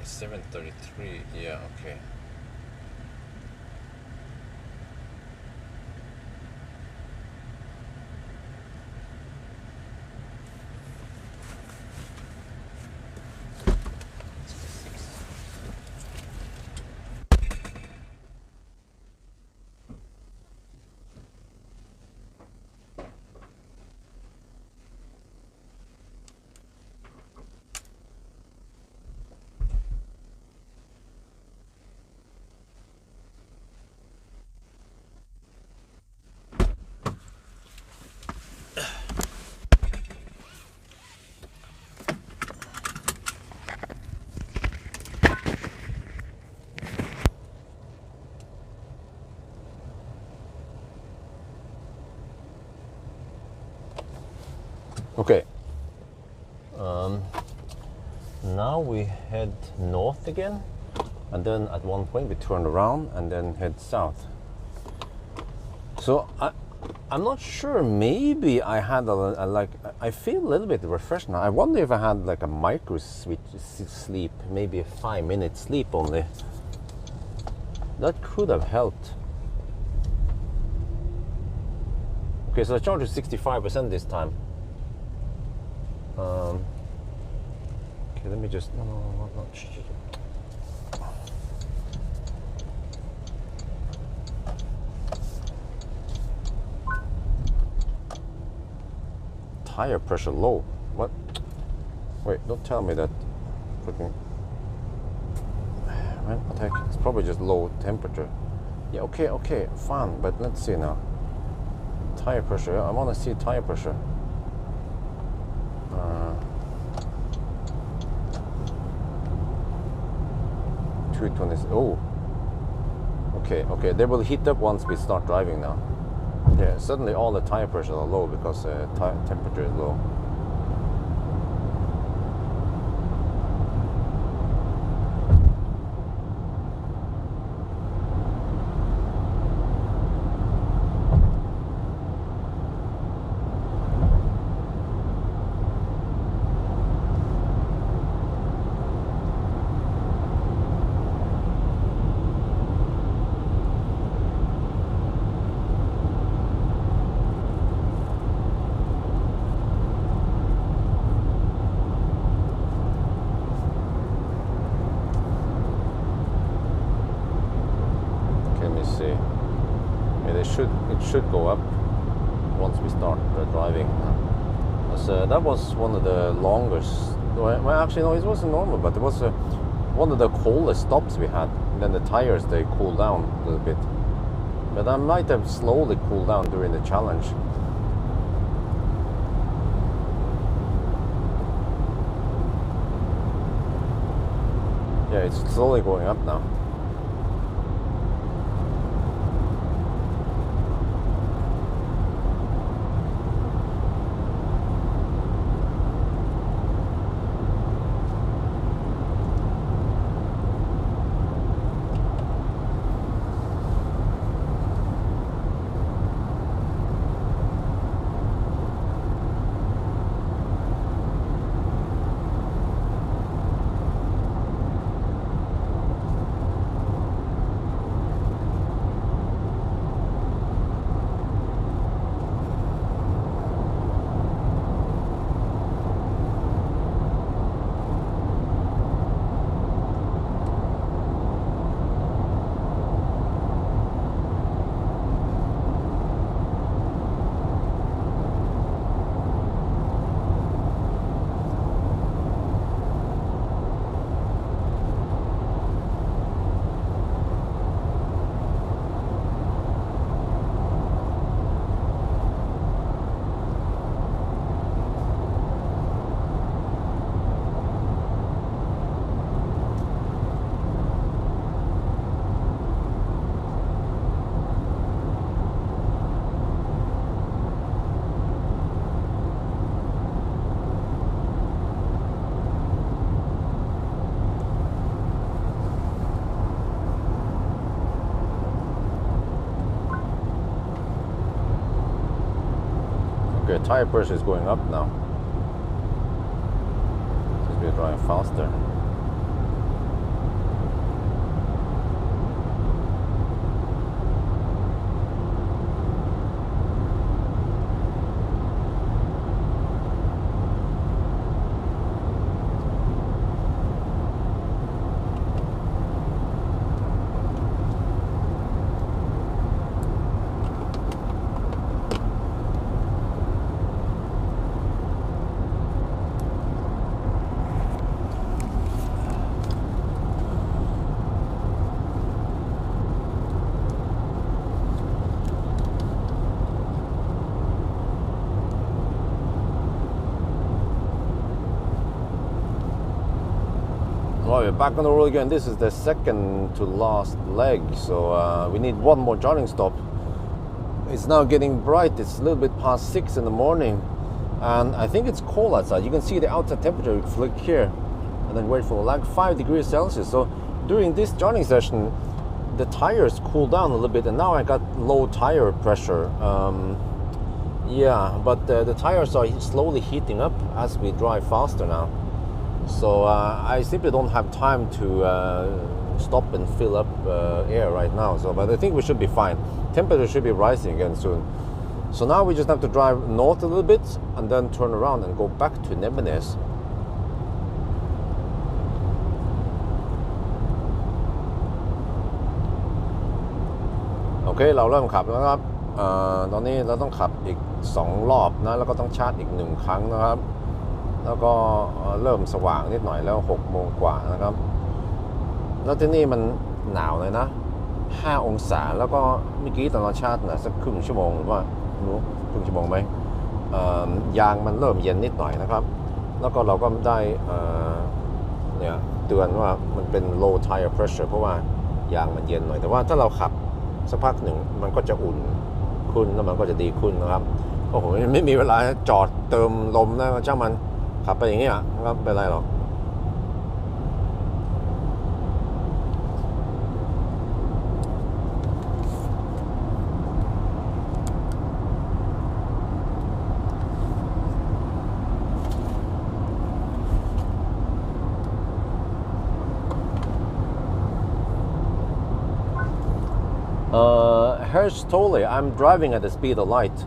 733. Yeah, okay. Okay. Now we head north again, and then at one point we turn around and then head south. So I'm not sure. Maybe I had I feel a little bit refreshed now. I wonder if I had like a micro sleep, maybe a 5-minute sleep only. That could have helped. Okay, so I charged 65% this time. Okay, let me just no. Tire pressure low. What? Wait, don't tell me that. Freaking. Man, attack. It's probably just low temperature. Yeah, okay, fine. But let's see now. Tire pressure. I want to see tire pressure. 220. Oh. Okay. They will heat up once we start driving now. Yeah, suddenly all the tire pressures are low because temperature is low. It should go up once we start driving. So that was one of the longest. Well, actually, no, it wasn't normal, but it was one of the coldest stops we had. And then the tires, they cooled down a little bit. But I might have slowly cooled down during the challenge. Yeah, it's slowly going up now. Okay, tire pressure is going up now. Since we're driving faster. Oh, we're back on the road again. This is the second to last leg, so we need one more charging stop. It's now getting bright. It's a little bit past 6 in the morning, and I think it's cold outside. You can see the outside temperature flick here, and then wait for like 5 degrees Celsius. So during this charging session, the tires cooled down a little bit, and now I got low tire pressure. Yeah, but the tires are slowly heating up as we drive faster now. So I simply don't have time to stop and fill up air right now. So, but I think we should be fine. Temperature should be rising again soon. So now we just have to drive north a little bit and then turn around and go back to Nemenes. Okay, เราเริ่มขับแล้วครับตอนนี้เราต้องขับอีก2รอบนะแล้วก็ต้องชาร์จอีก1ครั้งนะครับแล้วก็เริ่มสว่างนิดหน่อยแล้ว6โมงกว่านะครับแล้วที่นี่มันหนาวเลยนะ5องศาแล้วก็เมื่อกี้ตอนเราชาร์จนะสักครึ่งชั่วโมงหรือว่าไม่รู้ครึ่งชั่วโมงไหมยางมันเริ่มเย็นนิดหน่อยนะครับแล้วก็เราก็ได้เนี่ยเตือนว่ามันเป็น low tire pressure เพราะว่ายางมันเย็นหน่อยแต่ว่าถ้าเราขับสักพักหนึ่งมันก็จะอุ่นขึ้นแล้วมันก็จะดีขึ้นนะครับโอ้โหไม่มีเวลาจอดเติมลมนะเจ้ามันขับไปอย่างนี้อ่ะครับเป็นไรหรอก Hersh totally. I'm driving at the speed of light.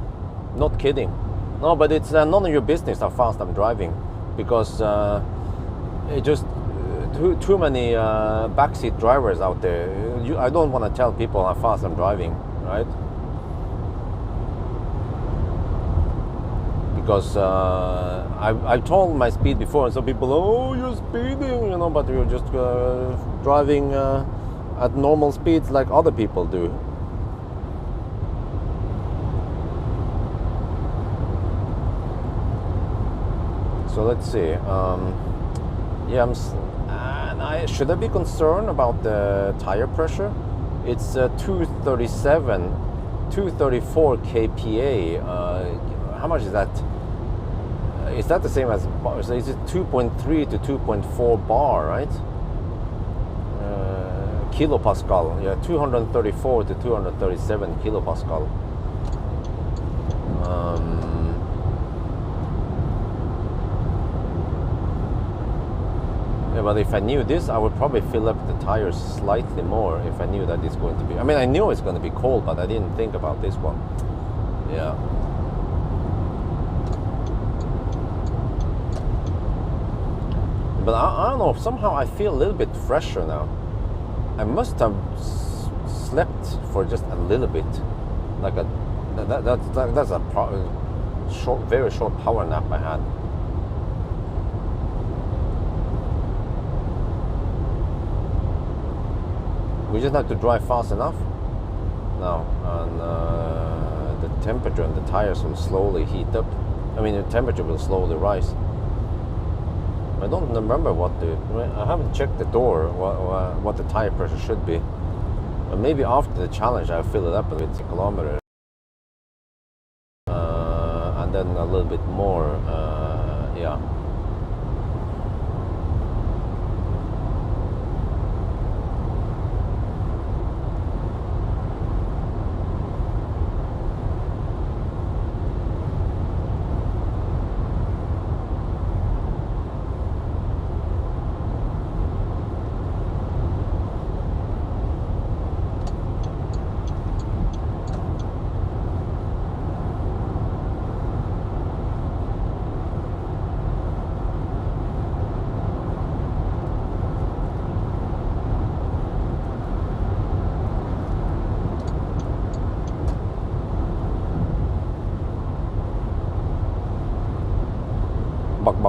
Not kidding. No, but it's none of your business how fast I'm driving, because it just too many backseat drivers out there. I don't want to tell people how fast I'm driving, right? Because I've told my speed before, and some people, oh, you're speeding, you know, but you're just driving at normal speeds like other people do. So let's see. Yeah, should I be concerned about the tire pressure? It's 237, 234 kPa. How much is that? Is that the same as? Is it 2.3 to 2.4 bar, right? Kilopascal. Yeah, 234 to 237 kilopascal. Yeah, but if I knew this, I would probably fill up the tires slightly more if I knew that it's going to be. I mean, I knew it's going to be cold, but I didn't think about this one. Yeah. But I don't know. Somehow I feel a little bit fresher now. I must have slept for just a little bit, like that's a very short power nap I had. We just have to drive fast enough now, and the temperature and the tires will slowly heat up. I mean, the temperature will slowly rise. I don't remember I haven't checked the door, what the tire pressure should be. But maybe after the challenge I'll fill it up with a kilometer. And then a little bit more, yeah.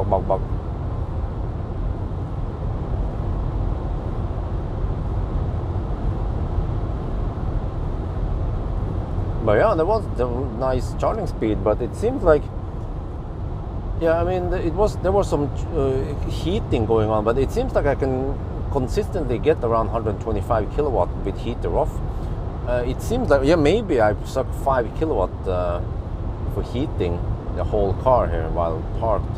Bug. But yeah, there was the nice charging speed, but it seems like Yeah, I mean, there was some heating going on, but it seems like I can consistently get around 125 kilowatt with heater off. It seems like, yeah, maybe I suck 5 kilowatt for heating the whole car here while parked.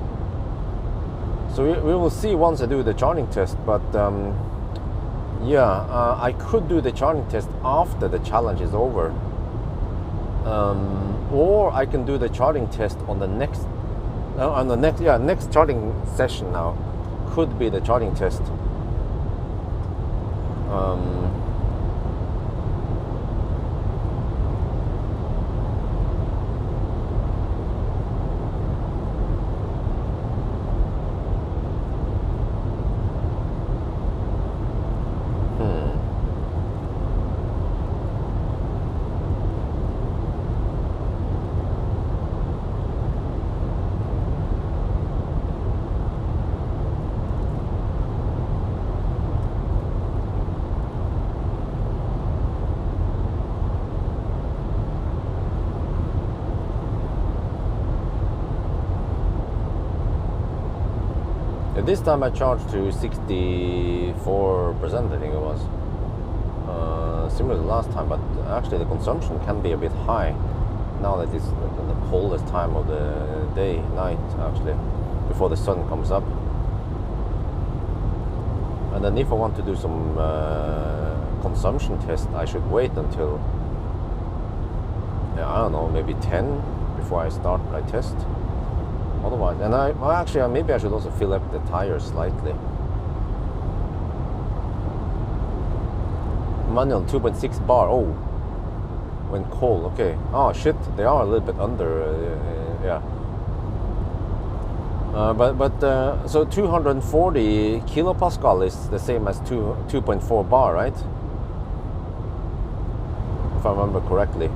So we will see once I do the charging test, but yeah, I could do the charging test after the challenge is over. Or I can do the charging test on the next next charging session now. Could be the charging test. This time I charged to 64%, I think it was. Similar to last time, but actually the consumption can be a bit high now that it's the coldest time of the day, night actually, before the sun comes up. And then if I want to do some consumption test, I should wait until, I don't know, maybe 10 before I start my test. Otherwise, and maybe I should also fill up the tires slightly. Manual 2.6 bar. Oh, when cold. Okay. Oh shit, they are a little bit under. Yeah. So 240 kilopascal is the same as 2.4 bar, right? If I remember correctly.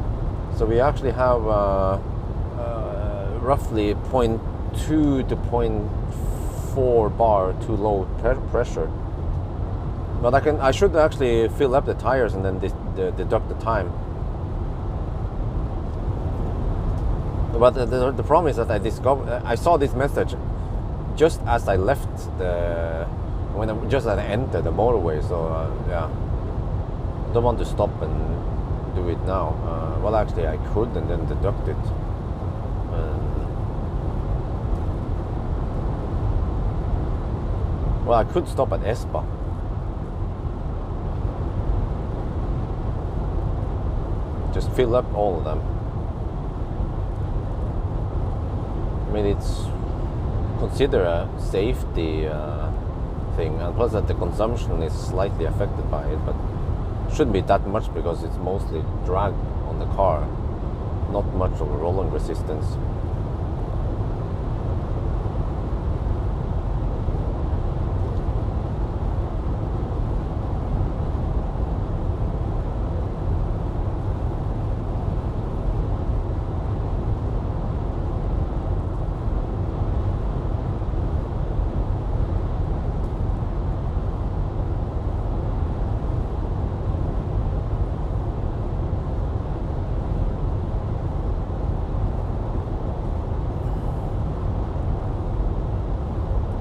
So we actually have roughly 0.2 to 0.4 bar too low pressure. But I should actually fill up the tires and then deduct the time. But the problem is that I saw this message just as I left just as I entered the motorway. So yeah, I don't want to stop and do it now. Well, actually, I could and then deduct it. Well, I could stop at Espa. Just fill up all of them. I mean, it's considered a safety thing, and plus that the consumption is slightly affected by it, but shouldn't be that much because it's mostly drag on the car, not much of a rolling resistance.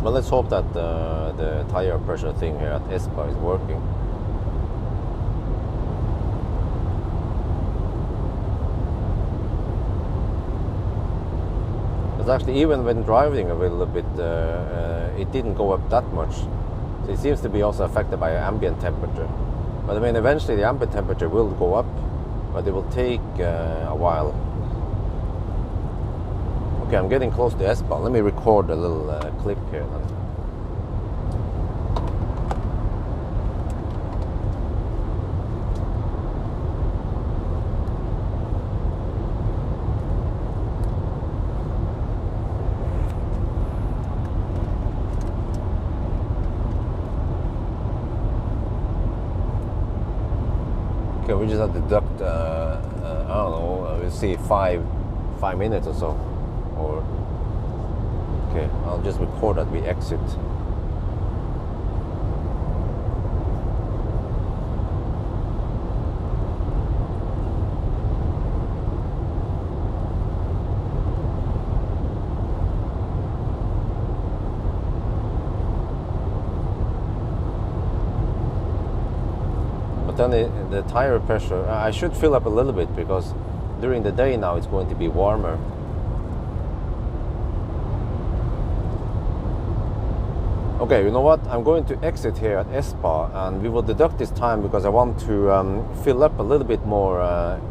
Well, let's hope that the tire pressure thing here at Espa is working. Because actually, even when driving a little bit, it didn't go up that much. So it seems to be also affected by ambient temperature. But I mean, eventually the ambient temperature will go up, but it will take a while. Okay, I'm getting close to Espa. Let me record a little clip here then. Okay, we just have to deduct, I don't know, we'll see, 5 minutes or so. Or okay, I'll just record that we exit. But then the tire pressure, I should fill up a little bit because during the day now it's going to be warmer. Okay, you know what? I'm going to exit here at Espa and we will deduct this time because I want to fill up a little bit more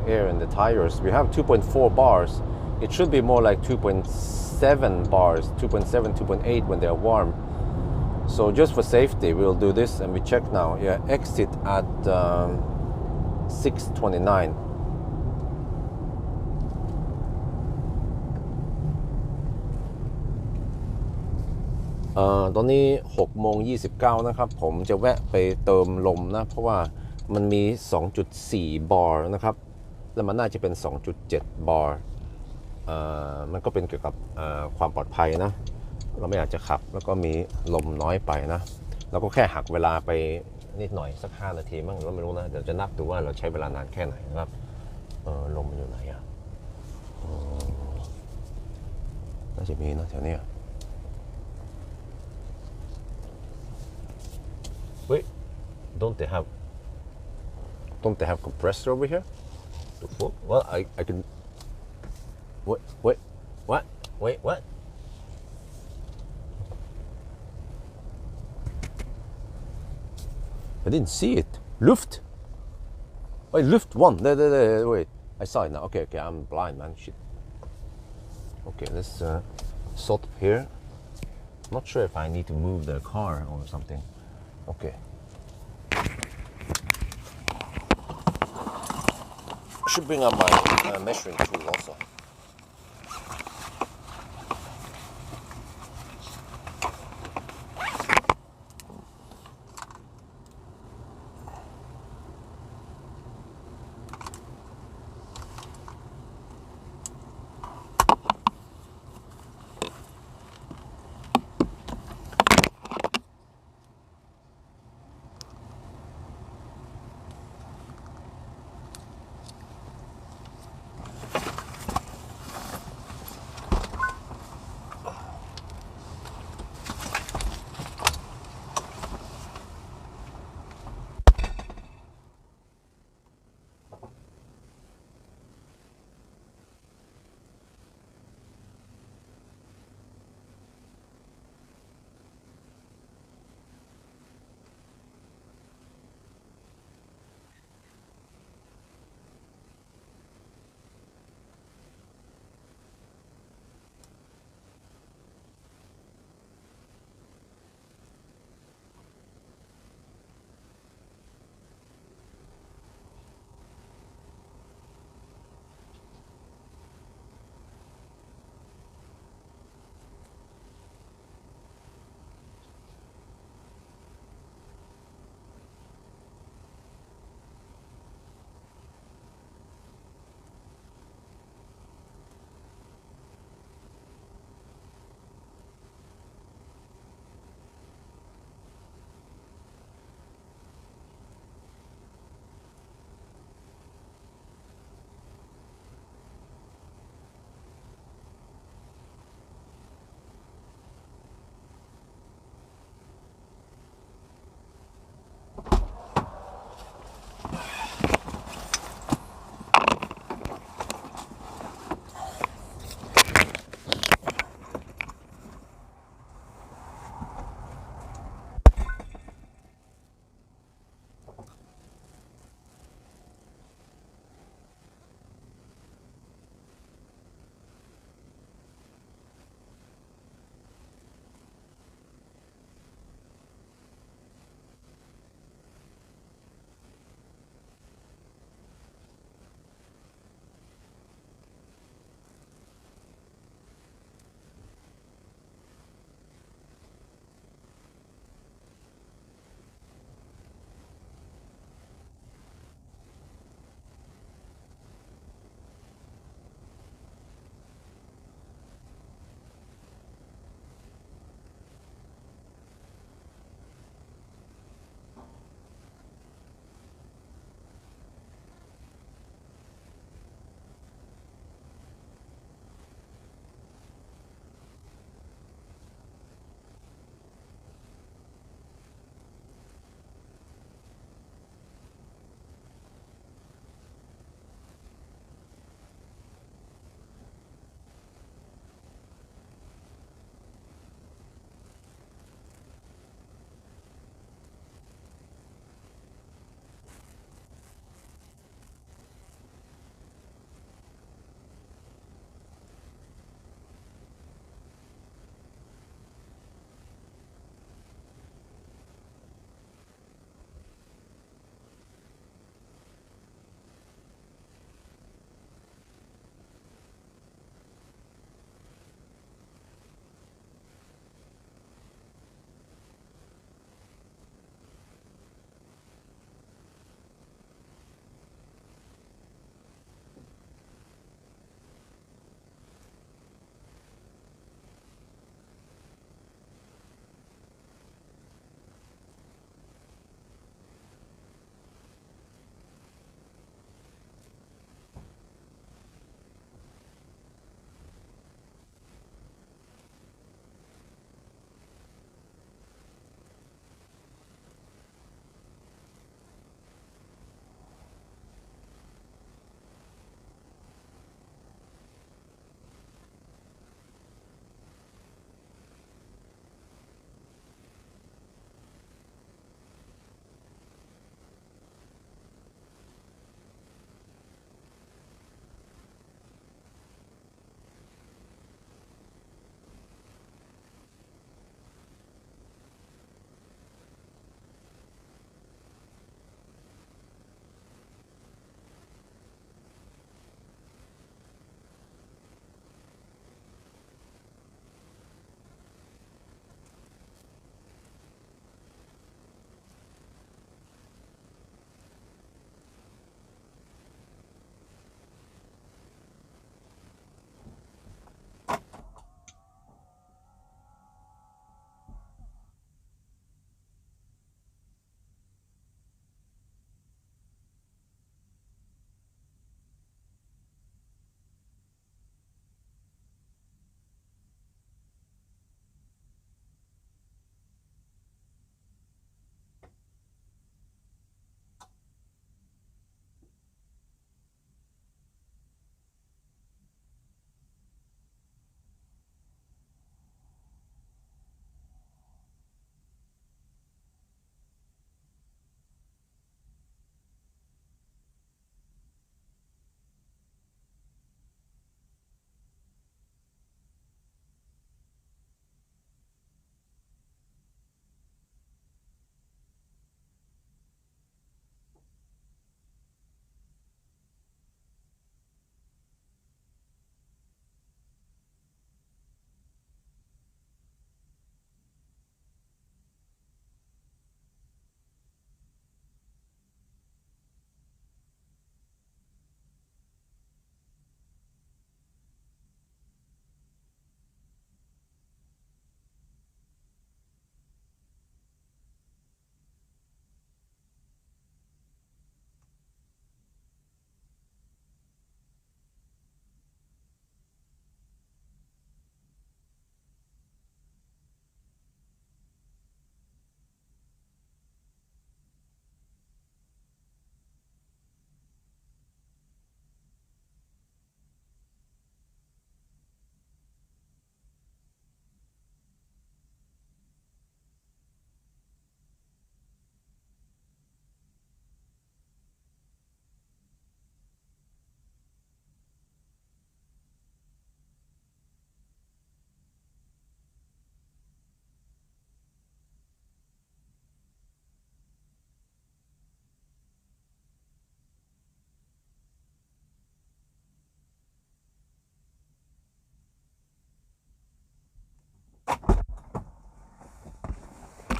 air in the tires. We have 2.4 bars. It should be more like 2.7 bars, 2.7, 2.8 when they're warm. So just for safety, we'll do this and we check now. Yeah, exit at 6:29. ตอนนี้6:29นะครับผมจะแวะไปเติมลมนะเพราะว่ามันมี 2.4 บาร์นะครับแล้วมันน่าจะเป็น 2.7 บาร์มันก็เป็นเกี่ยวกับความปลอดภัยนะเราไม่อยากจะขับแล้วก็มีลมน้อยไปนะเราก็แค่หักเวลาไปนิดหน่อยสัก5 นาทีมั้งเราไม่รู้นะเดี๋ยวจะนับดูว่าเราใช้เวลานานแค่ไหนนะครับลมมันอยู่ไหนอ่ะน่าจะมีนะแถวนี้Wait, don't they have compressor over here? Well, I can. What? Wait, what? I didn't see it. Luft. Wait, Luft 1. There. Wait, I saw it now. Okay, I'm blind, man. Shit. Okay, let's sort here. I'm not sure if I need to move the car or something. Okay. Should bring up my measuring tool also.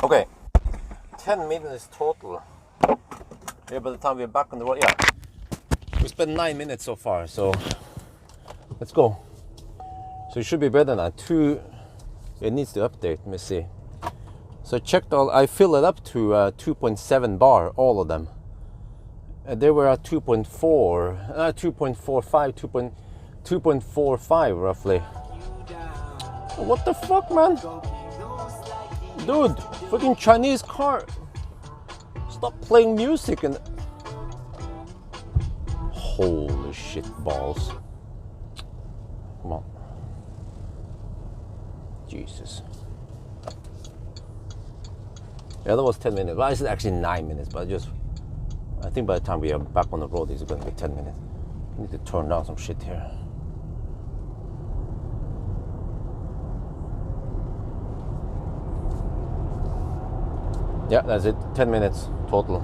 Okay, 10 minutes total. Yeah, by the time we're back on the road, yeah. We spent 9 minutes so far, so let's go. So it should be better now. It needs to update, let me see. So I checked I filled it up to 2.7 bar, all of them. They were at 2.4, 2.45, 2.45 roughly. What the fuck, man? Dude, fucking Chinese car. Stop playing music and... Holy shit balls. Come on. Jesus. Yeah, that was 10 minutes. Well, it's actually 9 minutes, but I think by the time we are back on the road, it's going to be 10 minutes. I need to turn down some shit here. Yeah, that's it. 10 minutes total.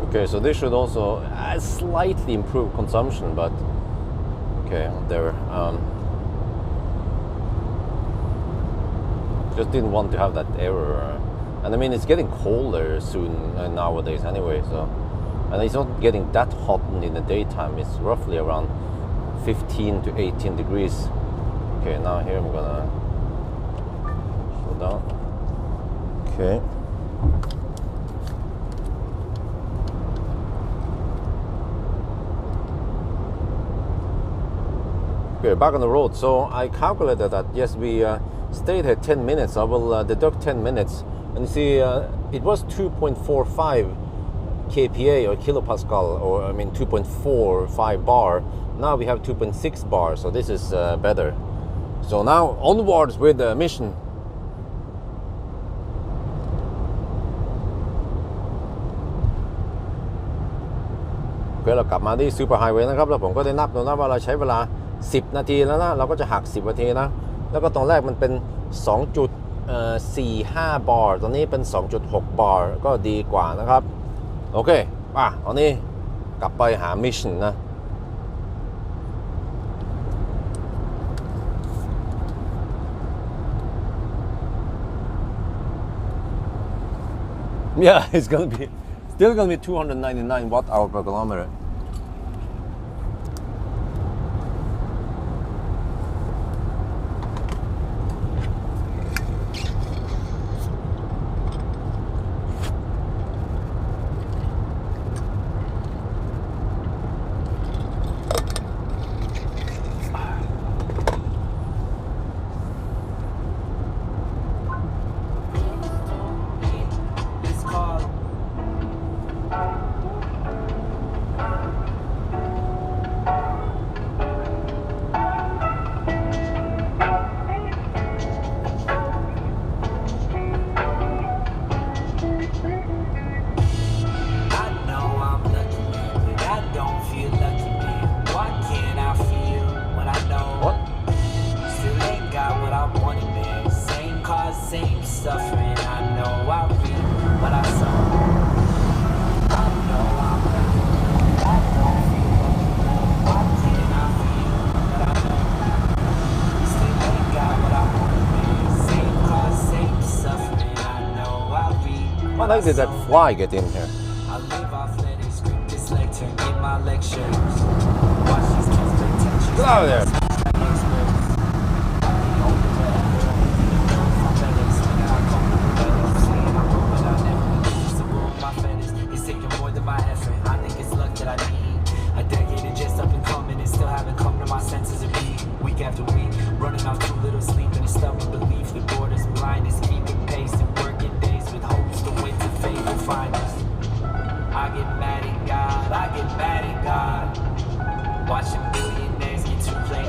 Okay, so this should also slightly improve consumption, but okay, there. Just didn't want to have that error, and I mean it's getting colder soon nowadays anyway. So, and it's not getting that hot in the daytime. It's roughly around 15 to 18 degrees. Okay, now here I'm gonna slow down. Okay. Okay, back on the road. So I calculated that, yes, we stayed here 10 minutes. I will deduct 10 minutes. And you see, it was 2.45 kPa or kilopascal, or I mean 2.45 bar. Now we have 2.6 bar, so this is better. So now onwards with the mission. Okay, เรากลับมาที่ Super Highway นะครับแล้วผมก็ได้นับดูนะว่าเราใช้เวลา10 นาทีแล้วนะเราก็จะหัก10 นาทีนะแล้วก็ตรงแรกมันเป็น 2.45 บาร์ตอนนี้เป็น 2.6 บาร์ก็ดีกว่านะครับโอเคตอนนี้กลับไปหามิชชั่นนะ Yeah, it's still gonna be 299 watt-hour per kilometer. Same suffering, I know I read what I saw. I know I'm not, I don't feel like, why can't I feel what I know? Still ain't got what I want, same cause, same suffering, I know I read. How did that fly get in here? I live off letting script this lecture, get my lectures. Watch these kids play Tetris. Get out of there. After week, running off too little sleep and a stubborn belief. The border's blind is keeping pace and working days with hopes the winter fate will find us. I get mad at God, I get mad at God. Watching billionaires get too playing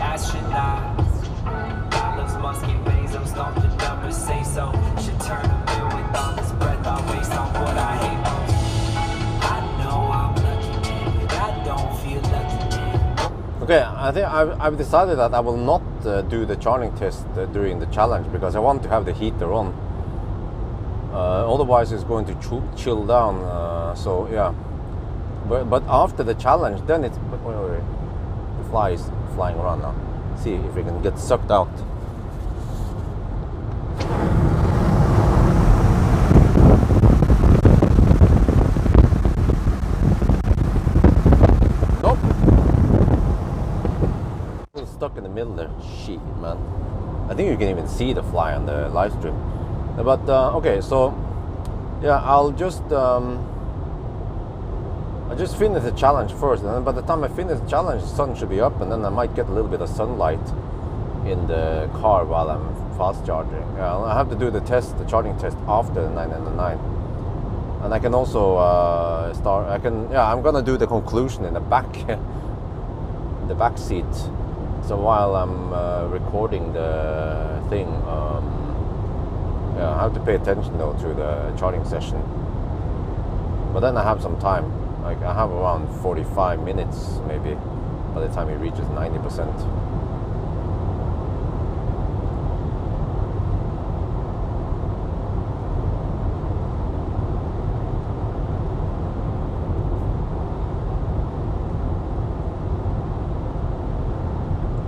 I think I've decided that I will not do the charging test during the challenge because I want to have the heater on. Otherwise, it's going to chill down. So yeah, but after the challenge, then it's wait. The fly is flying around now. See if we can get sucked out. Stuck in the middle there. Shit, man. I think you can even see the fly on the live stream. But okay, so yeah, I just finish the challenge first, and then by the time I finish the challenge, the sun should be up, and then I might get a little bit of sunlight in the car while I'm fast charging. Yeah, I have to do the charging test after the 9 and the 9. And I can also I'm gonna do the conclusion in the back, the back seat. So while I'm recording the thing, I have to pay attention though to the charging session. But then I have some time. Like I have around 45 minutes maybe by the time it reaches 90%.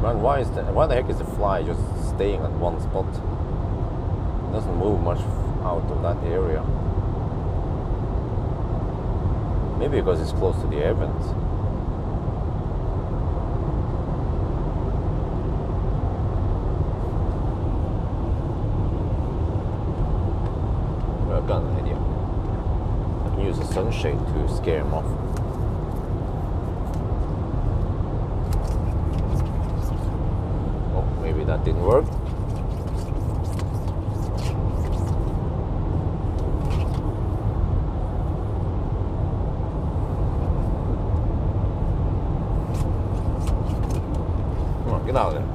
Man, why the heck is the fly just staying at one spot? It doesn't move much out of that area. Maybe because it's close to the air vents. I've got an idea. I can use a sunshade to scare him off. Maybe that didn't work. Come on, get out of there.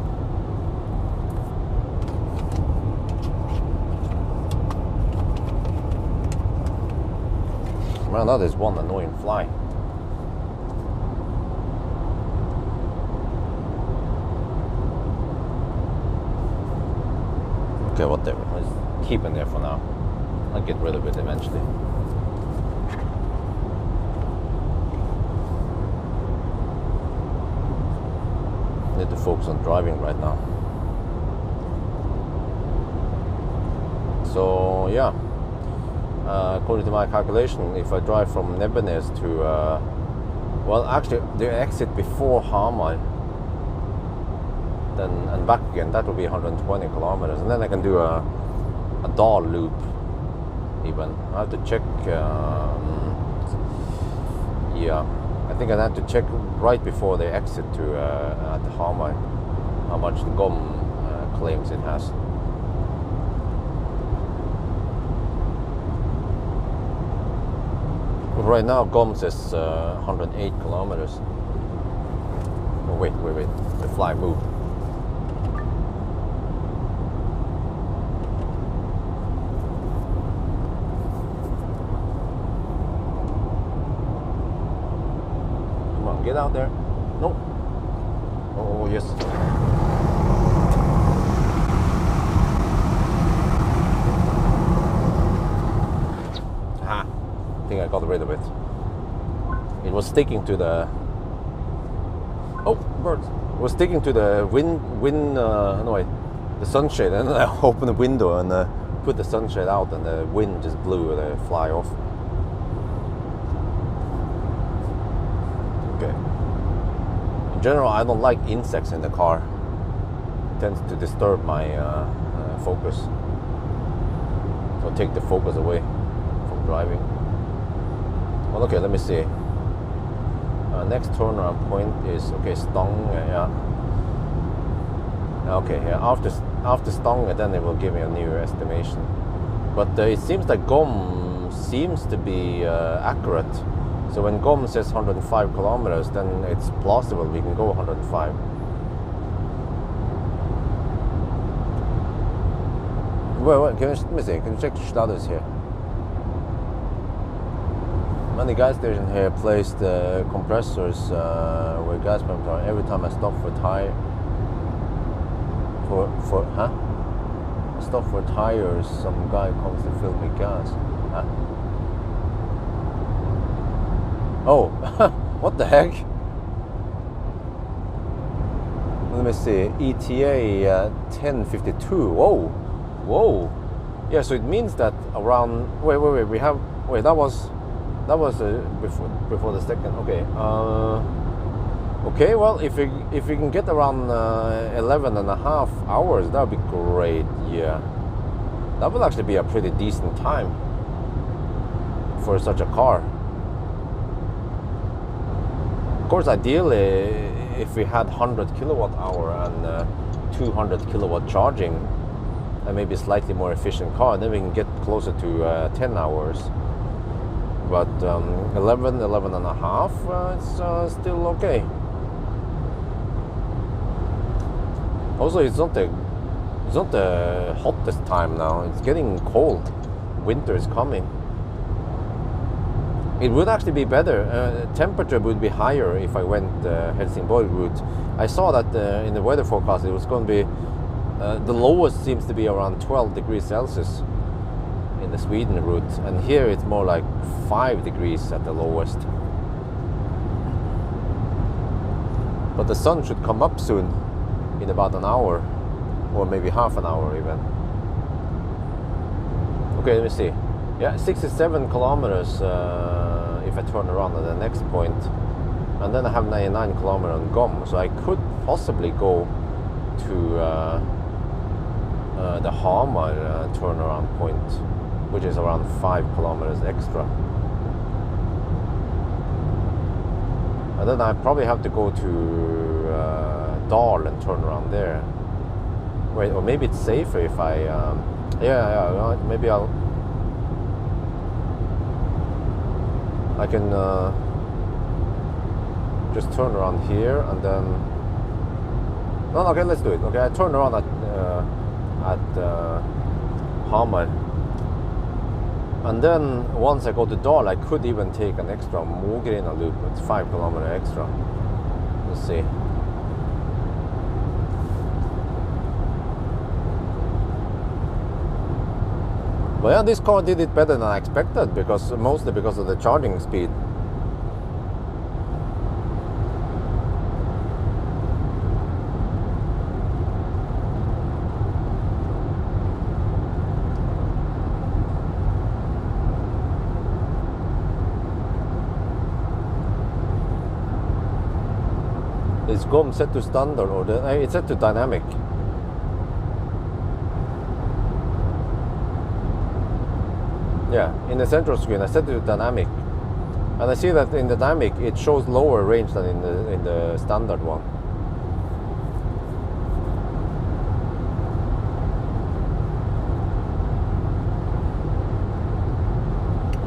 Man, that is one annoying fly. Okay, whatever. Let's keep it there for now. I'll get rid of it eventually. Need to focus on driving right now. So yeah, according to my calculation, if I drive from Nebbenes to well, actually the exit before Hamar, then and back again, that will be 120 kilometers, and then I can do a Dal loop even. I have to check. Yeah, I think I have to check right before they exit to at Hamar how much the GOM claims it has. Right now GOM says 108 kilometers. Oh, wait, the fly moved. Get out there. No. Oh, yes. Aha. I think I got rid of it. It was sticking to the... Oh, birds. It was sticking to the the sunshade. And then I opened the window and put the sunshade out, and the wind just blew the fly off. Okay. In general, I don't like insects in the car. It tends to disturb my focus. So take the focus away from driving. Well, okay, let me see. Next turnaround point is Stong. Yeah. Okay, yeah. After Stong, then it will give me a new estimation. But it seems that GOM seems to be accurate. So when GOM says 105 kilometers, then it's plausible we can go 105. Wait, let me see. Can you check the status here? Many gas stations here placed compressors where gas pumps are. Every time I stop for tire, I stop for tires, some guy comes to fill me gas. Huh? Oh, what the heck? Let me see. ETA 1052. Whoa, whoa. Yeah, so it means that around. Wait. We have. Wait, that was before the second. Okay. Okay. Well, if we can get around 11 and a half hours, that would be great. Yeah, that will actually be a pretty decent time for such a car. Of course, ideally, if we had 100 kilowatt hour and 200 kilowatt charging, and maybe a slightly more efficient car, then we can get closer to 10 hours. But 11 and a half, it's still okay. Also, it's not the hottest time now. It's getting cold. Winter is coming. It would actually be better. Temperature would be higher if I went Helsingborg route. I saw that in the weather forecast it was going to be the lowest seems to be around 12 degrees Celsius in the Sweden route, and here it's more like 5 degrees at the lowest. But the sun should come up soon, in about an hour, or maybe half an hour even. Okay, let me see. Yeah, 67 kilometers if I turn around at the next point, and then I have 99 kilometers on Gom, so I could possibly go to the Hamar turnaround point, which is around 5 kilometers extra. And then I probably have to go to Dal and turn around there. Wait, or maybe it's safer if I maybe I can just turn around here and then. No, okay, let's do it. Okay, I turn around at Hamar, and then once I go to Dal, I could even take an extra Mogrena loop. It's 5 kilometers extra. Let's see. But yeah, this car did it better than I expected, mostly because of the charging speed. Is GOM set to standard or it's set to dynamic? Yeah, in the central screen I set it to dynamic, and I see that in the dynamic it shows lower range than in the standard one.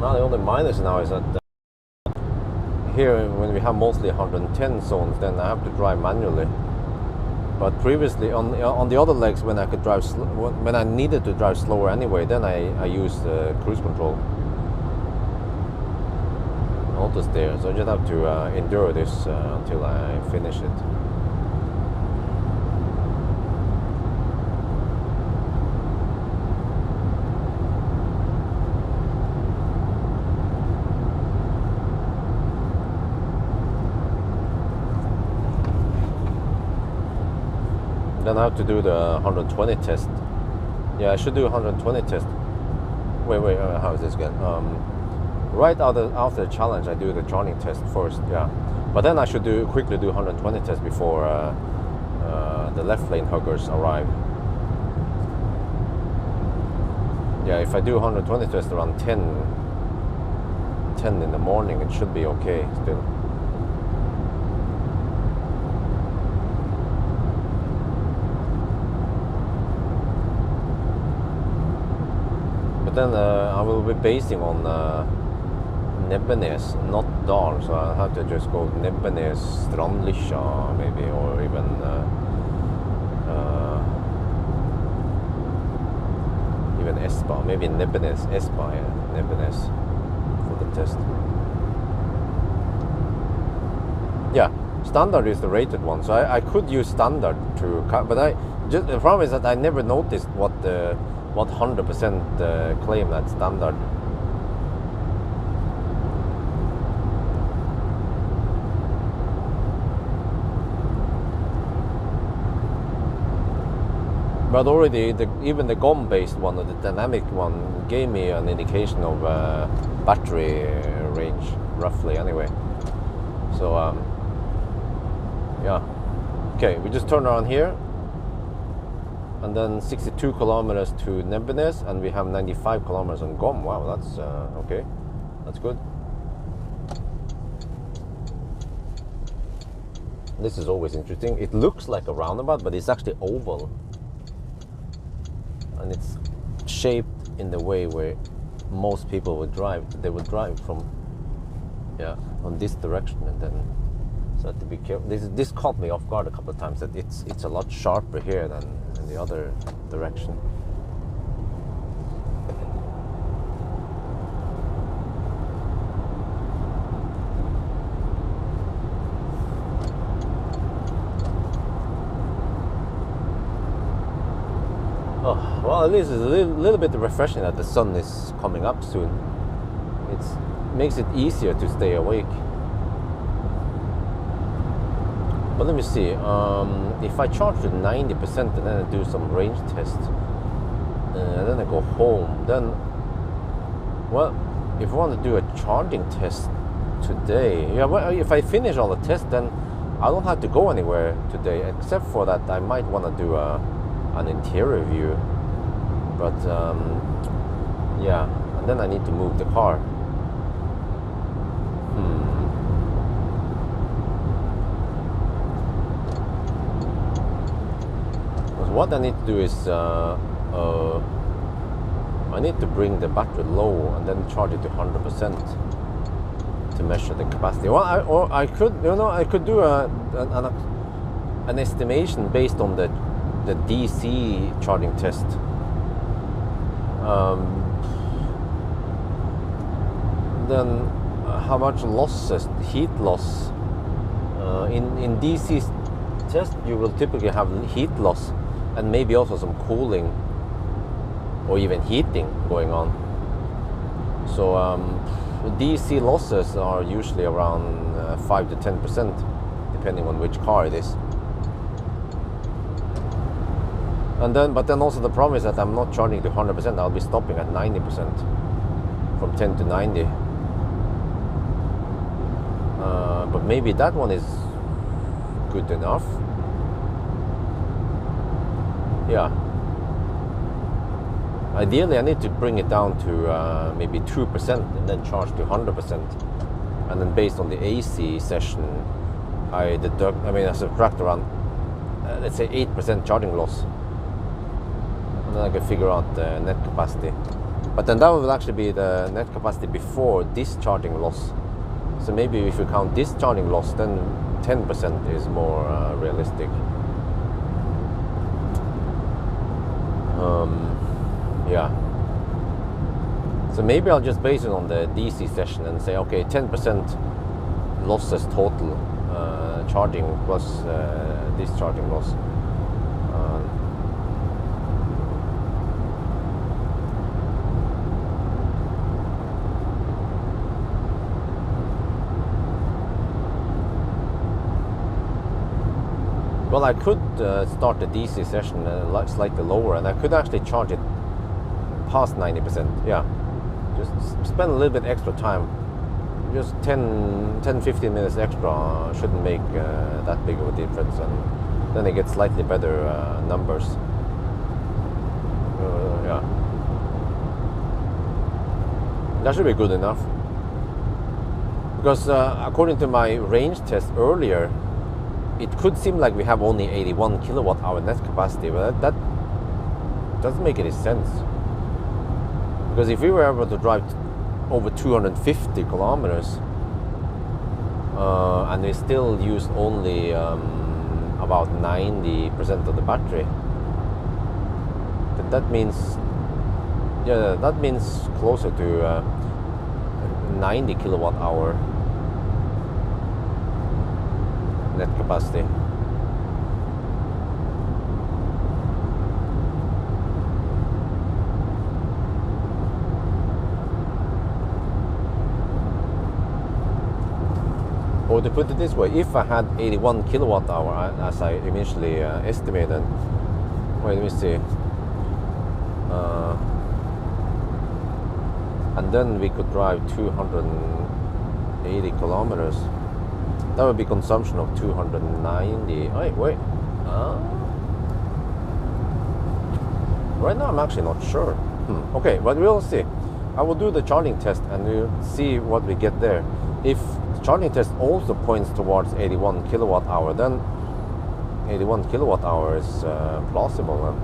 Now the only minus now is that here when we have mostly 110 zones, then I have to drive manually. But previously on the other legs, when I could drive when I needed to drive slower anyway, then I used cruise control. Auto steer, so I just have to endure this until I finish it. Then I have to do the 120 test. Yeah, I should do 120 test. Wait, how is this again? Right after the challenge, I do the charging test first. Yeah, but then I should quickly do 120 test before the left lane huggers arrive. Yeah, if I do 120 test around 10 in the morning, it should be okay still. But then I will be basing on Nebbenes, not Dal, so I have to just go Nebbenes, Strandlycha maybe, or even Espa, maybe Nebbenes, Espa, yeah, Nebbenes for the test. Yeah, standard is the rated one, so I could use standard to, but the problem is that I never noticed what 100% claim that standard. But already, even the GOM-based one or the dynamic one gave me an indication of battery range, roughly, anyway. So, yeah. Okay, we just turn around here. And then 62 kilometers to Nebbenes, and we have 95 kilometers on GOM. Wow, that's okay. That's good. This is always interesting. It looks like a roundabout, but it's actually oval. And it's shaped in the way where most people would drive. They would drive from, yeah, on this direction, and then so I have to be careful. This caught me off guard a couple of times, that it's a lot sharper here than in the other direction. Oh, well, at least it's a little bit refreshing that the sun is coming up soon. It makes it easier to stay awake. But let me see, if I charge to 90% and then I do some range test, and then I go home, then, well, if I want to do a charging test today, yeah, well, if I finish all the tests, then I don't have to go anywhere today, except for that I might want to do an interior view. But, yeah, and then I need to move the car. What I need to do is I need to bring the battery low and then charge it to 100% to measure the capacity. Well, I could, I could do an estimation based on the DC charging test. Then how much losses, heat loss in DC test, you will typically have heat loss and maybe also some cooling or even heating going on. So DC losses are usually around 5 to 10%, depending on which car it is. And then, but then also the problem is that I'm not charging to 100%. I'll be stopping at 90%, from 10 to 90. But maybe that one is good enough. Yeah. Ideally, I need to bring it down to maybe 2% and then charge to 100%. And then based on the AC session, I subtract around, let's say 8% charging loss. And then I can figure out the net capacity. But then that will actually be the net capacity before discharging loss. So maybe if you count discharging loss, then 10% is more realistic. Yeah. So maybe I'll just base it on the DC session and say, okay, 10% losses total, charging plus discharging loss. Well, I could start the DC session slightly lower, and I could actually charge it past 90%. Yeah, just spend a little bit extra time. Just 10-15 minutes extra shouldn't make that big of a difference, and then it gets slightly better numbers. Yeah, that should be good enough. Because according to my range test earlier, it could seem like we have only 81 kilowatt hour net capacity, but that doesn't make any sense. Because if we were able to drive over 250 kilometers and we still use only about 90% of the battery, then that means closer to 90 kilowatt hour. net capacity. Or to put it this way, if I had 81 kilowatt hour, as I initially estimated, wait, let me see, and then we could drive 280 kilometers, that would be consumption of 290. Wait. Right now I'm actually not sure. Okay, but we'll see. I will do the charging test and we'll see what we get there. If the charging test also points towards 81 kilowatt hour, then 81 kilowatt hour is plausible then.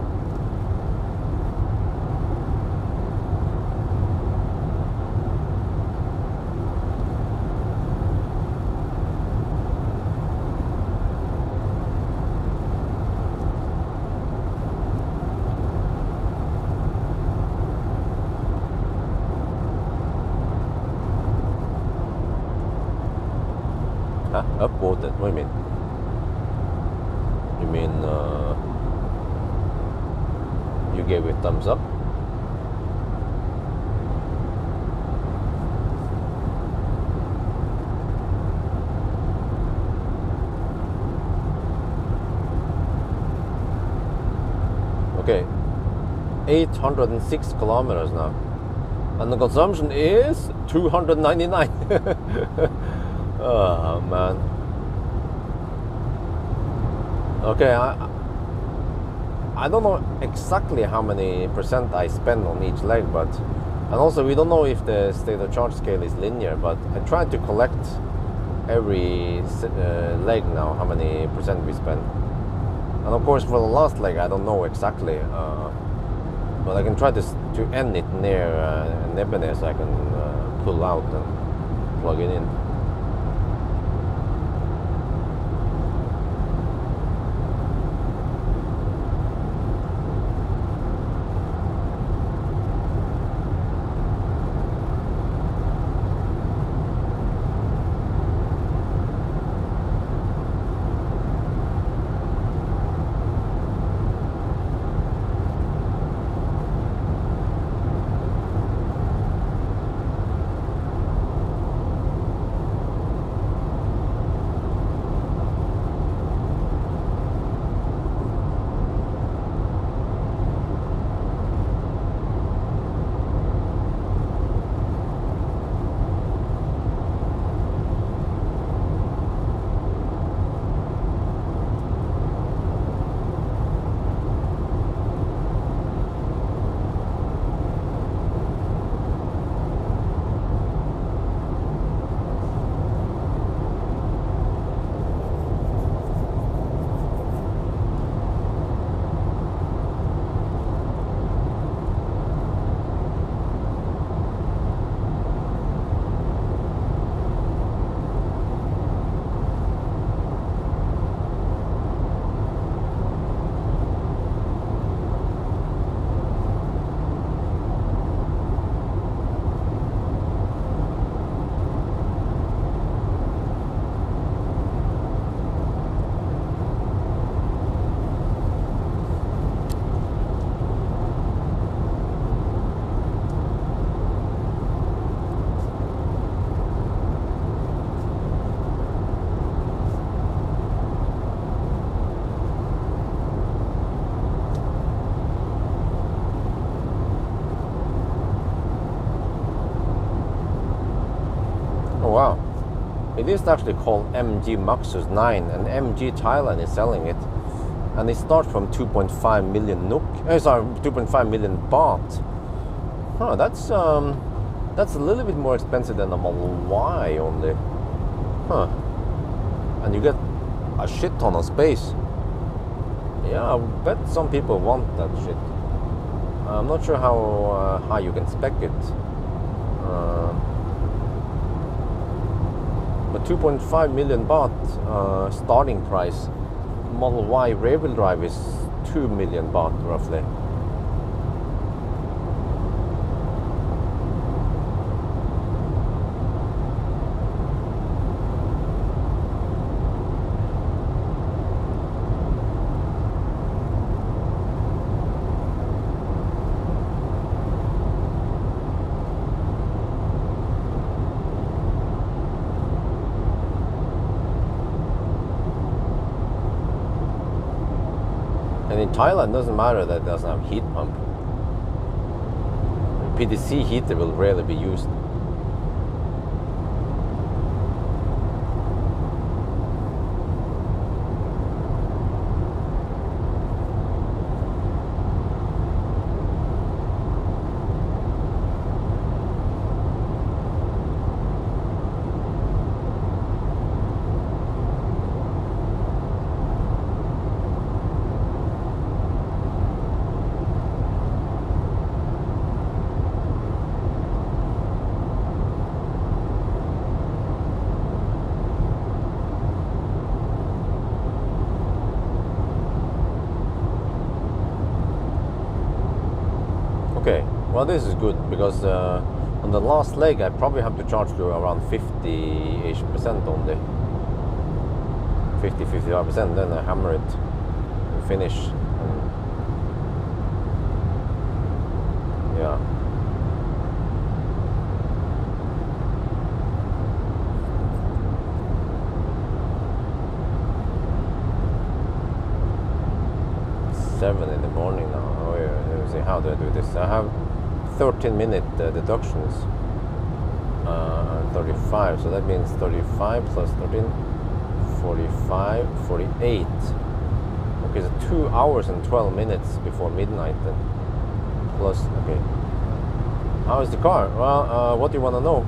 Upvoted? What do you mean? You mean you gave it thumbs up? Okay, 806 kilometers now, and the consumption is 299. Oh man. Okay, I don't know exactly how many percent I spend on each leg, but, and also we don't know if the state of charge scale is linear, but I tried to collect every leg now, how many percent we spend. And of course for the last leg I don't know exactly, but I can try to end it near Nebene so I can pull out and plug it in. Wow, it is actually called MG Maxus 9, and MG Thailand is selling it, and it starts from 2.5 million NOK. Sorry, 2.5 million baht. Huh, that's a little bit more expensive than the Model Y only. Huh, and you get a shit ton of space. Yeah, I bet some people want that shit. I'm not sure how high you can spec it. But 2.5 million baht starting price. Model Y rear-wheel drive is 2 million baht roughly. in Thailand, it doesn't matter that it doesn't have heat pump. PDC heater will rarely be used. Okay, well this is good because on the last leg I probably have to charge to around 50-ish% only. 50-55%, then I hammer it and finish. Yeah. It's 7 in the morning now. Let me see, how do I do this? I have 13-minute deductions and 35, so that means 35 plus 13, 45, 48. Okay, so 2 hours and 12 minutes before midnight then. Plus, okay. How is the car? Well, what do you want to know?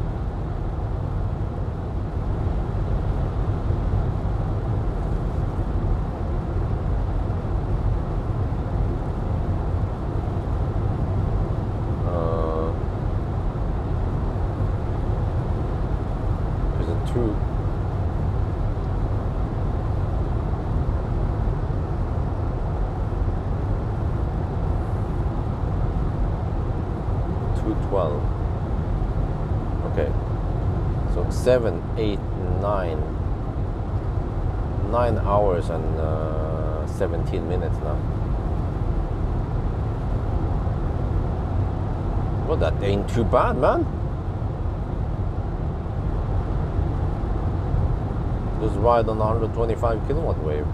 Okay, so 7, 8, 9 hours and 17 minutes now. Well, that ain't too bad, man. Just ride on 125 kilowatt wave.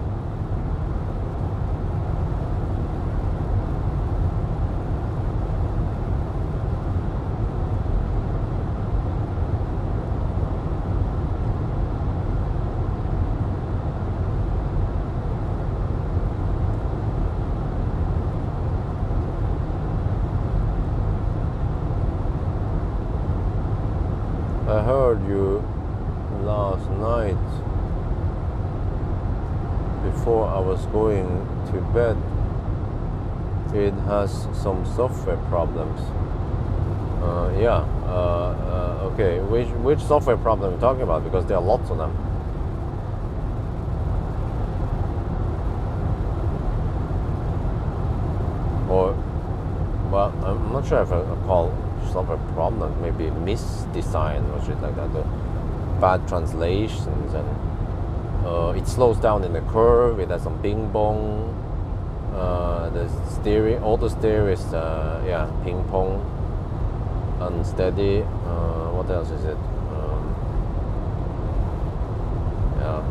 I heard you last night before I was going to bed. It has some software problems. Yeah. Okay. Which software problem are you talking about? Because there are lots of them. Or, well, I'm not sure if I call software problem, maybe misdesign or shit like that, bad translations, and it slows down in the curve, it has some bing bong, the steering, auto steer is yeah, ping pong, unsteady, what else is it, yeah.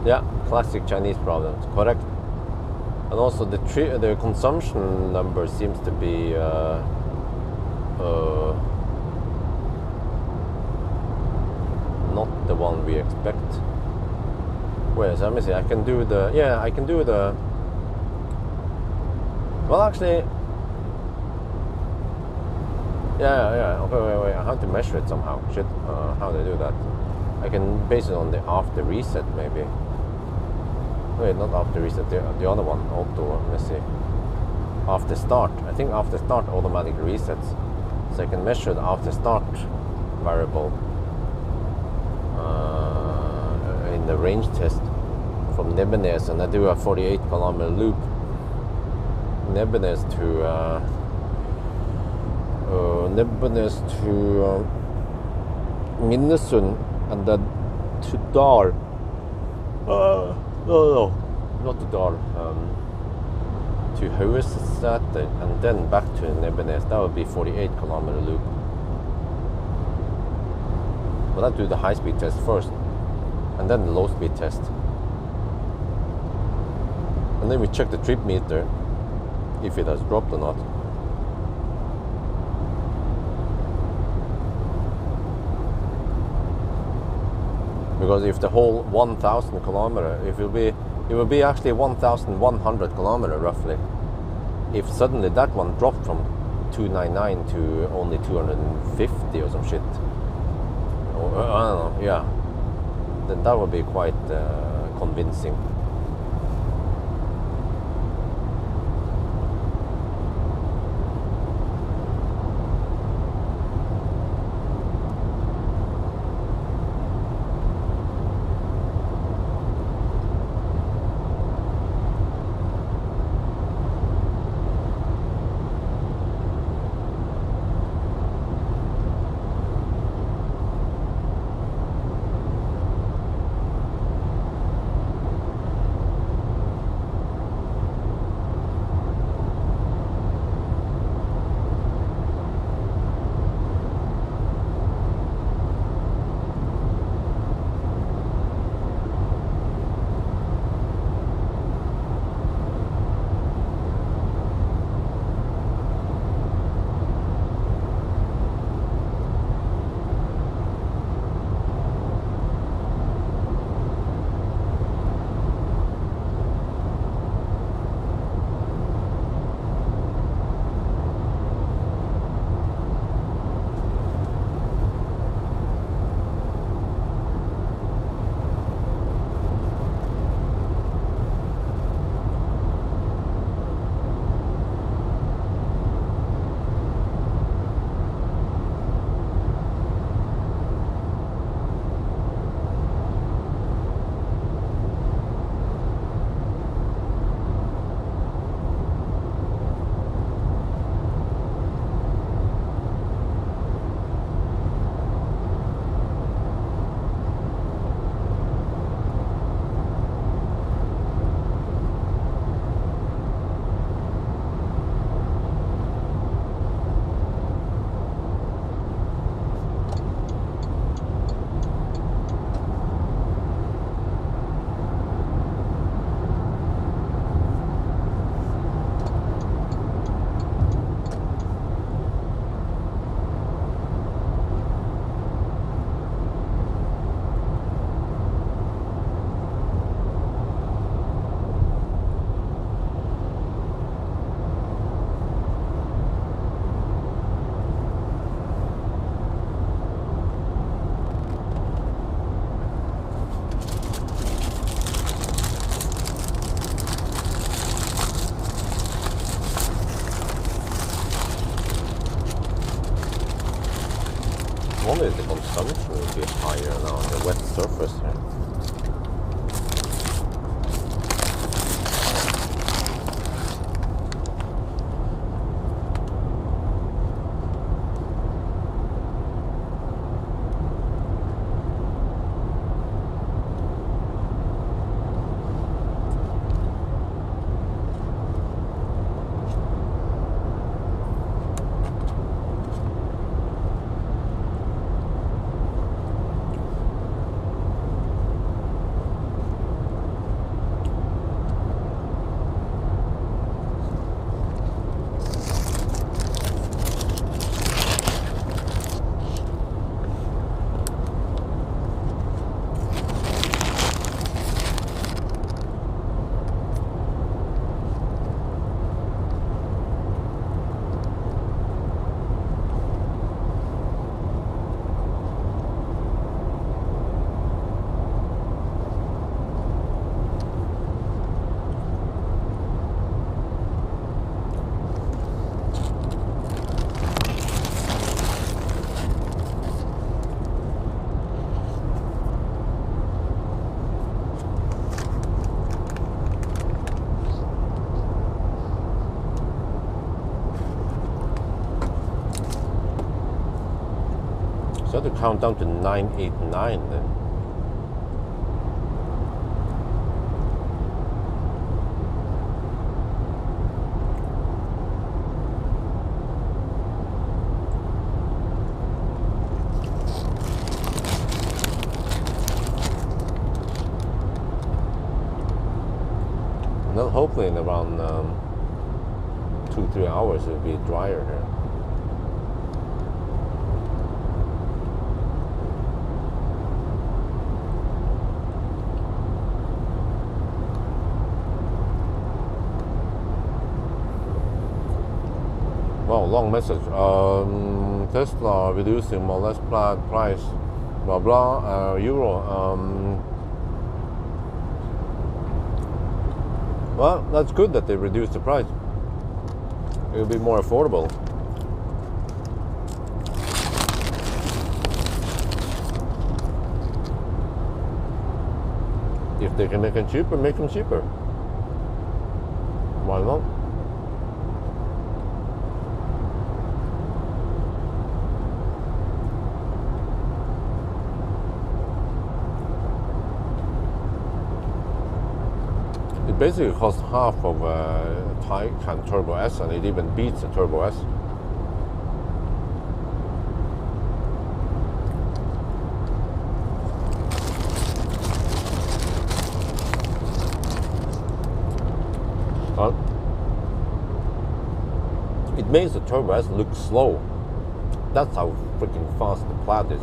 Yeah. classic Chinese problems, correct? And also the consumption number seems to be not the one we expect. Wait, so let me see. I can do the well, actually, yeah. Okay, wait. I have to measure it somehow. Shit, how do I do that? I can base it on the after reset, maybe. Wait, not after reset. The other one, auto. Let me see. After start. I think after start automatically resets. So I can measure the after start variable in the range test from Nebenez, and I do a 48 kilometer loop. Nebenez to Minnesund, and then to Dar. No, not to Dar. To Haugesæter, and then back to Nebenez. That would be 48 kilometer loop. But I do the high speed test first, and then the low speed test. And then we check the trip meter, if it has dropped or not. Because if the whole 1,000 kilometer, it will be actually 1,100 kilometer roughly. If suddenly that one dropped from 299 to only 250 or some shit, or I don't know, yeah, then that would be quite convincing. Normally the consumption will be higher now on the wet surface here. to count down to 989 then. Well, hopefully in around 2-3 hours it'll be drier here. Wow, long message. Tesla reducing more or less price, blah blah, euro. Well, that's good that they reduced the price. It'll be more affordable. If they can make them cheaper, make them cheaper. Why not? It basically costs half of a Taycan Turbo S, and it even beats the Turbo S. It makes the Turbo S look slow. That's how freaking fast the Plaid is.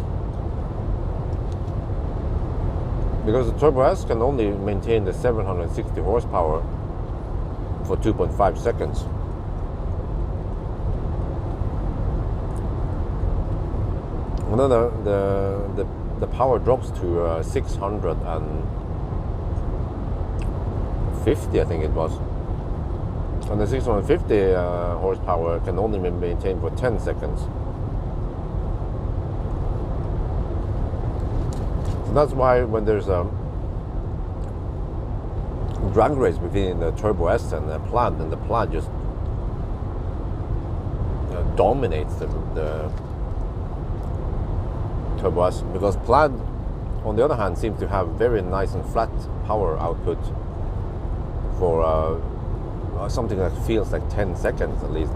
Because the Turbo S can only maintain the 760 horsepower for 2.5 seconds. And then the power drops to 650, I think it was. And the 650 horsepower can only be maintained for 10 seconds. That's why when there's a drag race between the Turbo S and the Plaid, and the Plaid just dominates the Turbo S, because Plaid, on the other hand, seems to have very nice and flat power output for something that feels like 10 seconds at least.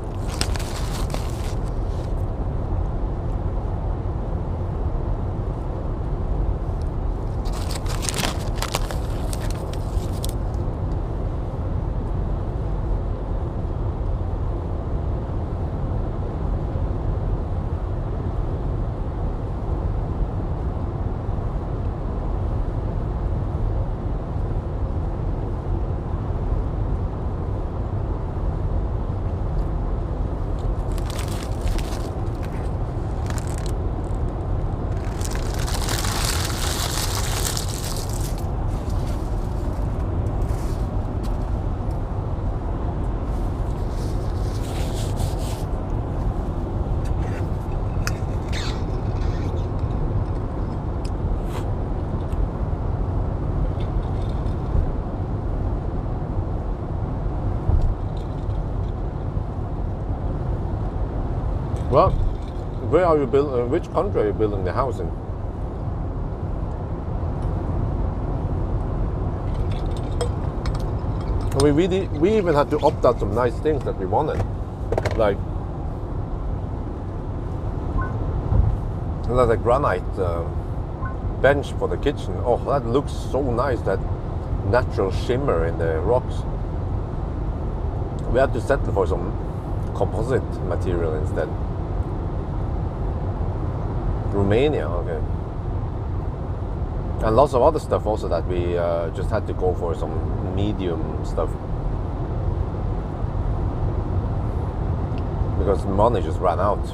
Well, where are you building? Which country are you building the house in? I mean, we even had to opt out some nice things that we wanted, like a granite bench for the kitchen. Oh, that looks so nice! That natural shimmer in the rocks. We had to settle for some composite material instead. Romania, okay. And lots of other stuff also that we just had to go for some medium stuff. Because money just ran out.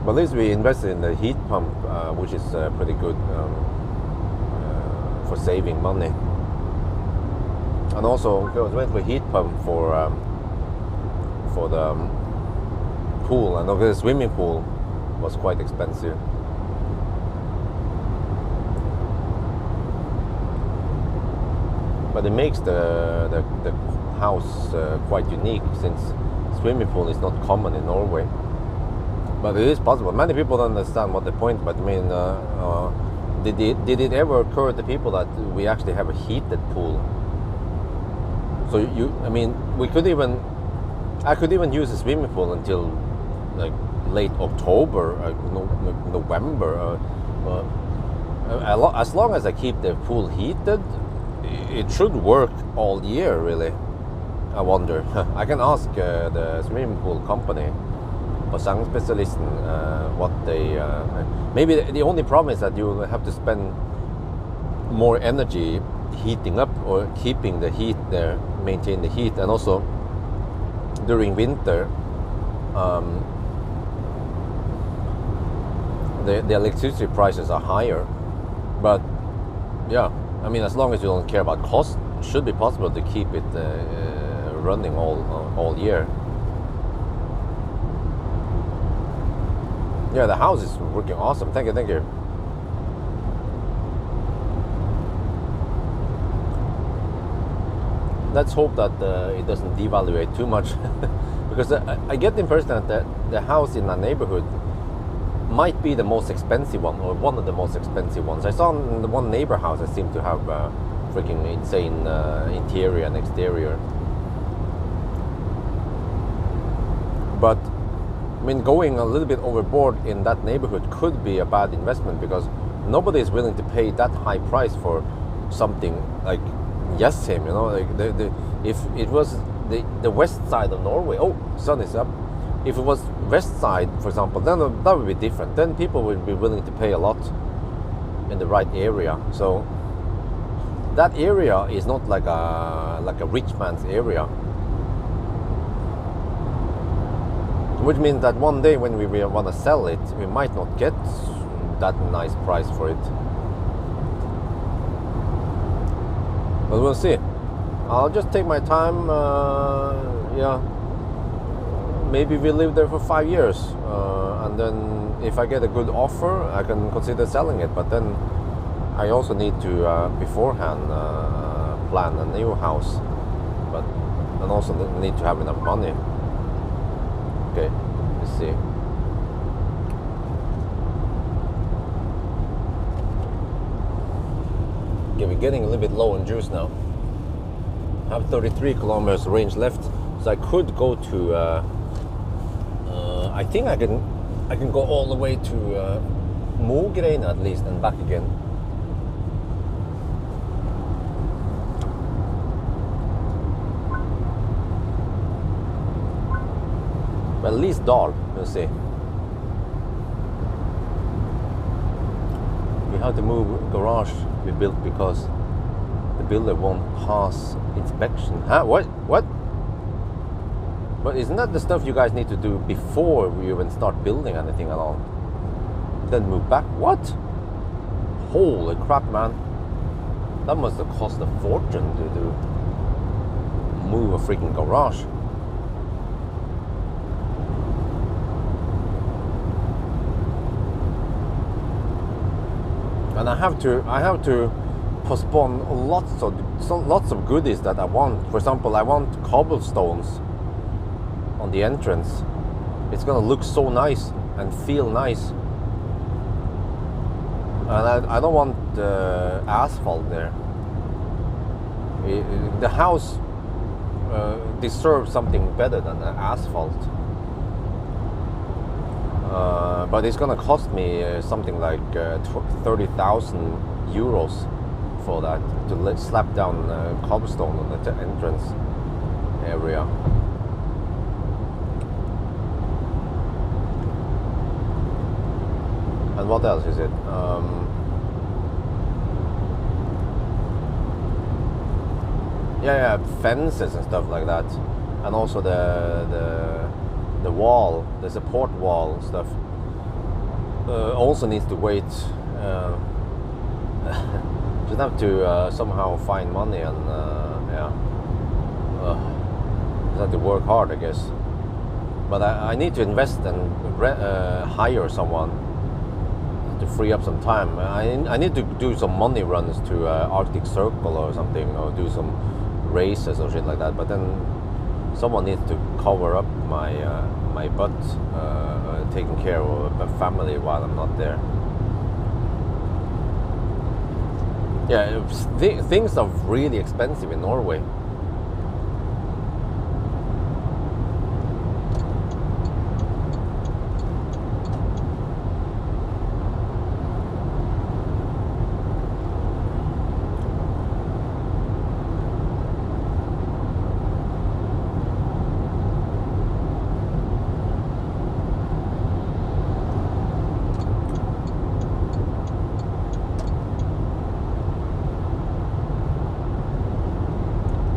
But at least we invested in the heat pump, which is pretty good for saving money. And also, we went for heat pump for the pool, and the swimming pool was quite expensive. But it makes the house quite unique, since swimming pool is not common in Norway. But it is possible. Many people don't understand what the point. But I mean, did it ever occur to people that we actually have a heated pool? So I mean, I could even use a swimming pool until like late October, November. As long as I keep the pool heated, it should work all year, really. I wonder. I can ask the swimming pool company, Basang-specialisten, what they... maybe the only problem is that you have to spend more energy heating up or keeping the heat there, maintain the heat, and also during winter, the electricity prices are higher. But yeah, I mean, as long as you don't care about cost, it should be possible to keep it running all year. Yeah, the house is working awesome. Thank you. Let's hope that it doesn't devaluate too much, because I get the impression that the house in that neighborhood might be the most expensive one, or one of the most expensive ones. I saw in the one neighbor house that seemed to have freaking insane interior and exterior. But I mean, going a little bit overboard in that neighborhood could be a bad investment, because nobody is willing to pay that high price for something like Jessheim, you know. Like if it was the west side of Norway, oh, sun is up. If it was west side, for example, then that would be different. Then people would be willing to pay a lot in the right area. So that area is not like a rich man's area, which means that one day when we want to sell it, we might not get that nice price for it. But we'll see. I'll just take my time. Yeah. Maybe we live there for 5 years, and then if I get a good offer, I can consider selling it. But then I also need to beforehand plan a new house, and also need to have enough money. Okay, let's see. Okay, we're getting a little bit low on juice now. I have 33 kilometers range left, so I could go to. I think I can go all the way to Mogrein at least, and back again. At least Dal, we'll see. We have to move garage we built because the builder won't pass inspection. Huh? What? But isn't that the stuff you guys need to do before we even start building anything at all? Then move back? What? Holy crap, man. That must have cost a fortune to move a freaking garage. And I have to postpone lots of goodies that I want. For example, I want cobblestones on the entrance. It's gonna look so nice and feel nice, and I don't want asphalt there. The house deserves something better than asphalt, but it's gonna cost me something like 30,000 euros for that, to slap down cobblestone on the entrance area. And what else is it? Yeah, fences and stuff like that, and also the wall, the support wall stuff. Also needs to wait. Just have to somehow find money, and just have to work hard, I guess. But I need to invest and hire someone to free up some time. I need to do some money runs to Arctic Circle or something, or do some races or shit like that. But then someone needs to cover up my my butt, taking care of my family while I'm not there. Yeah, things are really expensive in Norway.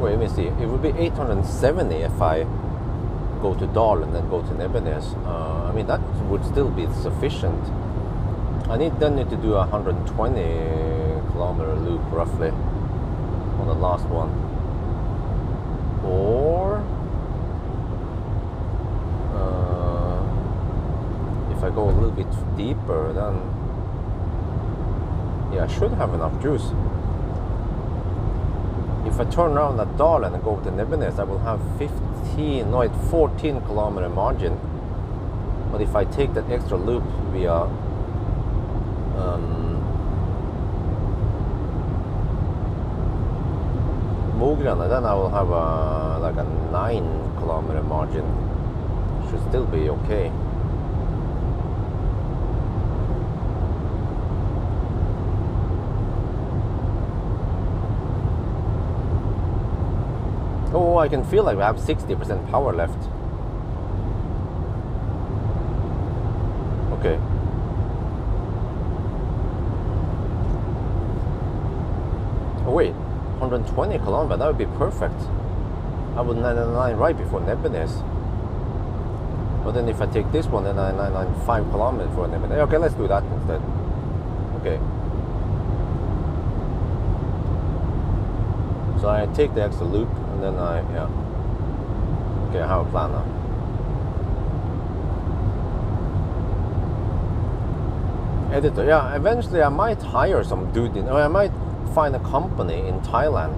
Wait, let me see. It would be 870 if I go to Dal and then go to Nebbenes. I mean, that would still be sufficient. I then need to do a 120 kilometer loop roughly on the last one. Or if I go a little bit deeper, then yeah, I should have enough juice. If I turn around at Dal and go to Nebbenes, I will have 14 kilometer margin. But if I take that extra loop via Mograne, then I will have like a 9 kilometer margin. Should still be okay. Oh, I can feel like we have 60% power left. Okay. Oh wait, 120 kilometers, that would be perfect. I would 999 right before Nebbenes. But then if I take this one, then I 995 kilometers for Nebbenes. Okay, let's do that instead. Okay. So I take the extra loop and then yeah. Okay, I have a plan now. Editor, yeah, eventually I might hire some dude or I might find a company in Thailand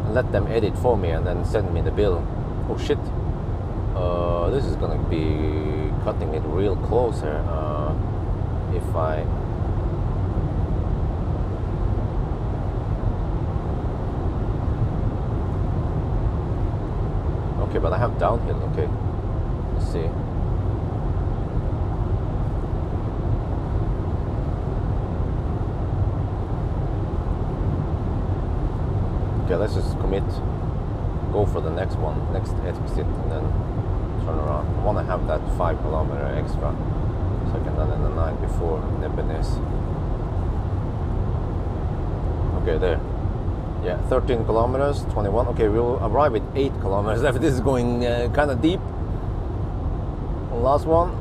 and let them edit for me and then send me the bill. Oh shit. This is gonna be cutting it real close here. If I okay, but I have downhill. Okay, let's see. Okay, let's just commit. Go for the next one, next exit, and then turn around. I want to have that 5 kilometer extra, so I can run in the night before Nebbenes. Okay, there. Yeah, 13 kilometers, 21. Okay, we'll arrive at 8 kilometers left. This is going kind of deep. Last one,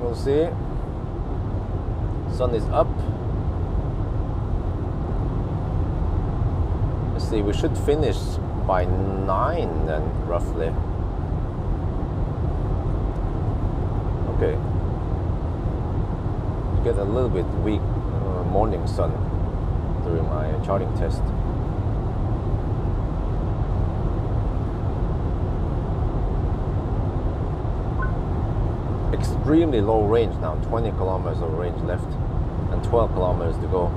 we'll see. Sun is up. Let's see, we should finish by 9 then, roughly. Okay. Get a little bit weak morning sun during my charting test. Extremely low range now, 20 kilometers of range left and 12 kilometers to go.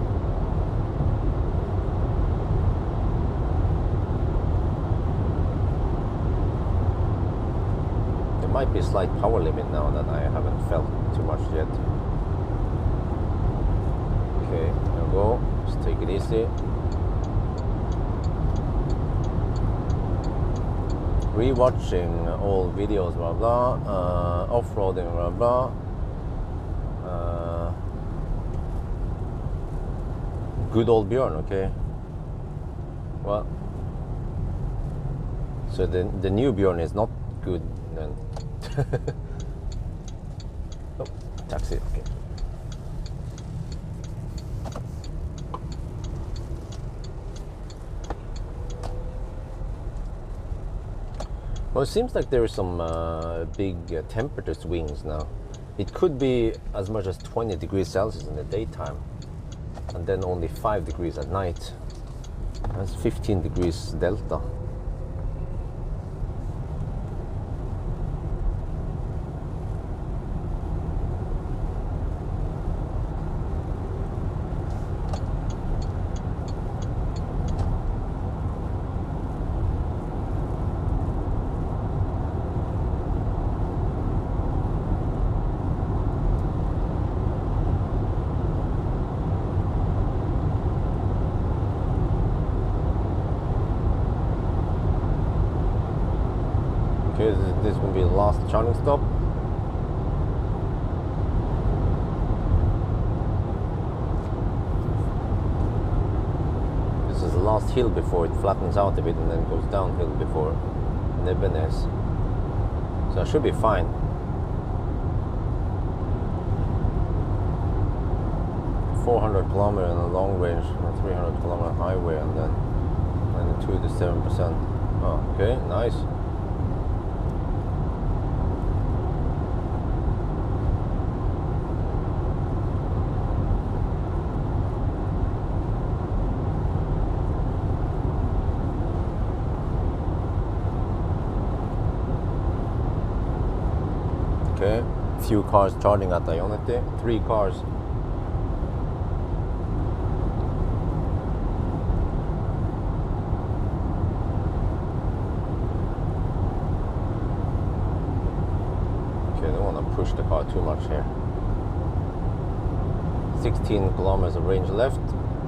There might be a slight power limit now that I haven't felt too much yet. Okay, there we go, just take it easy. Rewatching all videos, blah blah, off-roading, blah blah. Good old Björn, okay. Well, so the new Björn is not good then. Oh, taxi, okay. Well, it seems like there is some big temperature swings now. It could be as much as 20 degrees Celsius in the daytime, and then only 5 degrees at night. That's 15 degrees delta. Okay, this is going to be the last charging stop. This is the last hill before it flattens out a bit and then goes downhill before Nebenes. So I should be fine. 400 kilometer in a long range, 300 kilometer highway, and then 92 to 7%. Oh, okay, nice. Okay, few cars charging at Ionity, 3 cars. Push the car too much here. 16 kilometers of range left,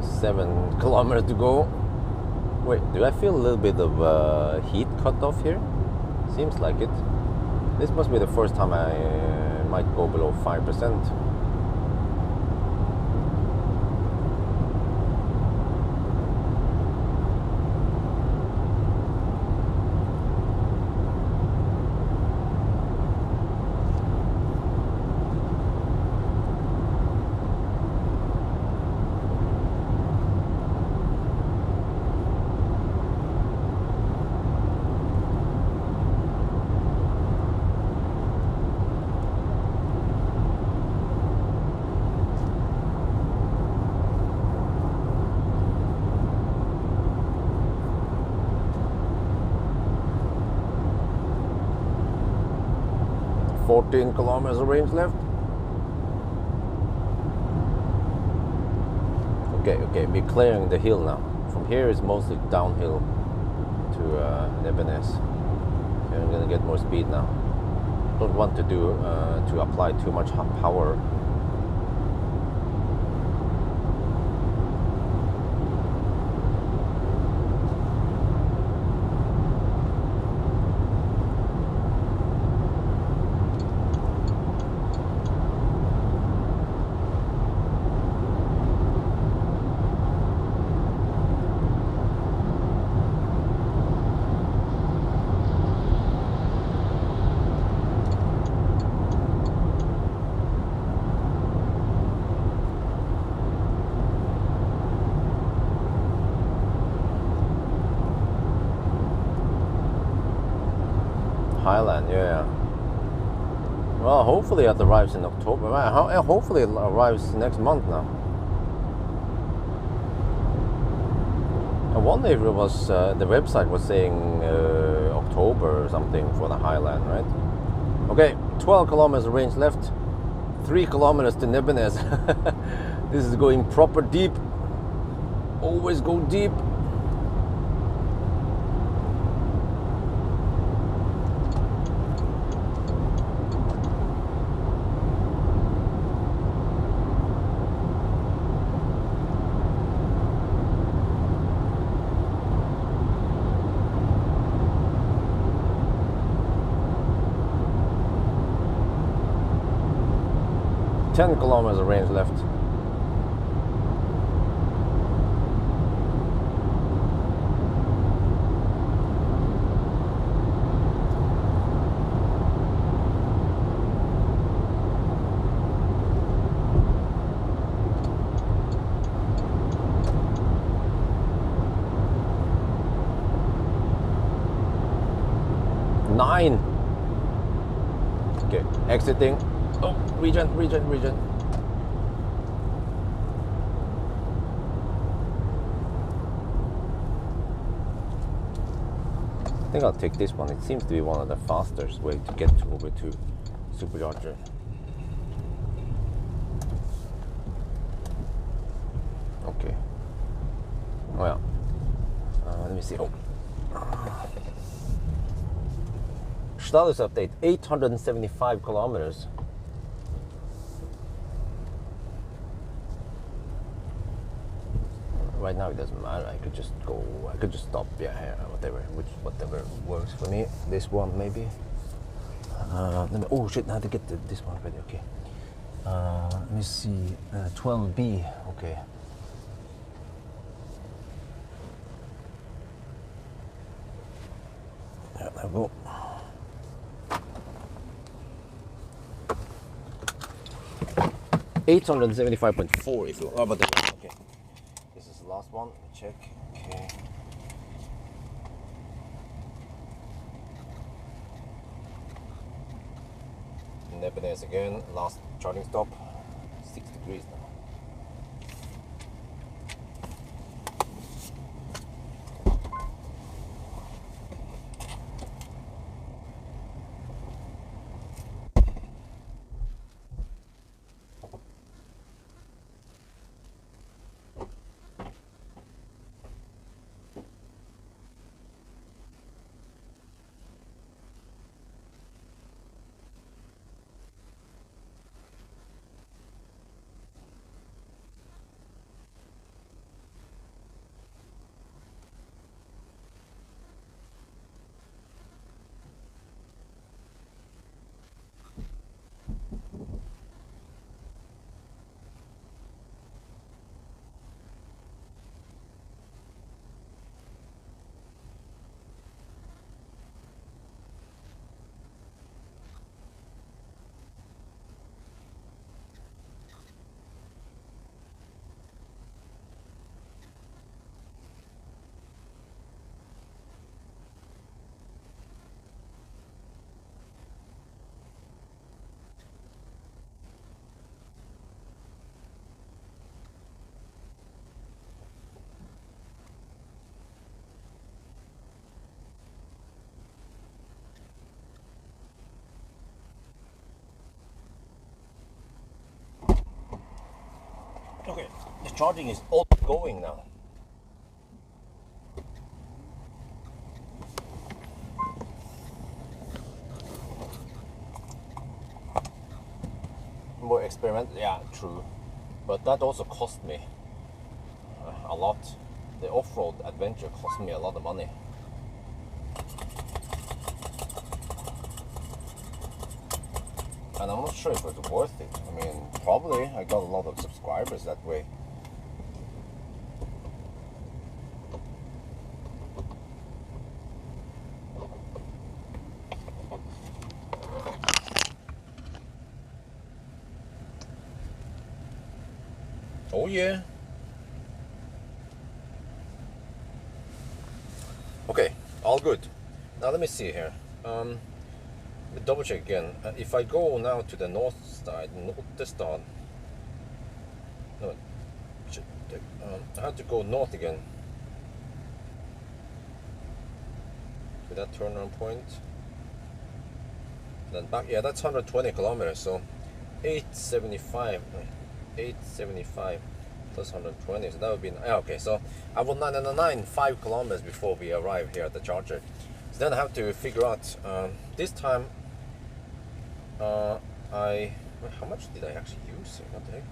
7 kilometers to go. Wait, do I feel a little bit of heat cut off here? Seems like it. This must be the first time I might go below 5%. Fourteen kilometers of range left. Okay, we're clearing the hill now. From here is mostly downhill to Nebenes. Okay, I'm gonna get more speed now. Don't want to do to apply too much power. Highland, yeah. Well, hopefully it arrives in October. Hopefully it arrives next month now. I wonder if it was the website was saying October or something for the Highland, right? Okay, 12 kilometers of range left, 3 kilometers to Nebenes. This is going proper deep. Always go deep. Ten kilometers of range left. Nine. Okay, exiting. Oh, regen. I think I'll take this one. It seems to be one of the fastest way to get over to Supercharger. Okay. Oh yeah. Let me see. Oh. Status update, 875 kilometers. right now it doesn't matter. I could just go. I could just stop. Yeah, whatever works for me. This one maybe. Oh shit! I have to get this one ready. Okay. Let me see. 12B. Okay. Yeah, there we go. $875.4 if you. Oh, but okay. This is the last one. Let me check. Okay. Independence again. Last charging stop. 6 degrees now. Okay, the charging is all going now. More experiment, yeah, true. But that also cost me a lot. The off-road adventure cost me a lot of money. And I'm not sure if it's worth it. I mean, probably I got a lot of subscribers that way. Oh yeah. Okay, all good. Now let me see here. Double check again. If I go now to the north side, no, I have to go north again to that turnaround point. Then back, yeah, that's 120 kilometers. So 875 plus 120. So that would be okay. So I will 999 5 kilometers before we arrive here at the charger. So then I have to figure out this time. How much did I actually use? What the heck?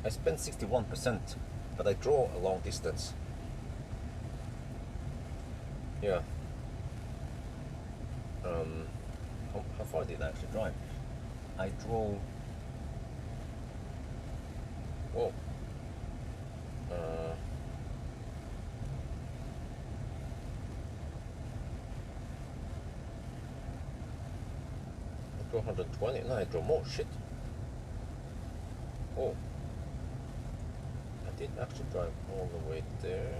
I spent 61%, but I drove a long distance. Yeah. How far did I actually drive? I drove. Whoa. I drove 120. No, I drove more. Shit. Oh. I didn't actually drive all the way there.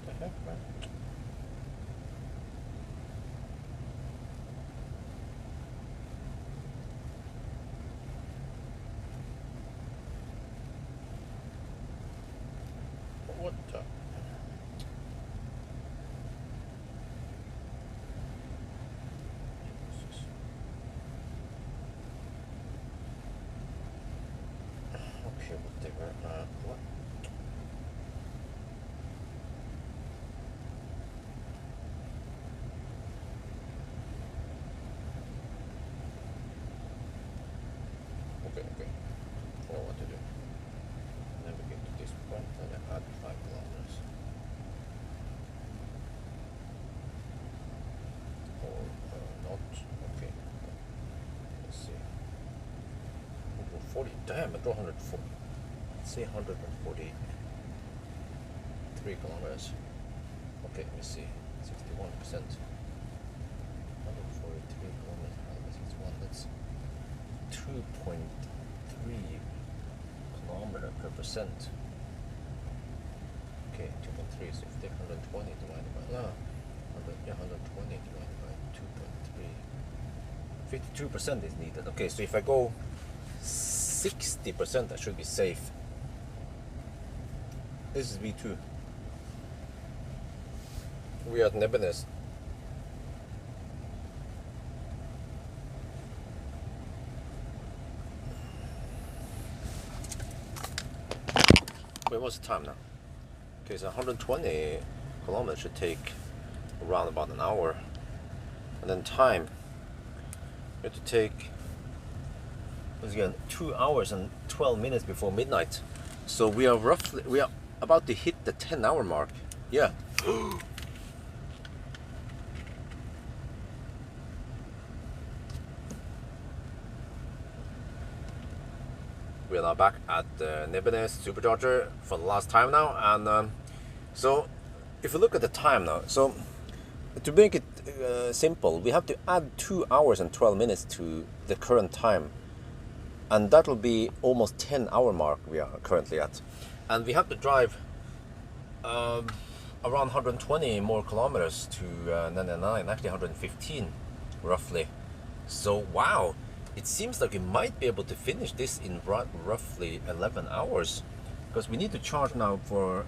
the heck, man? What the? Okay, whatever. What? Okay. I know what to do. Navigate to this point and then add 5 kilometers. Or not. Okay. Let's see. 140. Damn, I draw 140. Let's say 143 kilometers. Okay, let me see. 61%. 143 kilometers. 61. That's 2.3 kilometer per percent. Okay, 2.3. So if you take 120 divided by 120 divided by 2.3, 52% is needed. Okay, so if I go 60%, I should be safe. This is V2. We are at Nebbenes. Wait, what's the time now? Okay, so 120 kilometers should take around about an hour. And then time, we have to take, once again, 2 hours and 12 minutes before midnight. So we are about to hit the 10-hour mark. Yeah. We are now back at the Nebbenes supercharger for the last time now, and so if you look at the time now, so to make it simple, we have to add 2 hours and 12 minutes to the current time, and that will be almost 10-hour mark we are currently at, and we have to drive around 120 more kilometers to 99, actually 115 roughly. So wow, it seems like we might be able to finish this in roughly 11 hours, because we need to charge now for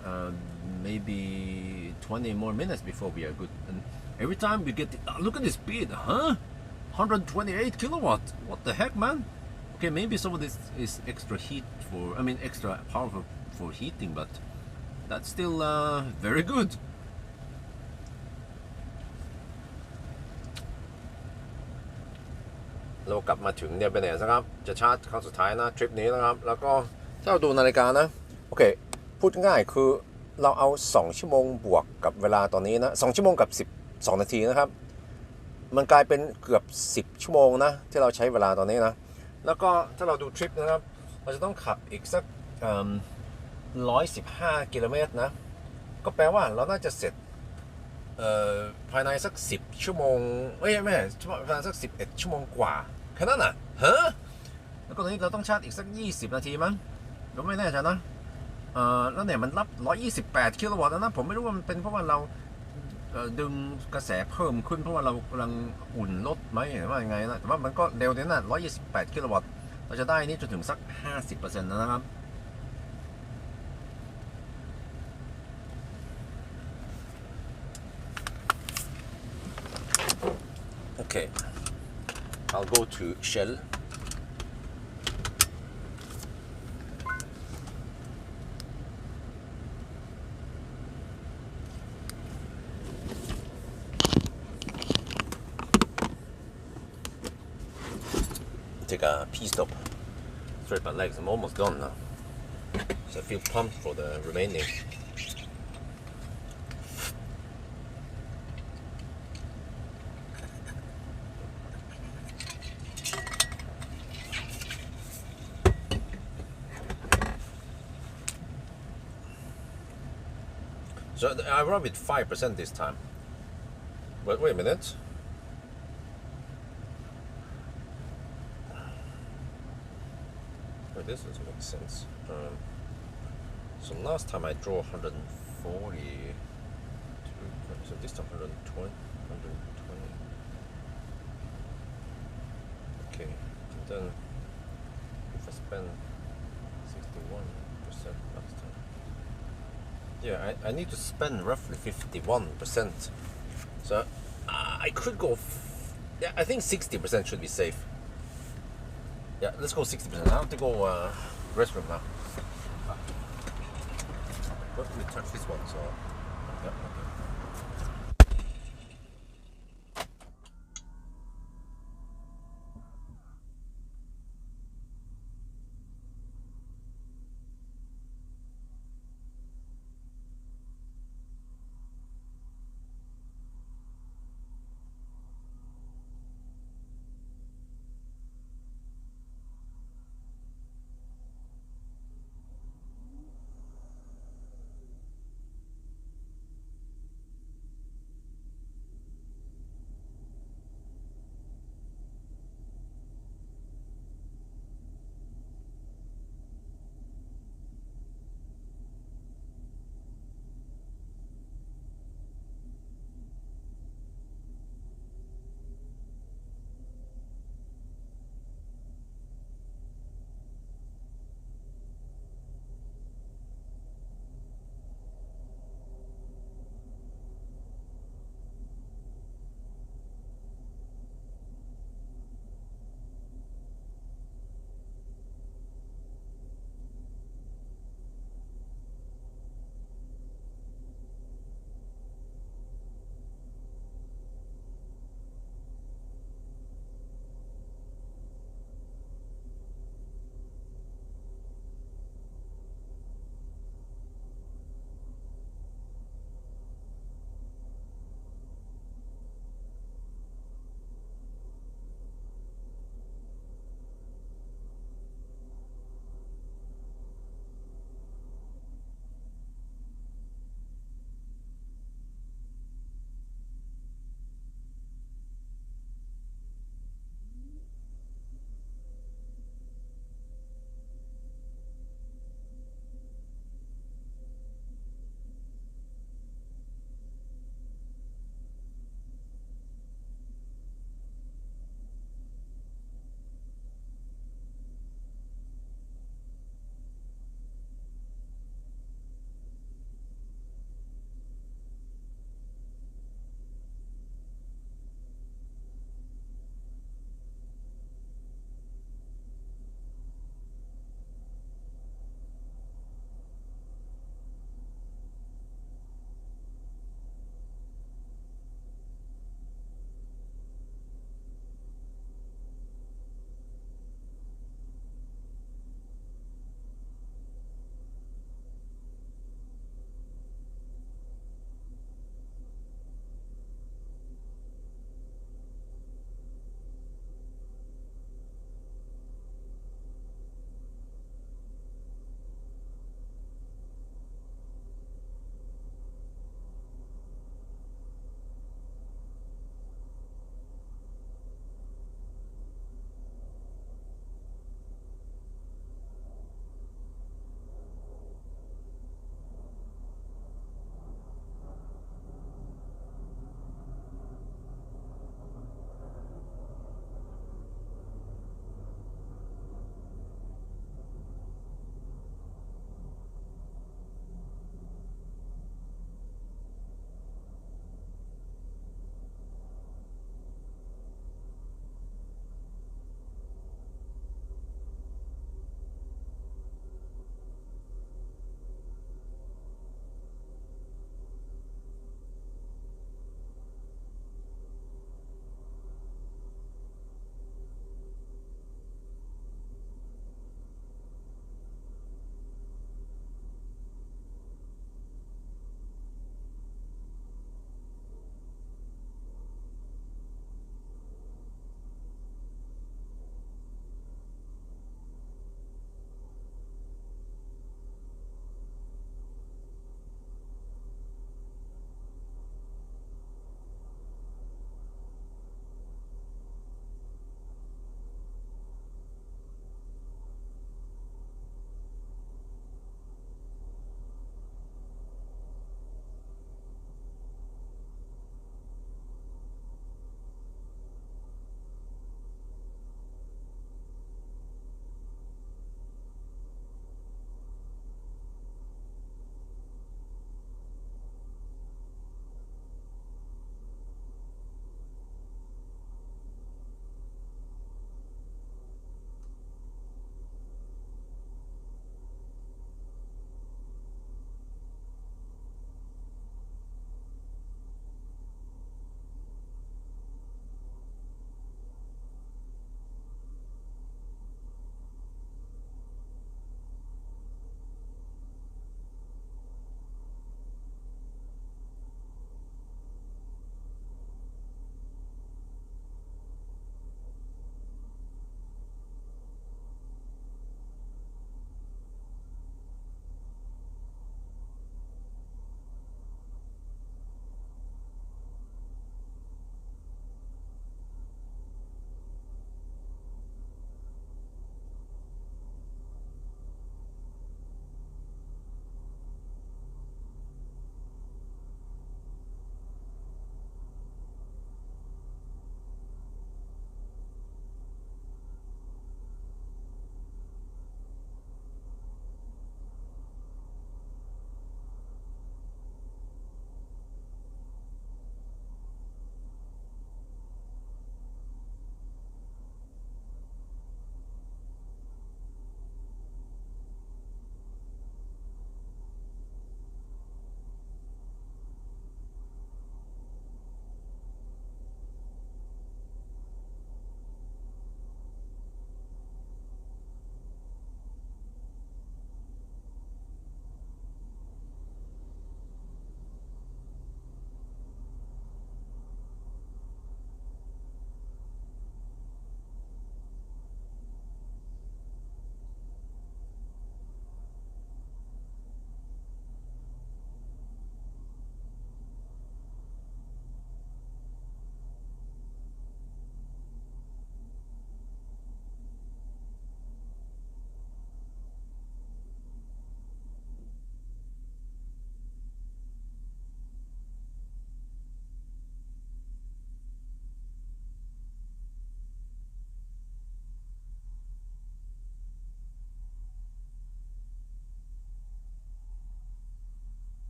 maybe 20 more minutes before we are good. And every time we get look at the speed, huh? 128 kilowatt. What the heck, man? Okay, maybe some of this is extra heat extra powerful for heating, but that's still very good. เรากลับมาถึงเนี่ยเป็นไหนนะครับจะชาร์จครั้งสุดท้ายนะทริปนี้นะครับแล้วก็ถ้าเราดูนาฬิกานะโอเคพูดง่ายคือเราเอา2ชั่วโมงบวกกับเวลาตอนนี้นะ2ชั่วโมงกับ12นาทีนะครับมันกลายเป็นเกือบ10ชั่วโมงนะที่เราใช้เวลาตอนนี้นะแล้วก็ถ้าเราดูทริปนะครับเราจะต้องขับอีกสัก115 กิโลเมตรนะก็แปลว่าเราน่าจะเสร็จภายในสัก10ชั่วโมงไม่ภายในสัก11ชั่วโมงกว่าแค่นั้นน่ะฮะแล้วก็ตอนนี้เราต้องชาร์จอีกสัก20นาทีมั้งเราไม่แน่ใจนะแล้วเนี่ยมันรับ128กิโลวัตต์นะผมไม่รู้ว่ามันเป็นเพราะว่าเราดึงกระแสเพิ่มขึ้นเพราะว่าเรากำลังอุ่นรถไหมหรือว่ายังไงนะแต่ว่ามันก็เร็วดีนะ128กิโลวัตต์เราจะได้นี่จนถึงสัก 50% นะครับOkay, I'll go to Shell. Take a pee stop. Stretch my legs. I'm almost done now, so I feel pumped for the remaining. So I run with 5% this time. But wait a minute. Wait, this doesn't make sense. So last time I drew 140. So this time 120, 120. Okay, and then if I spend 61% last time. Yeah, I need to spend roughly 51%. So I could go. Yeah, I think 60% should be safe. Yeah, let's go 60%. I have to go restroom now. Let me touch this one. So, yeah, okay.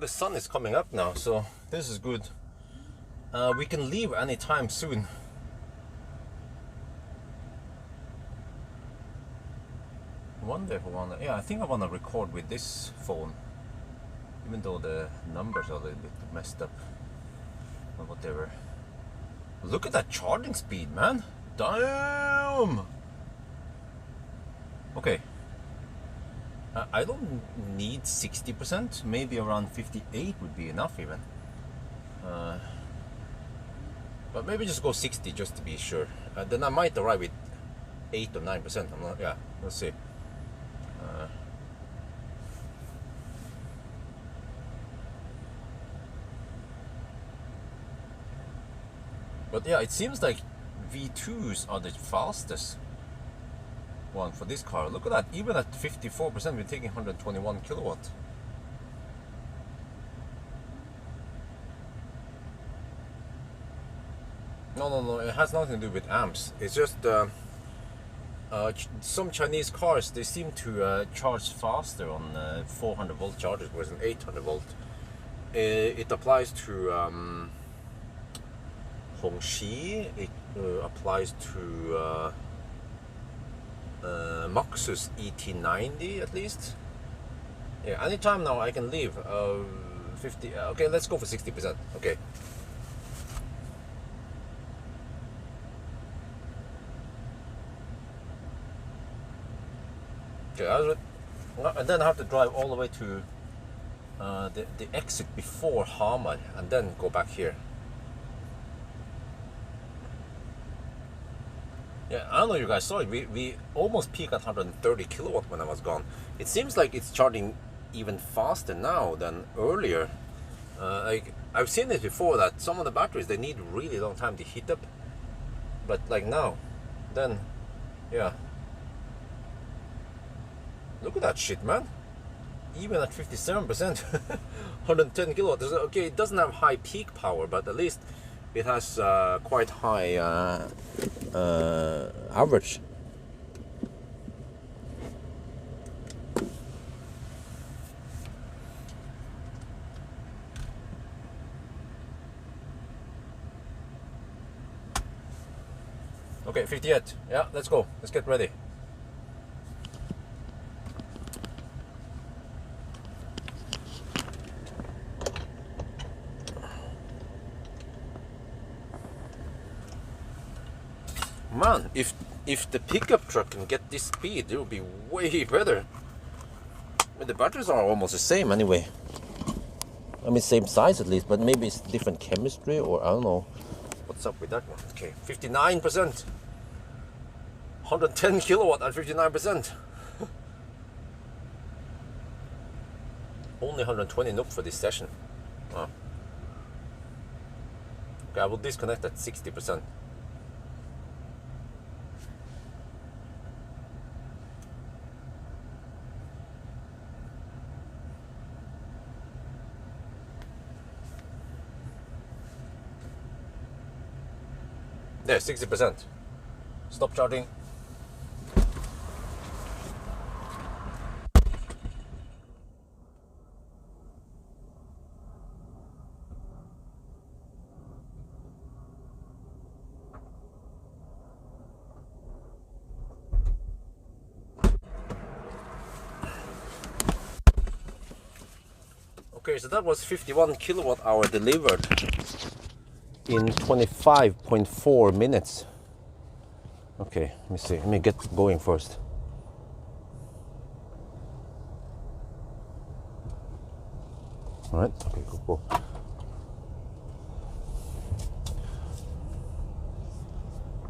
sun is coming up now, so this is good. We can leave anytime soon. Wonder if I wanna. Yeah, I think I wanna record with this phone, even though the numbers are a little bit messed up. But whatever. Look at that charging speed, man! Damn! Okay. I don't need 60%. Maybe around 58 would be enough, even. But maybe just go 60 just to be sure. Then I might arrive with 8 or 9%. I'm not. Yeah, let's see. But yeah, it seems like V2s are the fastest one for this car. Look at that. Even at 54%, we're taking 121 kilowatt. No. It has nothing to do with amps. It's just some Chinese cars, they seem to charge faster on 400 volt chargers versus an 800 volt. It applies to Hongxi. It applies to Maxus ET90 at least. Yeah, anytime now I can leave. 50. Okay, let's go for 60%. Okay. Okay, and then I have to drive all the way to the exit before Hamar, and then go back here. Yeah, I don't know if you guys saw it. We almost peaked at 130 kilowatt when I was gone. It seems like it's charging even faster now than earlier. Like I've seen it before that some of the batteries, they need really long time to heat up. But like now, then, yeah. Look at that shit, man. Even at 57%, 110 kilowatt. Okay, it doesn't have high peak power, but at least it has quite high average. Okay, 58. Yeah, let's go. Let's get ready. Man, if the pickup truck can get this speed, it will be way better. But the batteries are almost the same anyway. I mean, same size at least, but maybe it's different chemistry, or I don't know. What's up with that one? Okay, 59%. 110 kilowatt at 59%. Only 120 NOK for this session. Oh. Okay, I will disconnect at 60%. There, 60%. Stop charging. Okay, so that was 51 kilowatt hour delivered in 25.4 minutes. Okay, let me see. Let me get going first. All right. Okay, cool.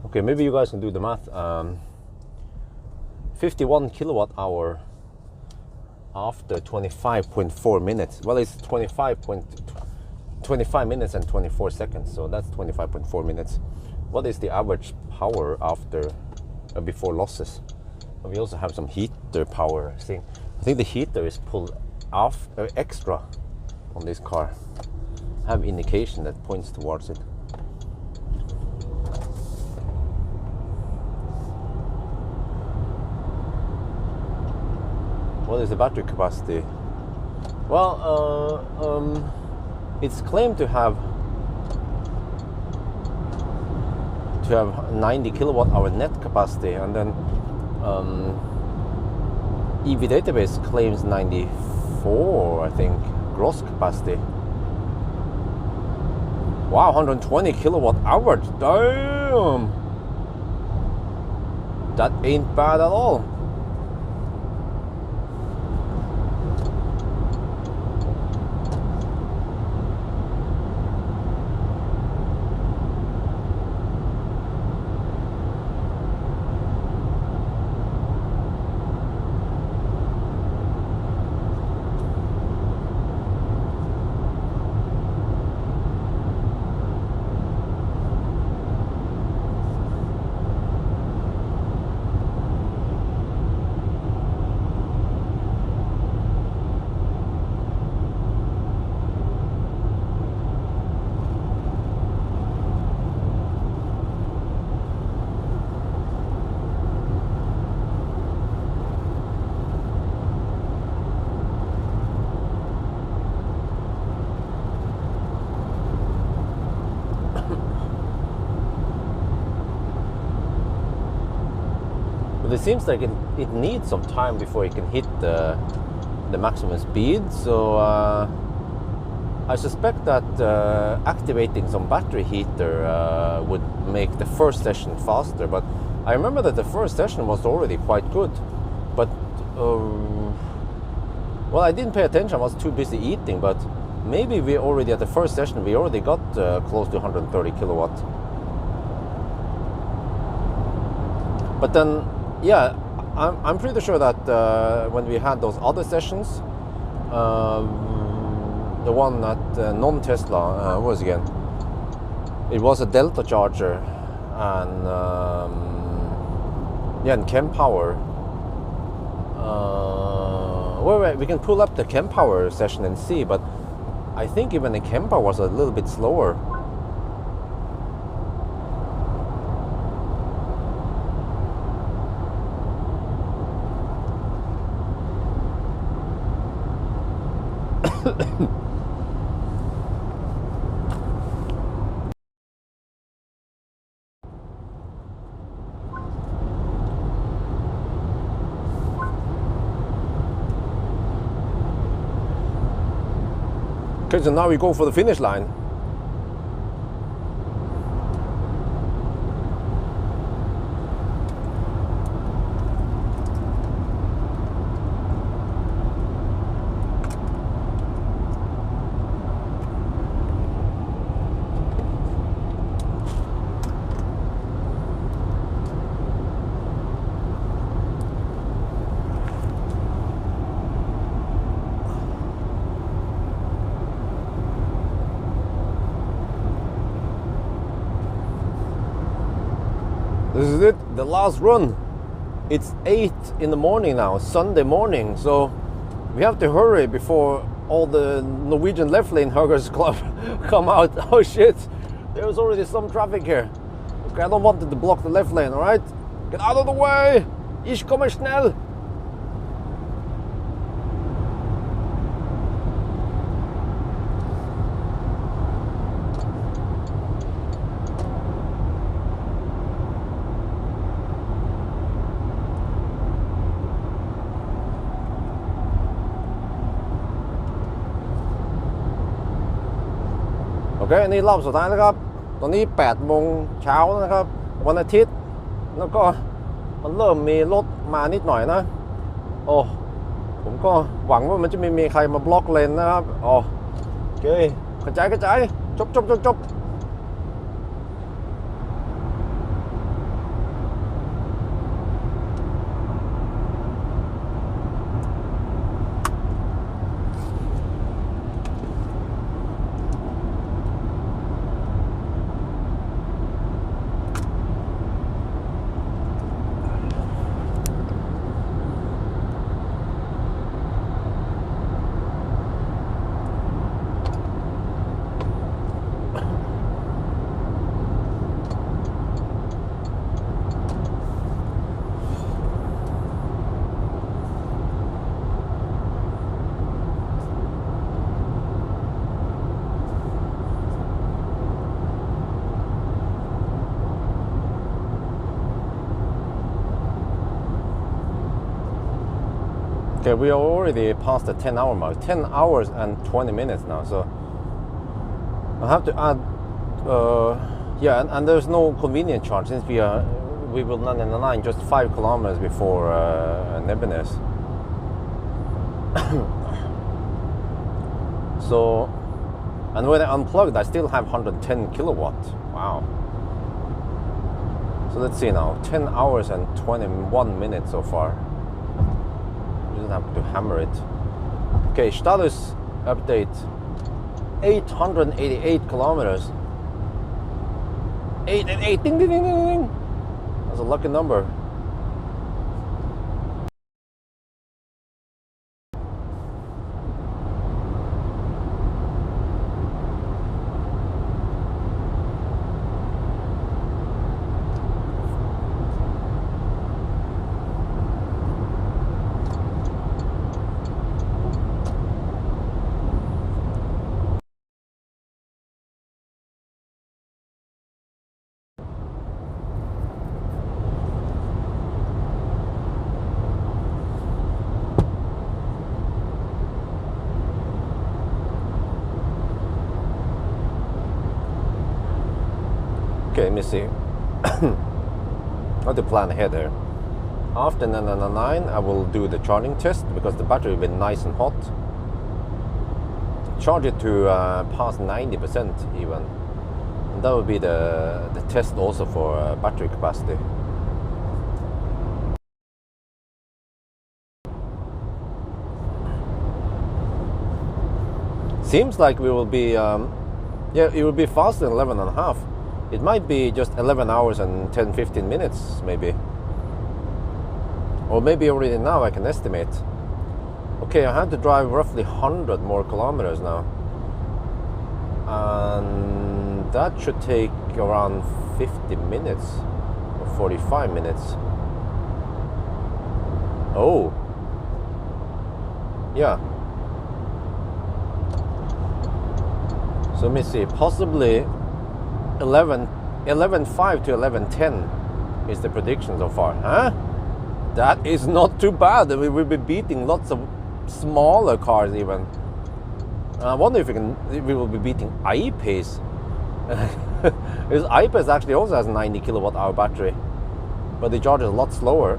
Okay, maybe you guys can do the math. 51 kilowatt hour after 25.4 minutes. Well, it's 25 minutes and 24 seconds, so that's 25.4 minutes. What is the average power after before losses? And we also have some heater power thing. I think the heater is pulled off extra on this car. I have indication that points towards it. What is the battery capacity? Well, it's claimed to have 90 kilowatt hour net capacity, and then EV database claims 94, I think, gross capacity. Wow, 120 kilowatt hours. Damn, that ain't bad at all. But it seems like it needs some time before it can hit the maximum speed. So I suspect that activating some battery heater would make the first session faster. But I remember that the first session was already quite good. But well, I didn't pay attention. I was too busy eating. But maybe we already at the first session we already got close to 130 kilowatt. But then, yeah, I'm pretty sure that when we had those other sessions, the one at non-Tesla, what was it again? It was a Delta charger, and yeah, and Kempower. Wait, we can pull up the Kempower session and see, but I think even the Kempower was a little bit slower. Okay, so now we go for the finish line. This is it, the last run. It's 8 in the morning now, Sunday morning, so we have to hurry before all the Norwegian left lane huggers club come out. Oh shit, there's already some traffic here. Okay, I don't want it to block the left lane, alright? Get out of the way! Ich komme schnell!โอเคนี่รอบสุดท้ายนะครับตอนนี้8 โมงเช้านะครับวันอาทิตย์แล้วก็มันเริ่มมีรถมานิดหน่อยนะโอ้ผมก็หวังว่ามันจะไม่มีใครมาบล็อกเลนนะครับโอเคกระจายจบ Okay, we are already past the 10-hour mark. 10 hours and 20 minutes now, so I have to add, yeah, and there's no convenience charge since we will land in the line just 5 kilometers before Nebbenes. So, and when I unplugged, I still have 110 kilowatt. Wow. So let's see now, 10 hours and 21 minutes so far. You just have to hammer it. Okay, status update. 888 kilometers. 888, ding, ding, ding, ding, ding. That's a lucky number. Okay, let me see. How to plan ahead here. After the 9, I will do the charging test because the battery will be nice and hot. Charge it to past 90% even. And that will be the test also for battery capacity. Seems like we will be, yeah, it will be faster than 11.5. It might be just 11 hours and 10-15 minutes maybe. Or maybe already now I can estimate. Okay, I had to drive roughly 100 more kilometers now. And that should take around 50 minutes or 45 minutes. Oh. Yeah. So let me see, possibly 11.5 to 11.10 is the prediction so far. Huh? That is not too bad. We will be beating lots of smaller cars even. I wonder if we will be beating I-Pace. Because I-Pace actually also has a 90 kilowatt hour battery, but the charge is a lot slower.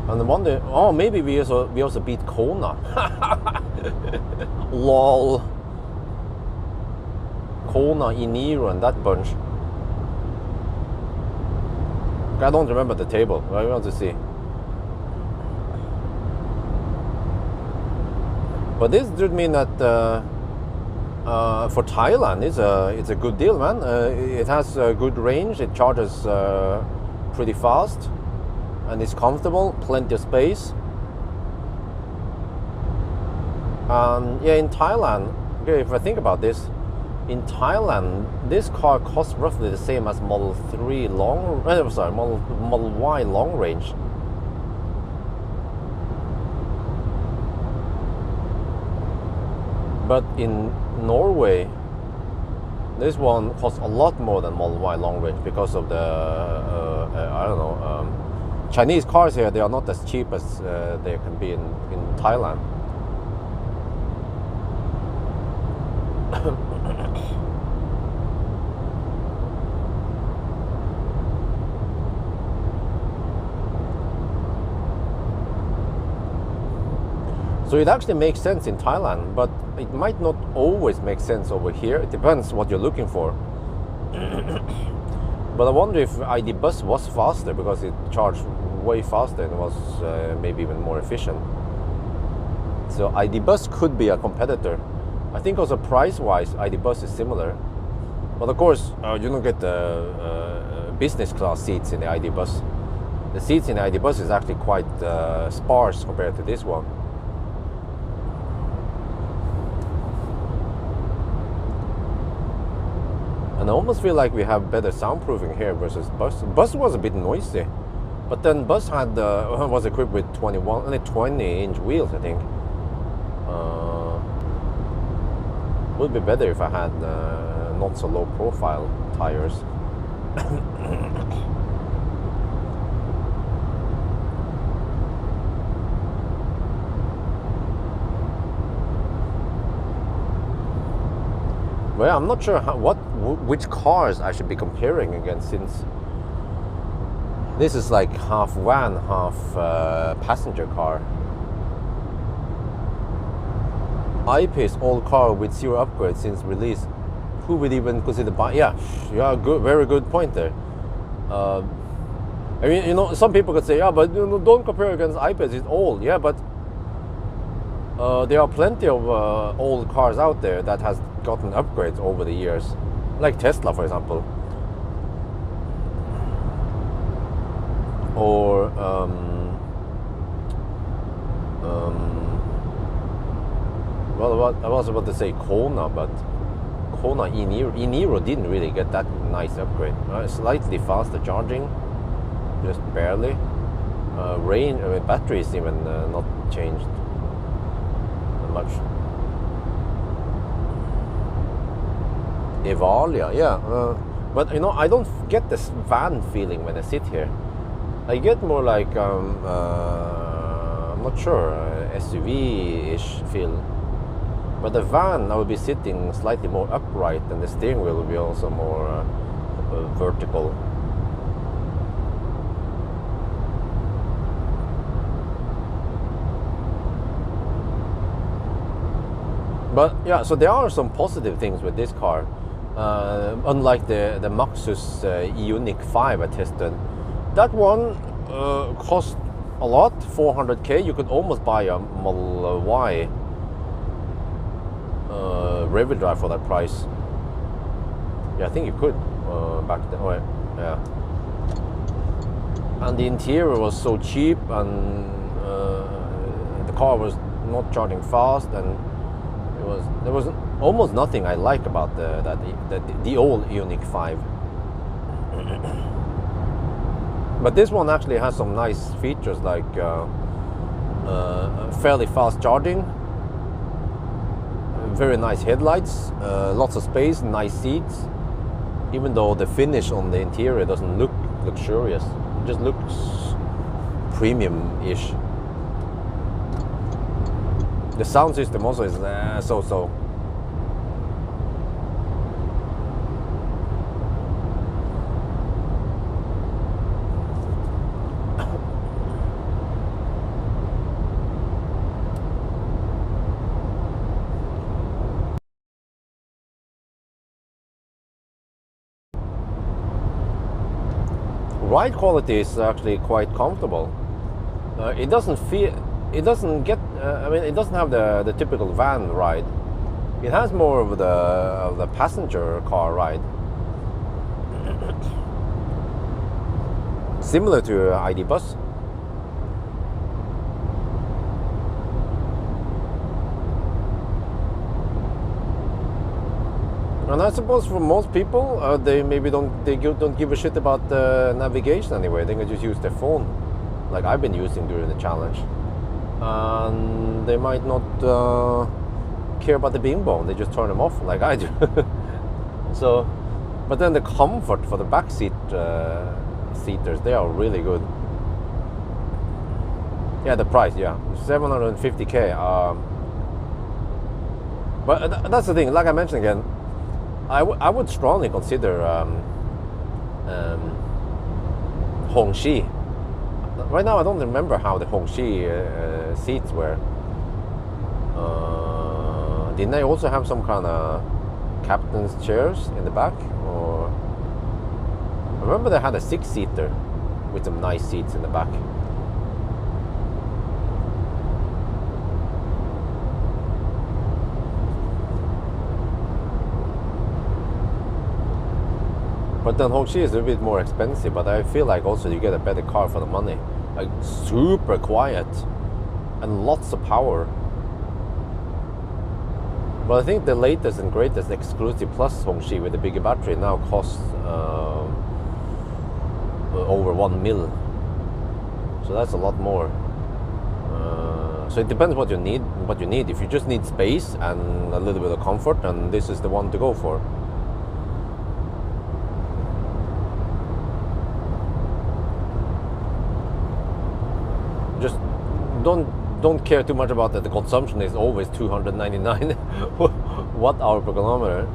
And I wonder, oh, maybe we also beat Kona. Lol. Kona, Iniro, and that bunch. I don't remember the table. I want to see. But this would mean that for Thailand, it's a good deal, man. It has a good range. It charges pretty fast. And it's comfortable, plenty of space. Yeah, in Thailand, okay, if I think about this, in Thailand, this car costs roughly the same as Model 3 Model Y long range. But in Norway, this one costs a lot more than Model Y long range because of the, I don't know, Chinese cars here, they are not as cheap as they can be in Thailand. So it actually makes sense in Thailand, but it might not always make sense over here. It depends what you're looking for. But I wonder if ID Bus was faster because it charged way faster and was maybe even more efficient. So ID Bus could be a competitor. I think also price-wise, ID Bus is similar. But of course, you don't get the business class seats in the ID Bus. The seats in the ID Bus is actually quite sparse compared to this one. And I almost feel like we have better soundproofing here versus Bus. Bus was a bit noisy, but then Bus had was equipped with 20-inch wheels, I think. Would be better if I had not so low profile tires. Well, I'm not sure which cars I should be comparing against, since this is like half van, half passenger car. I-Pace all car with 0 upgrades since release. Who would even consider buying? Yeah, good, very good point there. I mean, you know, some people could say, yeah, but you know, don't compare against I-Pace, it's old. Yeah, but there are plenty of old cars out there that has gotten upgrades over the years, like Tesla, for example, or well, I was about to say Kona, but Kona e-Niro didn't really get that nice upgrade. Slightly faster charging, just barely. Battery is even not changed much. Evalia, yeah, but you know, I don't get this van feeling when I sit here. I get more like I'm not sure, SUV-ish feel. But the van, I will be sitting slightly more upright, and the steering wheel will be also more vertical. But yeah, so there are some positive things with this car. Unlike the Maxus Ioniq 5 I tested, that one cost a lot, 400k. You could almost buy a Model Y rear-wheel drive for that price. Yeah, I think you could back then. Oh, yeah. And the interior was so cheap, and the car was not charging fast, and there was almost nothing I like about the old Ioniq 5. But this one actually has some nice features, like fairly fast charging, very nice headlights, lots of space, nice seats. Even though the finish on the interior doesn't look luxurious, it just looks premium-ish. The sound system also is so-so. Ride quality is actually quite comfortable. It doesn't feel. It doesn't get. I mean, it doesn't have the typical van ride. It has more of the passenger car ride, similar to ID Bus. And I suppose for most people, they maybe don't give a shit about the navigation anyway. They can just use their phone, like I've been using during the challenge. And they might not care about the beam bone. They just turn them off, like I do. So, but then the comfort for the backseat seaters, they are really good. Yeah, the price, yeah, 750k. But that's the thing. Like I mentioned again, I would strongly consider Hongxi. Right now, I don't remember how the Hongxi seats were. Didn't they also have some kind of captain's chairs in the back? Or I remember they had a 6-seater with some nice seats in the back. But then Hongxi is a bit more expensive, but I feel like also you get a better car for the money. Like super quiet and lots of power. But I think the latest and greatest Exclusive Plus Hongxi with the bigger battery now costs over 1 mil. So that's a lot more. So it depends what you need. If you just need space and a little bit of comfort, and this is the one to go for. don't care too much about that. The consumption is always 299 watt-hour per kilometer.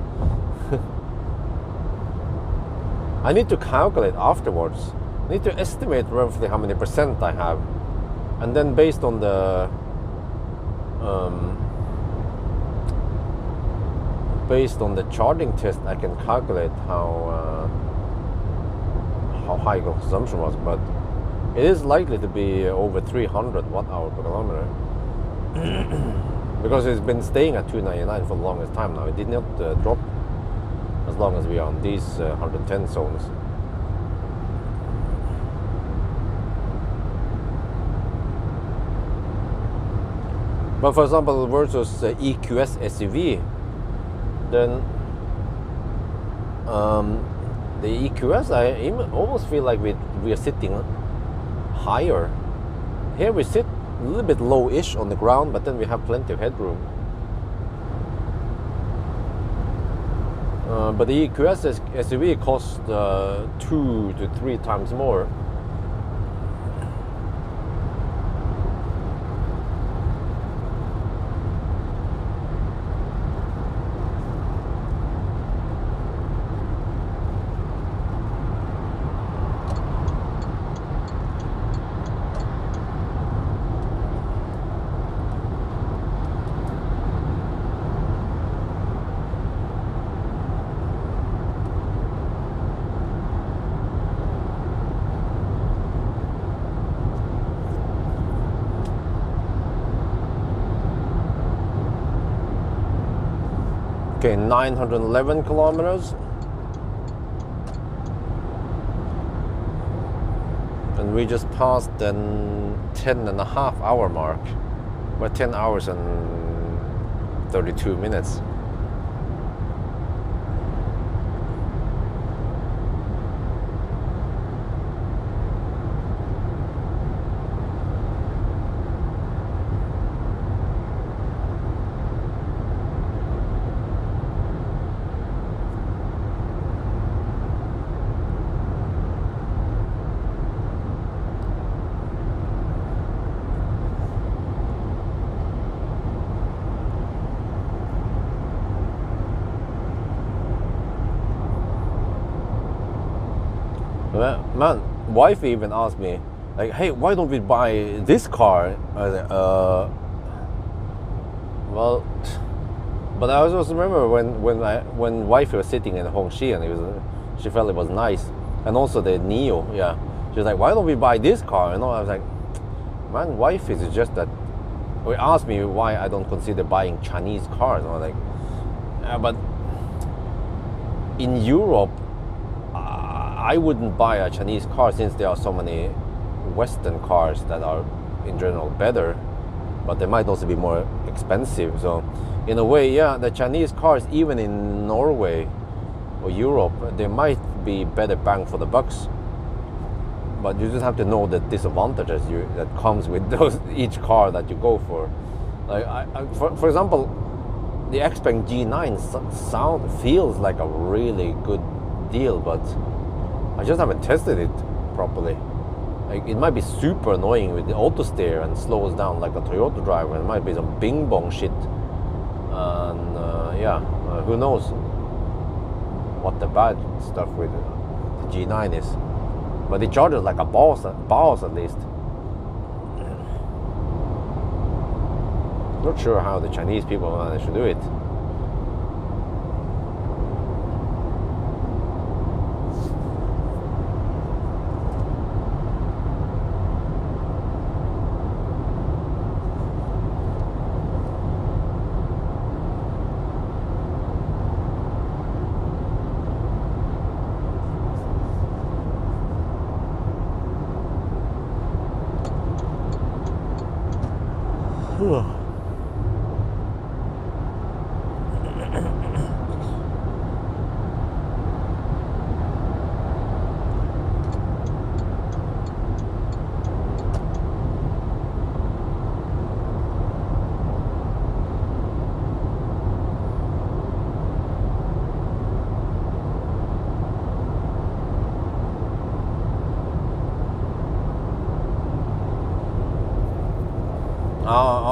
I need to calculate afterwards. I need to estimate roughly how many percent I have, and then based on the charging test, I can calculate how high consumption was. But it is likely to be over 300 watt-hour per kilometer because it's been staying at 299 for the longest time now. It did not drop as long as we are on these 110 zones. But for example, versus EQS SUV, then the EQS, I almost feel like we are sitting higher. Here we sit a little bit low-ish on the ground, but then we have plenty of headroom. But the EQS SUV costs 2 to 3 times more. Okay, 911 kilometers. And we just passed the 10.5-hour mark. We're 10 hours and 32 minutes. Man, wife even asked me, like, hey, why don't we buy this car? I was like, well, but I also remember when wife was sitting in Hongxi and she felt it was nice, and also the Neo, yeah. She was like, why don't we buy this car? You know, I was like, man, wife is just that. She asked me why I don't consider buying Chinese cars. And I was like, but in Europe, I wouldn't buy a Chinese car since there are so many Western cars that are in general better, but they might also be more expensive. So in a way, yeah, the Chinese cars, even in Norway or Europe, they might be better bang for the bucks, but you just have to know the disadvantages that comes with each car that you go for. Like for example, the Xpeng G9 feels like a really good deal, but I just haven't tested it properly. Like, it might be super annoying with the auto steer and slows down like a Toyota driver. It might be some bing bong shit, and who knows what the bad stuff with the G9 is. But it charges like a boss at least. Not sure how the Chinese people manage to do it.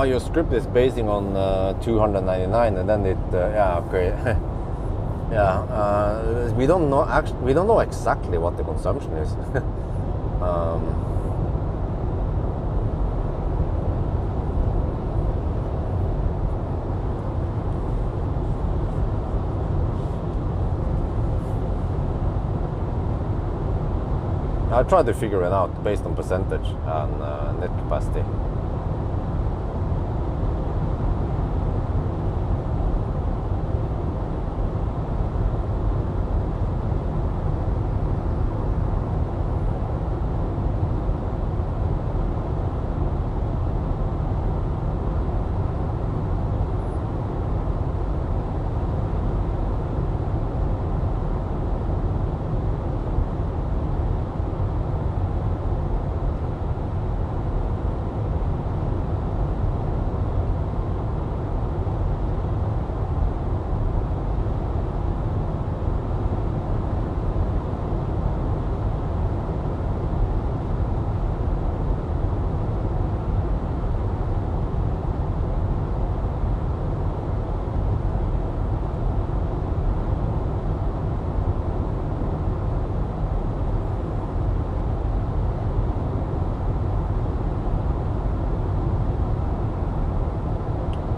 oh, your script is basing on 299, and then it, yeah, okay. Yeah, we don't know we don't know exactly what the consumption is. I tried to figure it out based on percentage and net capacity.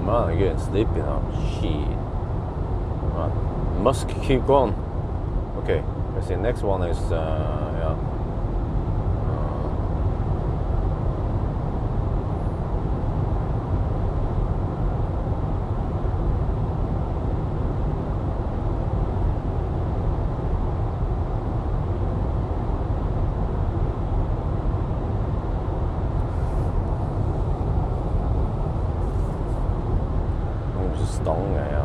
Man, I'm getting sleepy now. Shit. Man. Must keep going. Okay, let's see. Next one is, yeah. Stånge, ja.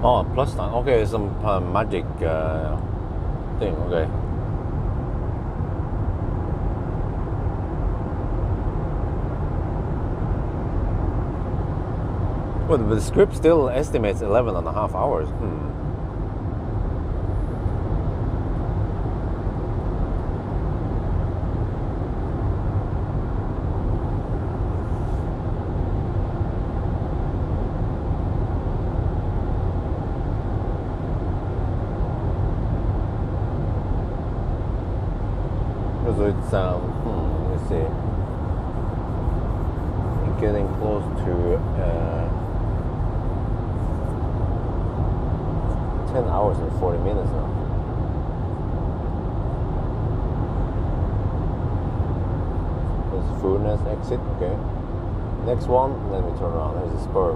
Oh, plus time. Okay, some magic thing. Okay. Well, the script still estimates 11.5 hours. So it's, let me see. Getting close to 10 hours and 40 minutes now. There's Furnace exit, okay. Next one, then we turn around. There's a spur.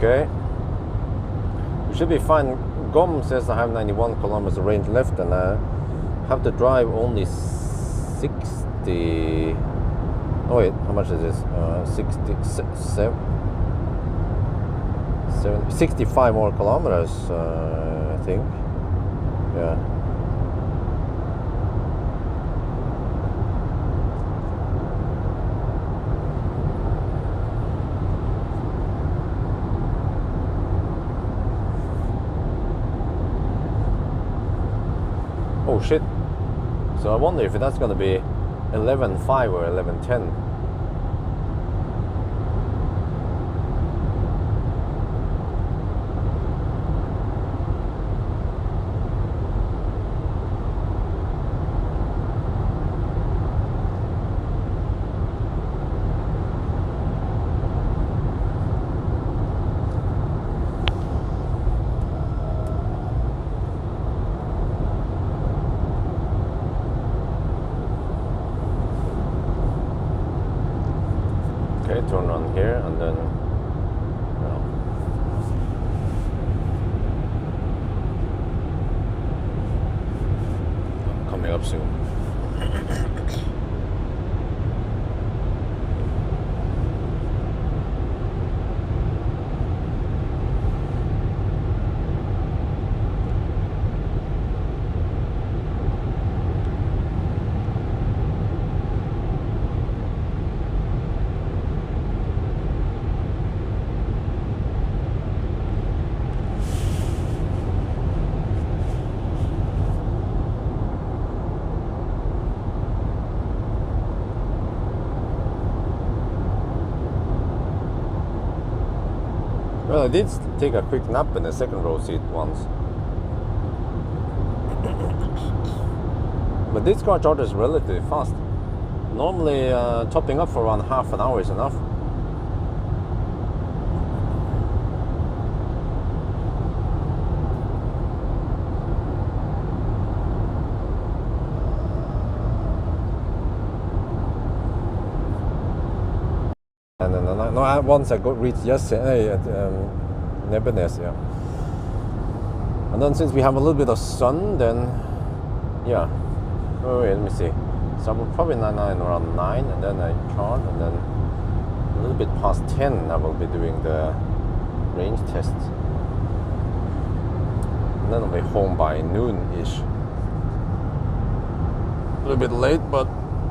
Okay, we should be fine. GOM says I have 91 kilometers of range left, and I have to drive only 60. Oh wait, how much is this? 65 more kilometers, I think. Yeah. Oh shit. So I wonder if that's gonna be 11.5 or 11.10. turn around here and then, you know, coming up soon. Well, I did take a quick nap in the second row seat once. But this car charges relatively fast. Normally, topping up for around half an hour is enough. No, once I got reached yesterday at Nebenes, yeah. And then since we have a little bit of sun, then yeah. Oh wait, let me see. So I will probably 99 around 9, and then I charge, and then a little bit past 10 I will be doing the range tests. And then I'll be home by noon-ish. A little bit late, but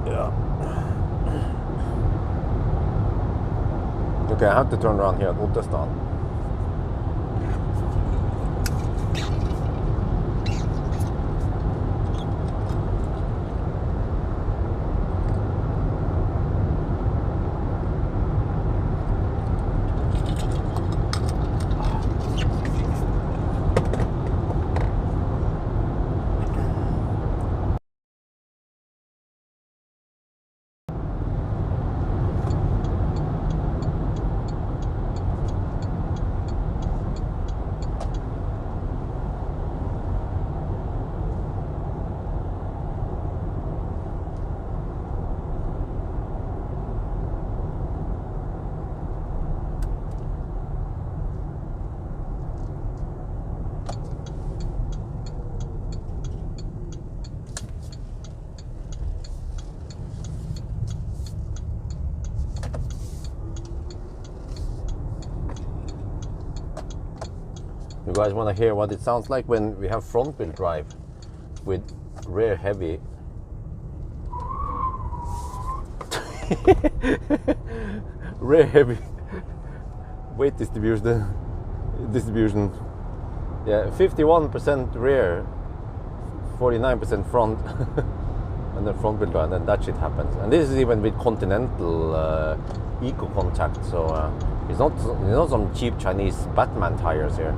yeah. Okay, I have to turn around here at Ottestan. You guys want to hear what it sounds like when we have front wheel drive with rear heavy? Rear heavy weight distribution. Yeah, 51% rear, 49% front, and then front wheel drive, and then that shit happens. And this is even with Continental Eco Contact, so it's not some cheap Chinese Batman tires here.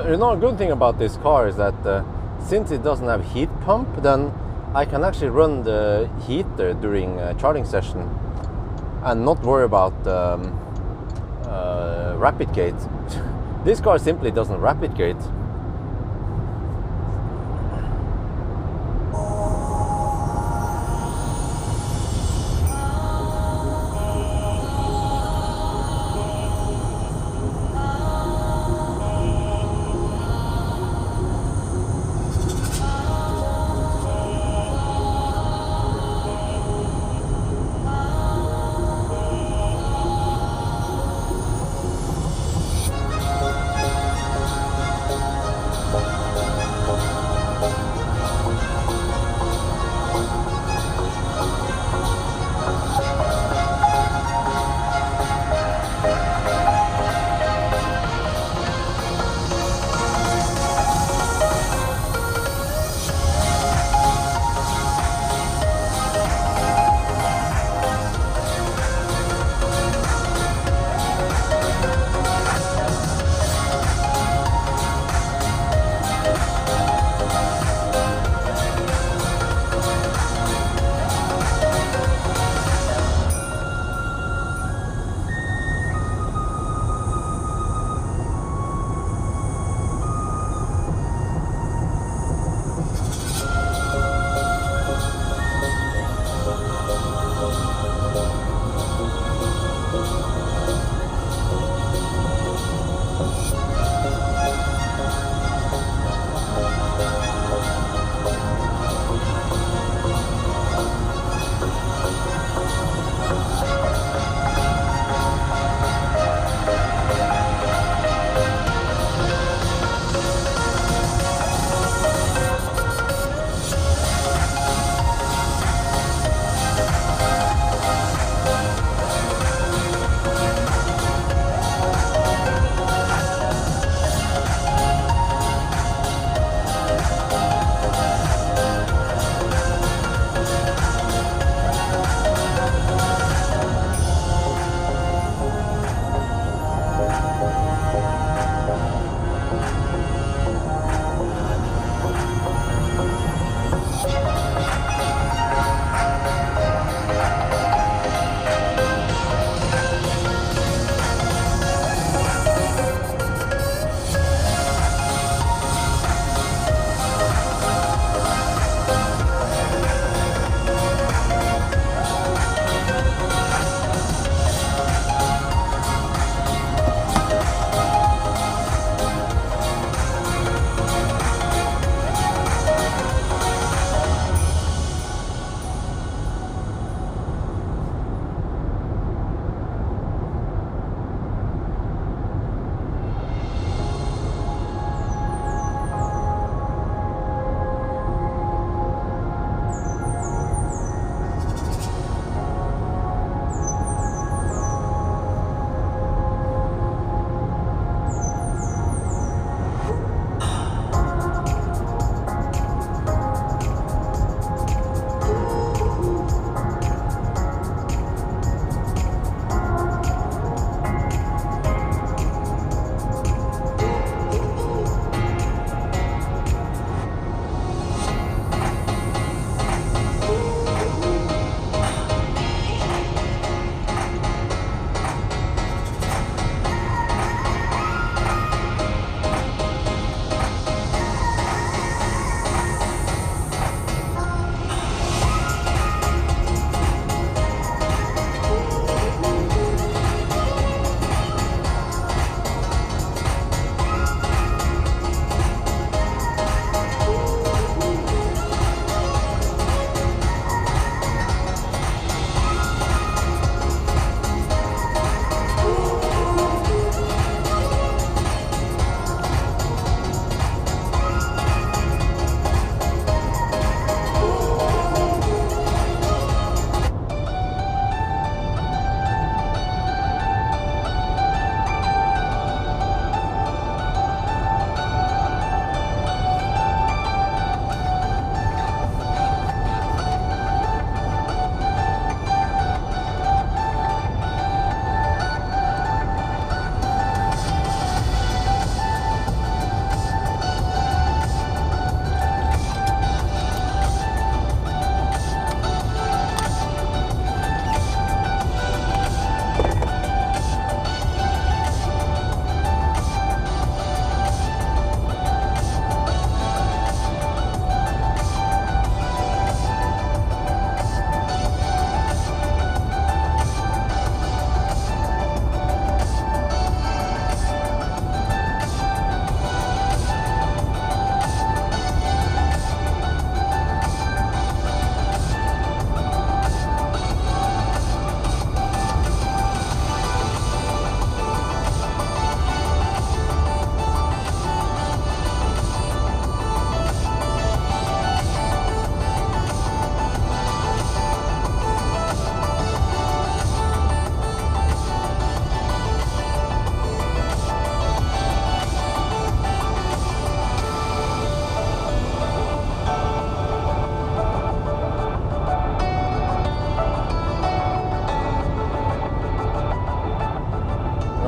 You know, a good thing about this car is that since it doesn't have heat pump, then I can actually run the heater during a charging session and not worry about rapid gate. This car simply doesn't rapid gate.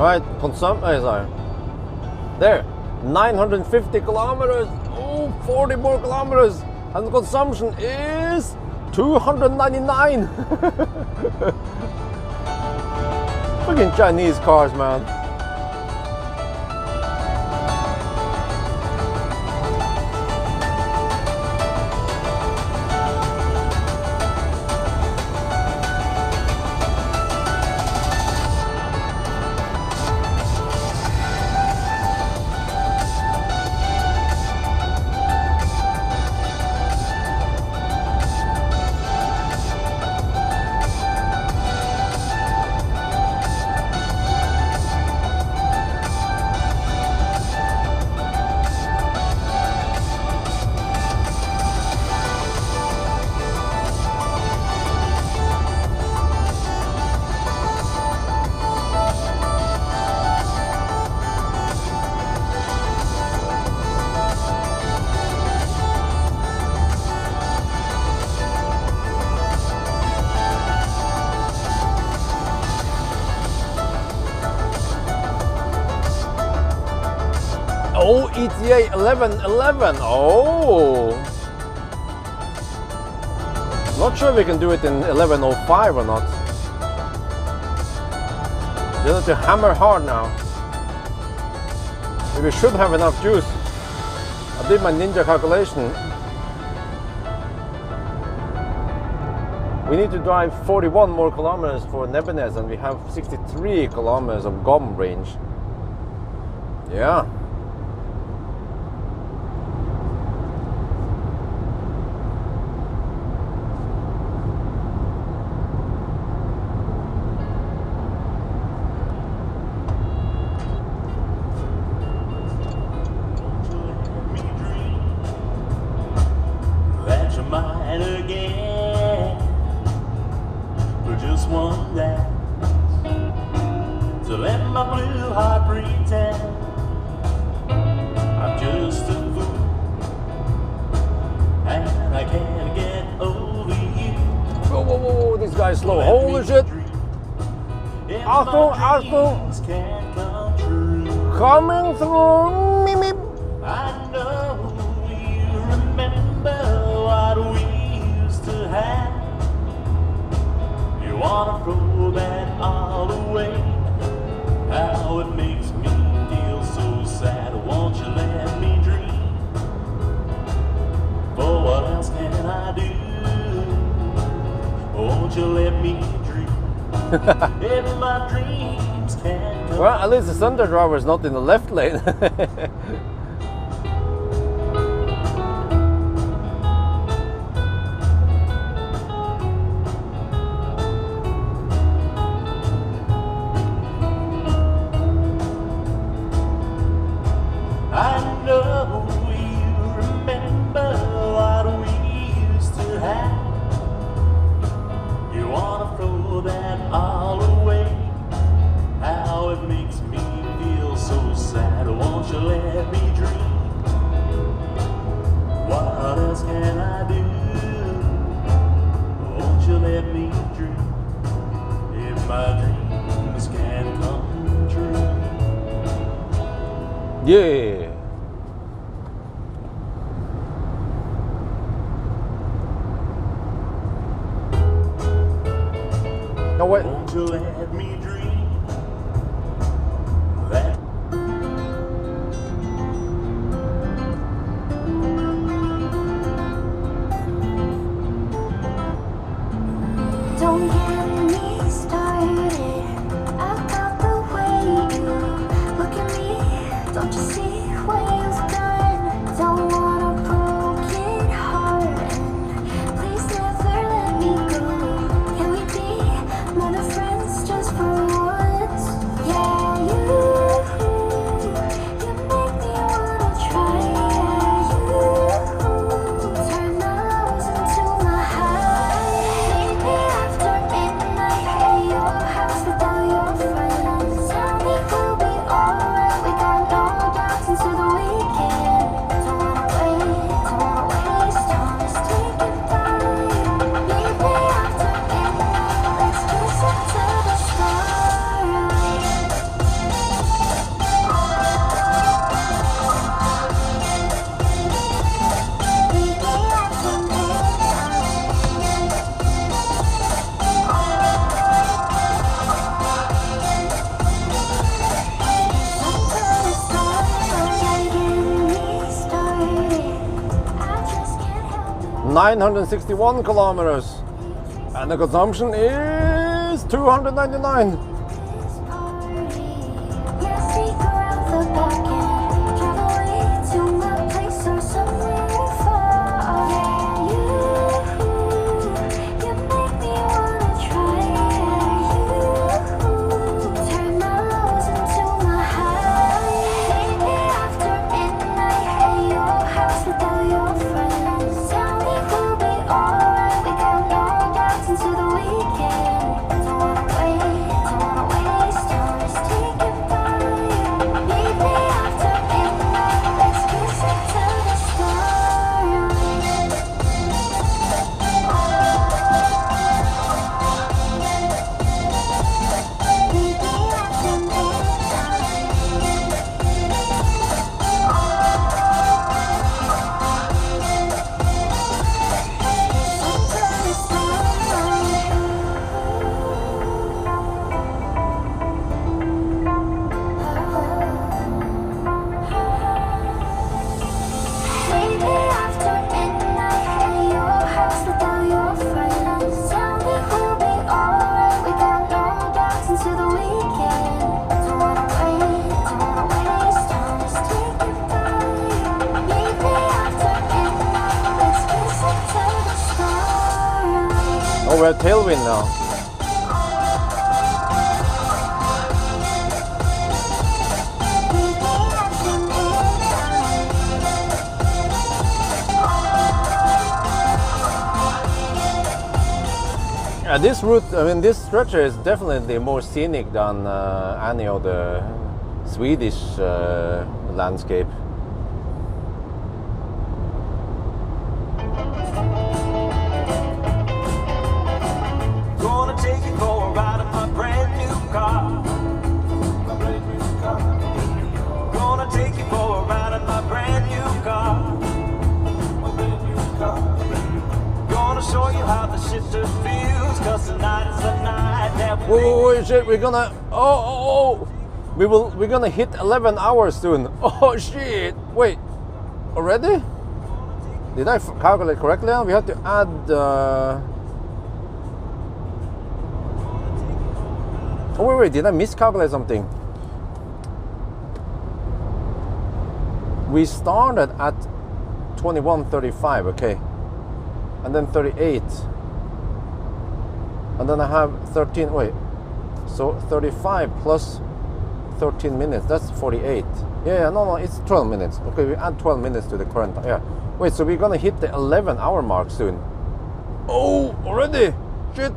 Right, sorry. There, 950 kilometers. Oh, 40 more kilometers. And the consumption is 299. Fucking Chinese cars, man. Oh, ETA 1111. Oh. Not sure we can do it in 1105 or not. You have to hammer hard now. We should have enough juice. I did my ninja calculation. We need to drive 41 more kilometers for Nebenez, and we have 63 kilometers of GOM range. Yeah. Slow. Holy shit! Achtung, Achtung! Coming through! Meep, meep. I know you remember what we used to have. You wanna throw that all away. How it makes me feel so sad. Won't you let me dream? For what else can I do? Won't you let me dream? If my dreams can come. Well, at least the Thunder driver is not in the left lane. I know you remember what we used to have. You wanna throw that all away. How it makes me feel so sad. Won't you let me dream? What else can I do? Won't you let me dream? If my dreams can come true. Yeah. No, wait. Won't you let me dream? That don't get me started about the way you look at me. Don't you see what you've done? Don't want a broken heart, and please never let me go. Can we be more than friends just for a 961 kilometers. And the consumption is 299. Let's sneak around the back end, drive away to my place or somewhere far. You make me wanna try. You turn my lows into my highs. Maybe after midnight at your house with all your friends. Tell me we'll be alright. We got no doubts into the weekend. Don't wanna waste time. Take it by. Meet me after midnight. Let's kiss it till the stars. Meet me after Maybe after midnight at your house with all your friends. Tell me we'll be alright. We got no doubts into the weekend. Don't wanna waste time. Just take it by. Meet me after midnight. Let's kiss it till the stars. Oh, we're tailwind now. Meet me after midnight. This route, I mean, this stretcher is definitely more scenic than any of the Swedish landscape. Gonna take you for a ride in my brand new car. Gonna take you for a ride in my brand new car. Gonna show you how the shifter feels, 'cause tonight is the night that we Oh shit, we're gonna we're gonna hit 11 hours soon. Oh shit, wait, already? Did I calculate correctly? We have to add oh wait, did I miscalculate something? We started at 21:35, okay, and then 38, and then I have 13. Wait, so 35 plus 13 minutes. That's 48. Yeah, no, it's 12 minutes. Okay, we add 12 minutes to the current. Yeah. Wait, so we're gonna hit the 11-hour mark soon. Oh, already? Shit.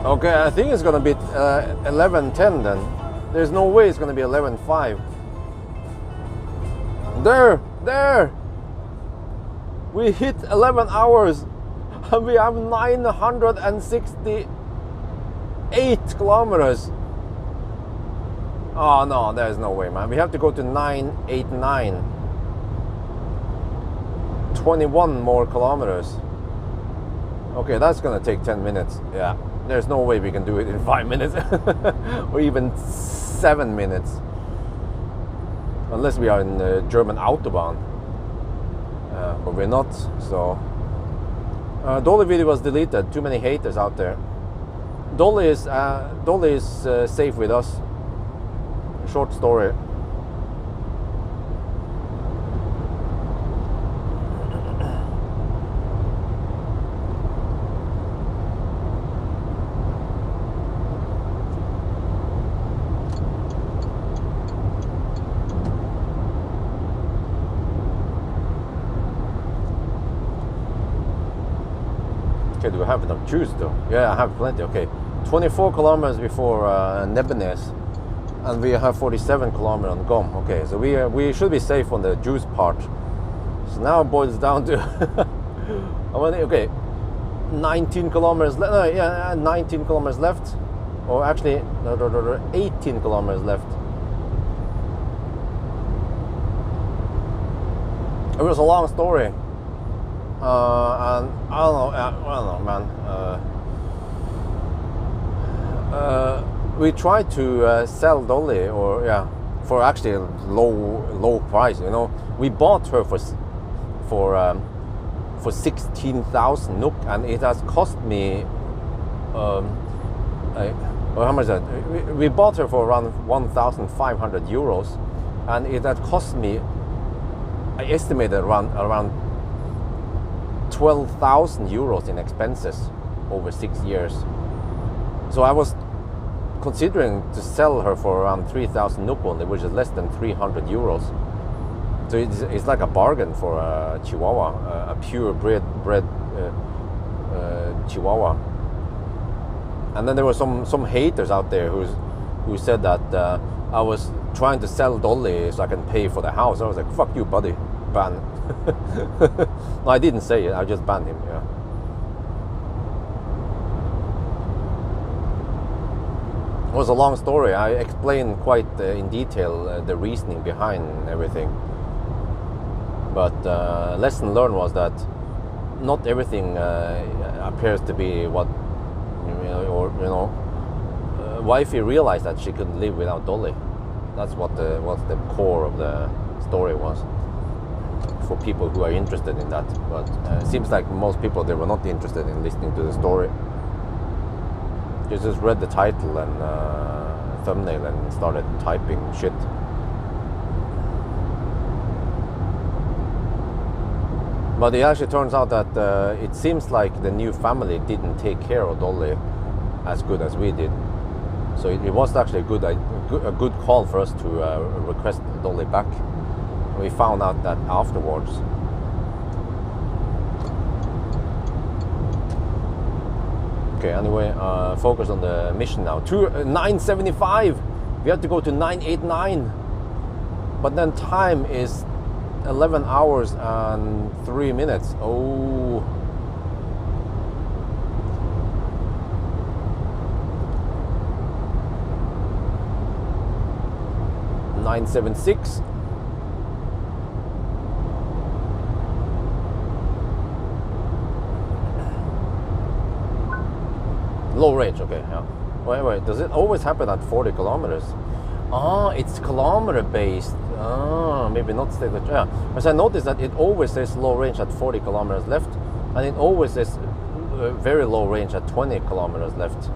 Okay, I think it's gonna be 11:10 then. There's no way it's gonna be 11:05. There! We hit 11 hours and we have 968 kilometers. Oh no, there's no way, man. We have to go to 989. 21 more kilometers. Okay, that's gonna take 10 minutes. Yeah, there's no way we can do it in 5 minutes or even 7 minutes. Unless we are in the German Autobahn. But we're not, so. Dolly video was deleted. Too many haters out there. Dolly is safe with us. Short story. Okay, do I have enough juice though? Yeah, I have plenty. Okay, 24 kilometers before Nebbenes, and we have 47 kilometers on Gom. Okay, so we should be safe on the juice part. So now it boils down to okay, 19 kilometers left. No, yeah, 19 kilometers left, or actually 18 kilometers left. It was a long story. And I don't know, man. We tried to sell Dolly, or yeah, for actually a low price. You know, we bought her for 16,000 NOK, and it has cost me how much is that? We bought her for around 1,500 euros, and it had cost me, I estimated around 12,000 euros in expenses over 6 years. So I was considering to sell her for around 3,000 NOK only, which is less than 300 euros. So it's like a bargain for a Chihuahua, a pure bred Chihuahua. And then there were some haters out there who said that I was trying to sell Dolly so I can pay for the house. I was like, fuck you, buddy, ban. No, I didn't say it, I just banned him, yeah. It was a long story. I explained quite in detail the reasoning behind everything. But lesson learned was that not everything appears to be what, wifey realized that she couldn't live without Dolly. That's what the core of the story was, for people who are interested in that. But it seems like most people, they were not interested in listening to the story. They just read the title and thumbnail and started typing shit. But it actually turns out that it seems like the new family didn't take care of Dolly as good as we did. So it was actually a good call for us to request Dolly back. We found out that afterwards. Okay, anyway, focus on the mission now. 975. We have to go to 989. But then time is 11 hours and 3 minutes. Oh. 976. Low range, okay, yeah. Wait, does it always happen at 40 kilometers? Ah, it's kilometer based. Ah, maybe not state. Yeah, as I noticed that it always says low range at 40 kilometers left, and it always says very low range at 20 kilometers left.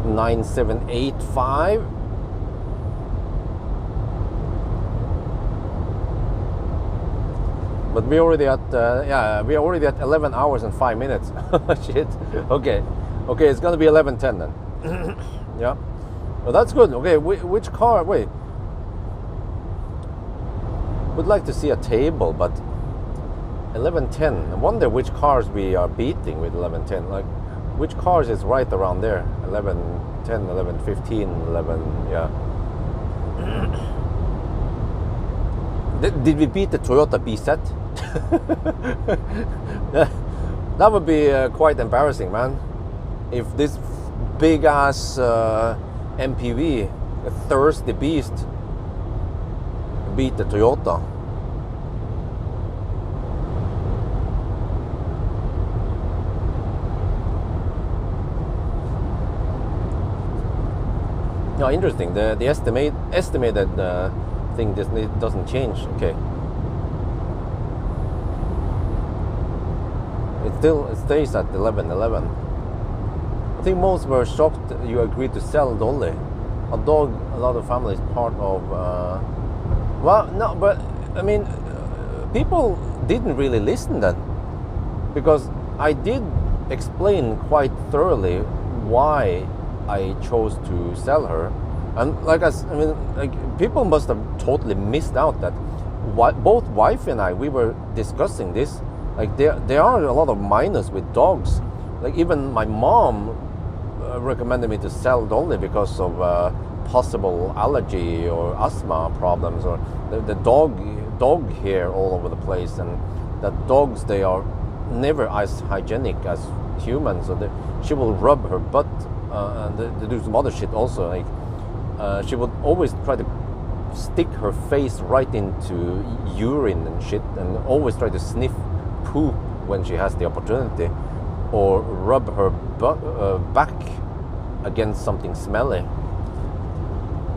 Nine 785. But we're already at we're already at 11 hours and 5 minutes. Shit. Okay, it's gonna be 11:10 then. Yeah, well, that's good. Okay, which car? Wait, would like to see a table, but 11:10. I wonder which cars we are beating with 11:10. Like, which cars is right around there? 11:10, 11:15, 11. Yeah. Did we beat the Toyota BZ? That would be quite embarrassing, man. If this big ass MPV, a thirsty beast, beat the Toyota. No, interesting. The estimated thing doesn't change. Okay. It stays at 11:11. I think most were shocked you agreed to sell Dolly. A dog a lot of families part of. Well, no, but I mean, people didn't really listen then, because I did explain quite thoroughly why I chose to sell her, And I mean, like people must have totally missed out that both wife and I, we were discussing this. Like there are a lot of minus with dogs. Like even my mom recommended me to sell Dolly because of possible allergy or asthma problems, or the dog hair all over the place, and that dogs, they are never as hygienic as humans. So she will rub her butt and they do some other shit also. Like she would always try to stick her face right into urine and shit, and always try to sniff poop when she has the opportunity, or rub her back against something smelly.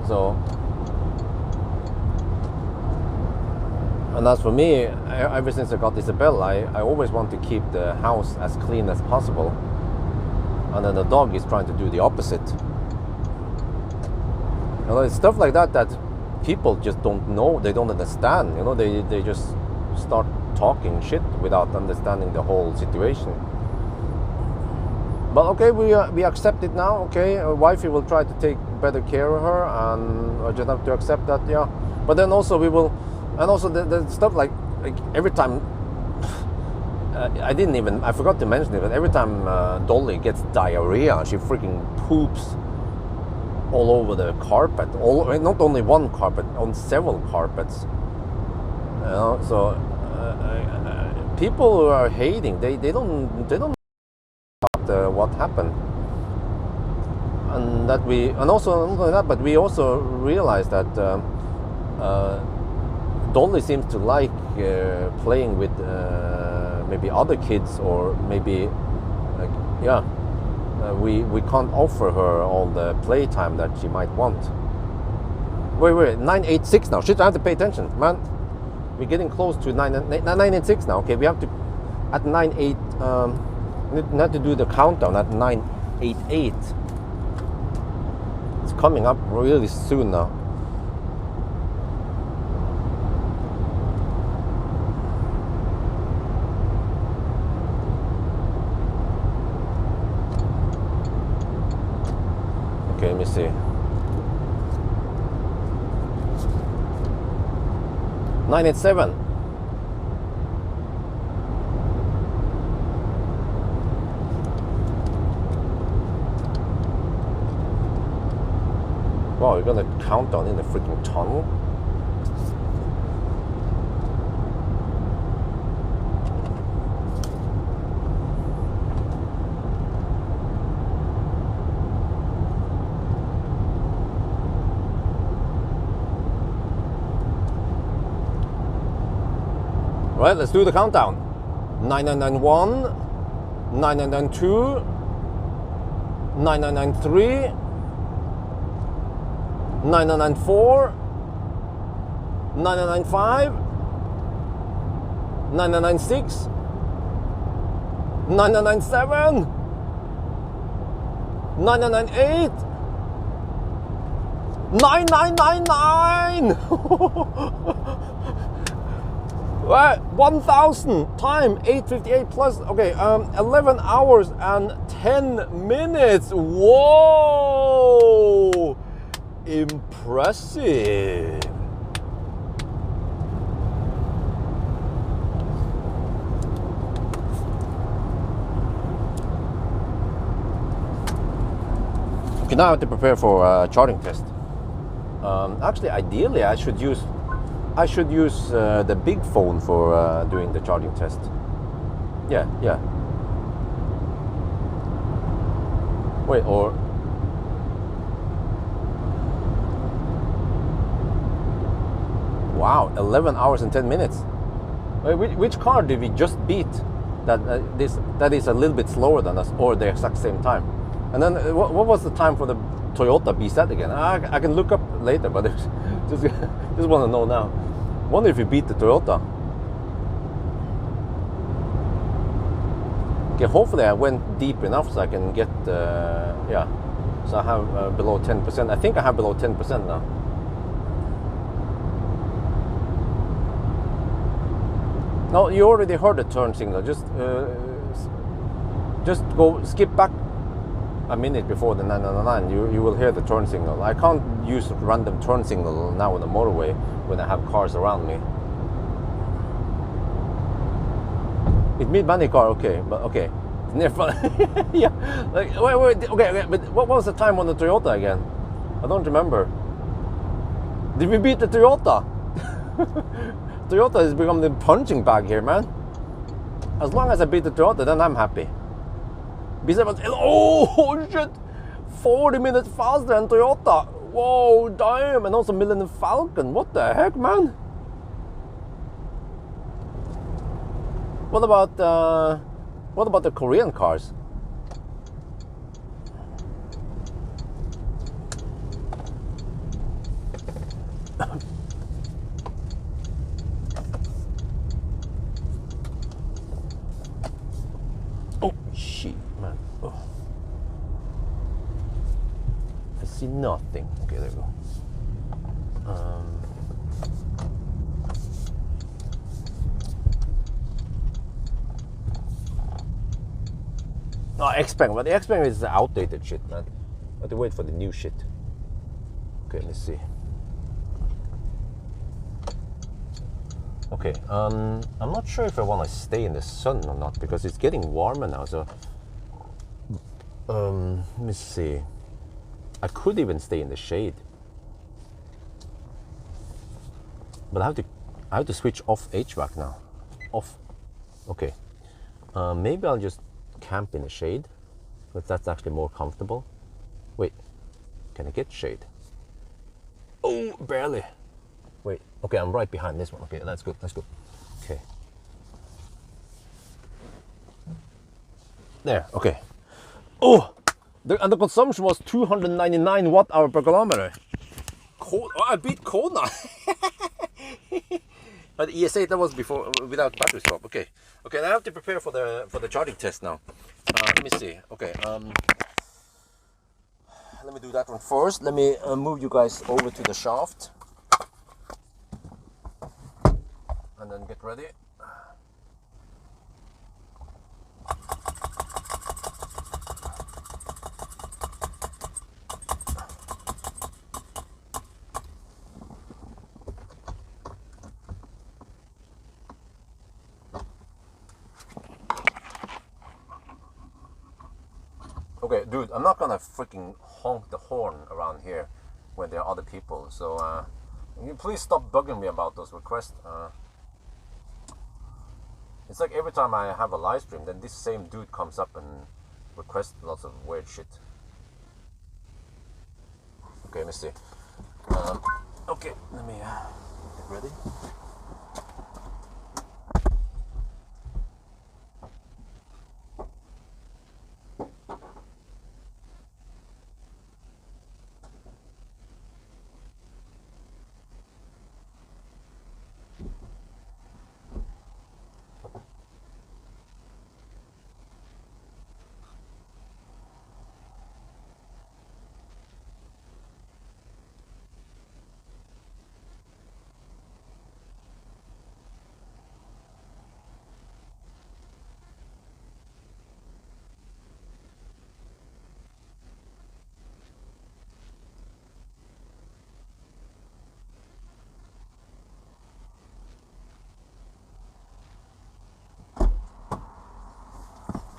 So, and as for me, ever since I got Isabel, I always want to keep the house as clean as possible, and then the dog is trying to do the opposite. You know, it's stuff like that people just don't know, they don't understand. You know, they just start talking shit without understanding the whole situation. But okay, we accept it now. Okay, wifey will try to take better care of her, and I just have to accept that. Yeah, but then also we will, and also the stuff like every time. I forgot to mention it, but every time Dolly gets diarrhea, she freaking poops all over the carpet. Not only one carpet, on several carpets. You know, so people who are hating, they don't know what happened, and also not only that, but we also realized that Dolly seems to like playing with maybe other kids, or maybe like we can't offer her all the playtime that she might want. Wait, 986 now. Shit, I have to pay attention, man. We're getting close to 986 now. Okay, we have to at 98. We have to do the countdown at 988. It's coming up really soon now. Okay, let me see. 987. Wow, you're gonna count down in the freaking tunnel? Right, let's do the countdown. 9991, 9992, 9993, 9994, 995, 996, 997, 998, 9999. Right, 1000 time 8:58 plus. Okay, 11 hours and 10 minutes. Whoa, impressive. Okay, now I have to prepare for a charting test. Actually, ideally, I should use the big phone for doing the charging test. Yeah. Wait, or wow, 11 hours and 10 minutes. Wait, which car did we just beat? That is a little bit slower than us, or the exact same time. And then what was the time for the Toyota BZ again? I can look up later, but just want to know now. Wonder if we beat the Toyota. Okay, hopefully I went deep enough so I can get yeah. So I have below 10%. I think I have below 10% now. No, you already heard the turn signal. Just go skip back a minute before the 999, you will hear the turn signal. I can't use random turn signal now on the motorway when I have cars around me. It means many car, okay, but okay. Near front. Yeah, like wait, okay, but what was the time on the Toyota again? I don't remember. Did we beat the Toyota? Toyota has become the punching bag here, man. As long as I beat the Toyota, then I'm happy. Besides, oh shit, 40 minutes faster than Toyota. Whoa, damn, and also Millennium Falcon. What the heck, man? What about the Korean cars? Oh shit, man. Oh. I see nothing. Okay, there we go. No, X-Bank, but the X-Bank is the outdated shit, man. I have to wait for the new shit. Okay, let's see. Okay, I'm not sure if I want to stay in the sun or not because it's getting warmer now. So, let me see. I could even stay in the shade, but I have to switch off HVAC now. Off. Okay. Maybe I'll just camp in the shade, but that's actually more comfortable. Wait, can I get shade? Oh, barely. Wait, okay, I'm right behind this one. Okay, that's good, that's good. Okay. There, okay. Oh, and the consumption was 299 watt-hour per kilometer. Cold, oh, I beat Kona. But ES8, that was before, without battery swap. Okay, okay, I have to prepare for the charging test now. Let me see. Okay, let me do that one first. Let me move you guys over to the shaft. And then get ready. Okay, dude, I'm not gonna freaking honk the horn around here when there are other people. So, can you please stop bugging me about those requests? It's like every time I have a live stream, then this same dude comes up and requests lots of weird shit. Okay, let me see. Okay, let me get ready.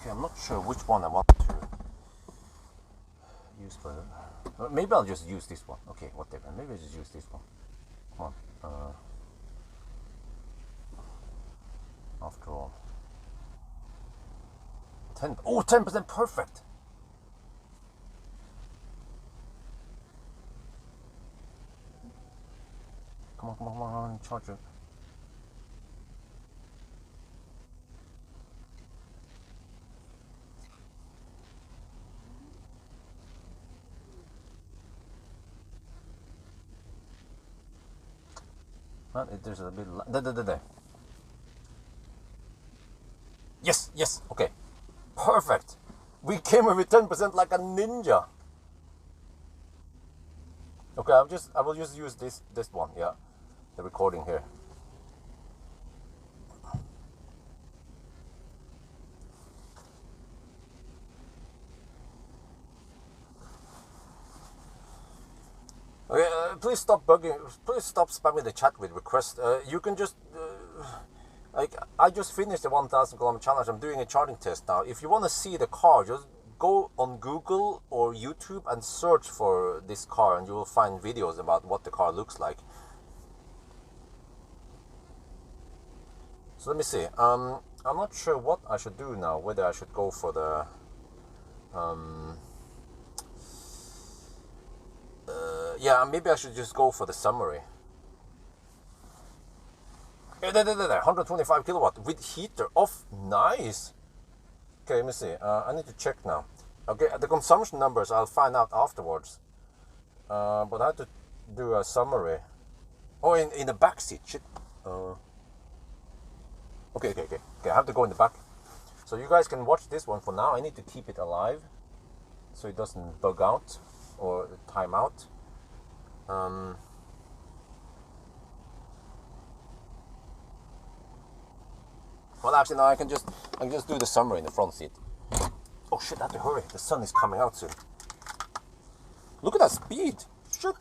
I'm not sure which one I want to use for. Maybe I'll just use this one. Okay, whatever. Maybe I'll just use this one. Come on. After all, 10% perfect. Come on, charge it. There's a bit. There. Yes. Okay, perfect. We came with 10% like a ninja. Okay, I will just use this one. Yeah, the recording here. please stop bugging. Please stop spamming the chat with requests. You can just like I just finished the 1,000 kilometer challenge. I'm doing a charging test now. If you want to see the car, just go on Google or YouTube and search for this car, and you will find videos about what the car looks like. So let me see. I'm not sure what I should do now. Whether I should go for the yeah, maybe I should just go for the summary. 125 kilowatt with heater off. Nice. Okay, let me see. I need to check now. Okay, the consumption numbers I'll find out afterwards. But I have to do a summary. Oh, in the back seat. Shit. Okay. I have to go in the back. So you guys can watch this one for now. I need to keep it alive so it doesn't bug out or time out. Well, actually, no. I can just do the summary in the front seat. Oh shit! I have to hurry. The sun is coming out soon. Look at that speed! Shit.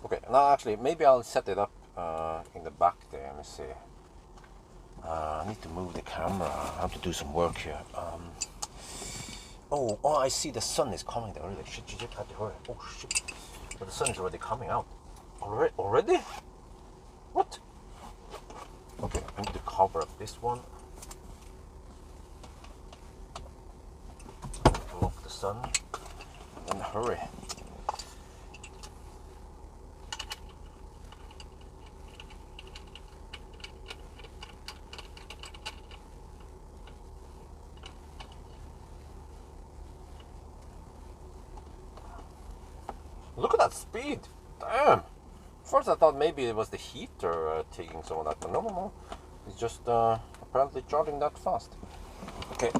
Okay, now actually, maybe I'll set it up in the back there. Let me see. I need to move the camera. I have to do some work here. Oh, I see the sun is coming there already. Shit, I have to hurry. Oh, shit. But the sun is already coming out. Already? What? Okay, I need to cover up this one. Block the sun. And hurry. Look at that speed! Damn! First I thought maybe it was the heater taking some of that, but no. It's just apparently charging that fast. Okay,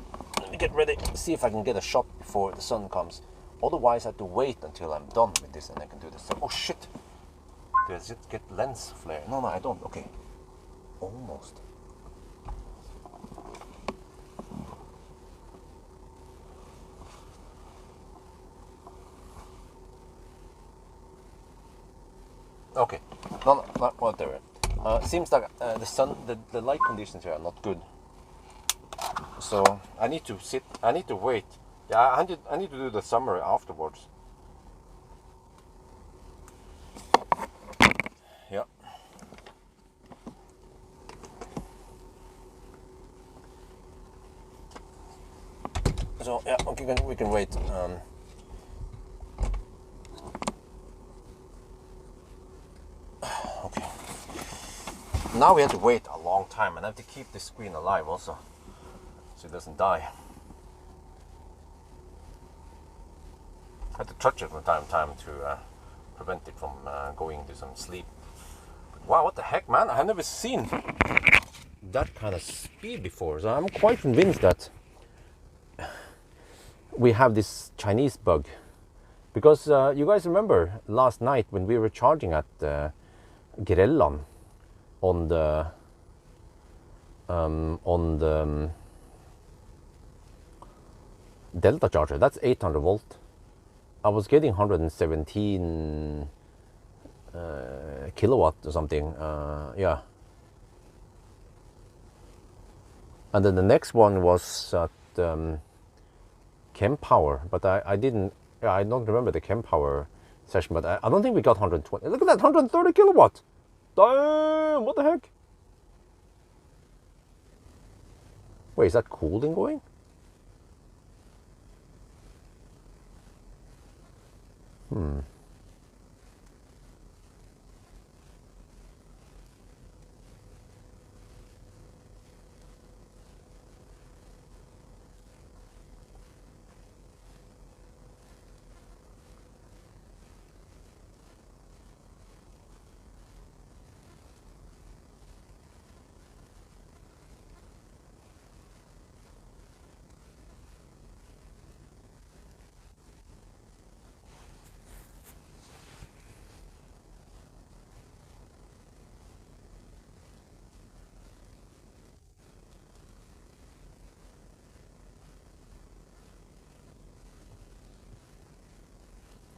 let me get ready, see if I can get a shot before the sun comes. Otherwise I have to wait until I'm done with this and I can do this. Oh shit! Does it get lens flare? No, I don't. Okay. Almost. Okay, no, whatever. Seems like the sun, the light conditions here are not good. So I need to sit. I need to wait. Yeah, I need to do the summary afterwards. Yeah. So yeah, okay, we can wait. Okay. Now we have to wait a long time, and I have to keep the screen alive also, so it doesn't die. I have to touch it from time to time to prevent it from going into some sleep. But wow, what the heck, man! I have never seen that kind of speed before, so I'm quite convinced that we have this Chinese bug. Because you guys remember last night when we were charging at Grelland on the Delta charger, that's 800 volt. I was getting 117 kilowatt or something, yeah. And then the next one was at Chem Power, but I didn't. Yeah, I don't remember the Chem Power session, but I don't think we got 120. Look at that, 130 kilowatt. Damn, what the heck? Wait, is that cooling going?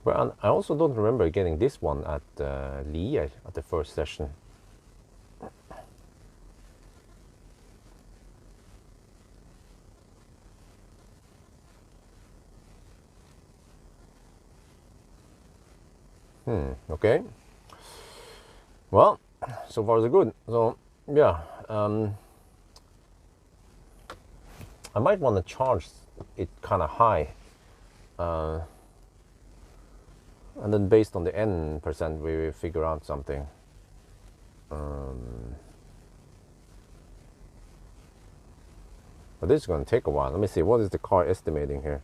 Well, I also don't remember getting this one at Lier at the first session. Okay. Well, so far so good. So yeah, I might want to charge it kind of high, and then based on the N%, we will figure out something. But this is going to take a while. Let me see. What is the car estimating here?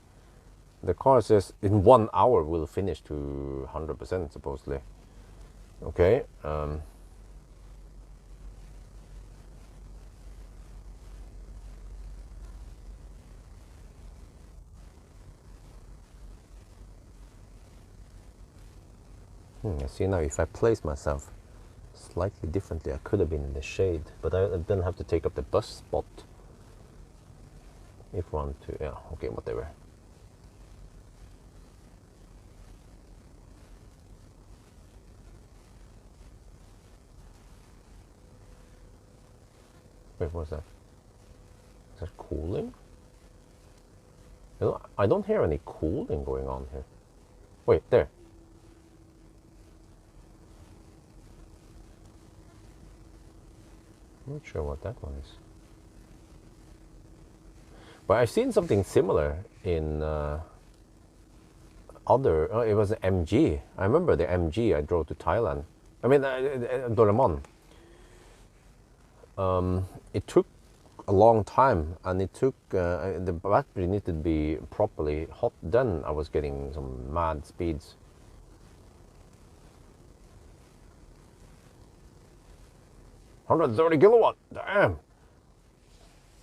The car says in 1 hour we'll finish to 100% supposedly. Okay. I see now if I place myself slightly differently, I could have been in the shade, but I then have to take up the bus spot. If I want to, yeah, okay, whatever. Wait, what's that? Is that cooling? No, I don't hear any cooling going on here. Wait, there. I'm not sure what that one is. But I've seen something similar in other. It was an MG. I remember the MG I drove to Thailand. I mean, Doraemon. It took a long time, and it took the battery needed to be properly hot. Then I was getting some mad speeds. $130 kilowatt. Damn.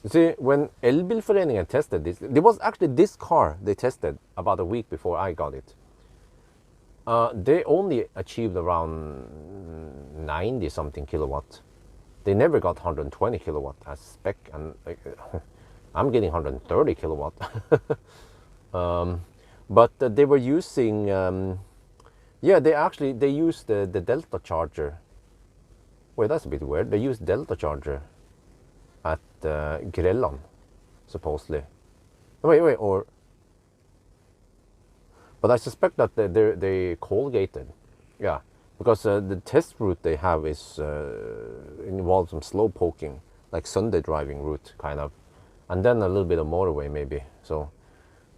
You see, when Elbilforeningen tested this, there was actually this car they tested about a week before I got it. They only achieved around 90 something kilowatt. They never got 120 kilowatt as spec, and I'm getting 130 kilowatt. But they were using, yeah, they used the Delta charger. Wait, that's a bit weird. They used Delta charger at Grelland, supposedly. Wait, or... But I suspect that they Colgated, yeah, because the test route they have is involves some slow poking, like Sunday driving route, kind of, and then a little bit of motorway maybe. So,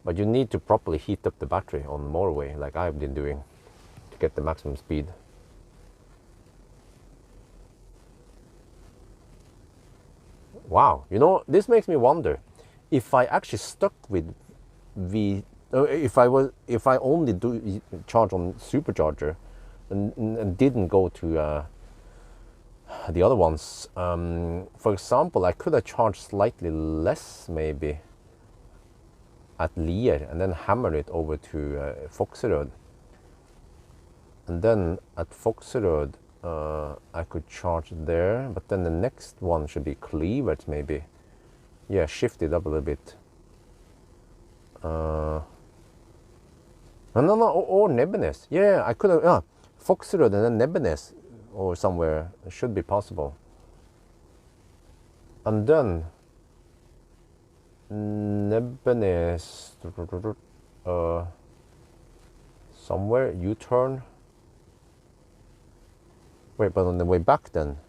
but you need to properly heat up the battery on motorway, like I've been doing, to get the maximum speed. Wow, you know, this makes me wonder if I actually stuck with if I only do charge on supercharger and didn't go to the other ones. For example, I could have charged slightly less maybe at Lier and then hammered it over to Fokserød. And then at Fokserød I could charge there, but then the next one should be Klivert maybe. Yeah, shift it up a little bit. No, or Nebbenes. Yeah, I could have, yeah, Fokserød and then Nebbenes or somewhere should be possible. And then Nebbenes, somewhere, U-turn. Wait, but on the way back then?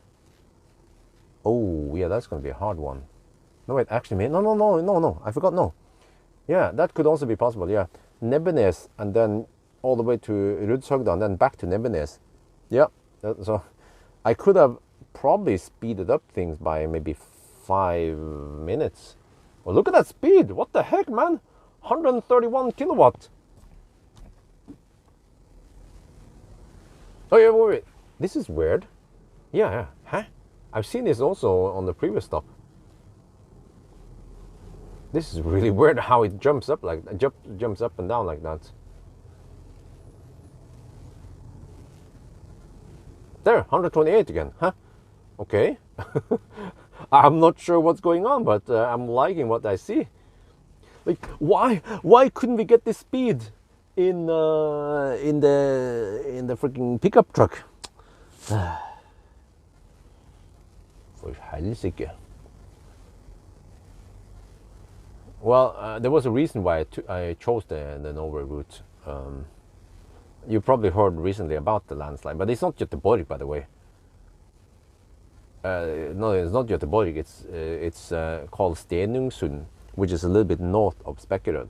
Oh, yeah, that's going to be a hard one. No, wait, actually, no, I forgot, no. Yeah, that could also be possible, yeah. Nebbenes and then all the way to Rudshøgda and then back to Nebbenes. Yeah, so I could have probably speeded up things by maybe 5 minutes. Well, look at that speed. What the heck, man? 131 kilowatt. Oh, yeah, wait. This is weird. Yeah. Huh? I've seen this also on the previous stop. This is really weird how it jumps up like that, jumps up and down like that. There, 128 again, huh? Okay. I'm not sure what's going on, but I'm liking what I see. Like, why couldn't we get this speed in the freaking pickup truck. For helsike. Well, there was a reason why I chose the Norway route. You probably heard recently about the landslide, but it's not Göteborg, by the way. No, it's not Göteborg. It's called Stenungsund, which is a little bit north of Spekeröd.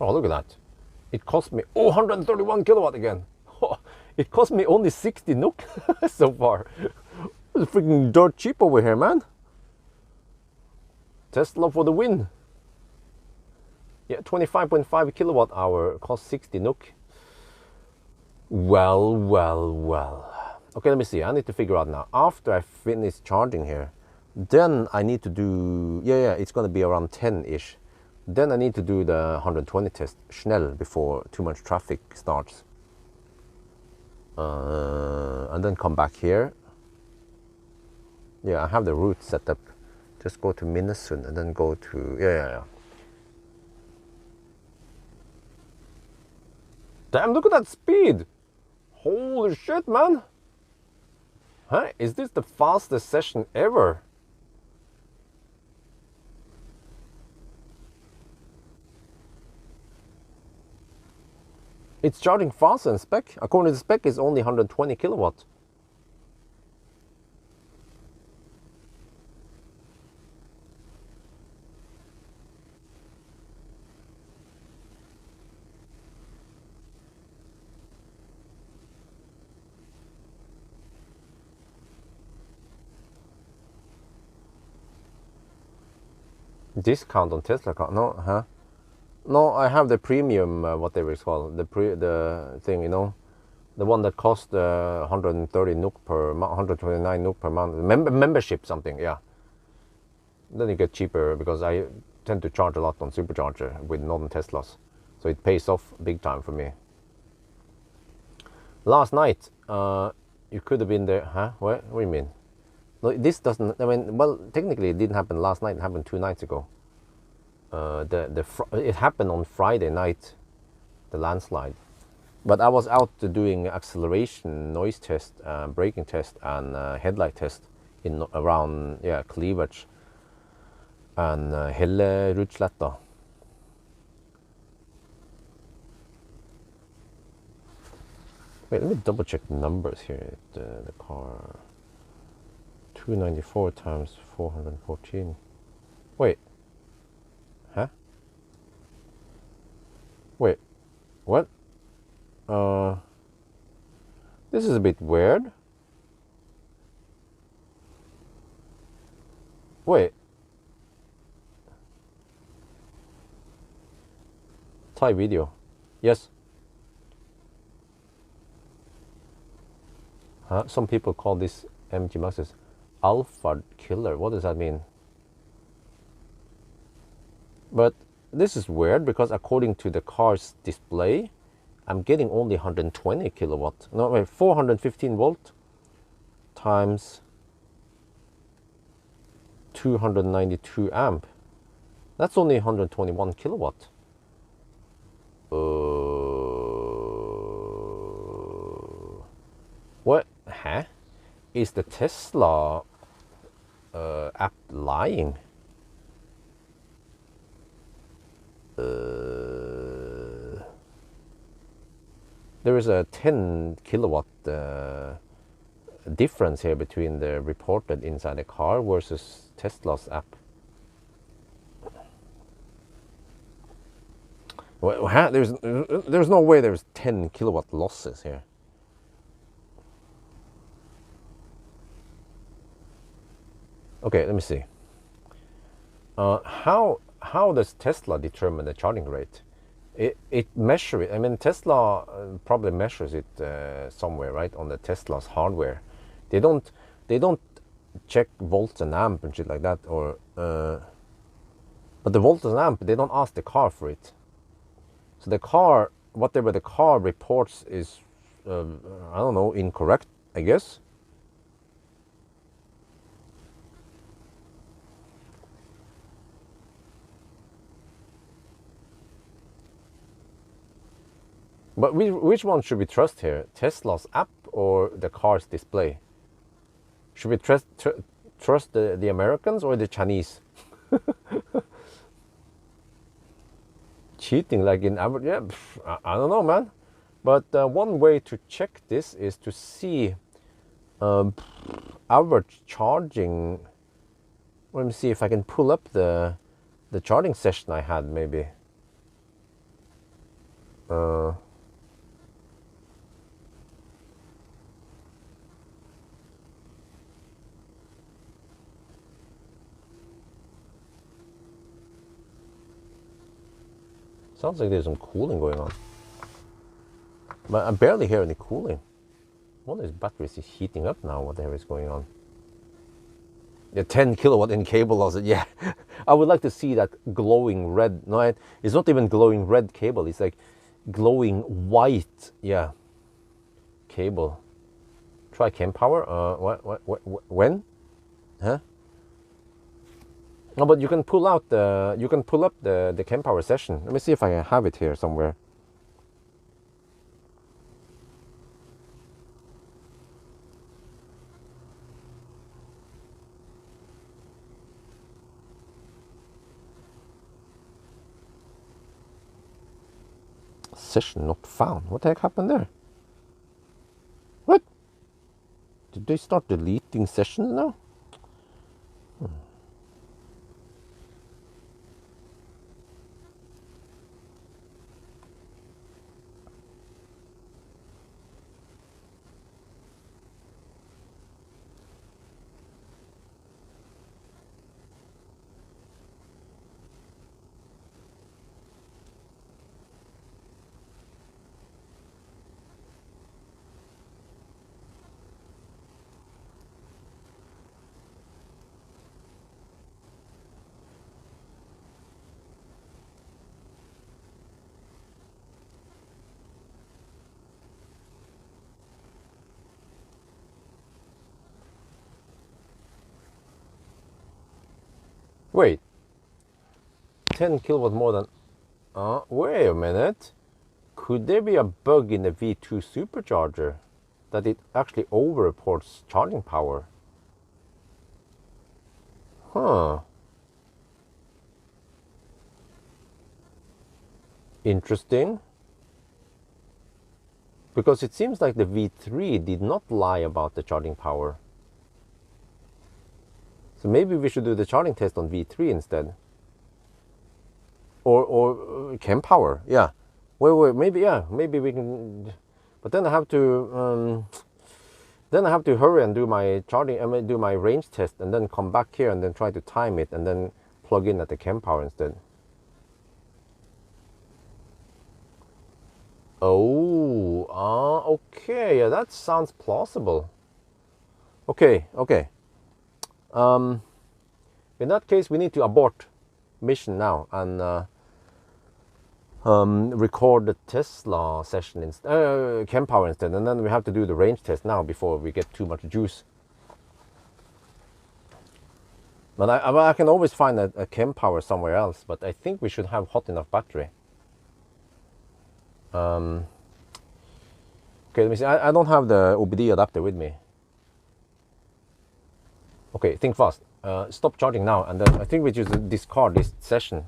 Oh, look at that. It cost me 131 kilowatt again. It cost me only 60 NOK so far. It's freaking dirt cheap over here, man. Tesla for the win. Yeah, 25.5 kilowatt hour cost 60 NOK. Well, well, well. Okay, let me see. I need to figure out now. After I finish charging here, then I need to do, yeah, it's going to be around 10-ish. Then I need to do the 120 test schnell before too much traffic starts. And then come back here. Yeah, I have the route set up. Just go to Minnesund and then go to, yeah. Damn, look at that speed. Holy shit, man. Huh? Is this the fastest session ever? It's charging faster than spec. According to the spec, it's only 120 kilowatt. Discount on Tesla car? No, huh? No, I have the premium, whatever it's called, the thing, you know, the one that costs 130 NOK per month, 129 NOK per month, membership something, yeah. Then you get cheaper because I tend to charge a lot on supercharger with non-Teslas, so it pays off big time for me. Last night, you could have been there, huh? What do you mean? No, this doesn't, I mean, well, technically it didn't happen last night, it happened 2 nights ago. It happened on Friday night, the landslide. But I was out doing acceleration, noise test, braking test, and headlight test in around Cleavage and Hellerudsletta. Wait, let me double check the numbers here. The car 294 times 414. Wait. Huh? Wait, what? This is a bit weird. Wait. Thai video. Yes. Huh? Some people call this MG Maxus Alpha Killer. What does that mean? But this is weird because according to the car's display, I'm getting only 120 kilowatt. No, wait, 415 volt times 292 amp. That's only 121 kilowatt. What? Huh? Is the Tesla app lying? There is a 10 kilowatt difference here between the reported inside the car versus Tesla's app. Well, there's no way there's 10 kilowatt losses here. Okay, let me see. How does Tesla determine the charging rate? It measures it. I mean, Tesla probably measures it somewhere, right, on the Tesla's hardware. They don't. they don't check volts and amp and shit like that, or but the volts and amp, they don't ask the car for it. So the car, whatever the car reports is, I don't know, incorrect, I guess. But which one should we trust here? Tesla's app or the car's display? Should we trust the Americans or the Chinese? Cheating like in average, yeah, I don't know, man. But one way to check this is to see average charging. Let me see if I can pull up the charging session I had, maybe. Sounds like there's some cooling going on. But I barely hear any cooling. One of these batteries is heating up now. What the hell is going on? Yeah, 10 kilowatt in cable losses. Yeah, I would like to see that glowing red. No, it's not even glowing red cable. It's like glowing white. Yeah, cable. Try chem power. When? Huh? No, but you can pull out the. You can pull up the chem power session. Let me see if I have it here somewhere. Session not found. What the heck happened there? What? Did they start deleting sessions now? Wait, 10 kilowatt more than. Wait a minute. Could there be a bug in the V2 supercharger that it actually over-reports charging power? Huh. Interesting. Because it seems like the V3 did not lie about the charging power. So maybe we should do the charging test on V3 instead. Or chem power, yeah. Wait, maybe, yeah, maybe we can. But then I have to hurry and do my charging, do my range test, and then come back here and then try to time it, and then plug in at the chem power instead. Oh, okay, yeah, that sounds plausible. Okay. In that case, we need to abort mission now and record the Tesla session instead, chem power instead, and then we have to do the range test now before we get too much juice. But I can always find a chem power somewhere else, but I think we should have hot enough battery. Okay, let me see. I don't have the OBD adapter with me. Okay, think fast. Stop charging now, and then I think we just discard this session.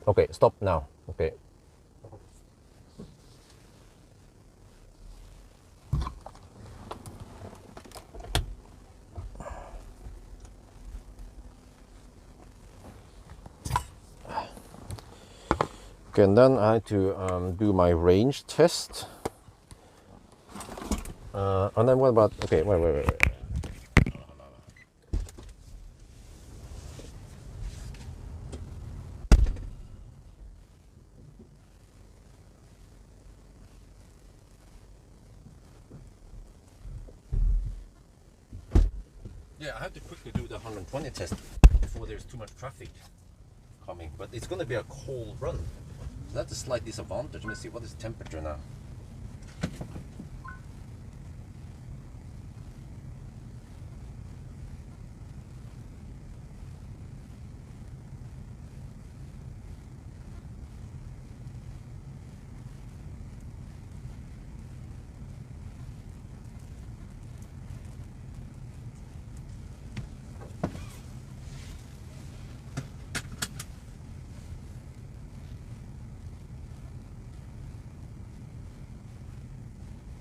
Okay, stop now. Okay. Okay, and then I had to do my range test. And then what about, okay, wait. Yeah, I have to quickly do the 120 test before there's too much traffic coming. But it's going to be a cold run. So that's a slight disadvantage. Let me see, what is the temperature now?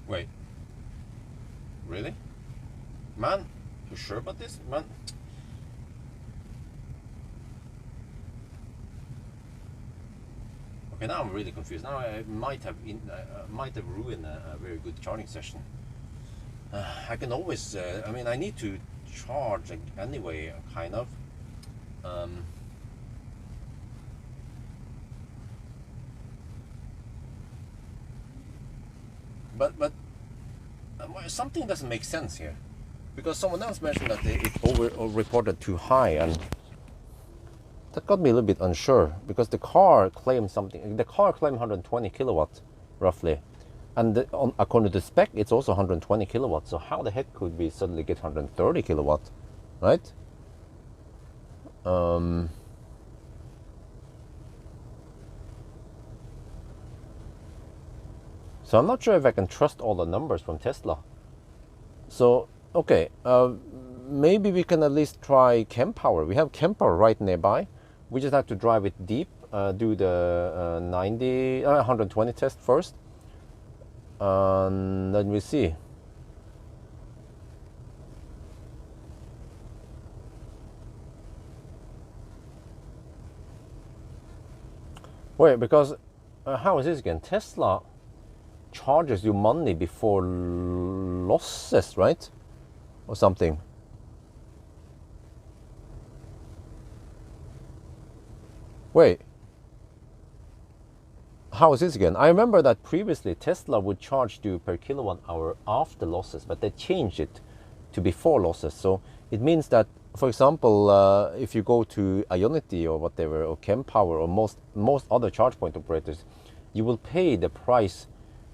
Wait. Really? Man, you sure about this? Man. Okay, now I'm really confused. Now I might have ruined a very good charging session. I can always, I mean, I need to charge anyway, kind of. But something doesn't make sense here, because someone else mentioned that it reported too high, and that got me a little bit unsure, because the car claimed something. The car claimed 120 kilowatts roughly, and according to the spec it's also 120 kilowatts. So how the heck could we suddenly get 130 kilowatts, right? So I'm not sure if I can trust all the numbers from Tesla. So, okay, maybe we can at least try Power. We have Power right nearby. We just have to drive it deep, do the 120 test first, and then we see. Wait, because how is this again? Tesla charges you money before losses, right? Or something. Wait. How is this again? I remember that previously Tesla would charge you per kilowatt hour after losses, but they changed it to before losses. So it means that, for example, if you go to Ionity or whatever, or Power, or most other charge point operators, you will pay the price.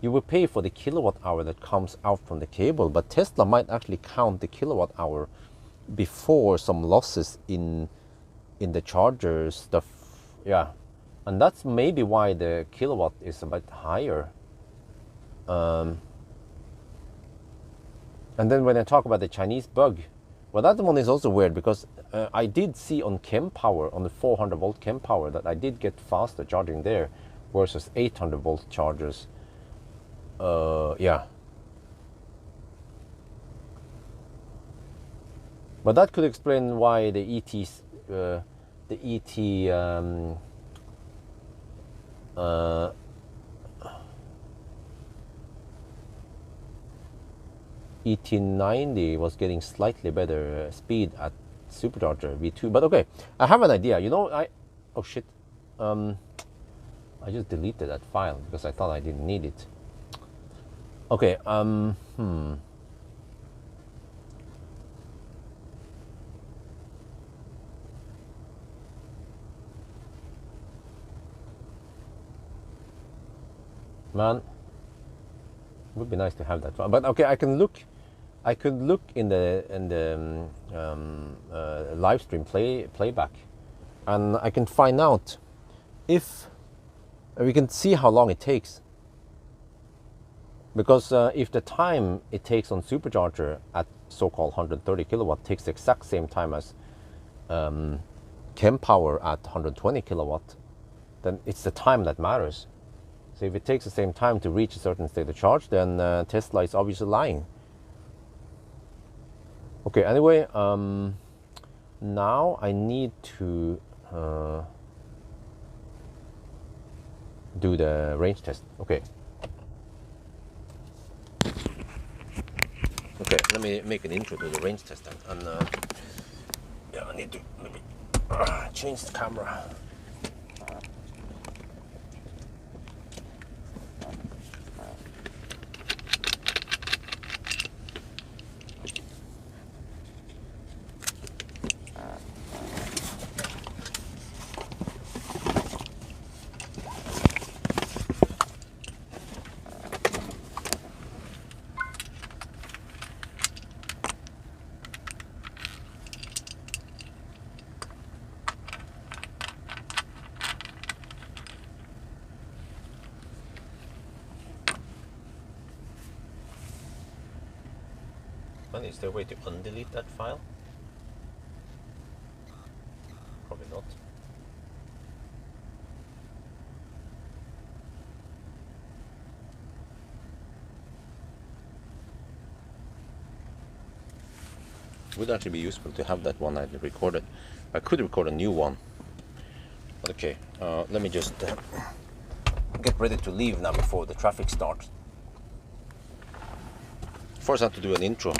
You will pay for the kilowatt hour that comes out from the cable, but Tesla might actually count the kilowatt hour before some losses in the charger stuff. Yeah, and that's maybe why the kilowatt is a bit higher. And then when I talk about the Chinese bug, well, that one is also weird, because I did see on Power, on the 400 volt Power, that I did get faster charging there versus 800 volt chargers. Yeah, but that could explain why the ET90 was getting slightly better speed at supercharger V2. But okay, I have an idea. You know, oh shit, I just deleted that file because I thought I didn't need it. Okay, Man, it would be nice to have that file. But okay, I could look in the live stream playback, and I can find out if we can see how long it takes. Because if the time it takes on supercharger at so-called 130 kilowatt takes the exact same time as Power at 120 kilowatt, then it's the time that matters. So if it takes the same time to reach a certain state of charge, then Tesla is obviously lying. Okay, anyway, now I need to do the range test. Okay. Okay, let me make an intro to the range test then. And yeah, I need to maybe change the camera. 220. Is there a way to undelete that file? Probably not. It would actually be useful to have that one I recorded. I could record a new one. Okay, let me just get ready to leave now before the traffic starts. First I have to do an intro.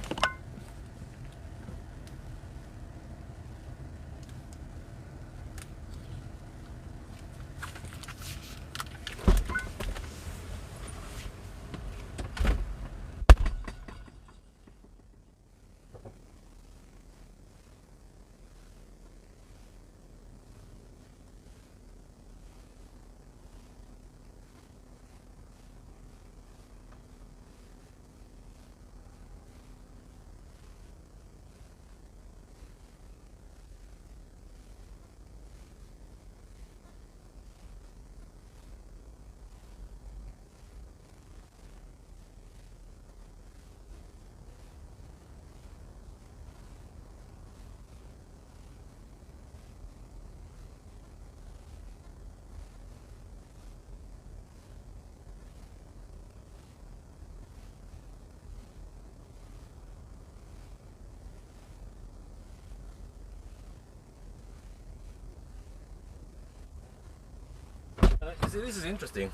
This is interesting.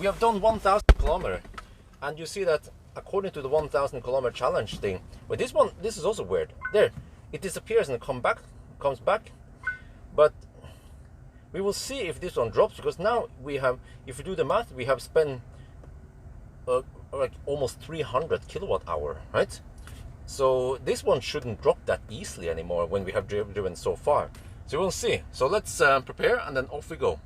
We have done 1,000 kilometers, and you see that according to the 1,000 kilometer challenge thing, but this is also weird. There, it disappears and comes back. But we will see if this one drops, because now we have, if we do the math, we have spent like almost 300 kilowatt hour, right? So this one shouldn't drop that easily anymore when we have driven so far. So we'll see. So let's prepare, and then off we go.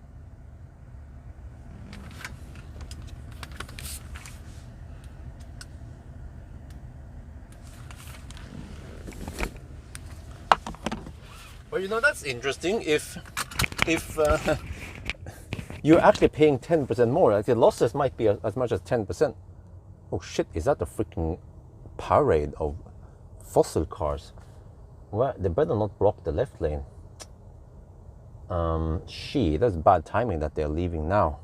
Well, you know, that's interesting. If you're actually paying 10% more, like the losses might be as much as 10%. Oh shit, is that a freaking parade of fossil cars? Well, they better not block the left lane. That's bad timing that they're leaving now.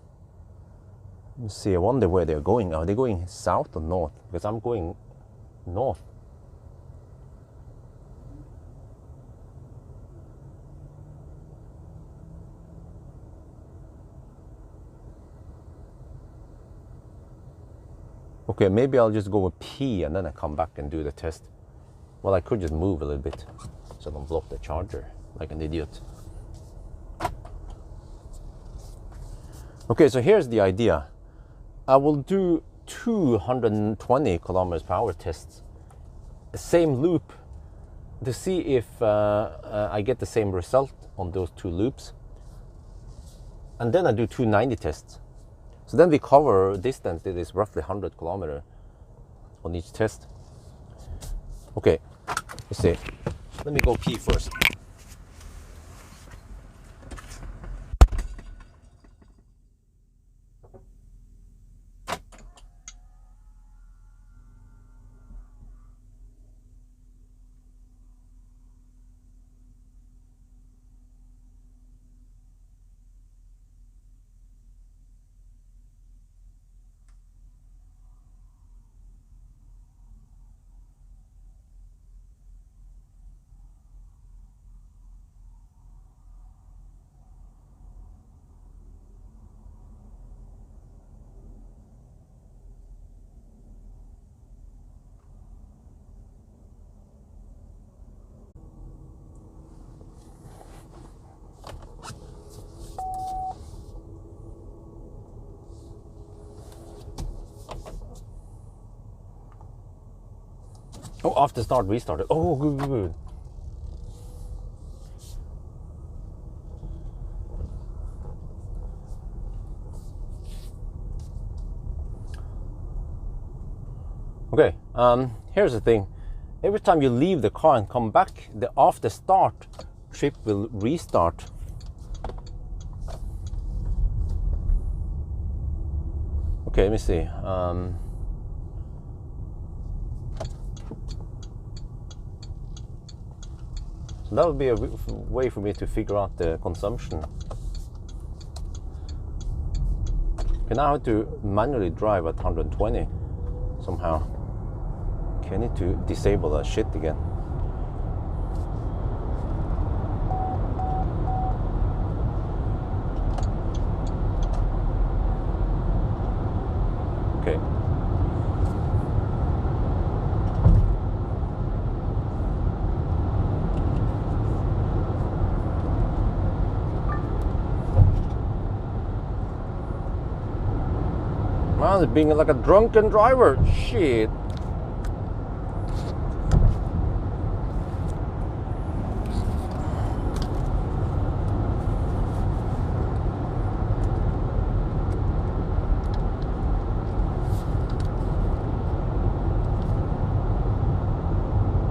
Let me see, I wonder where they're going. Are they going south or north? Because I'm going north. Okay, maybe I'll just go with P and then I come back and do the test. Well, I could just move a little bit so I don't block the charger like an idiot. Okay, so here's the idea. I will do 220 kilometers per hour tests, same loop, to see if I get the same result on those two loops. And then I do 290 tests. So then we cover a distance that is roughly 100 kilometers on each test. Okay, let's see. Let me go pee first. Oh, after start restarted. Oh, good. Okay, here's the thing. Every time you leave the car and come back, the after start trip will restart. Okay, let me see. that would be a way for me to figure out the consumption. Okay, now I have to manually drive at 120 somehow. Okay, I need to disable that shit again. Okay. Man, it's being like a drunken driver. Shit.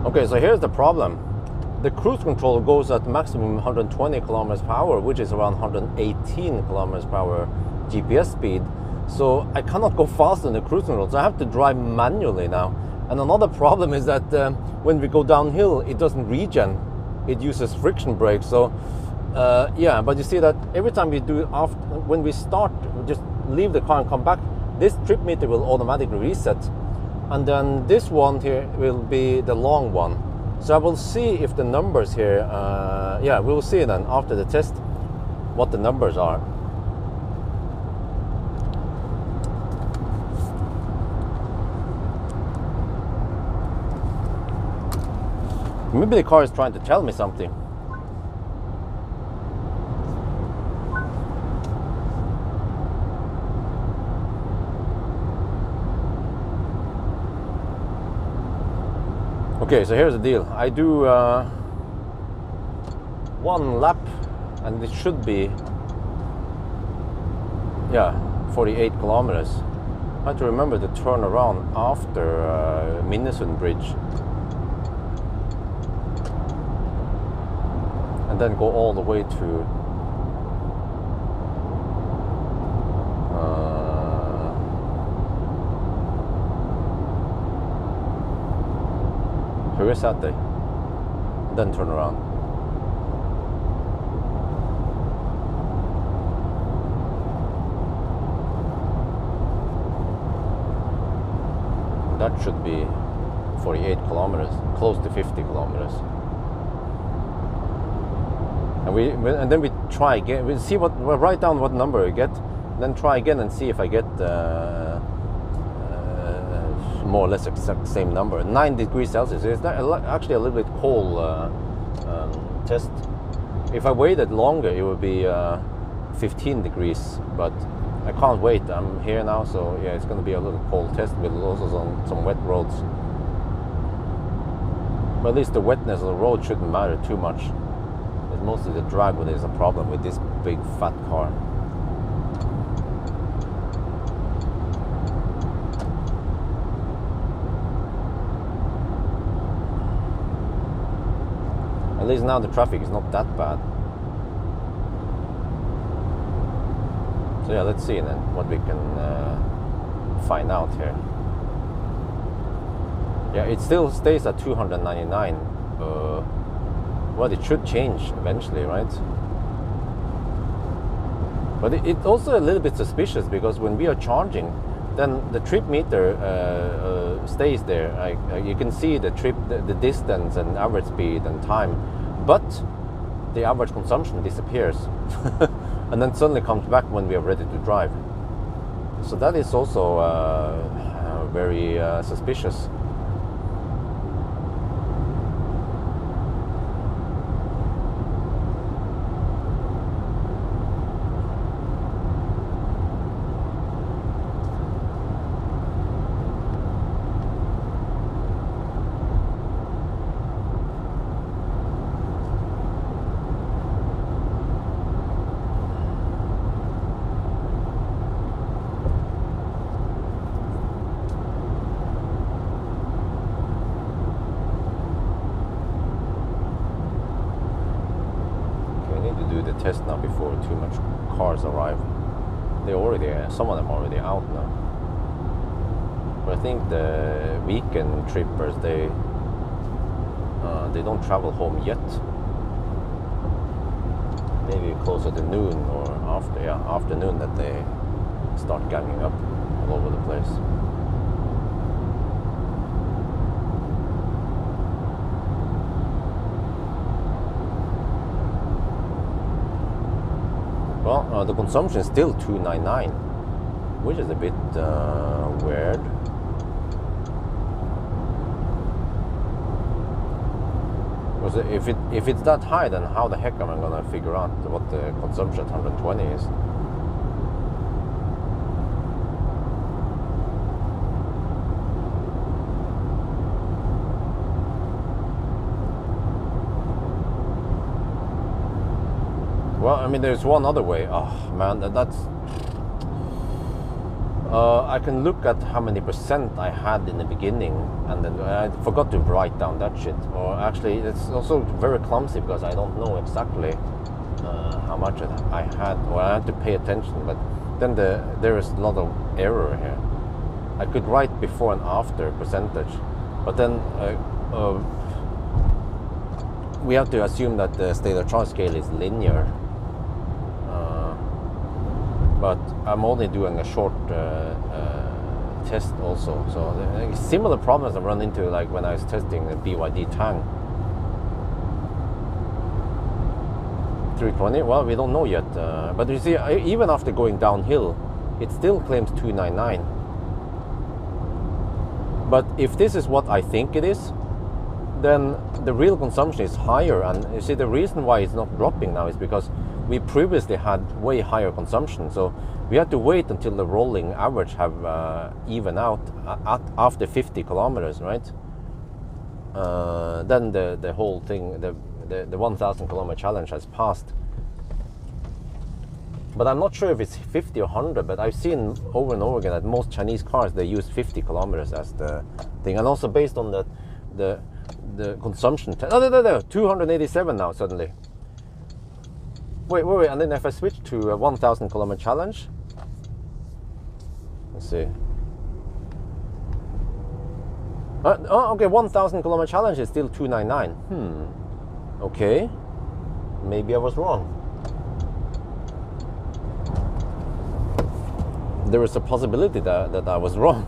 Okay, so here's the problem. The cruise control goes at maximum 120 kilometers per hour, which is around 118 kilometers per hour GPS speed. So I cannot go faster than the cruise control, so I have to drive manually now. And another problem is that when we go downhill, it doesn't regen. It uses friction brakes. So yeah, but you see that every time we do after, when we start, we just leave the car and come back, this trip meter will automatically reset. And then this one here will be the long one. So I will see if the numbers here, yeah, we will see then after the test what the numbers are. Maybe the car is trying to tell me something. Okay, so here's the deal. I do one lap and it should be, yeah, 48 kilometers. I have to remember to turn around after Minnesund Bridge and then go all the way to Saturday, then turn around. That should be 48 kilometers, close to 50 kilometers. And then we try again. We'll see what, we'll write down what number we get, then try again and see if I get more or less exact same number. 9 degrees Celsius. It's actually a little bit cold test. If I waited longer, it would be 15 degrees, but I can't wait. I'm here now, so yeah, it's going to be a little cold test with also some wet roads. But at least the wetness of the road shouldn't matter too much. It's mostly the drag when there's a problem with this big fat car. At least now the traffic is not that bad. So yeah, let's see then what we can find out here. Yeah, it still stays at 299. Well, it should change eventually, right? But it's also a little bit suspicious because when we are charging, then the trip meter stays there. You can see the trip, the distance and average speed and time, but the average consumption disappears and then suddenly comes back when we are ready to drive. So that is also very suspicious. Test now before too much cars arrive. They already, some of them are already out now. But I think the weekend trippers, they don't travel home yet. maybe closer to noon or afternoon that they start ganging up all over the place. Well, the consumption is still 299, which is a bit weird. Because if it's that high, then how the heck am I gonna figure out what the consumption at 120 is? Well, I mean, there's one other way. Oh man, that's. I can look at how many percent I had in the beginning, and then I forgot to write down that shit. Or actually, it's also very clumsy because I don't know exactly how much I had, or I had to pay attention. But then there is a lot of error here. I could write before and after percentage, but then we have to assume that the state of charge scale is linear. But I'm only doing a short test also. So similar problems I run into like when I was testing the BYD Tang. 320, well, we don't know yet. But you see, even after going downhill, it still claims 299. But if this is what I think it is, then the real consumption is higher. And you see, the reason why it's not dropping now is because we previously had way higher consumption, so we had to wait until the rolling average have even out after 50 kilometers, right? Then the whole thing, the 1,000 kilometer challenge has passed. But I'm not sure if it's 50 or 100, but I've seen over and over again that most Chinese cars, they use 50 kilometers as the thing. And also based on the consumption, 287 now suddenly. Wait, and then if I switch to a 1,000 kilometer challenge, let's see. Okay, 1,000 kilometer challenge is still 299. Okay, maybe I was wrong. There is a possibility that I was wrong.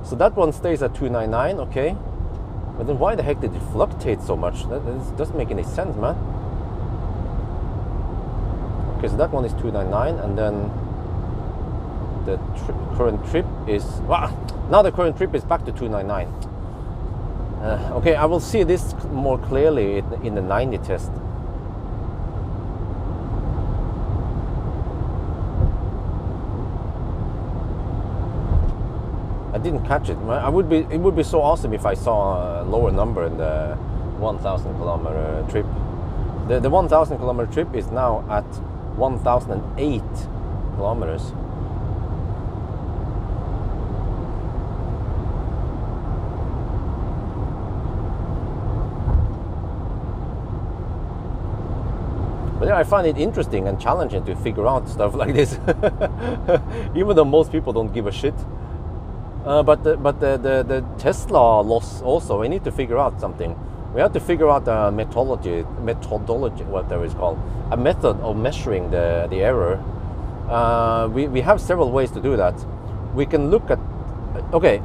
So that one stays at 299, okay. But then why the heck did it fluctuate so much? That doesn't make any sense, man. Okay, so that one is 299, and then the current trip is... Wow, now the current trip is back to 299. Okay, I will see this more clearly in the 90 test. I didn't catch it. It would be so awesome if I saw a lower number in the 1,000 kilometer trip. The 1,000 kilometer trip is now at 1,008 kilometers. But yeah, I find it interesting and challenging to figure out stuff like this, even though most people don't give a shit. But the Tesla loss also, we need to figure out something. We have to figure out a methodology, whatever it's called, a method of measuring the error. We have several ways to do that. We can look at, okay,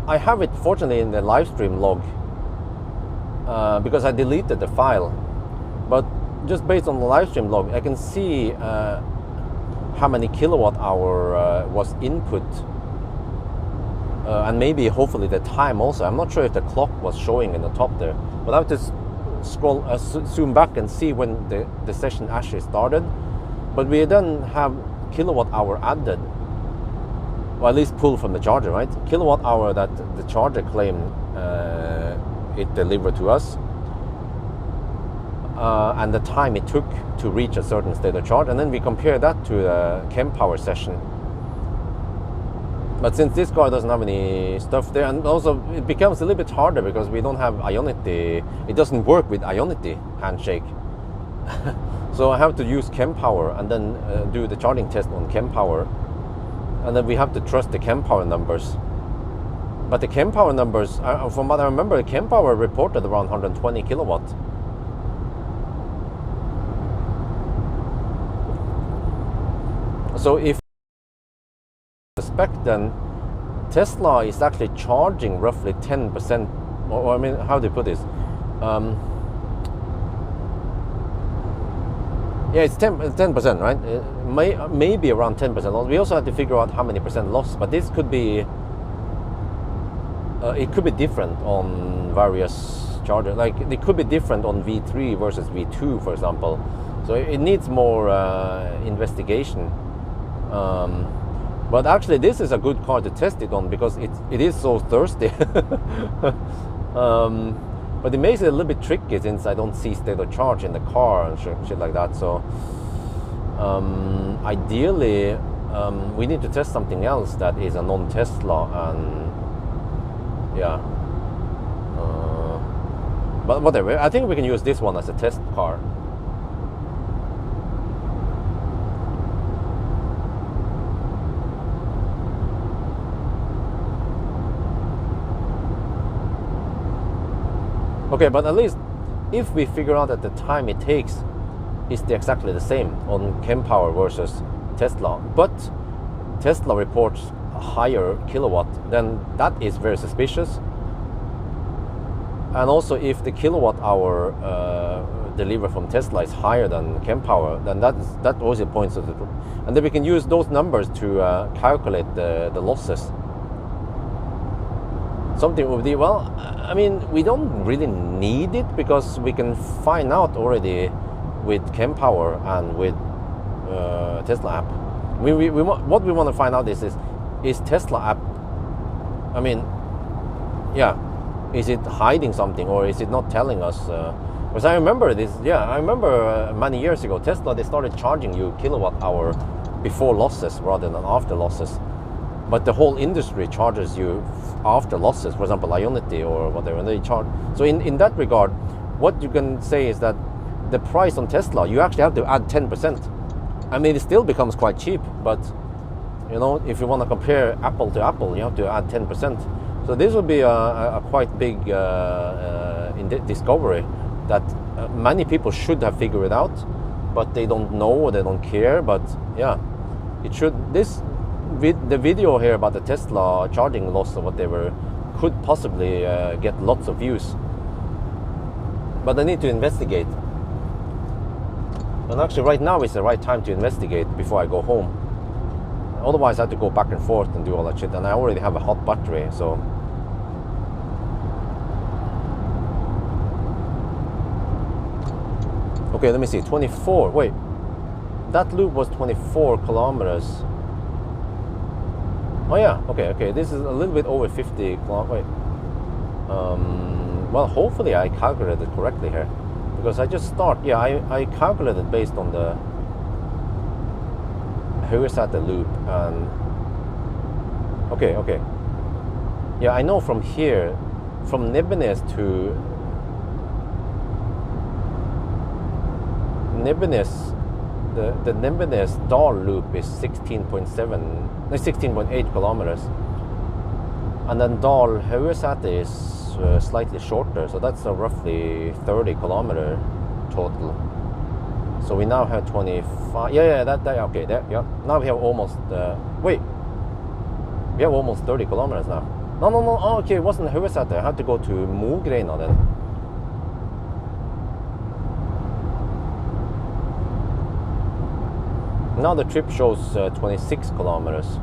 I have it fortunately in the live stream log because I deleted the file. But just based on the live stream log, I can see how many kilowatt hour was input. And maybe hopefully the time also. I'm not sure if the clock was showing in the top there, but I have to scroll, zoom back and see when the session actually started. But we then have kilowatt hour added, or at least pulled from the charger, right? Kilowatt hour that the charger claimed it delivered to us, and the time it took to reach a certain state of charge, and then we compare that to the ChemPower session. But since this car doesn't have any stuff there, and also it becomes a little bit harder because we don't have Ionity. It doesn't work with Ionity handshake. So I have to use ChemPower and then do the charging test on ChemPower. And then we have to trust the ChemPower numbers. But the ChemPower numbers, from what I remember, ChemPower reported around 120 kilowatt. So if spec, then Tesla is actually charging roughly 10%, or I mean, how do you put this? Yeah, it's 10%, right? Maybe around 10% loss. We also have to figure out how many percent loss, but this could be, it could be different on various chargers. Like it could be different on V3 versus V2, for example. So it needs more investigation. But actually, this is a good car to test it on because it is so thirsty. But it makes it a little bit tricky since I don't see state of charge in the car and shit like that. So ideally, we need to test something else that is a non-Tesla, and yeah. But whatever, I think we can use this one as a test car. Okay, but at least if we figure out that the time it takes is exactly the same on Kempower versus Tesla, but Tesla reports a higher kilowatt, then that is very suspicious. And also, if the kilowatt hour delivered from Tesla is higher than Kempower, then that also points to the truth. And then we can use those numbers to calculate the losses. Something would be, well, I mean, we don't really need it because we can find out already with Kempower and with Tesla app. What we want to find out is Tesla app, I mean, yeah, is it hiding something or is it not telling us? Because I remember this, yeah, I remember many years ago, Tesla, they started charging you kilowatt hour before losses rather than after losses. But the whole industry charges you after losses, for example, Ionity or whatever, and they charge. So in that regard, what you can say is that the price on Tesla, you actually have to add 10%. I mean, it still becomes quite cheap, but you know, if you want to compare apple to apple, you have to add 10%. So this would be a quite big discovery that many people should have figured out, but they don't know or they don't care. But yeah, it should. The video here about the Tesla charging loss or whatever could possibly get lots of views, but I need to investigate. And actually right now is the right time to investigate before I go home. Otherwise I have to go back and forth and do all that shit, and I already have a hot battery, so. Okay, let me see, 24, wait. That loop was 24 kilometers. Oh yeah, okay, this is a little bit over 50 kilometers. Wait. Well, hopefully I calculated correctly here. Because I just yeah, I calculated based on the the loop, and okay. Yeah, I know from here, from Nebbenes to Nebbenes, the Nebbenes Dal loop is 16.8 kilometers, and then Dal Haugesæter is slightly shorter, so that's a roughly 30 kilometer total. So we now have 25. Yeah, okay. Yeah. Now we have almost. Wait, we have almost 30 kilometers now. No. Oh, okay, it wasn't Haugesæter. I had to go to Mogreina then. Now the trip shows 26 kilometers.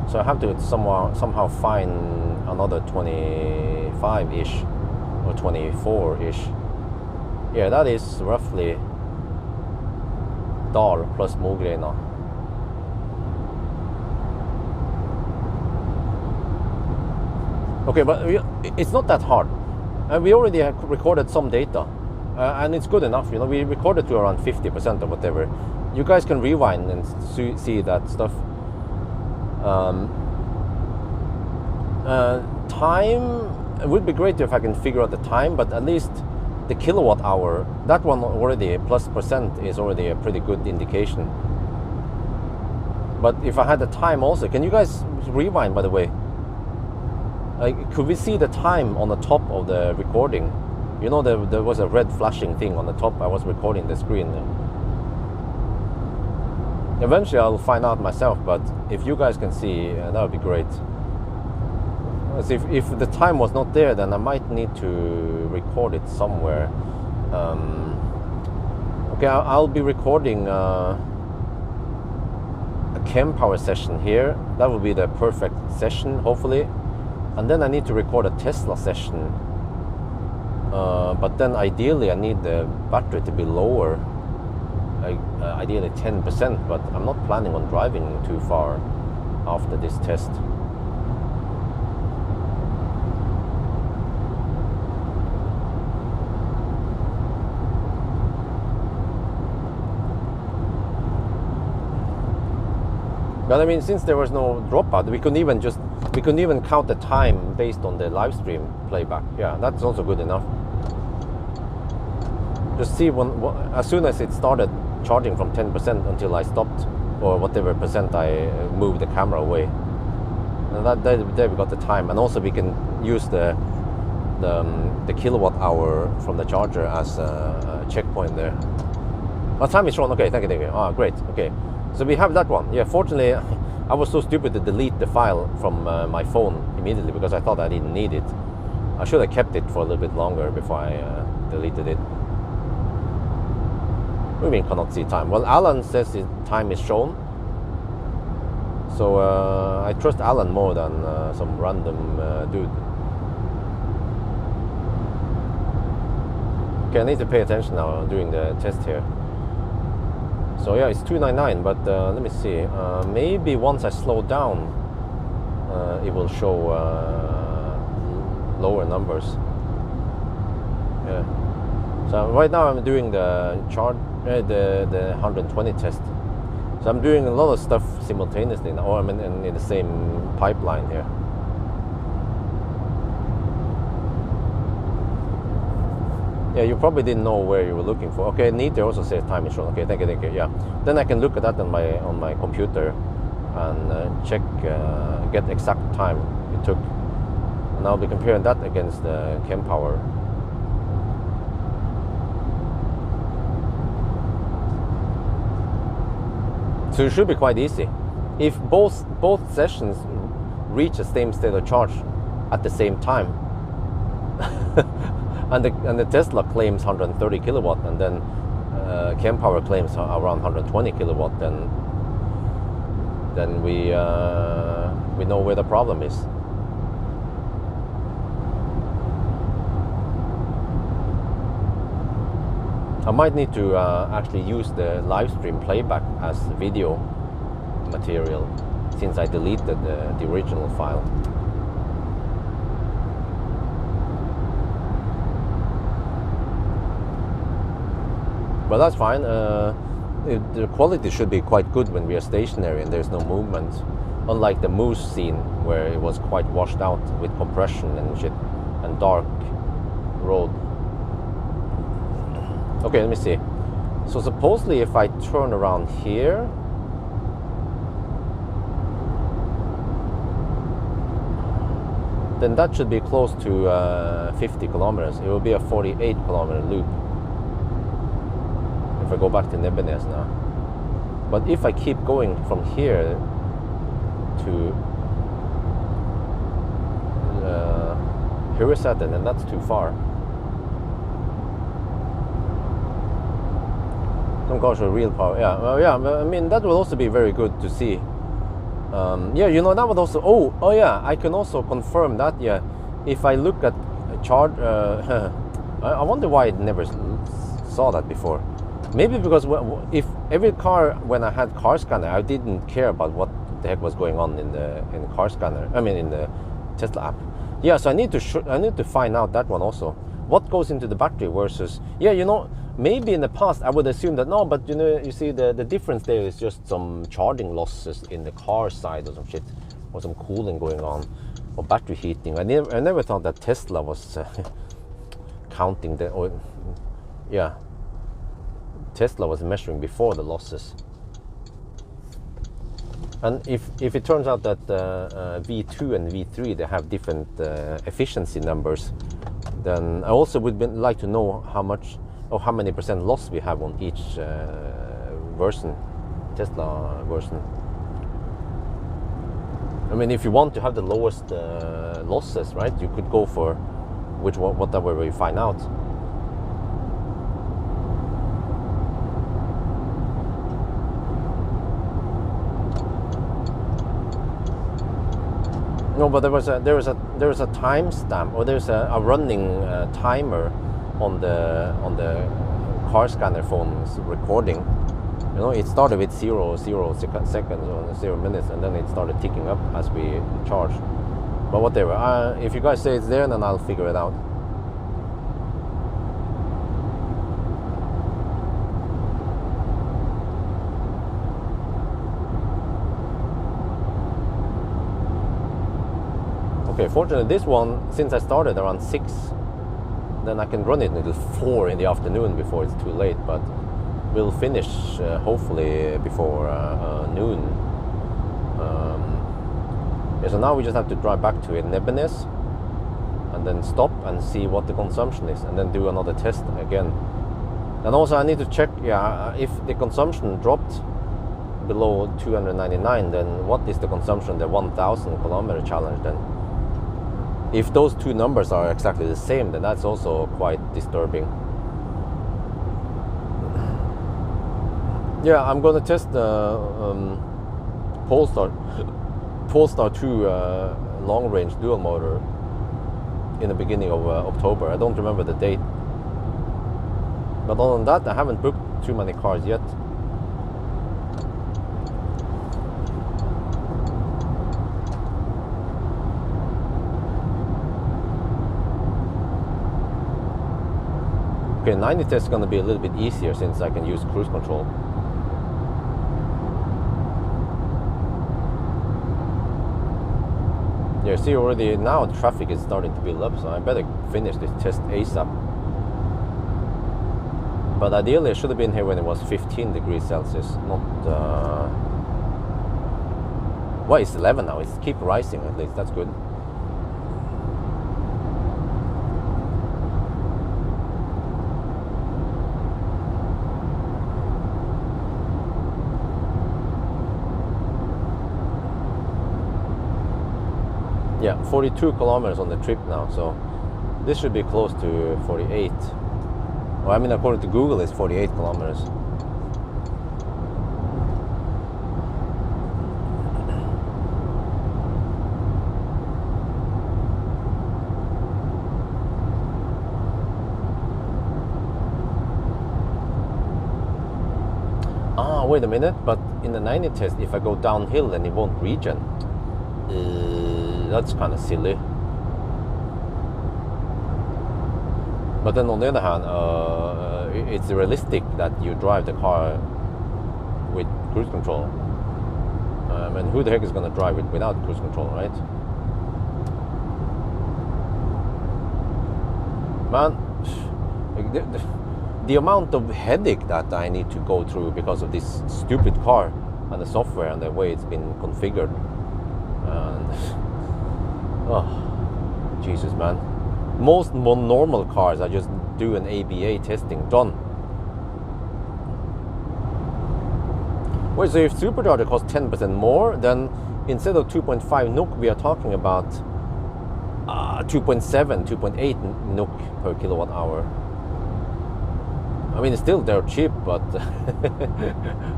So I have to somehow find another 25-ish or 24-ish. Yeah, that is roughly Dal plus Mogreina. Okay, but it's not that hard. We already have recorded some data, and it's good enough. You know, we recorded to around 50% or whatever. You guys can rewind and see that stuff. Time, it would be great if I can figure out the time, but at least the kilowatt hour, that one already plus percent is already a pretty good indication. But if I had the time also, can you guys rewind, by the way? Could we see the time on the top of the recording? You know, there was a red flashing thing on the top. I was recording the screen. Eventually I'll find out myself, but if you guys can see, that would be great. As if the time was not there, then I might need to record it somewhere. Okay, I'll be recording a chem power session here. That will be the perfect session, hopefully. And then I need to record a Tesla session. But then ideally I need the battery to be lower, ideally 10%, but I'm not planning on driving too far after this test. But I mean, since there was no dropout, we couldn't even count the time based on the live stream playback. Yeah, that's also good enough. Just see as soon as it started charging from 10% until I stopped, or whatever percent I moved the camera away. And there we got the time, and also we can use the kilowatt hour from the charger as a checkpoint there. Oh, time is shown. Okay, thank you. Ah, great. Okay. So we have that one. Yeah, fortunately, I was so stupid to delete the file from my phone immediately because I thought I didn't need it. I should have kept it for a little bit longer before I deleted it. What do you mean cannot see time? Well, Alan says the time is shown. So I trust Alan more than some random dude. Okay, I need to pay attention now during the test here. So yeah, it's 299, but let me see. Maybe once I slow down, it will show lower numbers. Yeah. So right now I'm doing the the 120 test. So I'm doing a lot of stuff simultaneously now, or I'm in the same pipeline here. Yeah, you probably didn't know where you were looking for. Okay, Neater also says time is shown. Okay, thank you. Yeah, then I can look at that on my computer and check, get exact time it took, and I'll be comparing that against the chem power. So it should be quite easy if both sessions reach the same state of charge at the same time. And the Tesla claims 130 kilowatt, and then chem power claims around 120 kilowatt. Then we know where the problem is. I might need to actually use the live stream playback as video material, since I deleted the original file. But that's fine. The quality should be quite good when we are stationary and there's no movement, unlike the Moose scene where it was quite washed out with compression and shit and dark road. Okay, let me see. So supposedly if I turn around here, then that should be close to 50 kilometers. It will be a 48 kilometer loop if I go back to Nebbenes now. But if I keep going from here to Hurisaten, then that's too far. Some cars are real power. Yeah, well, yeah. I mean, that will also be very good to see. Yeah, you know, that would also. Oh, yeah. I can also confirm that. Yeah, if I look at chart, I wonder why I never saw that before. Maybe because if every car, when I had car scanner, I didn't care about what the heck was going on in the car scanner. I mean, in the Tesla app. Yeah, so I need to find out that one also. What goes into the battery versus, yeah, you know, maybe in the past I would assume that no, but you know, you see the difference there is just some charging losses in the car side or some shit, or some cooling going on, or battery heating. I never thought that Tesla was counting the, or yeah, Tesla was measuring before the losses. And if it turns out that V2 and V3 they have different efficiency numbers, then I also would like to know how much or how many percent loss we have on each version. Tesla version. I mean, if you want to have the lowest losses, right, you could go for whatever we find out. No, but there was a timestamp, or there's a running timer on the car scanner phone's recording. You know, it started with 0 seconds or 0 minutes, and then it started ticking up as we charged. But whatever. If you guys say it's there, then I'll figure it out. Okay, fortunately this one, since I started around 6, then I can run it until 4 in the afternoon before it's too late, but we'll finish hopefully before noon. Yeah, so now we just have to drive back to Nebbenes and then stop and see what the consumption is, and then do another test again. And also I need to check, if the consumption dropped below 299, then what is the consumption, the 1,000 kilometer challenge then? If those two numbers are exactly the same, then that's also quite disturbing. Yeah, I'm gonna test the Polestar 2 long-range dual motor in the beginning of October. I don't remember the date. But other than that, I haven't booked too many cars yet. Okay, 90 test is going to be a little bit easier since I can use cruise control. Yeah, see already now traffic is starting to build up, so I better finish this test ASAP. But ideally I should have been here when it was 15 degrees Celsius, not... Well, it's 11 now, it's keep rising at least, that's good. Yeah, 42 kilometers on the trip now, so this should be close to 48. Well, I mean, according to Google, it's 48 kilometers. Ah, wait a minute, but in the 90 test, if I go downhill, then it won't regen. That's kind of silly. But then on the other hand, it's realistic that you drive the car with cruise control. And who the heck is going to drive it without cruise control, right? Man, the amount of headache that I need to go through because of this stupid car and the software and the way it's been configured. And oh, Jesus, man. Most normal cars, I just do an ABA testing, done. Wait, so if supercharger costs 10% more, then instead of 2.5 NOK, we are talking about 2.7, 2.8 NOK per kilowatt hour. I mean, still they're cheap, but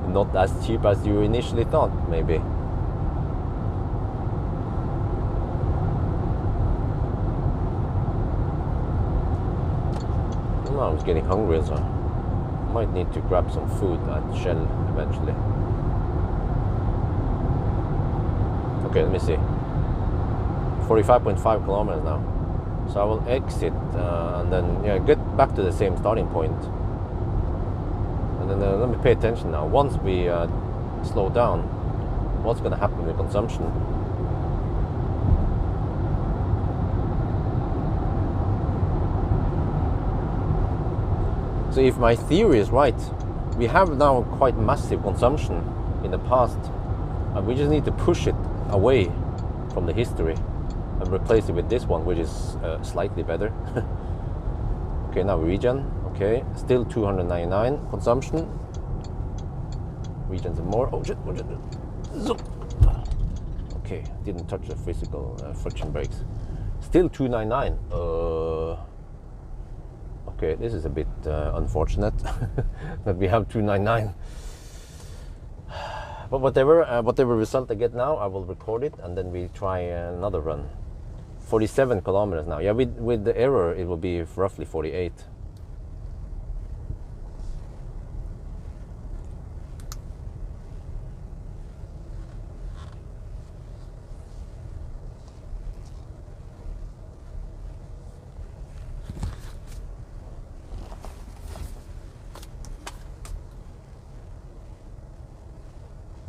not as cheap as you initially thought, maybe. I was getting hungry, so I might need to grab some food at Shell eventually. Okay, let me see. 45.5 kilometers now. So I will exit and then get back to the same starting point. And then let me pay attention now. Once we slow down, what's going to happen with consumption? So if my theory is right, we have now quite massive consumption in the past, and we just need to push it away from the history and replace it with this one, which is slightly better. Okay, now regen. Okay, still 299 consumption. regen some more. Oh shit, zoom. Okay, didn't touch the physical friction brakes. Still 299. Okay, this is a bit unfortunate that we have 299. But whatever result I get now, I will record it and then we try another run. 47 kilometers now. Yeah, with the error, it will be roughly 48.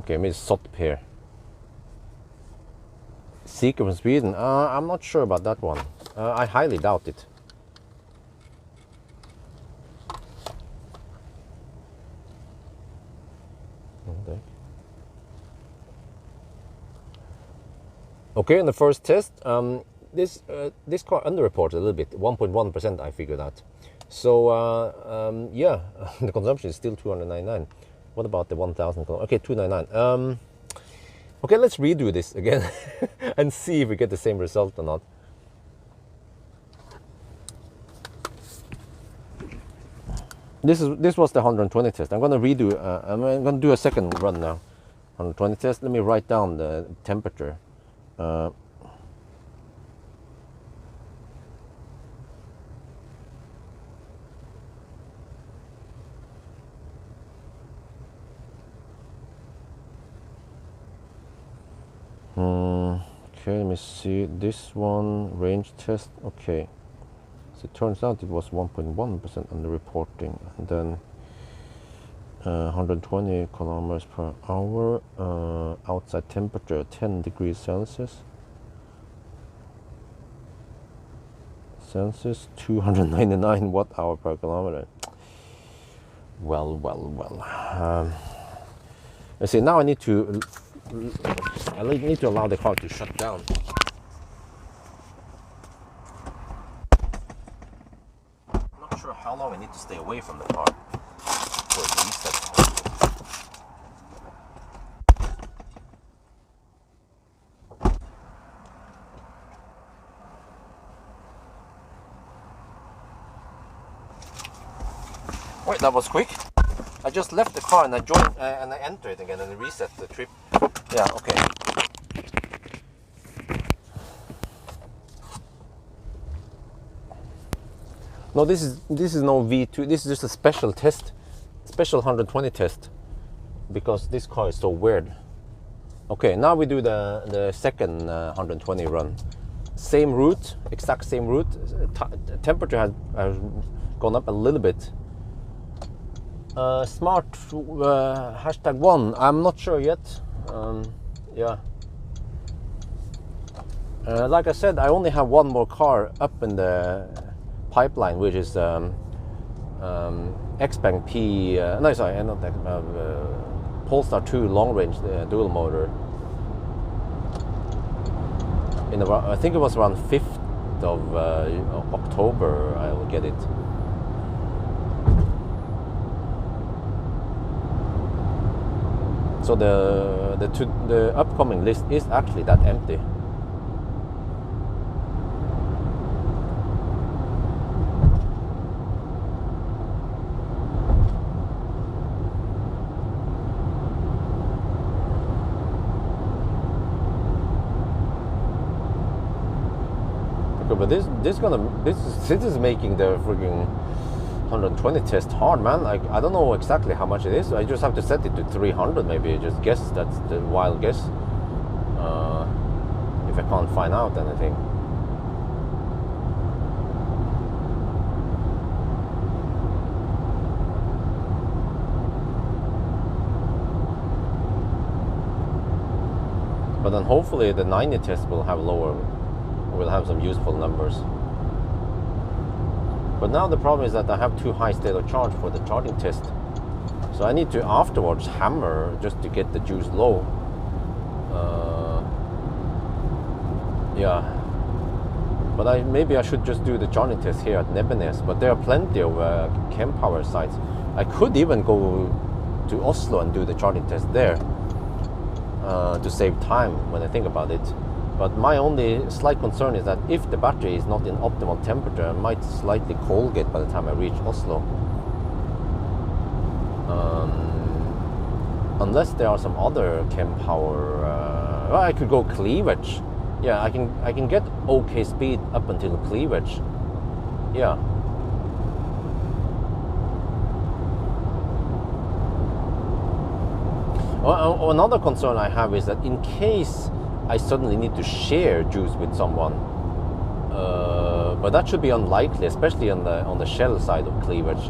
Okay, maybe Sottp here. Seeker from Sweden. I'm not sure about that one. I highly doubt it. Okay, in the first test, this car underreported a little bit, 1.1%. I figured out. So yeah, the consumption is still 299. What about the 1,000? Okay, 299. Okay, let's redo this again and see if we get the same result or not. This was the 120 test. I'm gonna redo. I'm gonna do a second run now. 120 test. Let me write down the temperature. Okay, let me see. This one, range test. Okay, so it turns out it was 1.1% under reporting, and then 120 kilometers per hour. Outside temperature 10 degrees Celsius. 299 watt-hour per kilometer. Well. Let's see. Now I need to allow the car to shut down. I'm not sure how long I need to stay away from the car for it to reset. Wait, that was quick. I just left the car and I joined and I entered it again and it reset the trip. Yeah, okay. No, this is no V2. This is just a special test, special 120 test, because this car is so weird. Okay, now we do the second 120 run. Same route, exact same route. Temperature has gone up a little bit. Smart #1. I'm not sure yet. Yeah. Like I said, I only have one more car up in the pipeline, which is Xpeng P. No, sorry, not Polestar 2 long range dual motor. In about, I think it was around 5th of October. I will get it. So the upcoming list is actually that empty. Okay, but this is making the freaking 120 test hard, man. Like, I don't know exactly how much it is. I just have to set it to 300 maybe. Just guess. That's the wild guess. If I can't find out anything. But then hopefully the 90 test will have lower. Will have some useful numbers. But now the problem is that I have too high state of charge for the charging test. So I need to afterwards hammer just to get the juice low. Yeah. But maybe I should just do the charging test here at Nebenes. But there are plenty of Kempower sites. I could even go to Oslo and do the charging test there to save time when I think about it. But my only slight concern is that if the battery is not in optimal temperature, I might slightly Colgate by the time I reach Oslo. Unless there are some other chem power. Well, I could go cleavage. Yeah, I can get okay speed up until cleavage. Yeah. Another concern I have is that in case I suddenly need to share juice with someone, but that should be unlikely, especially on the shell side of cleavage.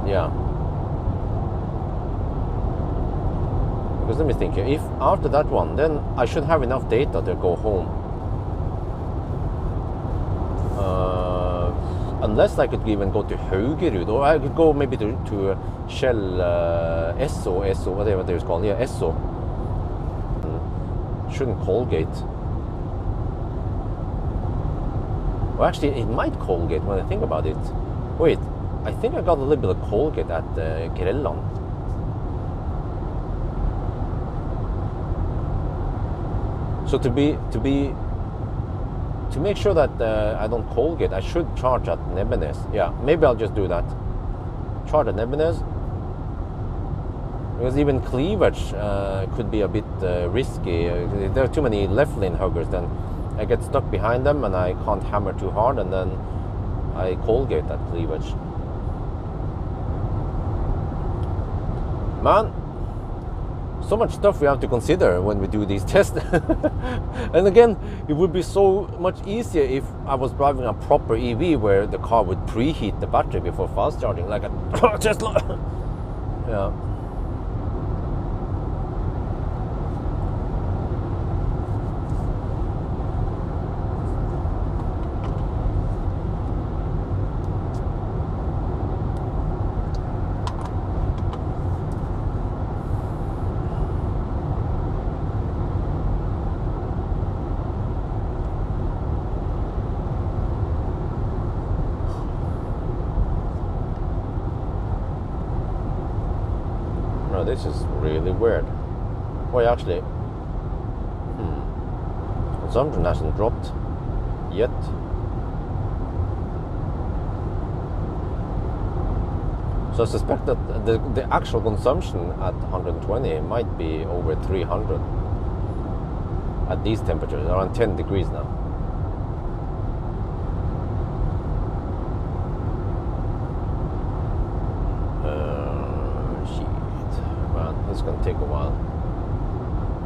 Yeah. Because let me think here. If after that one, then I should have enough data to go home. Unless I could even go to Haugerud, or I could go maybe to Shell Esso, whatever it's called. Yeah, Esso. Shouldn't Colgate. Well, actually, it might Colgate when I think about it. Wait, I think I got a little bit of Colgate at Grelland. So to make sure that I don't Colgate, I should charge at Nebbenes. Yeah, maybe I'll just do that. Charge at Nebbenes. Because even cleavage could be a bit risky. There are too many left lane huggers, then I get stuck behind them and I can't hammer too hard, and then I Colgate that cleavage. Man, so much stuff we have to consider when we do these tests. And again, it would be so much easier if I was driving a proper EV where the car would preheat the battery before fast charging, like a Tesla. Yeah. This is really weird. Well, actually, consumption hasn't dropped yet. So I suspect that the actual consumption at 120 might be over 300 at these temperatures, around 10 degrees now. It's going to take a while.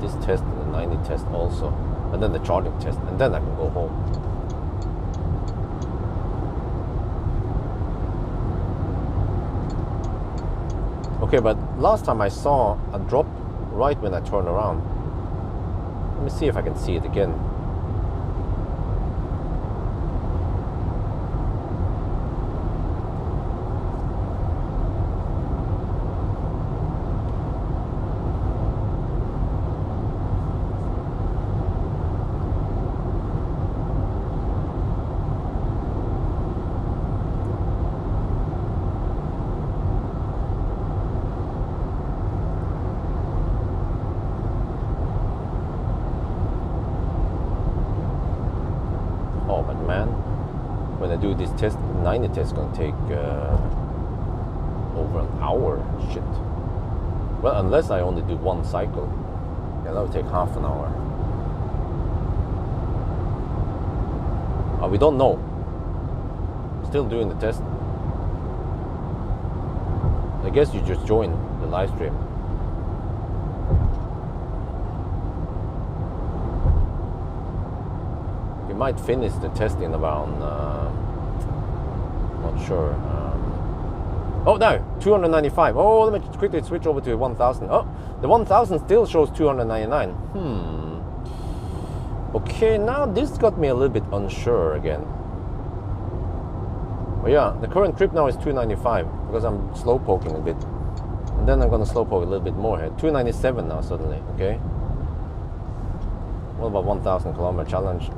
This test and the 90 test also, and then the charging test, and then I can go home. Okay, but last time I saw a drop right when I turned around. Let me see if I can see it again. Do this test, 90 test is going to take over an hour. Shit. Well, unless I only do one cycle, yeah, that would take half an hour. We don't know. Still doing the test. I guess you just join the live stream. You might finish the test in around. Not sure. Oh no, 295. Oh, let me quickly switch over to 1000. Oh, the 1000 still shows 299. Okay, now this got me a little bit unsure again. But yeah, the current trip now is 295 because I'm slow poking a bit, and then I'm gonna slow poke a little bit more here. 297 now suddenly. Okay. What about 1000 kilometer challenge?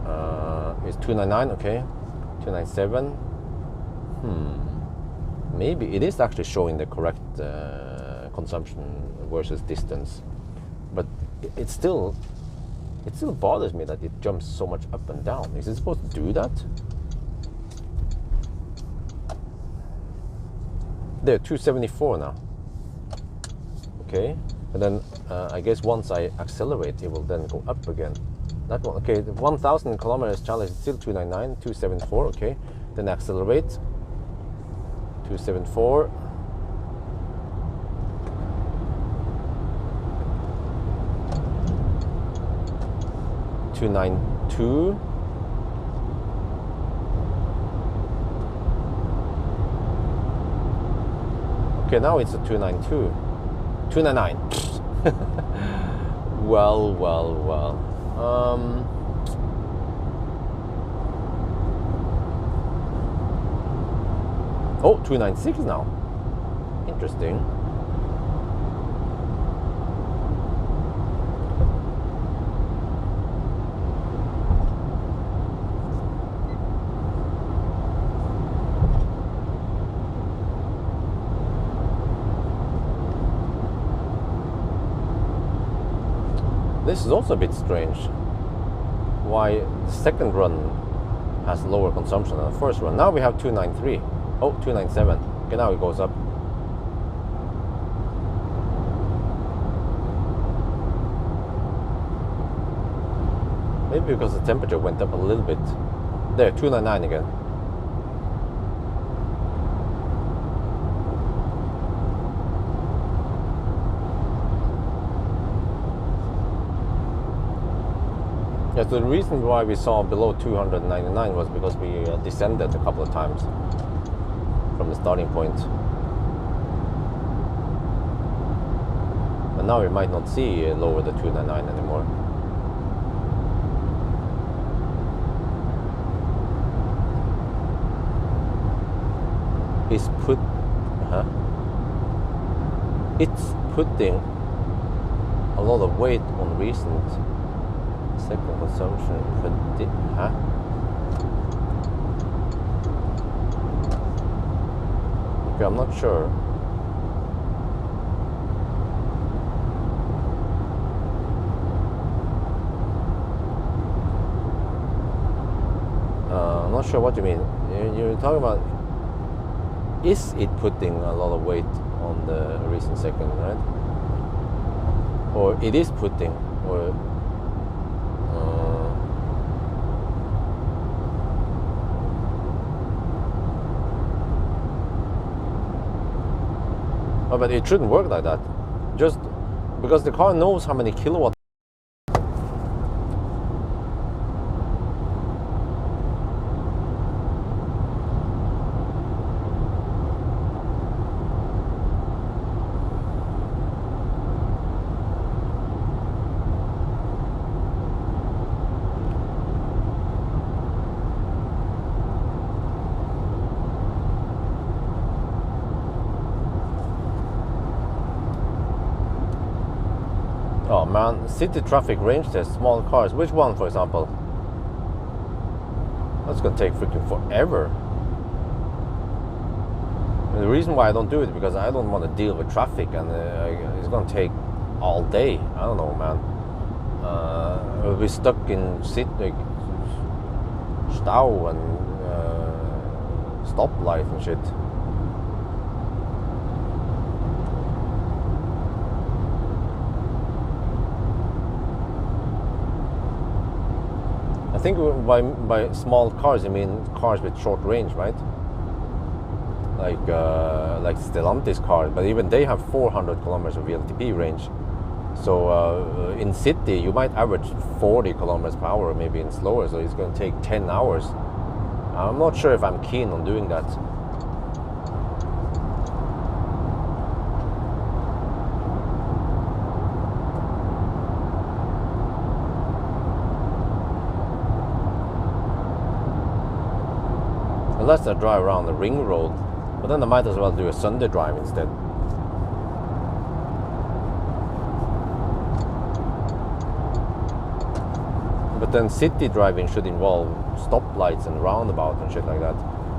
Is 299. Okay. 297. maybe it is actually showing the correct consumption versus distance, but it still bothers me that it jumps so much up and down. Is it supposed to do that? There, 274 now. Okay, and then I guess once I accelerate, it will then go up again. That one, okay, the 1,000 kilometers challenge is still 299, 274, okay. Then accelerate, 274. $292. Okay, now it's a 292. 299. Well. Oh, 296 now. Interesting. This is also a bit strange. Why the second run has lower consumption than the first run. Now we have 293. Oh, 297. Okay, now it goes up. Maybe because the temperature went up a little bit. There, 299 again. Yeah, so the reason why we saw below 299 was because we descended a couple of times from the starting point. But now we might not see lower the 299 anymore. It's putting a lot of weight on recent second consumption. Okay, I'm not sure. I'm not sure what you mean. You're talking about, is it putting a lot of weight on the recent second, right? Or it is putting, or oh, but it shouldn't work like that. Just because the car knows how many kilowatts. Oh man, city traffic range test, small cars. Which one, for example? That's gonna take freaking forever. And the reason why I don't do it is because I don't want to deal with traffic, and it's gonna take all day. I don't know, man. We'll be stuck in city stau and stoplight and shit. I think by small cars, you mean cars with short range, right? Like Stellantis cars, but even they have 400 kilometers of VLTP range. So in city, you might average 40 kilometers per hour, maybe in slower. So it's going to take 10 hours. I'm not sure if I'm keen on doing that. Unless I drive around the ring road, but then I might as well do a Sunday drive instead. But then city driving should involve stoplights and roundabouts and shit like that,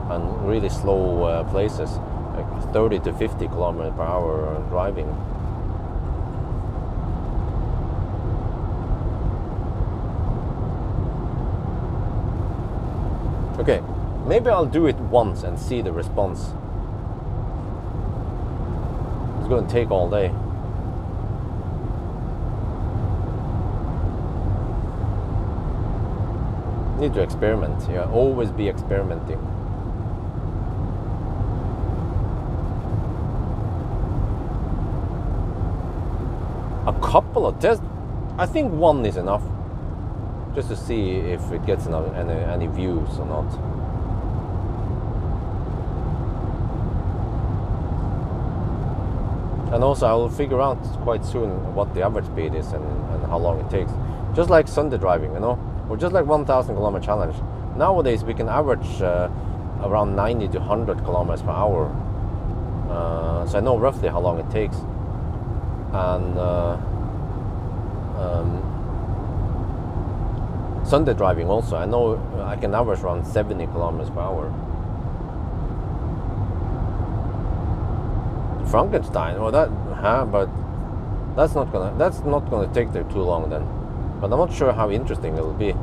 and really slow places. Like 30 to 50 kilometers per hour driving. Okay, maybe I'll do it once and see the response. It's going to take all day. Need to experiment. Yeah, always be experimenting. A couple of tests. I think one is enough, just to see if it gets any views or not. And also I will figure out quite soon what the average speed is and how long it takes. Just like Sunday driving, you know, or just like 1,000 kilometer challenge. Nowadays we can average around 90 to 100 kilometers per hour. So I know roughly how long it takes. And Sunday driving also, I know I can average around 70 kilometers per hour. Frankenstein, well but that's not gonna take there too long then. But I'm not sure how interesting it'll be.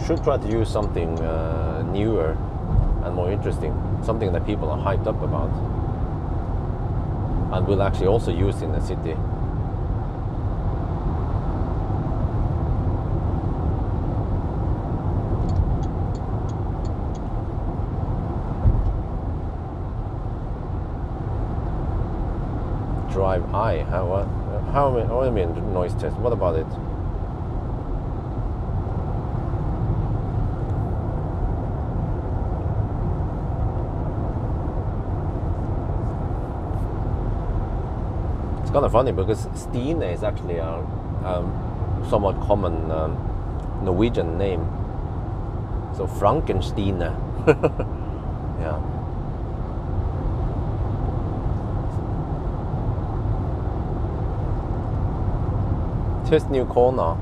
Should try to use something newer and more interesting, something that people are hyped up about, and will actually also use in the city. Drive I. What do you mean noise test? What about it? It's kind of funny because Stine is actually a somewhat common Norwegian name. So Frankenstein. Yeah. Test new corner.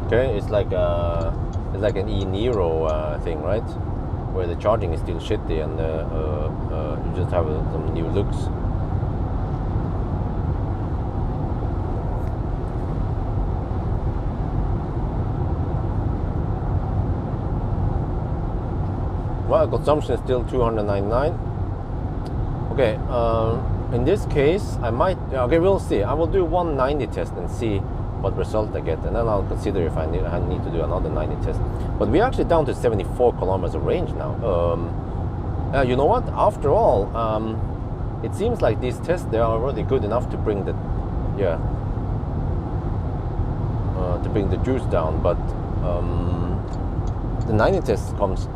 Okay, it's like an e-Niro thing, right? Where the charging is still shitty and you just have some new looks. Well, consumption is still 299. Okay, in this case, I might. Okay, we'll see. I will do 190 test and see what result I get, and then I'll consider if I need to do another 90 test. But we're actually down to 74 kilometers of range now. You know what? After all, it seems like these tests, they are already good enough to bring the juice down. But the 90 test comes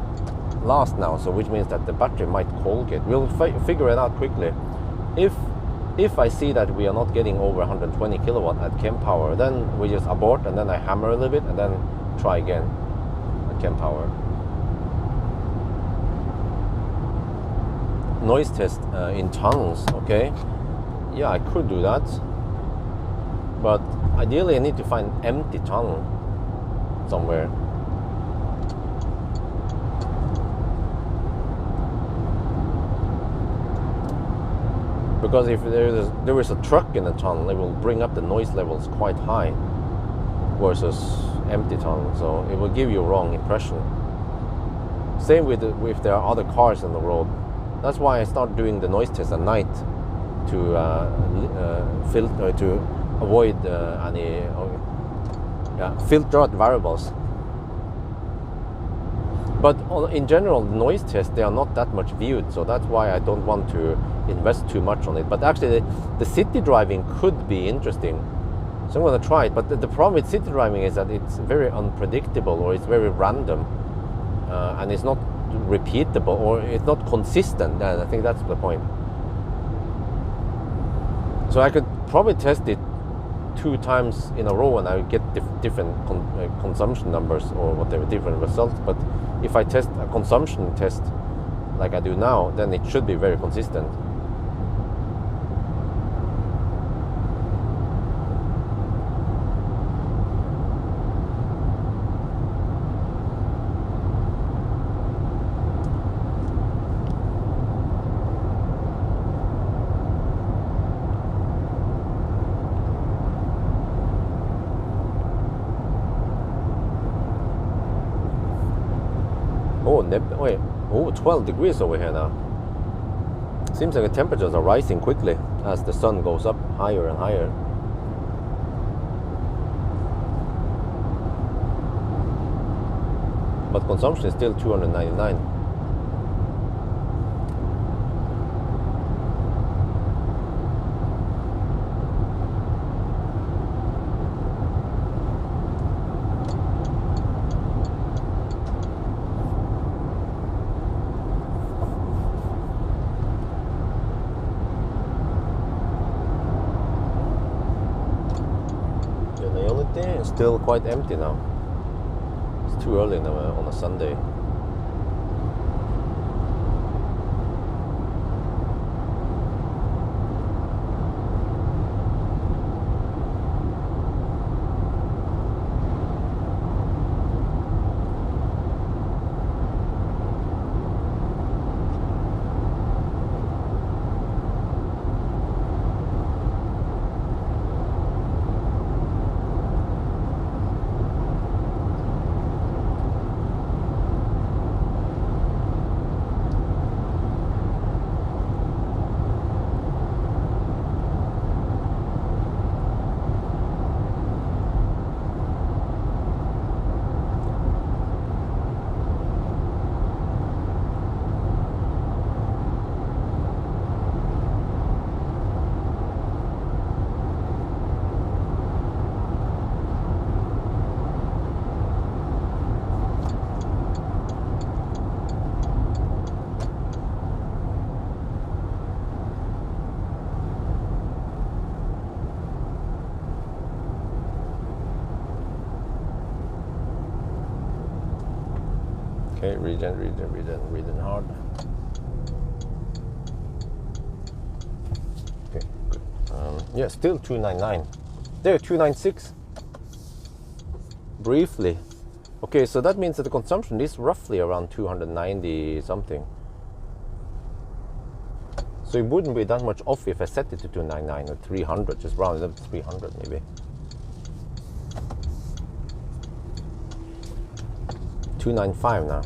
last now, so which means that the battery might colgate. We'll figure it out quickly. If I see that we are not getting over 120 kilowatt at Chem Power, then we just abort and then I hammer a little bit and then try again at Chem Power. Noise test in tunnels. Okay, yeah, I could do that, but ideally I need to find empty tunnel somewhere. Because if there is a truck in a tunnel, it will bring up the noise levels quite high versus empty tunnel, so it will give you a wrong impression. Same with if there are other cars on the road. That's why I start doing the noise test at night to filter, to avoid any filter out variables. But in general, the noise tests, they are not that much viewed, so that's why I don't want to invest too much on it. But actually, the city driving could be interesting, so I'm going to try it. But the problem with city driving is that it's very unpredictable, or it's very random, and it's not repeatable, or it's not consistent. And I think that's the point. So I could probably test it 2 times in a row and I would get different consumption numbers or whatever, different results. But if I test a consumption test like I do now, then it should be very consistent. Oh, wait. Oh, 12 degrees over here now. Seems like the temperatures are rising quickly as the sun goes up higher and higher. But consumption is still 299. It's still quite empty now. It's too early now on a Sunday. Okay, regen hard. Okay, good. Yeah, still 299. There, 296. Briefly. Okay, so that means that the consumption is roughly around 290 something. So it wouldn't be that much off if I set it to 299 or 300, just round it up to 300 maybe. 295 now.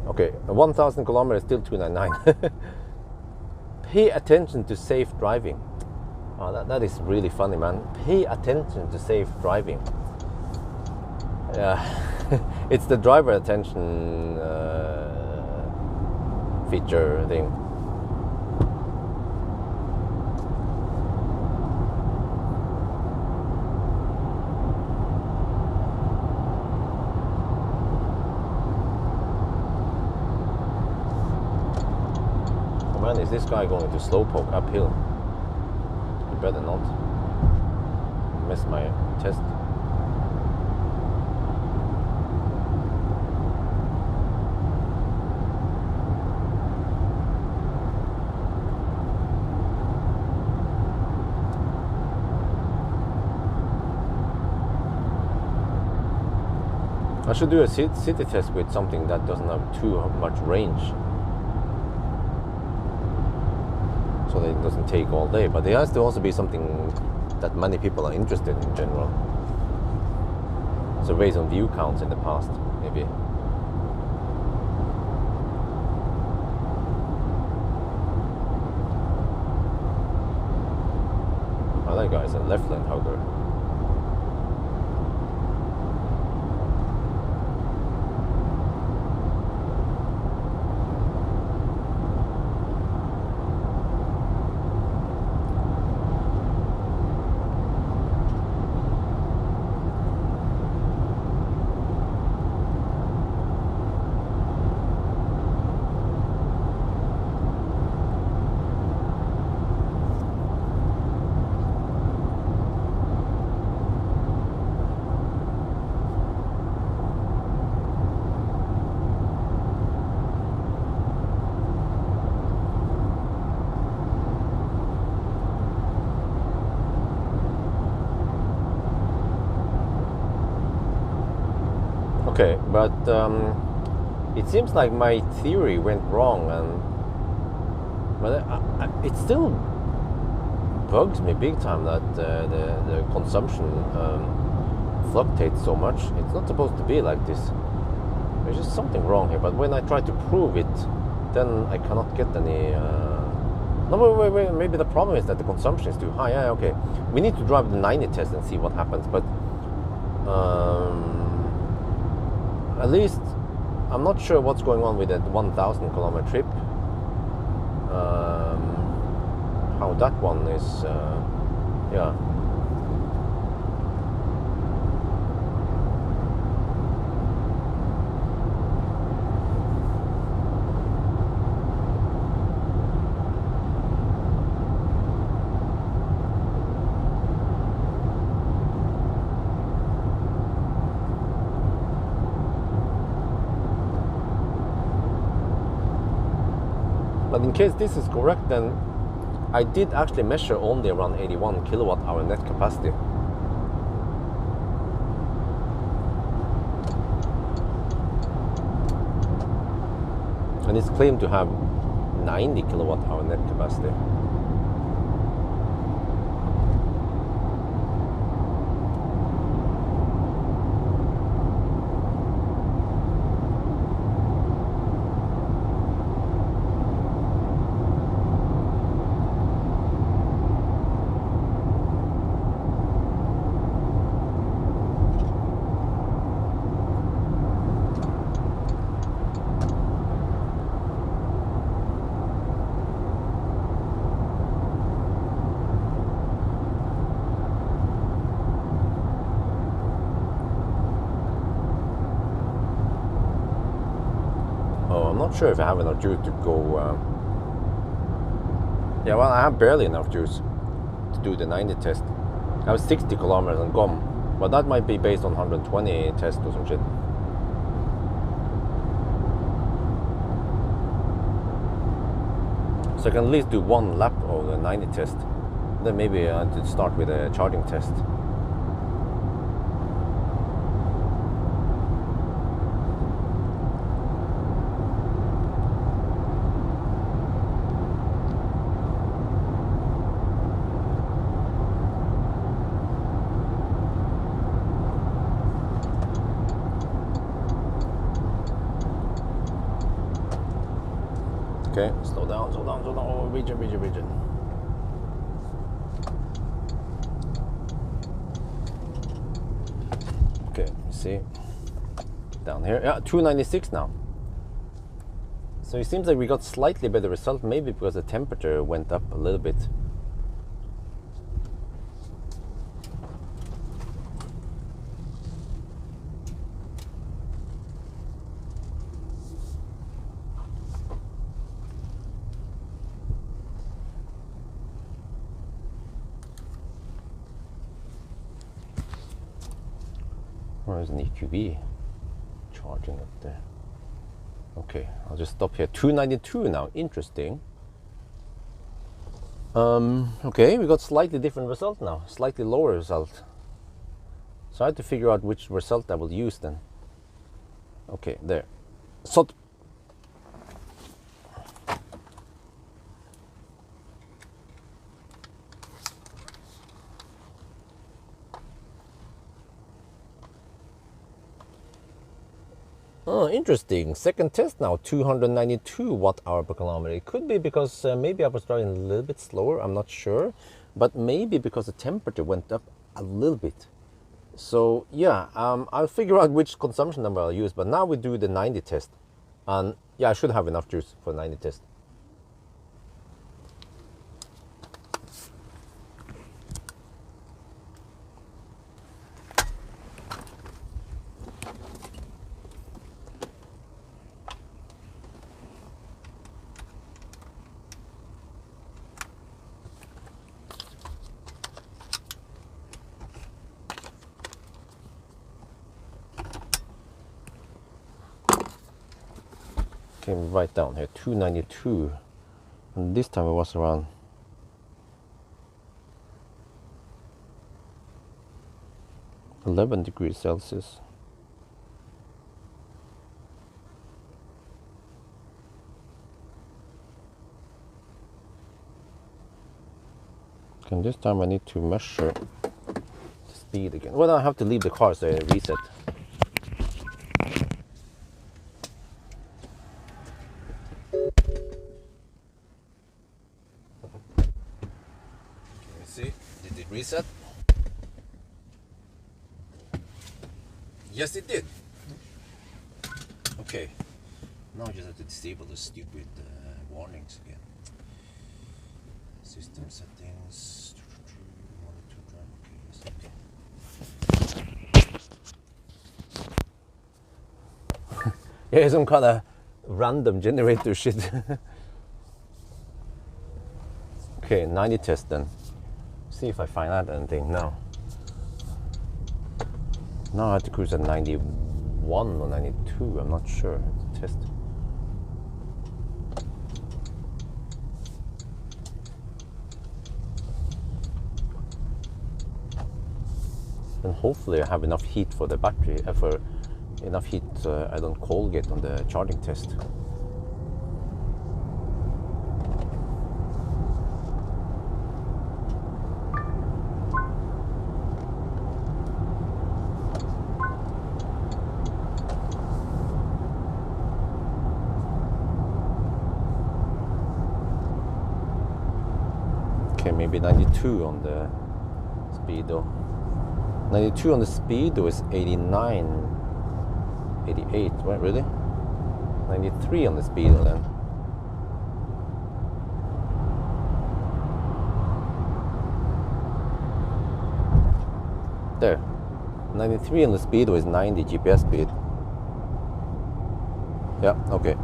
Okay, 1,000 kilometers, still 299. Pay attention to safe driving. Oh, that is really funny, man. Pay attention to safe driving. It's the driver attention feature thing. Man, is this guy going to slowpoke uphill? You better not miss my test. I should do a city test with something that doesn't have too much range, so that it doesn't take all day. But there has to also be something that many people are interested in general. So based on view counts in the past, maybe. Oh, that guy's a left lane hugger. Okay, but it seems like my theory went wrong, but it still bugs me big time that the consumption fluctuates so much. It's not supposed to be like this. There's just something wrong here, but when I try to prove it, then I cannot get any... No, wait, maybe the problem is that the consumption is too high. Yeah, okay. We need to drive the 90 test and see what happens, but at least I'm not sure what's going on with that 1,000 kilometer trip. How that one is, yeah. But in case this is correct, then I did actually measure only around 81 kilowatt hour net capacity. And it's claimed to have 90 kilowatt hour net capacity. I'm not sure if I have enough juice to go. Yeah, well, I have barely enough juice to do the 90 test. I have 60 kilometers and gum, but that might be based on 120 test or some shit. So I can at least do one lap of the 90 test. Then maybe I need to start with a charging test. Okay, slow down. Oh, region. Okay, see. Down here. Yeah, 296 now. So it seems like we got slightly better result, maybe because the temperature went up a little bit. There's an EQV charging up there. Okay, I'll just stop here. 292 now. Interesting. Okay, we got slightly different result now. Slightly lower result. So I have to figure out which result I will use then. Okay, there. So oh, interesting. Second test now, 292 watt hour per kilometer. It could be because maybe I was driving a little bit slower, I'm not sure. But maybe because the temperature went up a little bit. So yeah, I'll figure out which consumption number I'll use. But now we do the 90 test. And yeah, I should have enough juice for the 90 test. Came right down here, 292, and this time it was around 11 degrees Celsius. And this time I need to measure the speed again. Well, I have to leave the car so I reset. Reset. Yes, it did. Okay. Now I just have to disable the stupid warnings again. System settings. Yeah, some kind of random generator shit. Okay, 90 test then. See if I find out anything now. Now I have to cruise at 91 or 92, I'm not sure. Test. And hopefully I have enough heat for the battery, for enough heat I don't cold get on the charging test. Okay, maybe 92 on the speedo. 92 on the speedo is 89, 88, right, really? 93 on the speedo then. There. 93 on the speedo is 90 GPS speed. Yeah, okay.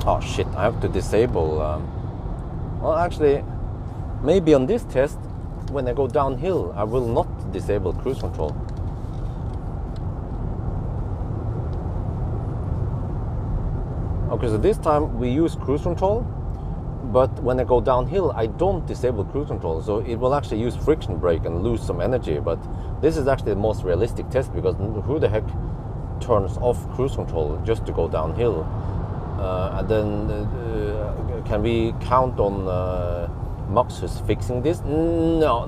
Oh shit, I have to disable, well actually, maybe on this test, when I go downhill, I will not disable cruise control. Okay, so this time we use cruise control, but when I go downhill, I don't disable cruise control, so it will actually use friction brake and lose some energy, but this is actually the most realistic test, because who the heck turns off cruise control just to go downhill? And then can we count on Maxus fixing this? No.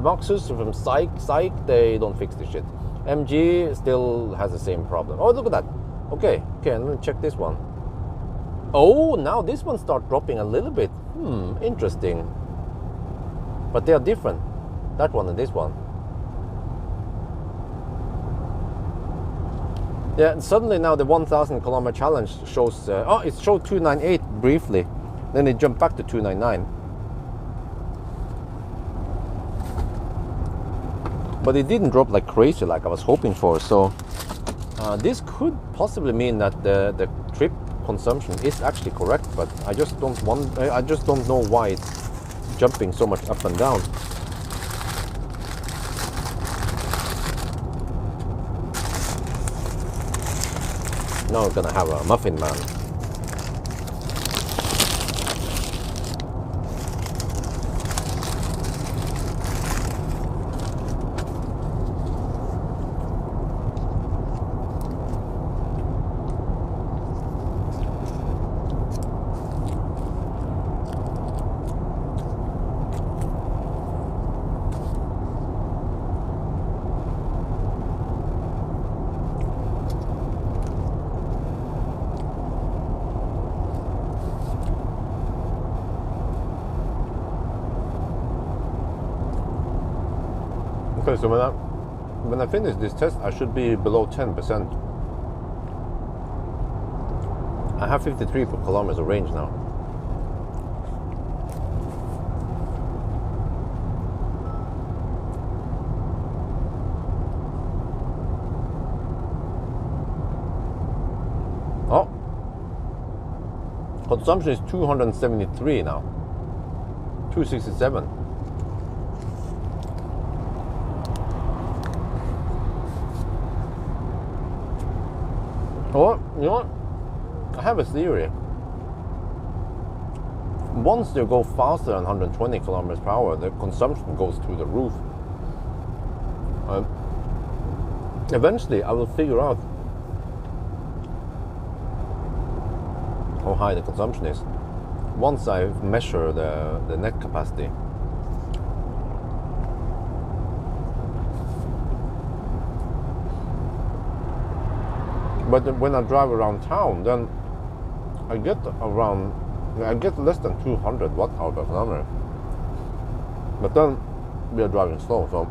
Maxus from Psych, they don't fix this shit. MG still has the same problem. Oh, look at that. Okay, let me check this one. Oh, now this one starts dropping a little bit. Interesting. But they are different. That one and this one. Yeah, and suddenly now the 1,000 kilometer challenge shows, it showed 298 briefly, then it jumped back to 299. But it didn't drop like crazy like I was hoping for, so this could possibly mean that the trip consumption is actually correct, but I just don't know why it's jumping so much up and down. Now we're gonna have a muffin man. Okay, so when I finish this test, I should be below 10%. I have 53 kilometers of range now. Oh, consumption is 273 now. 267. Oh, you know what? I have a theory. Once you go faster than 120 kilometers per hour, the consumption goes through the roof. Eventually I will figure out how high the consumption is once I measure the net capacity. But when I drive around town, then I get less than 200 watt-hour per kilometer. But then we are driving slow, so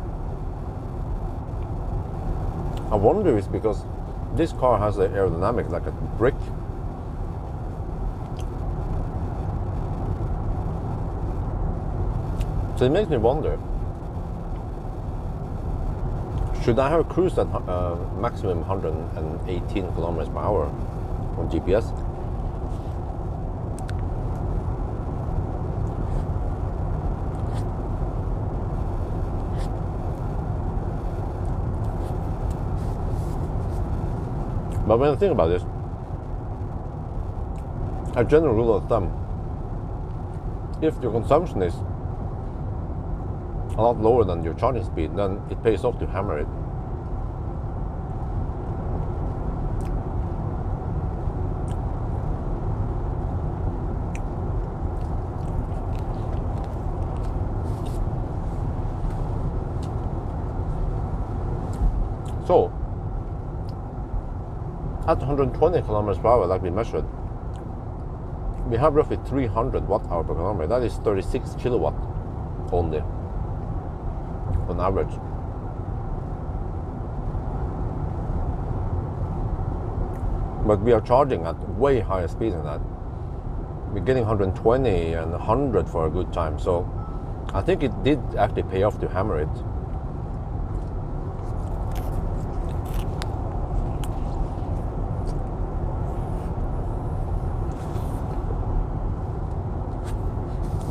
I wonder if it's because this car has the aerodynamics like a brick. So it makes me wonder, should I have cruised at maximum 118 kilometers per hour on GPS? But when I think about this, a general rule of thumb, if your consumption is a lot lower than your charging speed, then it pays off to hammer it. So, at 120 kilometers per hour, like we measured, we have roughly 300 watt-hour per kilometer. That is 36 kilowatt only, on average. But we are charging at way higher speed than that. We're getting 120 and 100 for a good time. So I think it did actually pay off to hammer it.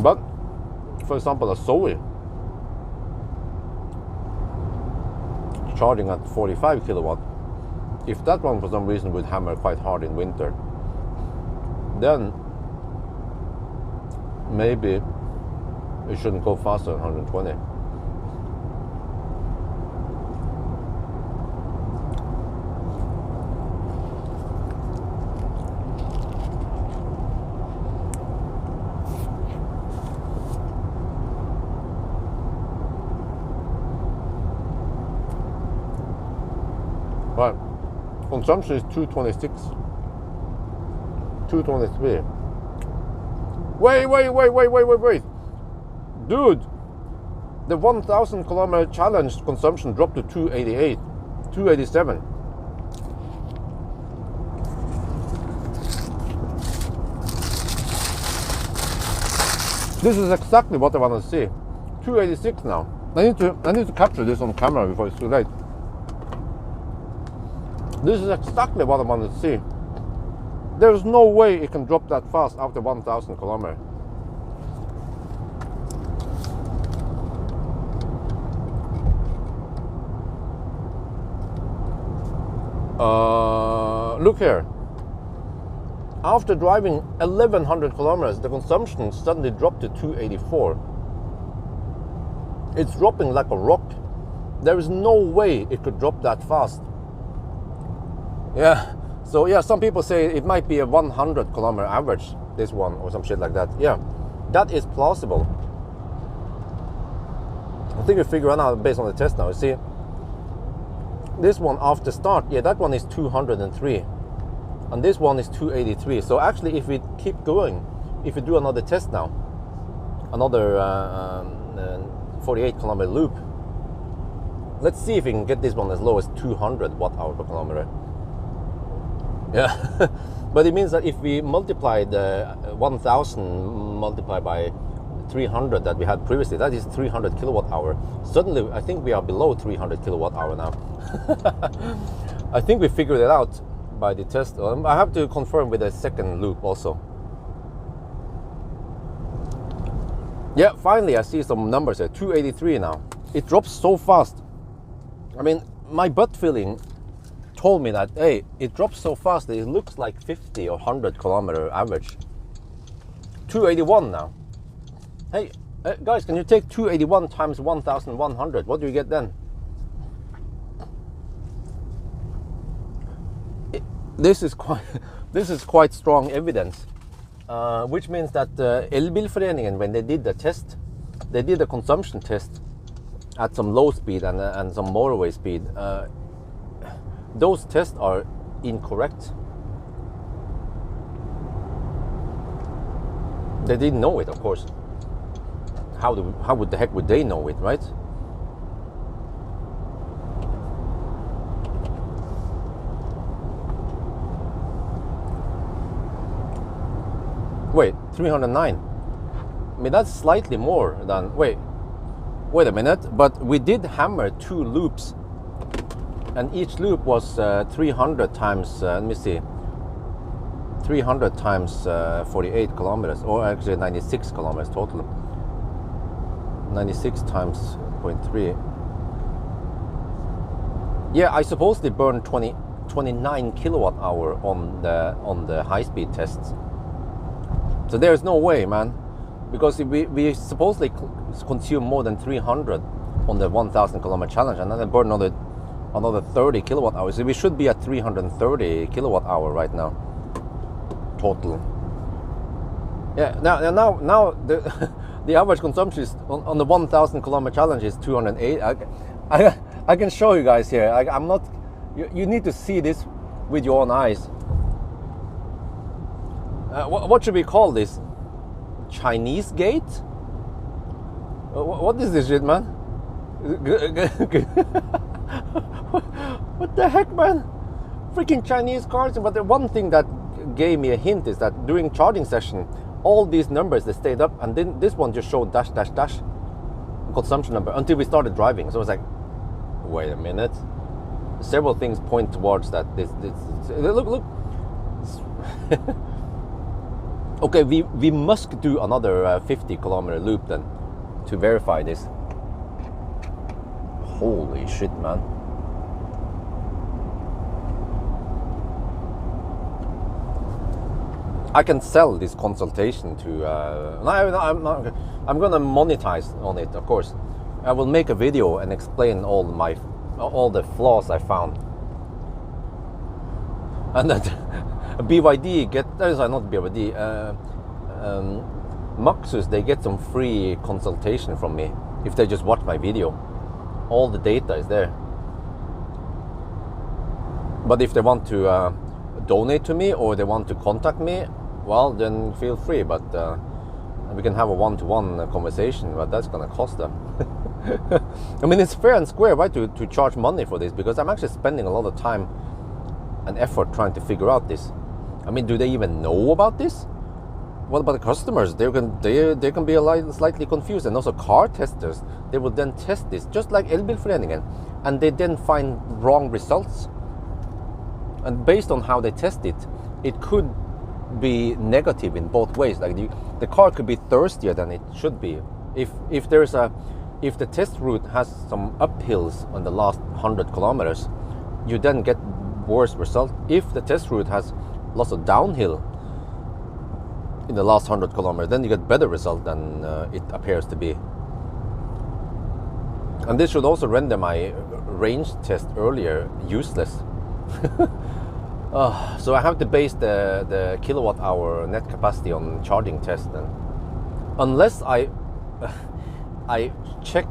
But, for example, a Zoe charging at 45 kilowatt, if that one for some reason would hammer quite hard in winter, then maybe it shouldn't go faster than 120. Right, consumption is 226, 223. Wait. Dude, the 1,000 kilometer challenge consumption dropped to 288, 287. This is exactly what I want to see. 286 now. I need to capture this on camera before it's too late. This is exactly what I want to see. There's no way it can drop that fast after 1,000 kilometers. Look here. After driving 1,100 kilometers, the consumption suddenly dropped to 284. It's dropping like a rock. There is no way it could drop that fast. Yeah, so yeah, some people say it might be a 100 kilometer average, this one, or some shit like that. Yeah, that is plausible. I think we figure it out based on the test now. You see, this one after start, yeah, that one is 203. And this one is 283. So actually, if we keep going, if we do another test now, another 48 kilometer loop, let's see if we can get this one as low as 200 watt-hour per kilometer. Yeah, but it means that if we multiply the 1,000 multiplied by 300 that we had previously, that is 300 kilowatt hour. Suddenly, I think we are below 300 kilowatt hour now. I think we figured it out by the test. I have to confirm with the second loop also. Yeah, finally I see some numbers here. 283 now. It drops so fast. I mean, my gut feeling told me that, hey, it drops so fast that it looks like 50 or 100 kilometer average. 281 now. Hey, guys, can you take 281 times 1,100? What do you get then? this is quite this is quite strong evidence, which means that Elbilforeningen, when they did the test, they did a consumption test at some low speed and some motorway speed. Those tests are incorrect. They didn't know it, of course. How would the heck would they know it, right? Wait, 309. I mean, that's slightly more than... Wait a minute. But we did hammer 2 loops. And each loop was 300 times... let me see. 300 times 48 kilometers. Or actually 96 kilometers total. 96 times 0.3. Yeah, I suppose they burned 29 kilowatt hour on the high-speed tests. So there's no way, man, because we supposedly consume more than 300 on the 1,000 kilometer challenge, and then they burn another 30 kilowatt hours. So we should be at 330 kilowatt hour right now, total. Yeah. Now the average consumption is on the 1,000 kilometer challenge is 208. I can show you guys here. I'm not. You need to see this with your own eyes. What should we call this? Chinese gate? What is this shit, man? What the heck, man? Freaking Chinese cars. But the one thing that gave me a hint is that during charging session, all these numbers, they stayed up, and then this one just showed dash consumption number until we started driving. So I was like, wait a minute. Several things point towards that. This look. Okay, we must do another 50 kilometer loop then to verify this. Holy shit, man. I can sell this consultation to... no, I'm gonna monetize on it, of course. I will make a video and explain all the flaws I found. And that BYD not BYD, Maxus, they get some free consultation from me if they just watch my video. All the data is there. But if they want to donate to me or they want to contact me, well, then feel free. But we can have a one-to-one conversation, but that's gonna cost them. I mean, it's fair and square, right, to charge money for this, because I'm actually spending a lot of time and effort trying to figure out this. I mean, do they even know about this? What about the customers? They can be slightly confused, and also car testers. They will then test this, just like Elbilforeningen, and they then find wrong results. And based on how they test it, it could be negative in both ways. Like the car could be thirstier than it should be. If the test route has some uphills on the last 100 kilometers, you then get worse result. If the test route has lots of downhill in the last 100 kilometers, then you get better result than it appears to be. And this should also render my range test earlier useless. So I have to base the kilowatt hour net capacity on charging test then. Unless I check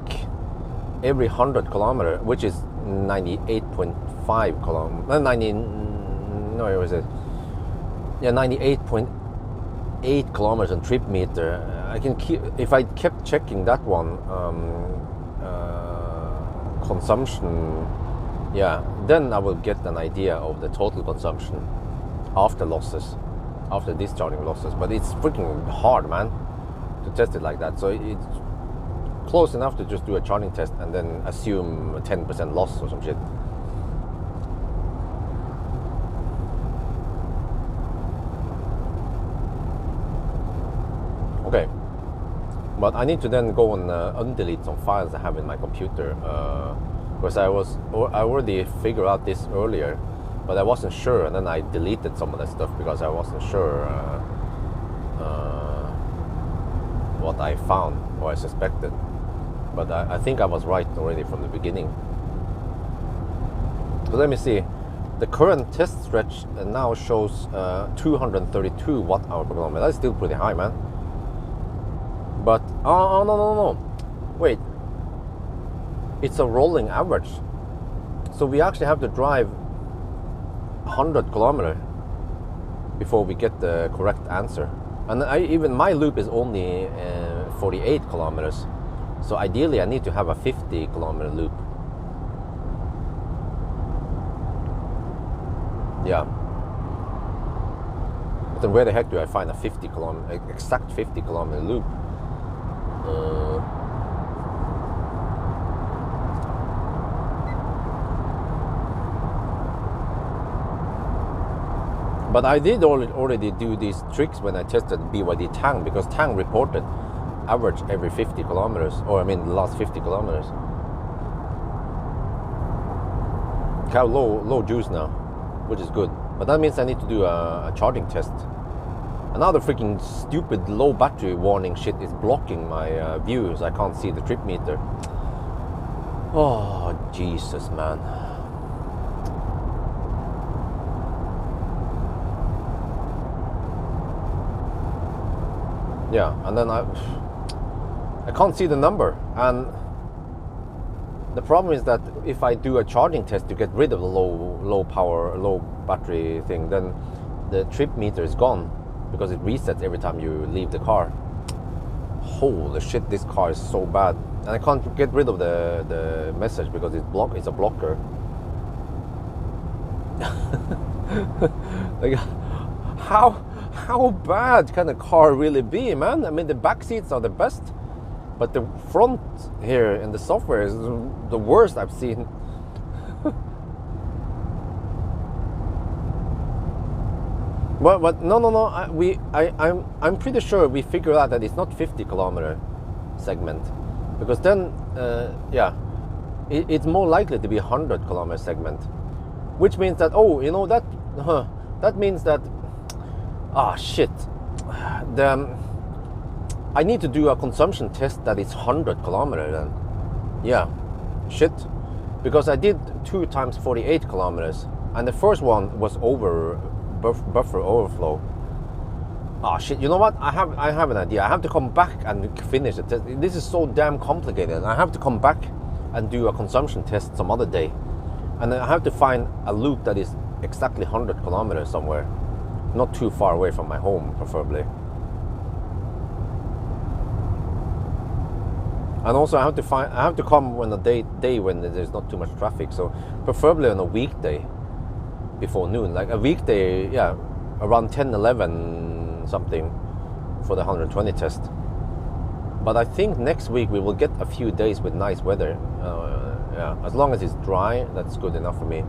every 100 kilometer, which is 98.5 kilometers, 98.8 kilometers on trip meter. I can keep, if I kept checking that one, consumption, yeah, then I will get an idea of the total consumption after losses, after discharging losses. But it's freaking hard, man, to test it like that. So it's close enough to just do a charging test and then assume a 10% loss or some shit. Okay, but I need to then go and undelete some files I have in my computer, because I already figured out this earlier, but I wasn't sure, and then I deleted some of that stuff because I wasn't sure what I found or I suspected. But I think I was right already from the beginning. So let me see. the current test stretch now shows 232 watt-hour per kilometer. That's still pretty high, man. But no, wait, it's a rolling average, so we actually have to drive 100 kilometers before we get the correct answer. And even my loop is only 48 kilometers, so ideally I need to have a 50 kilometer loop. Yeah. But then where the heck do I find a 50 kilometer, exact 50 kilometer loop? But I did already do these tricks when I tested BYD Tang, because Tang reported average every 50 kilometers, or I mean the last 50 kilometers. How low juice now, which is good. But that means I need to do a charging test. Another freaking stupid low battery warning shit is blocking my view, so I can't see the trip meter. Oh, Jesus, man. Yeah, and then I can't see the number, and the problem is that if I do a charging test to get rid of the low power, low battery thing, then the trip meter is gone because it resets every time you leave the car. Holy shit, this car is so bad, and I can't get rid of the message because it's a blocker. Like, how bad can a car really be, man? I mean, the back seats are the best, but the front here in the software is the worst I've seen. But no. I'm pretty sure we figured out that it's not 50 kilometer segment, because then yeah, it's more likely to be 100 kilometer segment, which means that that means that shit. I need to do a consumption test that is 100 kilometers then. Yeah, shit. Because I did 2 times 48 kilometers, and the first one was over buffer overflow. Shit, you know what? I have an idea. I have to come back and finish the test. This is so damn complicated. I have to come back and do a consumption test some other day. And I have to find a loop that is exactly 100 kilometers somewhere. Not too far away from my home, preferably. And also I have to come on a day when there's not too much traffic, so preferably on a weekday before noon. Like a weekday, yeah, around 10, 11 something for the 120 test. But I think next week we will get a few days with nice weather. Yeah, as long as it's dry, that's good enough for me.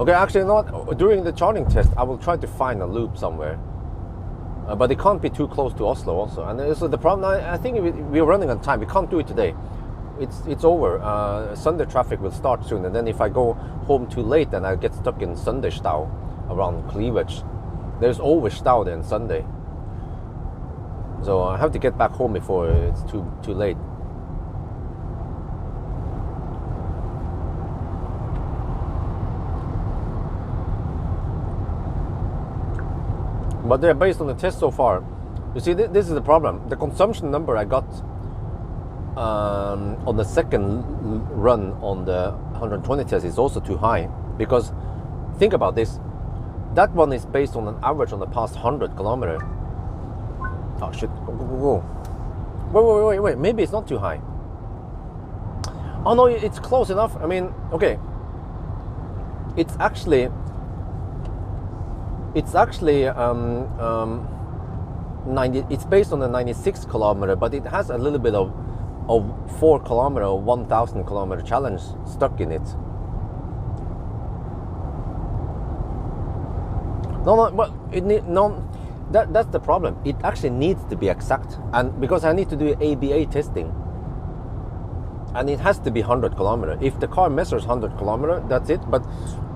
Okay, actually, not during the charging test. I will try to find a loop somewhere, but it can't be too close to Oslo also. And so the problem, I think we're running on time. We can't do it today. It's over. Sunday traffic will start soon, and then if I go home too late, then I'll get stuck in Sunday stau around Cleavage. There's always stau there on Sunday, so I have to get back home before it's too late. But they're based on the test so far. You see, this is the problem. The consumption number I got on the second run on the 120 test is also too high. Because think about this. That one is based on an average on the past 100 kilometers. Oh shit, go. Wait, maybe it's not too high. Oh no, it's close enough. I mean, okay. It's actually 90. It's based on the 96 kilometer, but it has a little bit of 4 kilometer or 1,000 kilometer challenge stuck in it. That's the problem. It actually needs to be exact, and because I need to do ABA testing, and it has to be 100 kilometer. If the car measures 100 kilometer, that's it. But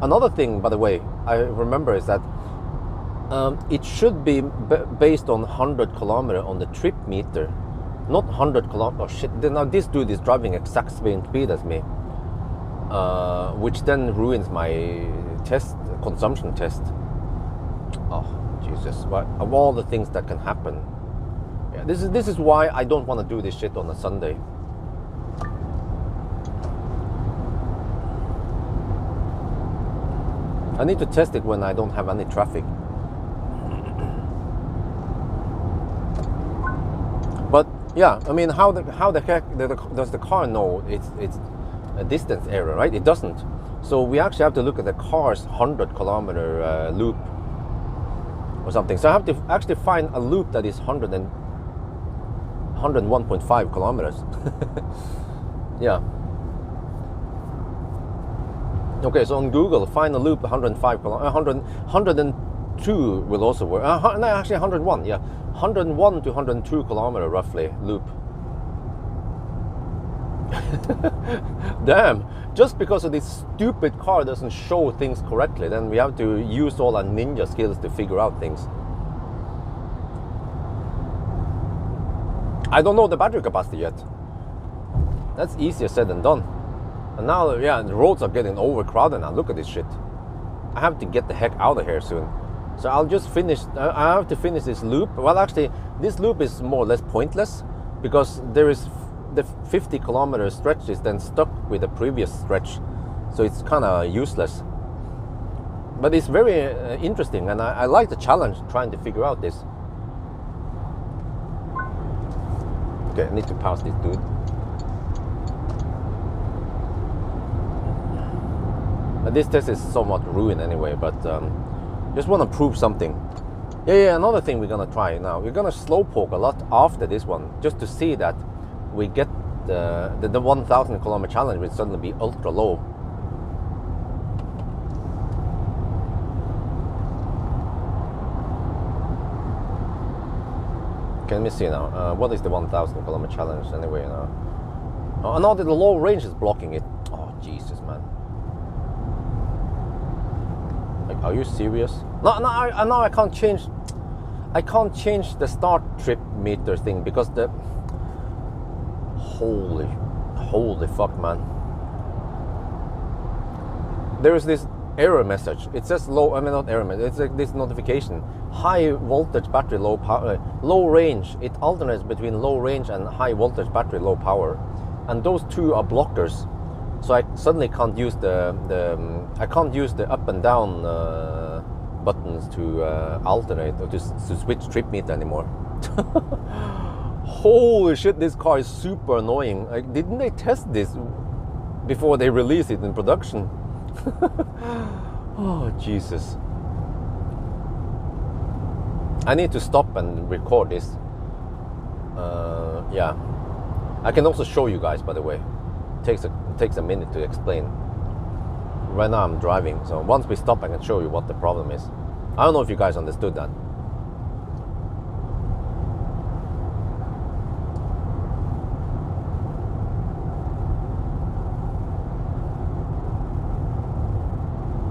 another thing, by the way, I remember is that it should be based on 100 kilometer on the trip meter, not 100 kilometers. Oh shit! Now this dude is driving exact same speed as me, which then ruins my consumption test. Oh Jesus! What of all the things that can happen? Yeah, this is why I don't want to do this shit on a Sunday. I need to test it when I don't have any traffic. But yeah, I mean, how the heck does the car know it's a distance error, right? It doesn't. So we actually have to look at the car's 100-kilometer loop or something. So I have to actually find a loop that is 101.5 kilometers. Yeah. Okay, so on Google, find a loop 105 kilometers. 102 will also work. No, actually 101. Yeah, 101 to 102 kilometer roughly loop. Damn! Just because of this stupid car doesn't show things correctly, then we have to use all our ninja skills to figure out things. I don't know the battery capacity yet. That's easier said than done. And now, yeah, the roads are getting overcrowded now. Look at this shit. I have to get the heck out of here soon. So I'll just finish. I have to finish this loop. Well, actually, this loop is more or less pointless because there is the 50-kilometer stretch is then stuck with the previous stretch, so it's kind of useless. But it's very interesting, and I like the challenge trying to figure out this. Okay, I need to pass this dude. This test is somewhat ruined anyway, but just want to prove something. Yeah, another thing we're gonna try now. We're gonna slowpoke a lot after this one, just to see that we get the 1,000 kilometer challenge will suddenly be ultra low. Okay, let me see now. What is the 1,000 kilometer challenge anyway now? Oh, no, the low range is blocking it. Oh, Jesus, man. Like, are you serious? No, I can't change. I can't change the start trip meter thing because the holy fuck, man. There is this error message. It says low. I mean, not error message. It's like this notification: high voltage battery, low power, low range. It alternates between low range and high voltage battery, low power, and those two are blockers. So I suddenly can't use the up and down buttons to alternate or to switch trip meter anymore. Holy shit! This car is super annoying. Like, didn't they test this before they release it in production? Oh Jesus! I need to stop and record this. Yeah, I can also show you guys. By the way, it takes a minute to explain. Right now I'm driving, so once we stop, I can show you what the problem is. I don't know if you guys understood that.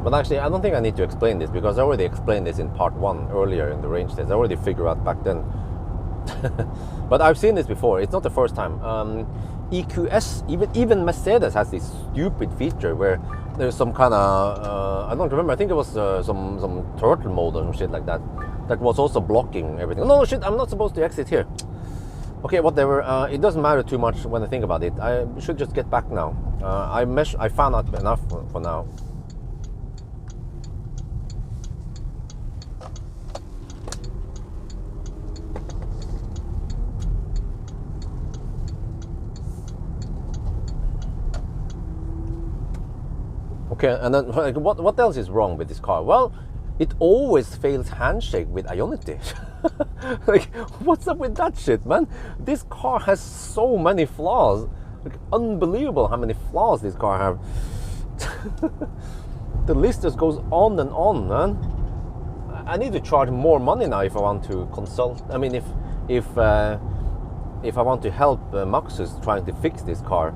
But actually, I don't think I need to explain this because I already explained this in part 1 earlier in the range test. I already figured out back then. But I've seen this before. It's not the first time. EQS, even Mercedes has this stupid feature where there's some kind of I don't remember. I think it was some turtle mode or some shit like that was also blocking everything. No shit! I'm not supposed to exit here. Okay, whatever. It doesn't matter too much when I think about it. I should just get back now. I found out enough for now. Okay, and then like, what else is wrong with this car? Well, it always fails handshake with Ionity. Like, what's up with that shit, man? This car has so many flaws. Like, unbelievable how many flaws this car have. The list just goes on and on, man. I need to charge more money now if I want to consult. I mean, if I want to help Maxus trying to fix this car.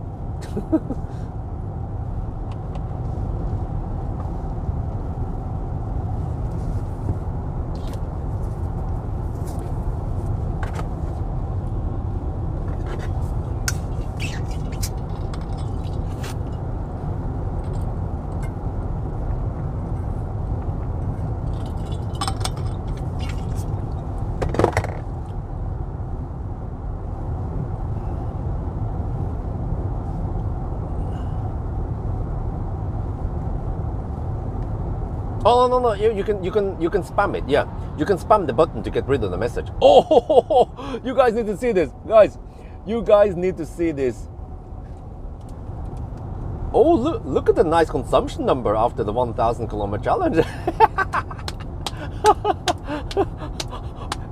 Oh no, you can spam it. Yeah, you can spam the button to get rid of the message. Oh, you guys need to see this, guys. You guys need to see this. Oh, look at the nice consumption number after the 1,000 kilometer challenge.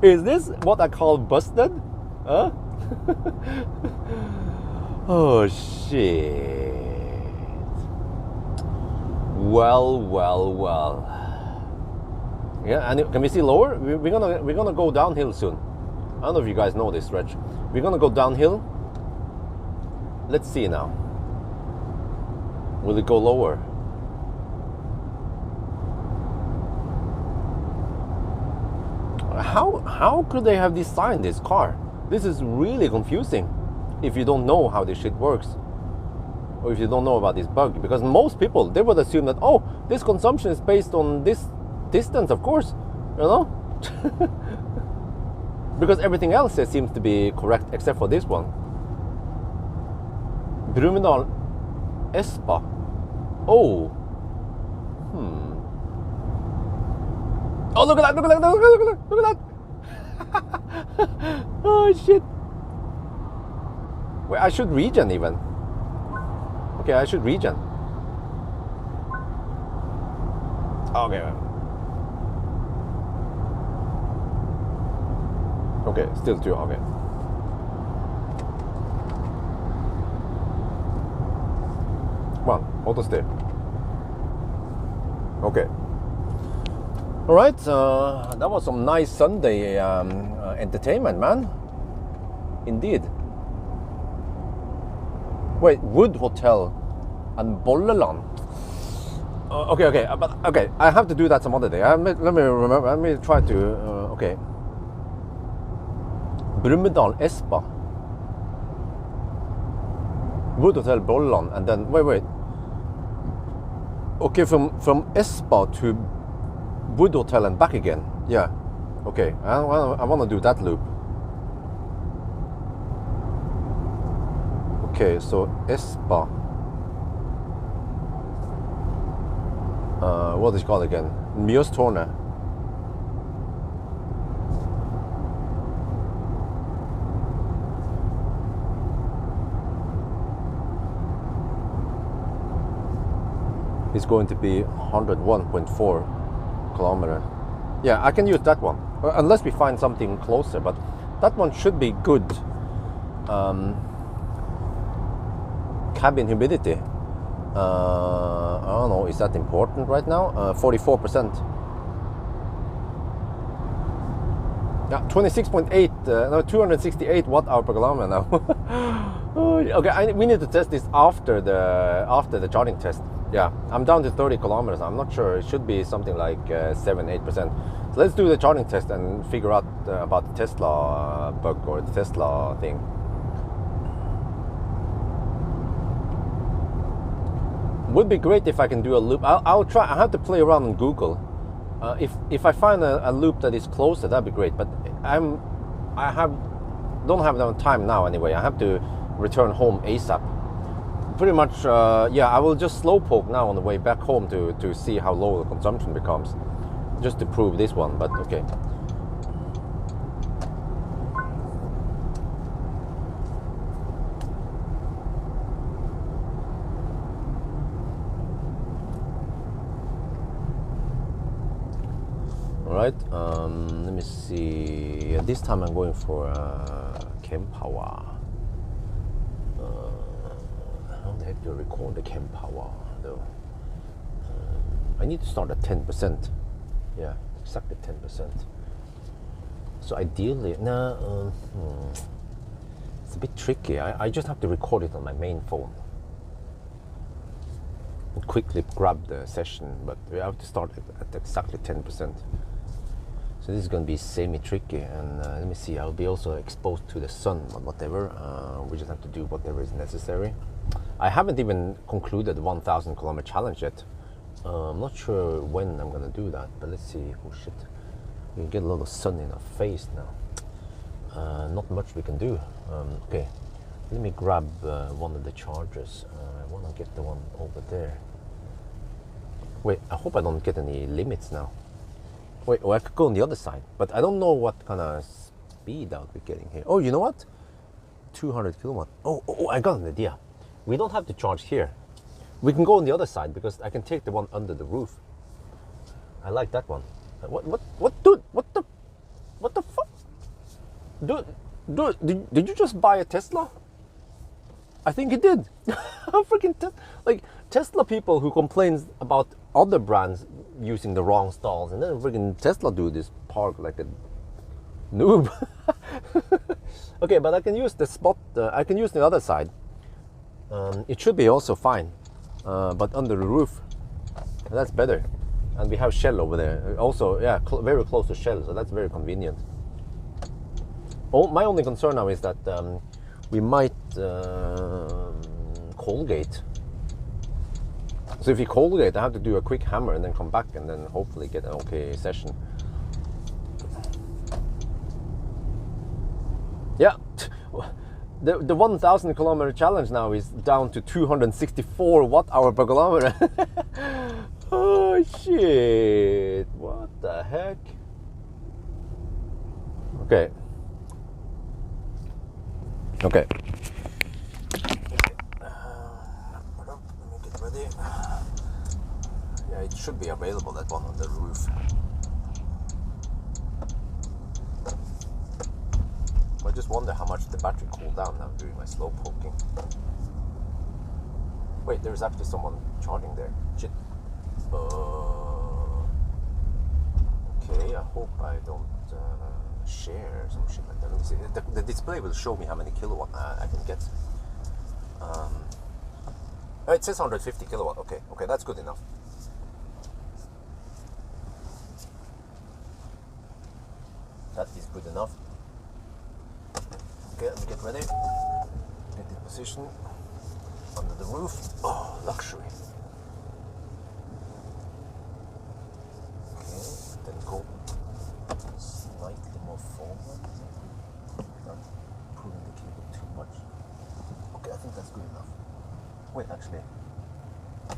Is this what I call busted? Huh? Oh shit. Well. Yeah, and can we see lower? We're gonna go downhill soon. I don't know if you guys know this stretch. We're gonna go downhill. Let's see now. Will it go lower? How could they have designed this car? This is really confusing if you don't know how this shit works, or if you don't know about this bug. Because most people, they would assume that, oh, this consumption is based on this distance, of course, you know. Because everything else seems to be correct except for this one. Brumunddal Espa. Oh. Oh, look at that. Oh shit. Wait, I should regen even. Okay, I should regen. Okay. Okay, still 2, okay. One, auto stay. Okay. All right, that was some nice Sunday entertainment, man. Indeed. Wait, Wood Hotel and Bolleland. Okay, but okay, I have to do that some other day. Let me remember. Let me try to. Okay. Brumunddal Espa. Wood Hotel Bolleland, and then wait. Okay, from Espa to Wood Hotel and back again. Yeah. Okay, I want to do that loop. Okay, so Espa. What is it called again? Mjøstårnet. It's going to be 101.4 kilometer. Yeah, I can use that one, unless we find something closer, but that one should be good. Cabin humidity. I don't know, is that important right now? 44%. Yeah, 26.8, no, 268 watt hour per kilometer now. Okay, we need to test this after the charging test. Yeah, I'm down to 30 kilometers. I'm not sure. It should be something like 7-8%. So let's do the charging test and figure out about the Tesla bug or the Tesla thing. Would be great if I can do a loop. I'll try. I have to play around on Google. If I find a loop that is closer, that'd be great. But don't have enough time now anyway. I have to return home ASAP. Pretty much, yeah, I will just slowpoke now on the way back home to see how low the consumption becomes, just to prove this one, but okay. Alright, let me see. Yeah, this time I'm going for Pawel. How the heck do you record the Pawel though? I need to start at 10%. Yeah, exactly 10%. So ideally, it's a bit tricky. I just have to record it on my main phone and quickly grab the session, but we have to start at exactly 10%. So this is going to be semi-tricky, and let me see, I'll be also exposed to the sun or whatever. We just have to do whatever is necessary. I haven't even concluded the 1,000 kilometer challenge yet. I'm not sure when I'm going to do that, but let's see. Oh shit, we can get a lot of sun in our face now. Not much we can do. Okay, let me grab one of the chargers. I want to get the one over there. Wait, I hope I don't get any limits now. Wait, oh, I could go on the other side, but I don't know what kind of speed I'll be getting here. Oh, you know what? 200 kilowatt. Oh, I got an idea. We don't have to charge here. We can go on the other side because I can take the one under the roof. I like that one. What, dude? What the fuck? Dude, did you just buy a Tesla? I think you did. Freaking like Tesla people who complains about other brands using the wrong stalls, and then freaking Tesla do this park like a noob. Okay, but I can use the spot. I can use the other side. It should be also fine, but under the roof, that's better. And we have Shell over there. Also, yeah, very close to Shell, so that's very convenient. Oh, my only concern now is that we might Colgate. So if you Colgate, I have to do a quick hammer and then come back and then hopefully get an okay session. Yeah, the 1,000 kilometer challenge now is down to 264 watt-hour per kilometer. Oh shit! What the heck? Okay. Okay. Let me get ready. Yeah, it should be available, that one on the roof. I just wonder how much the battery cooled down now during my slow poking. Wait, there's actually someone charging there. Shit. Okay, I hope I don't share some shit like that. Let me see. The display will show me how many kilowatt I can get. It says 150 kilowatt. Okay, that's good enough. That is good enough. Okay, let me get ready. Get in position under the roof. Oh, luxury. Okay, then go slightly more forward. Not pulling the cable too much. Okay, I think that's good enough. Wait, actually, I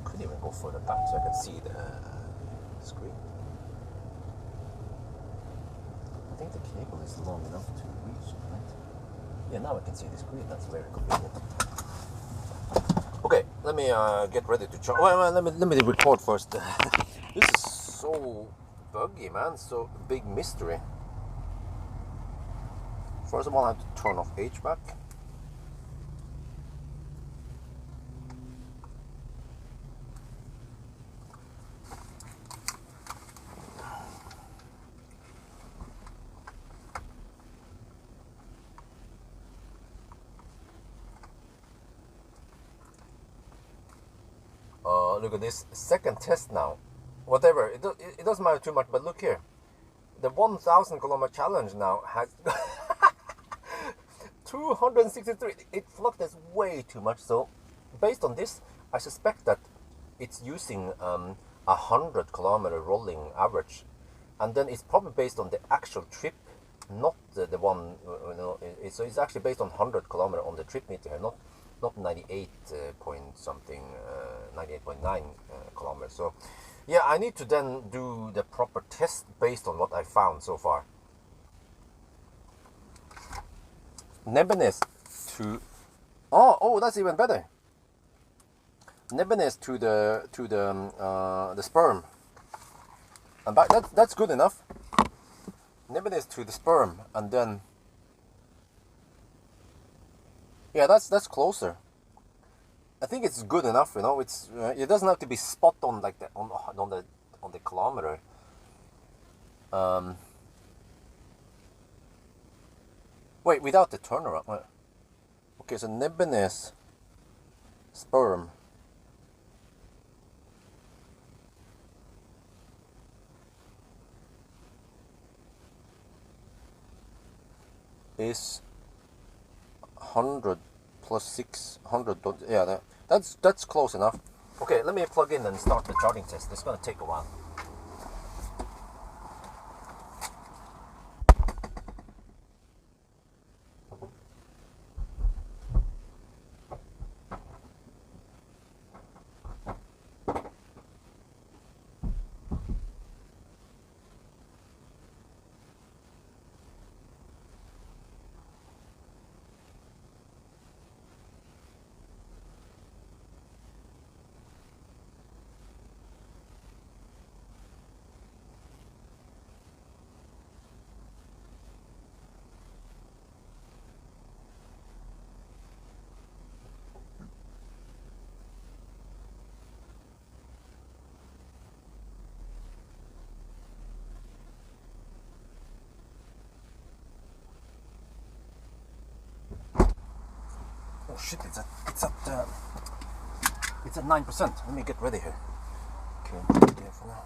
could even go further back so I can see the screen. I think the cable is long enough to reach it, right? Yeah, now I can see the screen. That's very convenient. Okay, let me get ready to charge. Well, let me record first. This is so buggy, man. So big mystery. First of all, I have to turn off HVAC. Look at this second test now. Whatever, it doesn't matter too much, but look here. The 1,000 kilometer challenge now has 263. It fluctuates way too much. So based on this, I suspect that it's using 100 kilometer rolling average, and then it's probably based on the actual trip, not the one, so it's actually based on 100 kilometer on the trip meter here, not 98 point something, 98.9 kilometers. So yeah, I need to then do the proper test based on what I found so far. Nebbiness to that's even better. Nebbiness to the sperm, and that's good enough. Nebbiness to the sperm, and then yeah, that's closer. I think it's good enough, you know. It's it doesn't have to be spot on like that on the kilometer. Wait, without the turnaround. Okay, so nebbiness sperm is 100 plus 600. Yeah, that's close enough. Okay, let me plug in and start the charging test. It's gonna take a while. shit! It's at 9%. Let me get ready here. Okay, there for now.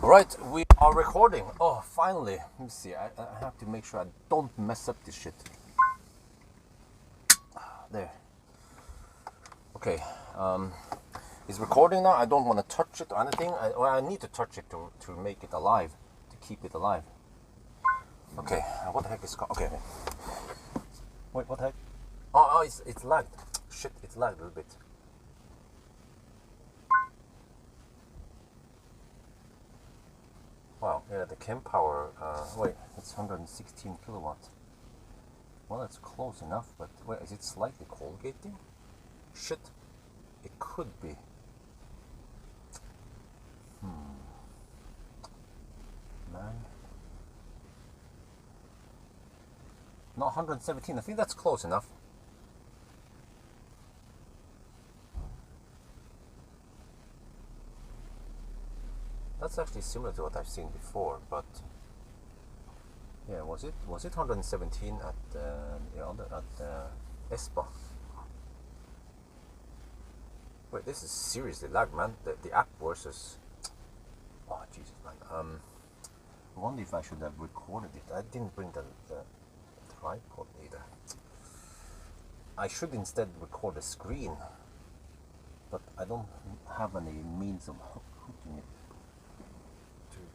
Right, we are recording. Oh, finally. Let me see. I have to make sure I don't mess up this shit. There. Okay. It's recording now. I don't want to touch it or anything. I need to touch it to make it alive, to keep it alive. Okay. What the heck is okay? Wait. What the heck? Oh, it's lagged. Shit, it's lagged a little bit. Wow, yeah, the cam power, wait, it's 116 kilowatts. Well, that's close enough, but wait, is it slightly colgating? Shit, it could be. Man. No, 117, I think that's close enough. That's actually similar to what I've seen before, but yeah, was it 117 at the other ESPA? Wait, this is seriously lag, man. The app versus. Oh Jesus, man. I wonder if I should have recorded it. I didn't bring the tripod either. I should instead record a screen, but I don't have any means of hooking it.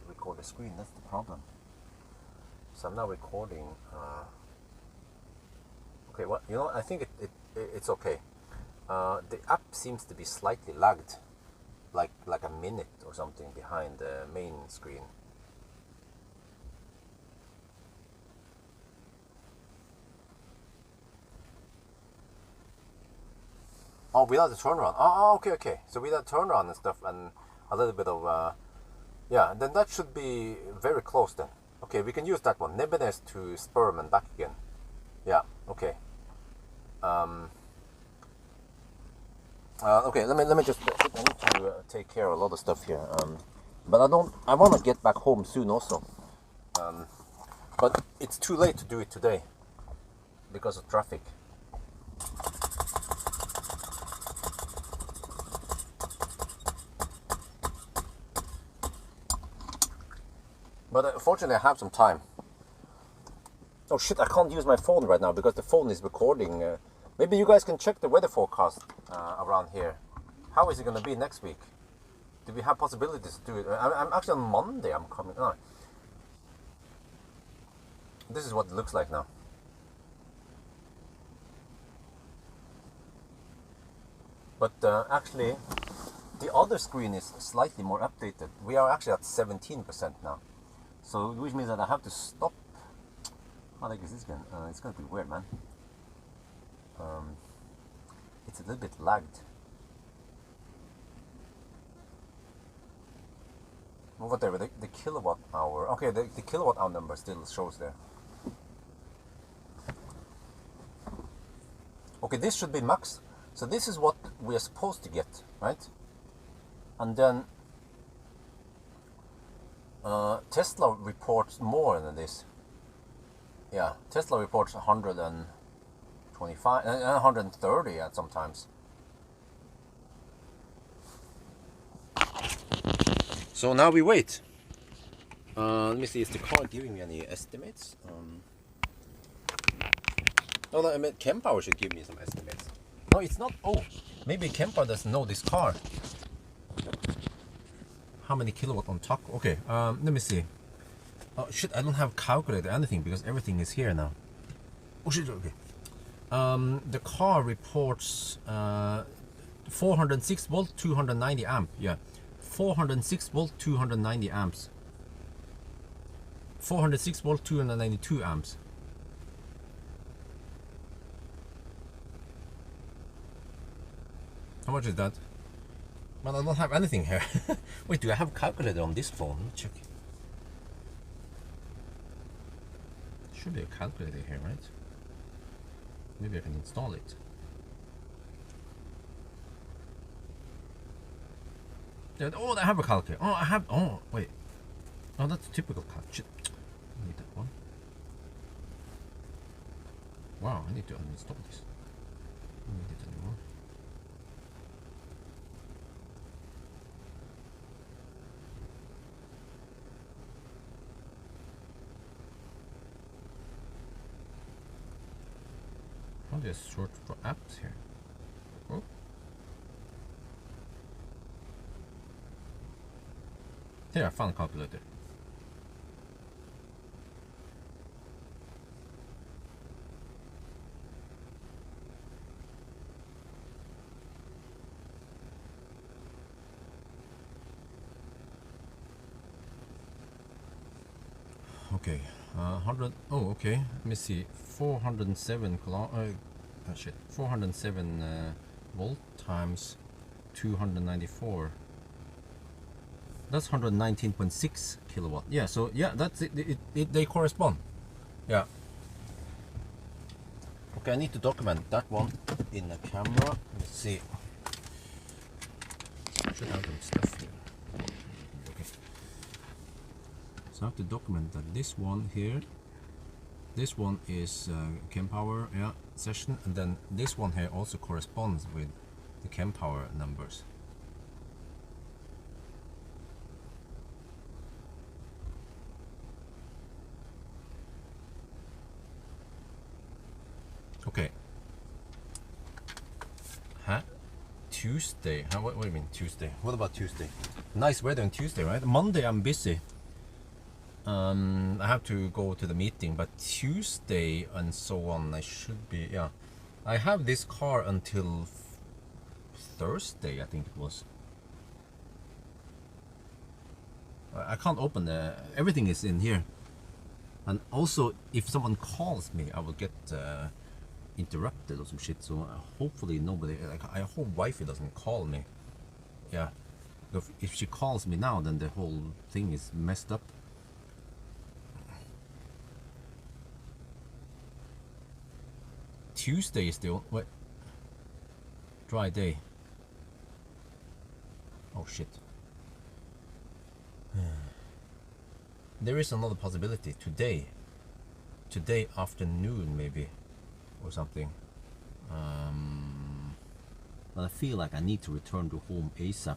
Record the screen, that's the problem. So I'm now recording. Okay, well, you know, I think it's okay. The app seems to be slightly lagged, like a minute or something behind the main screen. Oh, without the turnaround. Oh, okay. So without turnaround and stuff, and a little bit of yeah, then that should be very close then. Okay, we can use that one. Nebeness to sperm and back again. Yeah, okay. Okay, let me just, I need to take care of a lot of stuff here. But I want to get back home soon also. But it's too late to do it today because of traffic. But fortunately I have some time. Oh shit, I can't use my phone right now because the phone is recording. Maybe you guys can check the weather forecast around here. How is it going to be next week? Do we have possibilities to do it? I'm actually on Monday I'm coming. Oh. This is what it looks like now. But actually the other screen is slightly more updated. We are actually at 17% now. So, which means that I have to stop. How the heck is this going? It's going to be weird, man. It's a little bit lagged. whatever, the kilowatt hour. Okay, the kilowatt hour number still shows there. Okay, this should be max. So this is what we are supposed to get, right? And then Tesla reports more than this. Yeah, Tesla reports 125, 130 at sometimes. So now we wait. Let me see, is the car giving me any estimates? No, I mean, Kempower should give me some estimates. No, it's not. Oh, maybe Kempower doesn't know this car. How many kilowatt on top? Okay, let me see. Oh shit, I don't have calculated anything because everything is here now. Oh shit, okay. The car reports 406 volt, 290 amp. Yeah, 406 volt, 290 amps. 406 volt, 292 amps. How much is that? Man, I don't have anything here. Wait, do I have a calculator on this phone? Let me check. Should be a calculator here, right? Maybe I can install it. Oh, I have a calculator. Oh, I have. Oh, wait. Oh, that's a typical calculator. I need that one. Wow, I need to uninstall this. I don't need it anymore. Oh, there's sort for apps here. Oh. Here, I found a calculator. Okay, 100. Oh, okay. Let me see. 407 shit. 407 volt times 294. That's 119.6 kilowatt. Yeah. So yeah, that's it. They correspond. Yeah. Okay, I need to document that one in the camera. Let's see. I should have some stuff here. Okay. So I have to document that this one here, this one is Kempower, yeah, session, and then this one here also corresponds with the Kempower numbers. Okay. Huh? Tuesday? What do you mean Tuesday? What about Tuesday? Nice weather on Tuesday, right? Monday I'm busy. I have to go to the meeting, but Tuesday and so on I should be, yeah. I have this car until Thursday, I think it was. I can't open everything is in here. And also, if someone calls me, I will get interrupted or some shit, so hopefully nobody, like, I hope wifey doesn't call me. Yeah. If she calls me now, then the whole thing is messed up. Tuesday is the what? Dry day. Oh shit. There is another possibility today. Today afternoon maybe, or something. But I feel like I need to return to home ASAP.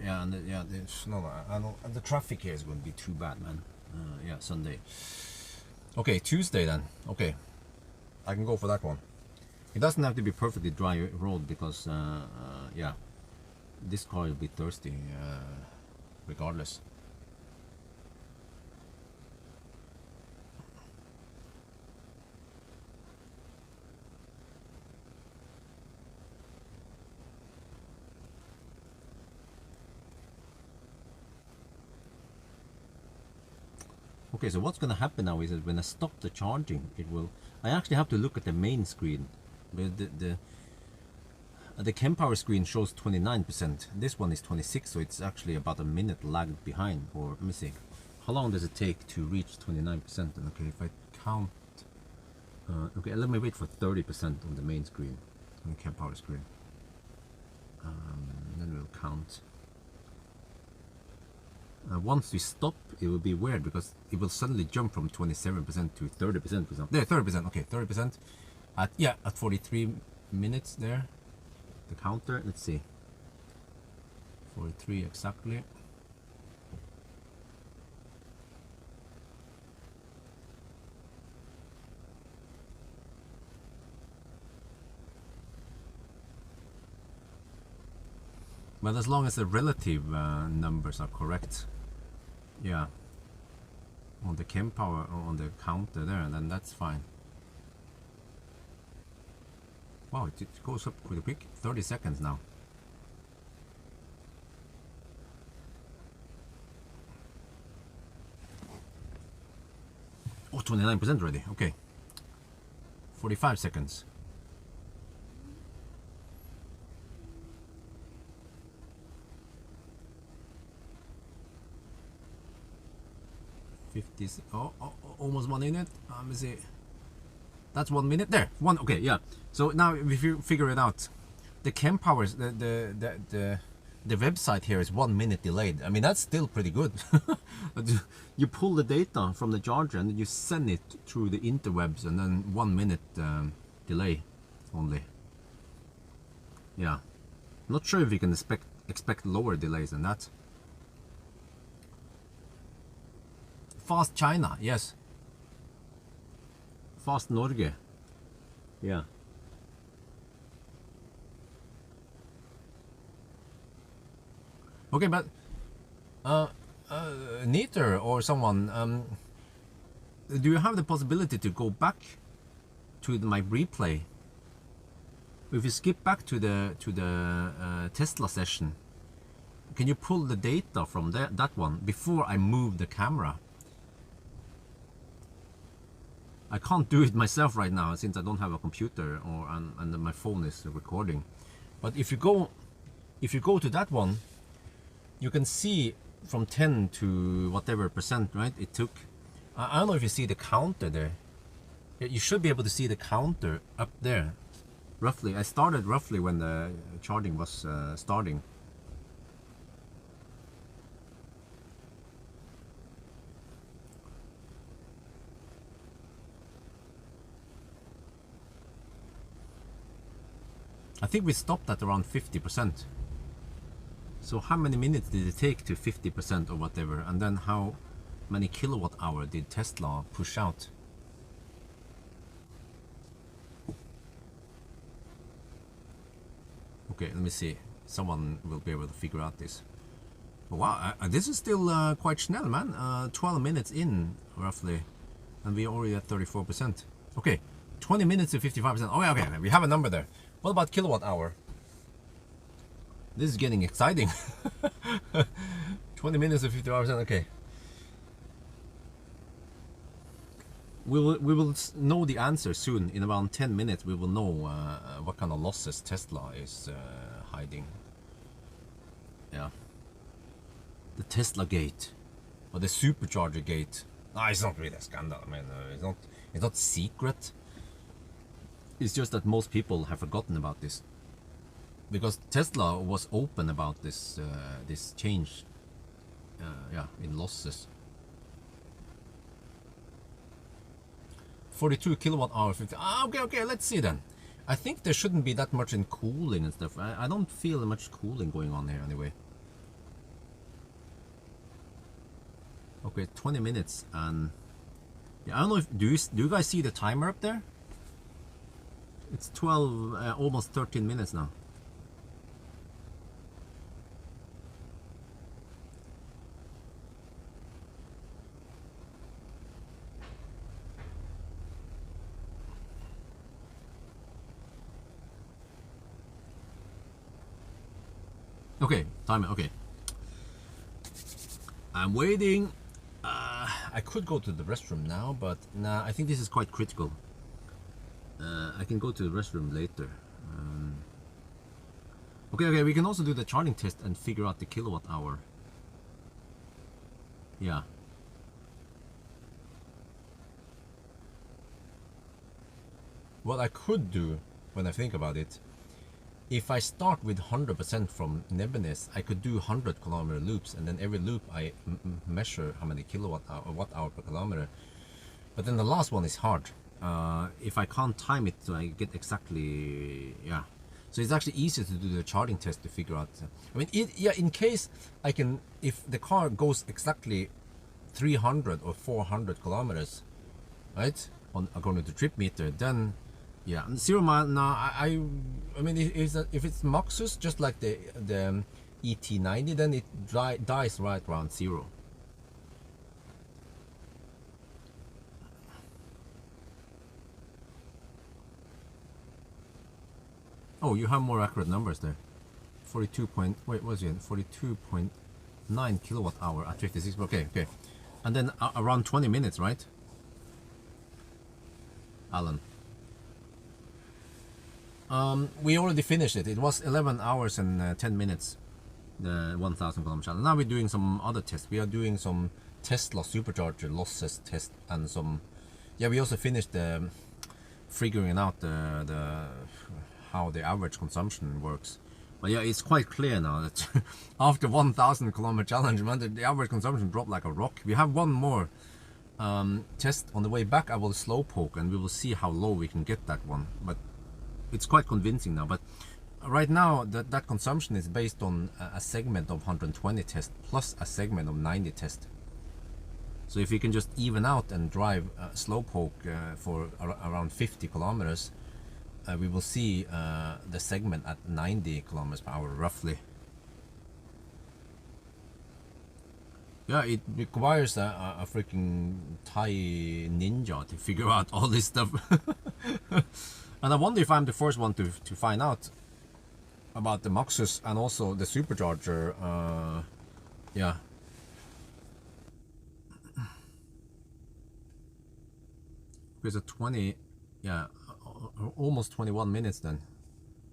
Yeah, and yeah, I don't, and the traffic here is going to be too bad, man. Yeah, Sunday. Okay, Tuesday then. Okay. I can go for that one. It doesn't have to be perfectly dry road because, yeah, this car will be thirsty regardless. Okay, so what's going to happen now is that when I stop the charging, it will. I actually have to look at the main screen. The Kempower screen shows 29%. This one is 26, so it's actually about a minute lagged behind. Or let me see, how long does it take to reach 29%? Okay, if I count, okay, let me wait for 30% on the main screen, on the Kempower screen. Then we'll count. Once we stop, it will be weird because it will suddenly jump from 27% to 30%, for example. There, 30%. Okay, 30%. At 43 minutes there. The counter. Let's see. 43 exactly. But as long as the relative numbers are correct, yeah, on the Kempower or on the counter there, then that's fine. Wow, it goes up pretty quick. 30 seconds now. Oh, 29% already. Okay. 45 seconds. 50. Almost 1 minute. Let me see. That's 1 minute there. One. Okay, yeah. So now if you figure it out, the Kempower, the website here is 1 minute delayed. I mean, that's still pretty good. You pull the data from the charger and you send it through the interwebs, and then 1 minute delay only. Yeah, not sure if you can expect lower delays than that. Fast China, yes. Fast Norge, yeah. Okay, but Neater or someone, do you have the possibility to go back to my replay? If you skip back to the Tesla session, can you pull the data from that one before I move the camera? I can't do it myself right now since I don't have a computer and my phone is recording. But if you go to that one, you can see from 10 to whatever percent, right? It took. I don't know if you see the counter there. You should be able to see the counter up there, roughly. I started roughly when the charging was starting. I think we stopped at around 50%. So how many minutes did it take to 50% or whatever? And then how many kilowatt hour did Tesla push out? Okay, let me see. Someone will be able to figure out this. Wow, this is still quite snel, man. 12 minutes in, roughly. And we're already at 34%. Okay, 20 minutes to 55%. Oh, okay, we have a number there. What about kilowatt hour? This is getting exciting. 20 minutes to 55%, okay. We will know the answer soon. In around 10 minutes, we will know what kind of losses Tesla is hiding. Yeah. The Tesla gate, or the supercharger gate. No, it's not really a scandal. I mean, it's not secret. It's just that most people have forgotten about this, because Tesla was open about this this change, yeah, in losses. 42 kilowatt hour, 50. Okay, let's see then. I think there shouldn't be that much in cooling and stuff. I don't feel much cooling going on here anyway. Okay, 20 minutes, and yeah, I don't know if do you guys see the timer up there? It's 12, almost 13 minutes now. Okay, timer, okay. I'm waiting. I could go to the restroom now, but nah, I think this is quite critical. I can go to the restroom later. Okay, we can also do the charging test and figure out the kilowatt hour. Yeah. What I could do, when I think about it, if I start with 100% from Nebenes, I could do 100 kilometer loops, and then every loop I measure how many kilowatt hour or watt hour per kilometer. But then the last one is hard. If I can't time it, so I get exactly, yeah. So it's actually easier to do the charging test to figure out. I mean, in case I can, if the car goes exactly 300 or 400 kilometers, right, according to trip meter, then yeah, 0 mile. Now I mean, if it's Maxus, just like the ET90, then it dies right around 0. Oh, you have more accurate numbers there. 42.9 kilowatt hour at 56. Okay. And then around 20 minutes, right, Alan? We already finished it. It was 11 hours and 10 minutes, the 1000 kilometer challenge. Now we're doing some other tests. We are doing some Tesla supercharger losses test and some. Yeah, we also finished the figuring out the how the average consumption works. But yeah, it's quite clear now that after 1000 kilometer challenge, man, the average consumption dropped like a rock. We have one more test on the way back. I will slow poke and we will see how low we can get that one. But it's quite convincing now. But right now that consumption is based on a segment of 120 test plus a segment of 90 test. So if we can just even out and drive slow poke for around 50 kilometers, we will see the segment at 90 kilometers per hour roughly. Yeah, it requires a freaking Thai ninja to figure out all this stuff. And I wonder if I'm the first one to find out about the Maxus and also the supercharger. Yeah. There's a 20, yeah, almost 21 minutes then.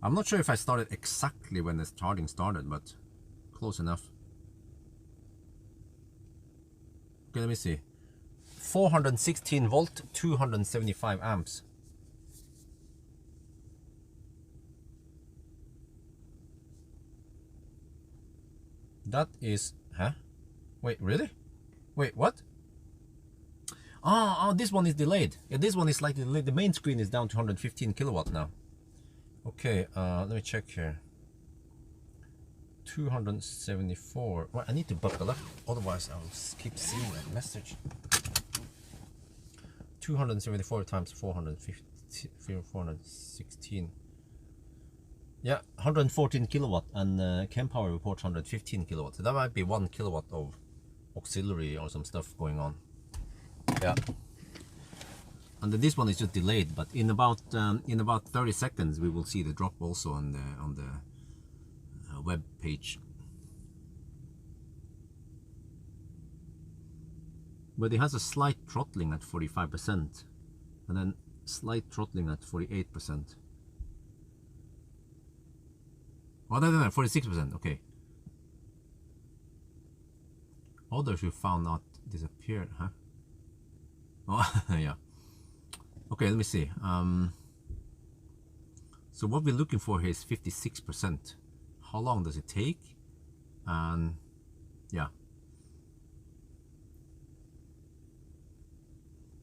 I'm not sure if I started exactly when the charging started, but close enough. Okay, let me see. 416 volt, 275 amps. That is, huh? Wait, really? Wait, what? Oh, this one is delayed. Yeah, this one is slightly delayed. The main screen is down to 115 kilowatt now. Okay, let me check here. 274. Well, I need to buckle up, otherwise I'll keep seeing that message. 274 times 416. Yeah, 114 kilowatt, and Power reports 115 kilowatt. So that might be 1 kilowatt of auxiliary or some stuff going on. Yeah. And then this one is just delayed, but in about 30 seconds we will see the drop also on the web page. But it has a slight throttling at 45%, and then slight throttling at 48%. Oh, no, 46%. Okay. Others who found out disappeared, huh? Oh, yeah. Okay, let me see. So what we're looking for here is 56%. How long does it take? And yeah.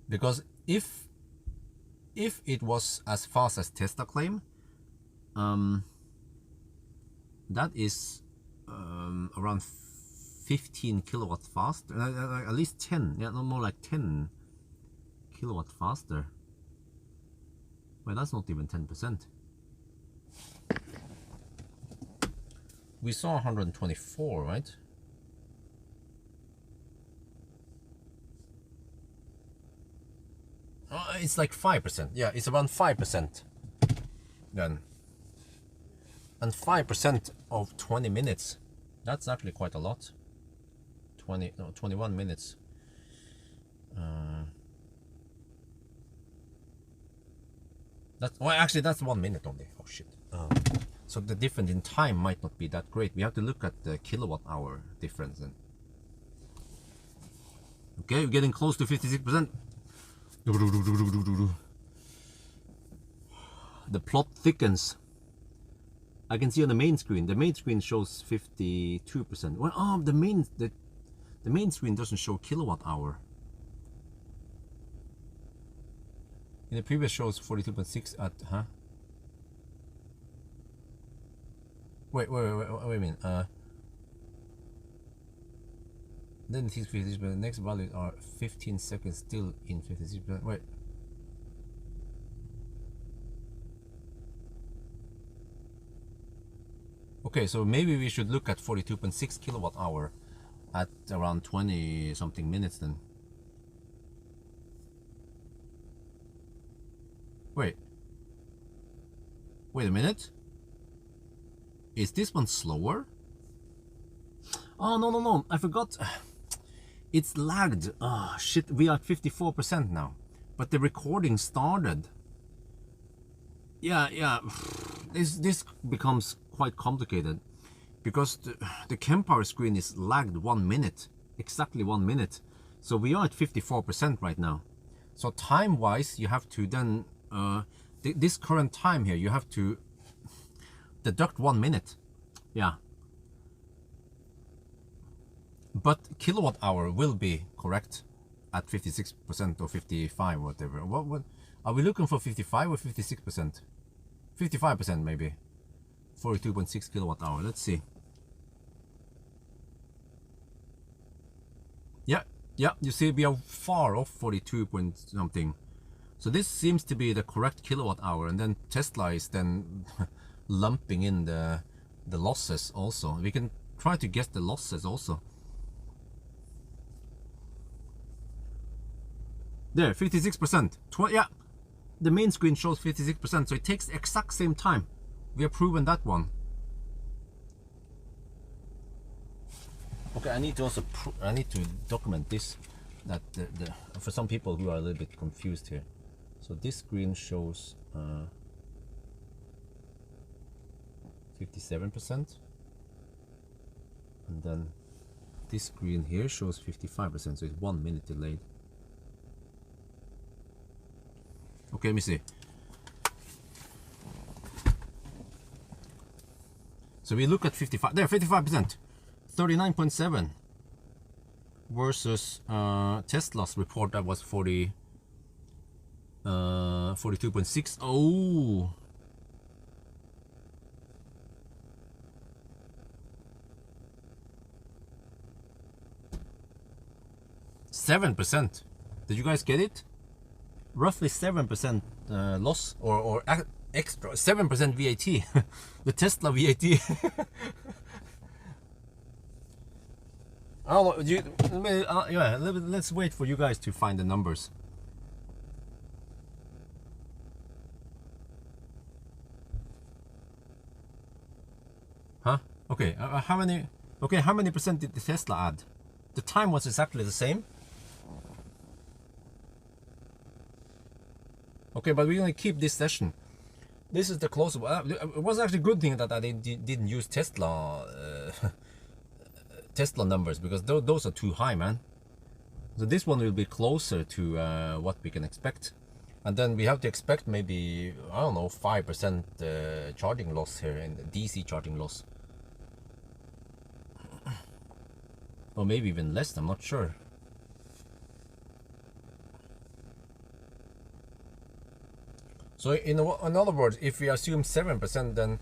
Because if it was as fast as Tesla claim, that is around 15 kilowatt faster, at least 10, yeah, no, more like 10 kilowatt faster. Well, that's not even 10%. We saw 124, right? It's like 5%. Yeah, it's around 5% then. And 5% of 20 minutes, that's actually quite a lot. 21 minutes. Well, actually, that's 1 minute only. Oh shit. So the difference in time might not be that great. We have to look at the kilowatt hour difference then. Okay, we're getting close to 56%. The plot thickens. I can see on the main screen. The main screen shows 52%. Well, oh, the main screen doesn't show kilowatt hour. In the previous shows 42.6 at Wait a minute. Then it is 56%. The next values are 15 seconds still in 56%. Wait. Okay, so maybe we should look at 42.6 kilowatt hour at around 20 something minutes then. Wait a minute. Is this one slower? Oh, no, I forgot. It's lagged. Oh, shit, we are at 54% now. But the recording started. Yeah. This becomes quite complicated. Because the Kempower screen is lagged 1 minute. Exactly 1 minute. So we are at 54% right now. So time-wise, you have to then... this current time here, you have to deduct 1 minute. Yeah. But kilowatt hour will be correct at 56% or 55 or whatever. What are we looking for? 55 or 56%? 55% maybe. 42.6 kilowatt hour. Let's see. Yeah, you see we are far off 42 point something. So this seems to be the correct kilowatt hour, and then Tesla is then lumping in the losses also. We can try to guess the losses also. There, 56%. Yeah, the main screen shows 56%, so it takes the exact same time. We have proven that one. Okay, I need to also document this, that for some people who are a little bit confused here. So this screen shows 57%, and then this screen here shows 55%, so it's 1 minute delayed. Okay, let me see. So we look at 55, there, 55%, 39.7 versus Tesla's report that was 42.6. Oh, %. Did you guys get it? Roughly 7% loss, or extra 7% VAT. The Tesla VAT. I don't know. Yeah, let's wait for you guys to find the numbers. Huh? Okay. How many? Okay. How many percent did the Tesla add? The time was exactly the same. Okay, but we're gonna keep this session. This is the closest. It was actually a good thing that I didn't use Tesla Tesla numbers, because those are too high, man. So this one will be closer to what we can expect, and then we have to expect maybe, I don't know, 5% charging loss here, in the DC charging loss, or maybe even less. I'm not sure. So in other words, if we assume 7%, then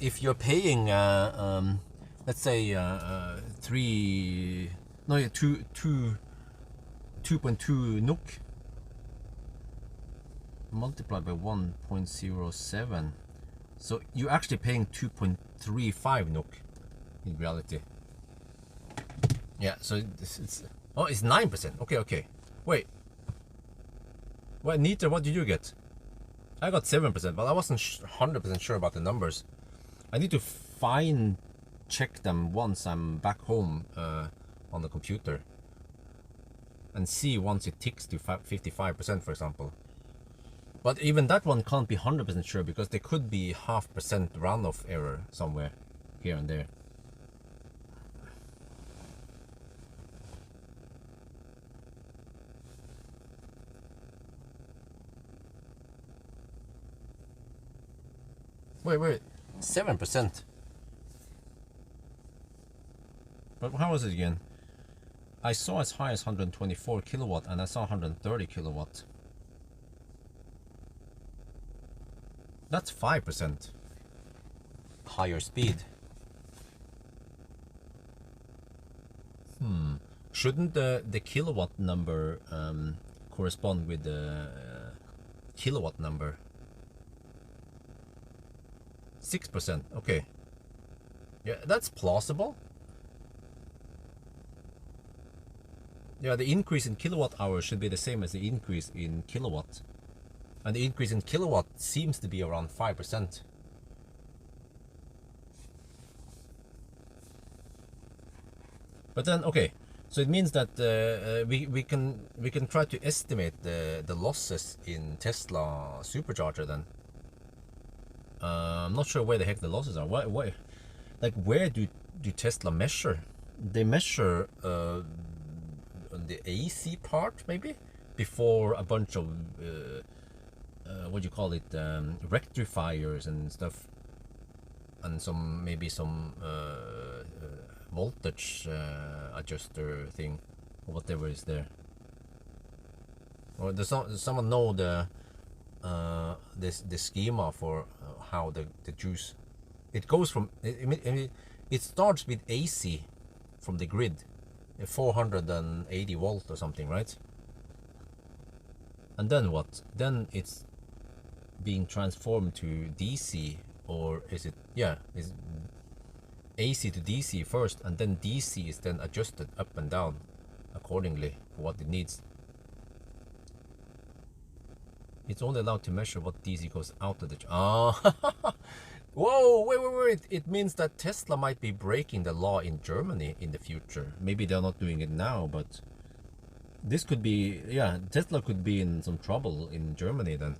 if you're paying, let's say 2.2 NOK multiplied by 1.07, so you're actually paying 2.35 NOK in reality. Yeah, so it's 9%. Okay. Wait, Nita, what did you get? I got 7%, but I wasn't 100% sure about the numbers. I need to fine check them once I'm back home on the computer, and see once it ticks to 55%, for example. But even that one can't be 100% sure, because there could be 0.5% round-off error somewhere here and there. Wait, 7%. But how was it again? I saw as high as 124 kilowatt and I saw 130 kilowatt. That's 5% higher speed. Shouldn't the kilowatt number correspond with the kilowatt number? 6%, okay. Yeah, that's plausible. Yeah, the increase in kilowatt hours should be the same as the increase in kilowatt. And the increase in kilowatt seems to be around 5%. But then, okay, so it means that we can try to estimate the losses in Tesla supercharger then. I'm not sure where the heck the losses are. Why like where do Tesla measure? They measure on the AC part maybe, before a bunch of what do you call it, rectifiers and stuff, and maybe some voltage adjuster thing, or whatever is there. Or does someone know the schema for how the juice, it goes from, it starts with AC from the grid, 480 volt or something, right? And then what? Then it's being transformed to DC, or is it, yeah, is AC to DC first, and then DC is then adjusted up and down accordingly for what it needs. It's only allowed to measure what DC goes out of the... Whoa, wait. It means that Tesla might be breaking the law in Germany in the future. Maybe they're not doing it now, but this could be... Yeah, Tesla could be in some trouble in Germany then.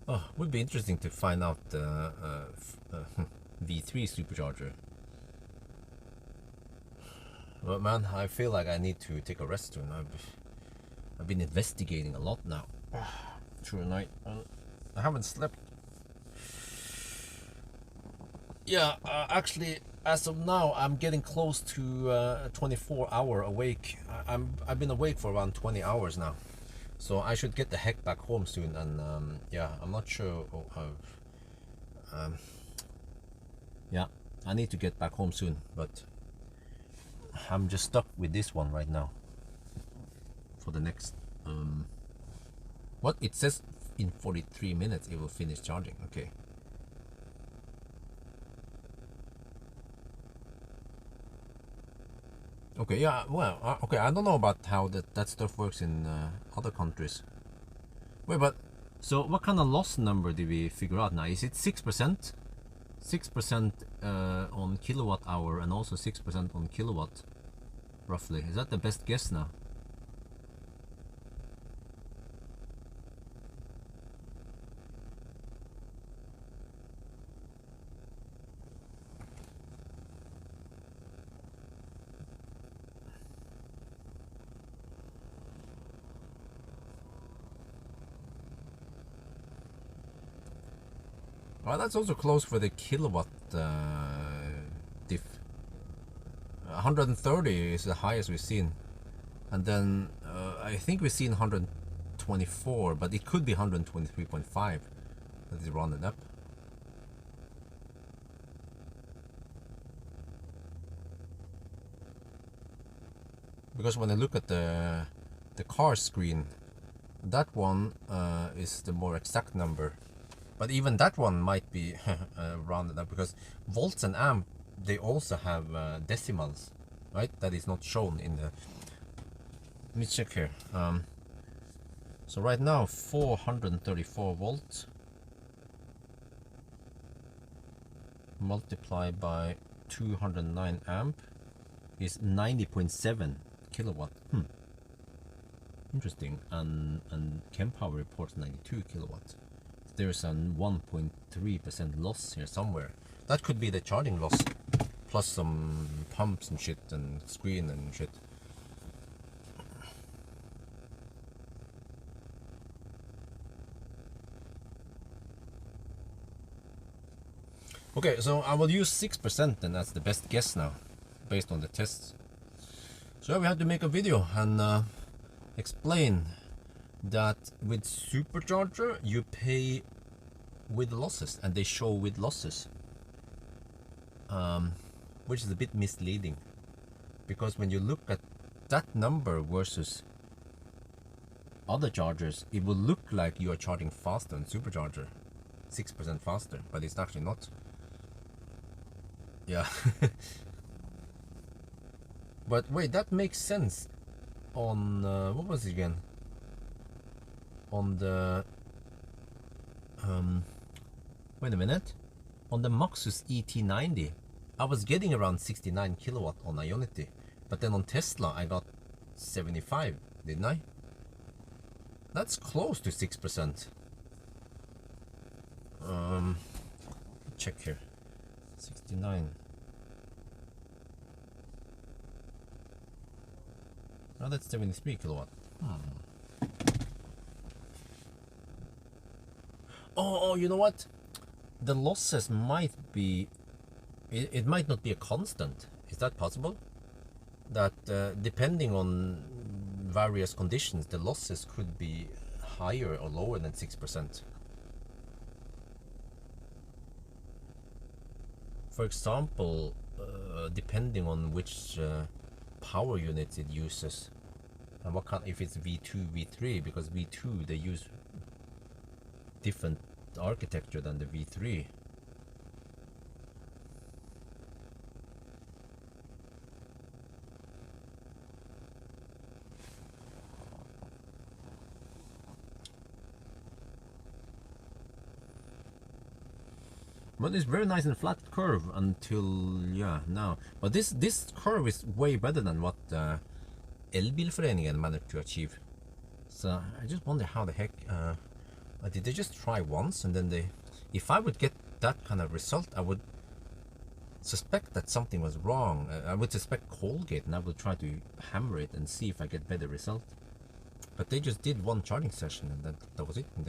Oh, would be interesting to find out the V3 supercharger. Well, man, I feel like I need to take a rest soon. I've been investigating a lot now through the night. I haven't slept. Yeah, actually, as of now, I'm getting close to 24-hour awake. I've been awake for around 20 hours now. So I should get the heck back home soon, and yeah, I'm not sure. Yeah, I need to get back home soon, but I'm just stuck with this one right now for the next what it says in 43 minutes it will finish charging. Okay. Okay, yeah, well, okay, I don't know about how that stuff works in other countries. Wait, but, so what kind of loss number did we figure out now? Is it 6%? 6% on kilowatt hour and also 6% on kilowatt, roughly. Is that the best guess now? Well, that's also close for the kilowatt diff. 130 is the highest we've seen, and then I think we've seen 124, but it could be 123.5 that is rounded up. Because when I look at the car screen, that one is the more exact number. But even that one might be rounded up, because volts and amp, they also have decimals, right? That is not shown in the... Let me check here. So right now 434 volts, multiplied by 209 amp is 90.7 kilowatt. Interesting. And Chem Power reports 92 kilowatts. There's a 1.3% loss here somewhere. That could be the charging loss, plus some pumps and shit and screen and shit. Okay, so I will use 6%, and that's the best guess now, based on the tests. So we have to make a video and explain that with supercharger you pay with losses, and they show with losses, which is a bit misleading, because when you look at that number versus other chargers, it will look like you are charging faster on supercharger, 6% faster, but it's actually not. Yeah. But wait, that makes sense on what was it again? On the wait a minute. On the Maxus ET90, I was getting around 69 kilowatt on Ionity, but then on Tesla I got 75, didn't I? That's close to 6%. Check here. 69. Oh, that's 73 kilowatt. Oh, you know what? The losses might be... It might not be a constant. Is that possible? That depending on various conditions, the losses could be higher or lower than 6%. For example, depending on which power units it uses, and what kind, if it's V2, V3, because V2 they use different architecture than the V3. But it's very nice and flat curve until, yeah, now. But this curve is way better than what Elbilforeningen managed to achieve. So I just wonder how the heck, did they just try once and then they... If I would get that kind of result, I would suspect that something was wrong. I would suspect Colgate, and I would try to hammer it and see if I get better result. But they just did one charging session and that was it. And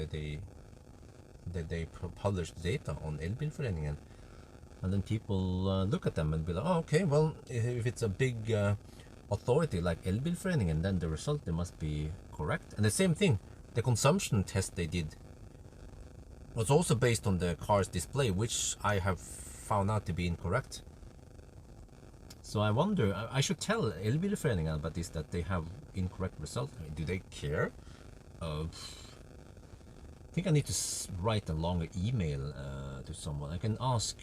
they published data on Elbilforeningen, and then people look at them and be like, oh, okay, well, if it's a big authority like Elbilforeningen, then the result, they must be correct. And the same thing, the consumption test they did was also based on the car's display, which I have found out to be incorrect. So I wonder, I should tell Elbilforeningen about this, that they have incorrect result. Do they care? I think I need to write a longer email to someone. I can ask,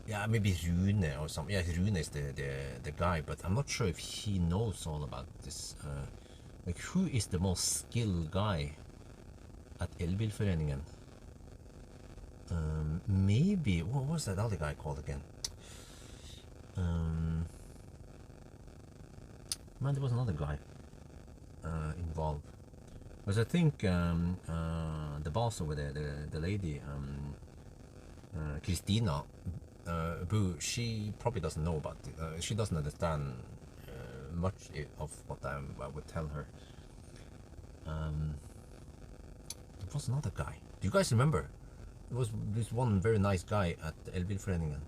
yeah, maybe Rune or something. Yeah, Rune is the guy, but I'm not sure if he knows all about this. Like, who is the most skilled guy at Elbilforeningen? Maybe, what was that other guy called again? Man, there was another guy involved. Because I think the boss over there, the lady, Christina, Boo, she probably doesn't know about it. She doesn't understand much of what I would tell her. There was another guy. Do you guys remember? There was this one very nice guy at Elbilforeningen.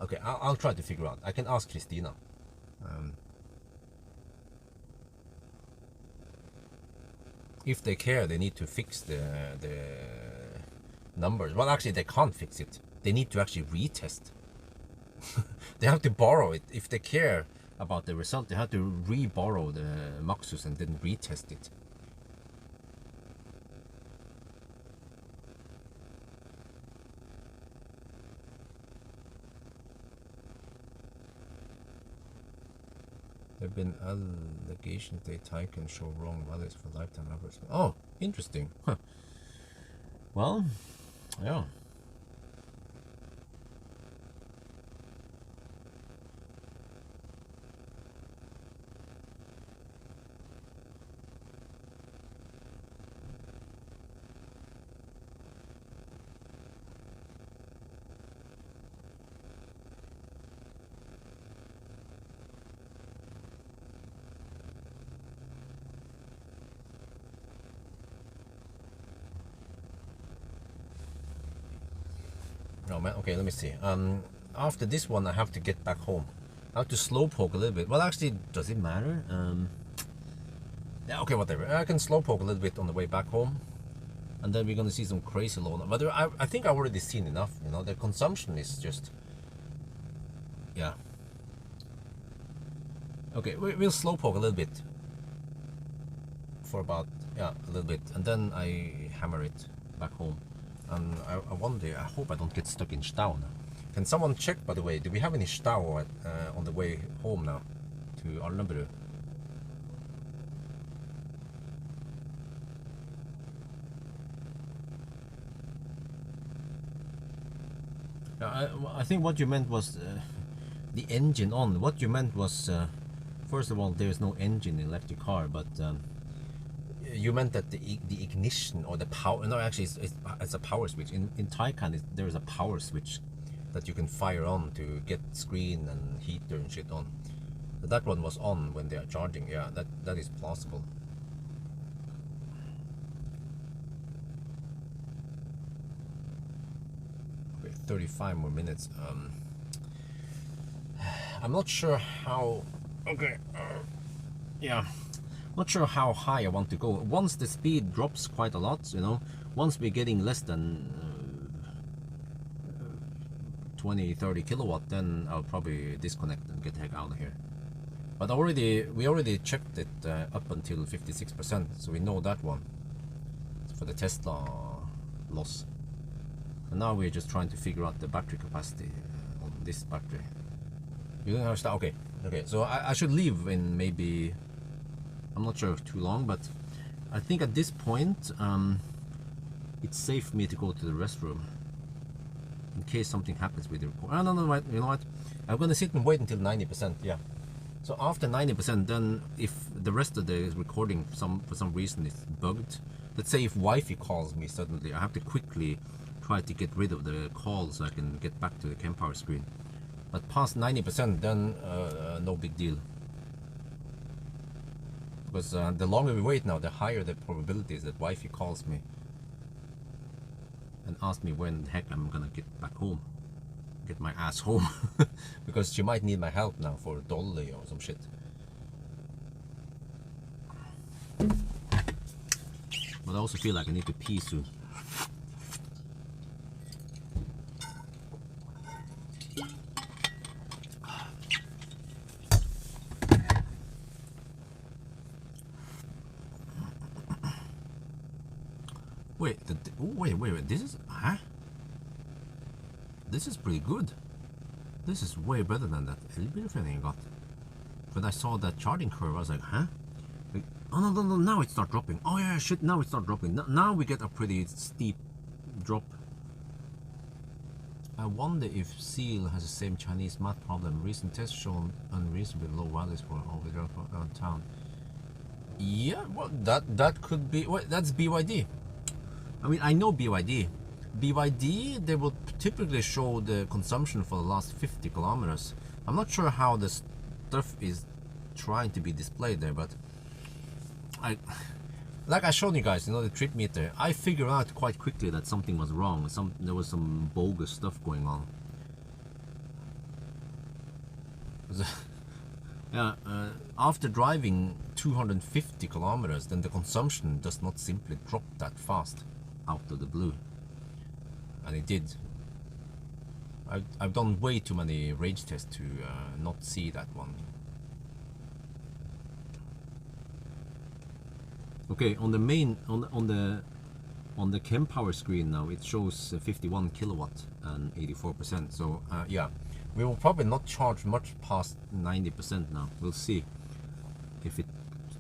Okay, I'll try to figure out. I can ask Christina. If they care, they need to fix the numbers. Well, actually, they can't fix it. They need to actually retest. They have to borrow it. If they care about the result, they have to re-borrow the Maxus and then retest it. There have been allegations that Thai can show wrong values for lifetime average. Oh, interesting. Huh. Well, yeah. Oh man, okay, let me see. After this one, I have to get back home. I have to slowpoke a little bit. Well, actually, does it matter? Yeah, okay, whatever. I can slowpoke a little bit on the way back home, and then we're gonna see some crazy low. But I think I've already seen enough. You know, the consumption is just, yeah. Okay, we'll slowpoke a little bit for about, yeah, a little bit, and then I hammer it back home. And I wonder, I hope I don't get stuck in Stau now. Can someone check, by the way, do we have any Stau on the way home now to Alnabru? I think what you meant was the engine on. What you meant was, first of all, there's no engine in electric car, but you meant that the ignition or the power. No, actually, it's a power switch. In Taycan, there's a power switch that you can fire on to get screen and heater and shit on. That one was on when they are charging. Yeah, that is plausible. Okay, 35 more minutes. I'm not sure how. Okay. Yeah. Not sure how high I want to go. Once the speed drops quite a lot, you know, once we're getting less than 20-30 kilowatt, then I'll probably disconnect and get the heck out of here. But we already checked it up until 56%, so we know that one for the Tesla loss. And now we're just trying to figure out the battery capacity on this battery. You don't understand? Okay. So I should leave in maybe, I'm not sure too long, but I think at this point it's safe for me to go to the restroom in case something happens with the record. Oh, no, wait, you know what? I'm gonna sit and wait until 90%. Yeah. So after 90%, then if the rest of the recording for some reason is bugged, let's say if Wi-Fi calls me suddenly, I have to quickly try to get rid of the call so I can get back to the Kempower screen. But past 90%, then no big deal. Because the longer we wait now, the higher the probability is that Wi-Fi calls me and asks me when the heck I'm gonna get back home, get my ass home, because she might need my help now for a dolly or some shit. But I also feel like I need to pee soon. Wait, this is, huh? This is pretty good. This is way better than that elevator thing I got. When I saw that charging curve, I was like, huh? Like, oh no, now it starts dropping. Oh yeah, shit, now it starts dropping. Now we get a pretty steep drop. I wonder if Seal has the same Chinese math problem. Recent tests shown unreasonably low values for over there around town. Yeah, well, that could be. Well, that's BYD. I mean, I know BYD. BYD, they will typically show the consumption for the last 50 kilometers. I'm not sure how the stuff is trying to be displayed there, but like I showed you guys, you know, the trip meter. I figured out quite quickly that something was wrong. There was some bogus stuff going on. Yeah, after driving 250 kilometers, then the consumption does not simply drop that fast out of the blue, and it did. I've done way too many range tests to not see that one. Okay, on the main on the Kempower screen now it shows 51 kilowatt and 84%. So yeah, we will probably not charge much past 90% now. We'll see if it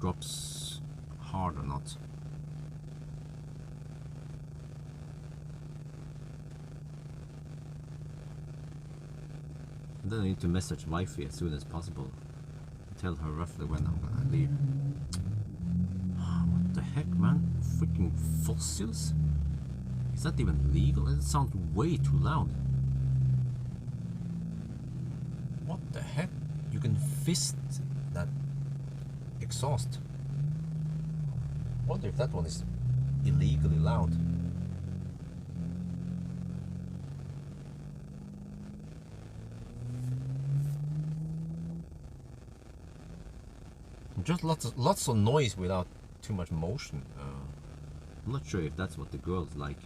drops hard or not. And then I need to message Wifey as soon as possible. Tell her roughly when I'm gonna leave. What the heck, man? Freaking fossils? Is that even legal? It sounds way too loud. What the heck? You can fist that exhaust. Wonder if that one is illegally loud. Just lots of noise without too much motion. I'm not sure if that's what the girls like.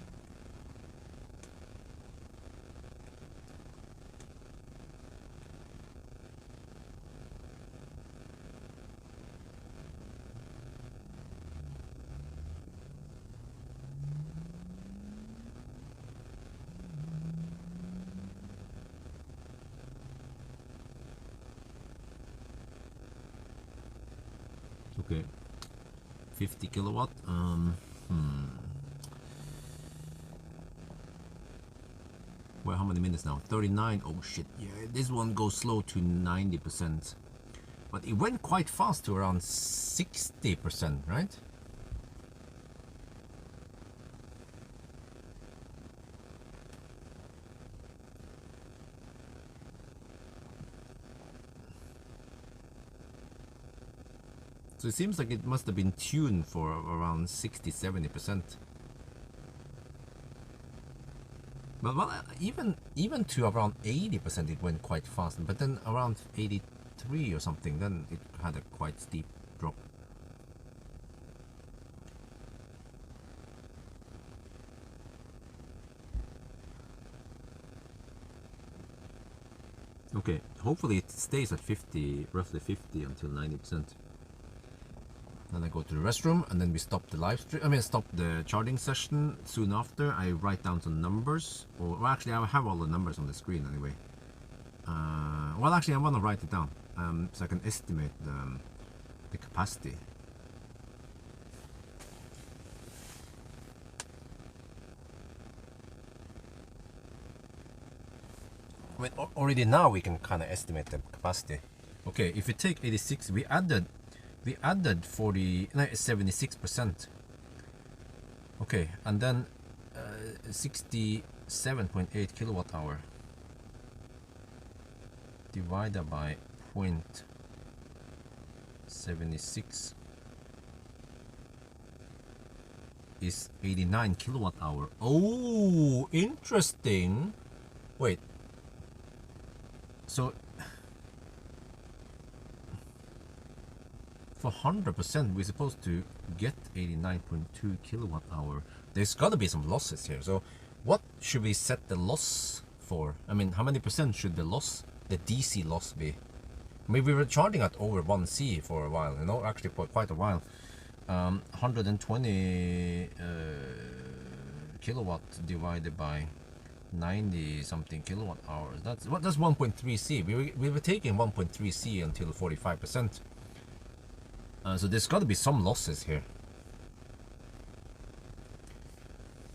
Okay, 50 kilowatt. Well, how many minutes now? 39. Oh shit! Yeah, this one goes slow to 90%, but it went quite fast to around 60%, right? So it seems like it must have been tuned for around 60-70%. But well, even to around 80% it went quite fast. But then around 83 or something, then it had a quite steep drop. Okay, hopefully it stays at 50, roughly 50 until 90%. Then I go to the restroom, and then we stop the live stream. I mean, stop the charging session. Soon after, I write down some numbers. Or well, actually, I have all the numbers on the screen anyway. Well, actually, I want to write it down so I can estimate the capacity. I mean, already now we can kind of estimate the capacity. Okay, if we take 86, we added 76%. Okay, and then 67.8 kilowatt hour divided by 0.76 is 89 kilowatt hour. Oh, interesting. Wait, so for 100% we're supposed to get 89.2 kilowatt hour. There's got to be some losses here. So what should we set the loss for? I mean, how many percent should the DC loss be? Maybe we were charging at over 1C for a while, you know, actually for quite a while. 120 kilowatt divided by 90 something kilowatt hours. That's 1.3C. We were taking 1.3C until 45%. So there's got to be some losses here.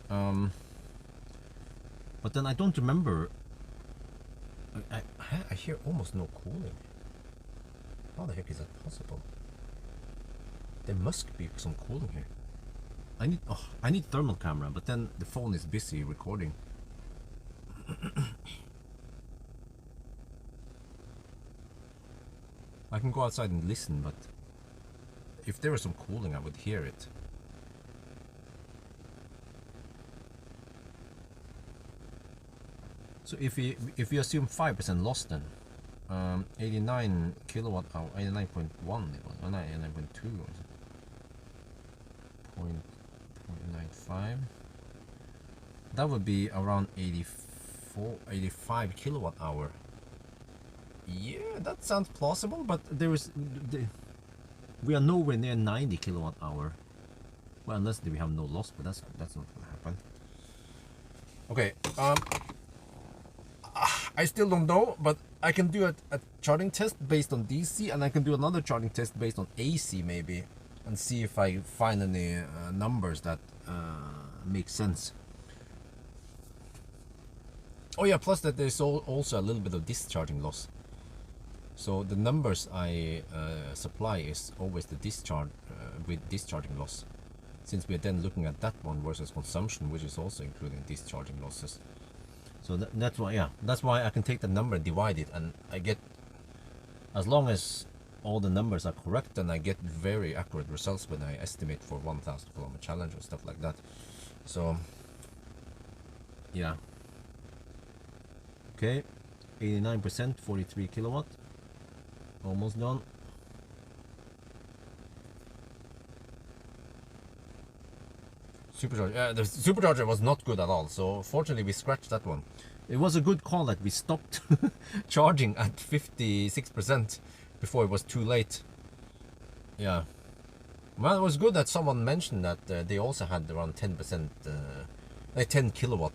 But then I don't remember. I hear almost no cooling. How the heck is that possible? There must be some cooling here. I need thermal camera, but then the phone is busy recording. I can go outside and listen, but if there was some cooling, I would hear it. So if we assume 5% loss, then 89 kilowatt hour, 89.1 it was, 89.2 or 0.95. That would be around 85 kilowatt hour. Yeah, that sounds plausible, but we are nowhere near 90 kilowatt hour. Well, unless we have no loss, but that's not gonna happen. Okay, I still don't know, but I can do a charging test based on DC, and I can do another charging test based on AC maybe, and see if I find any numbers that make sense. Oh yeah, plus that there's also a little bit of discharging loss. So the numbers I supply is always the discharge with discharging loss, since we're then looking at that one versus consumption, which is also including discharging losses. So that's why, yeah, that's why I can take the number and divide it, and I get, as long as all the numbers are correct, then I get very accurate results when I estimate for 1,000 kilometer challenge or stuff like that. So yeah, okay, 89%, 43 kilowatt, almost done. Supercharger, the supercharger was not good at all, so fortunately we scratched that one. It was a good call that we stopped charging at 56% before it was too late. Yeah, well, it was good that someone mentioned that they also had around 10%, 10 kilowatt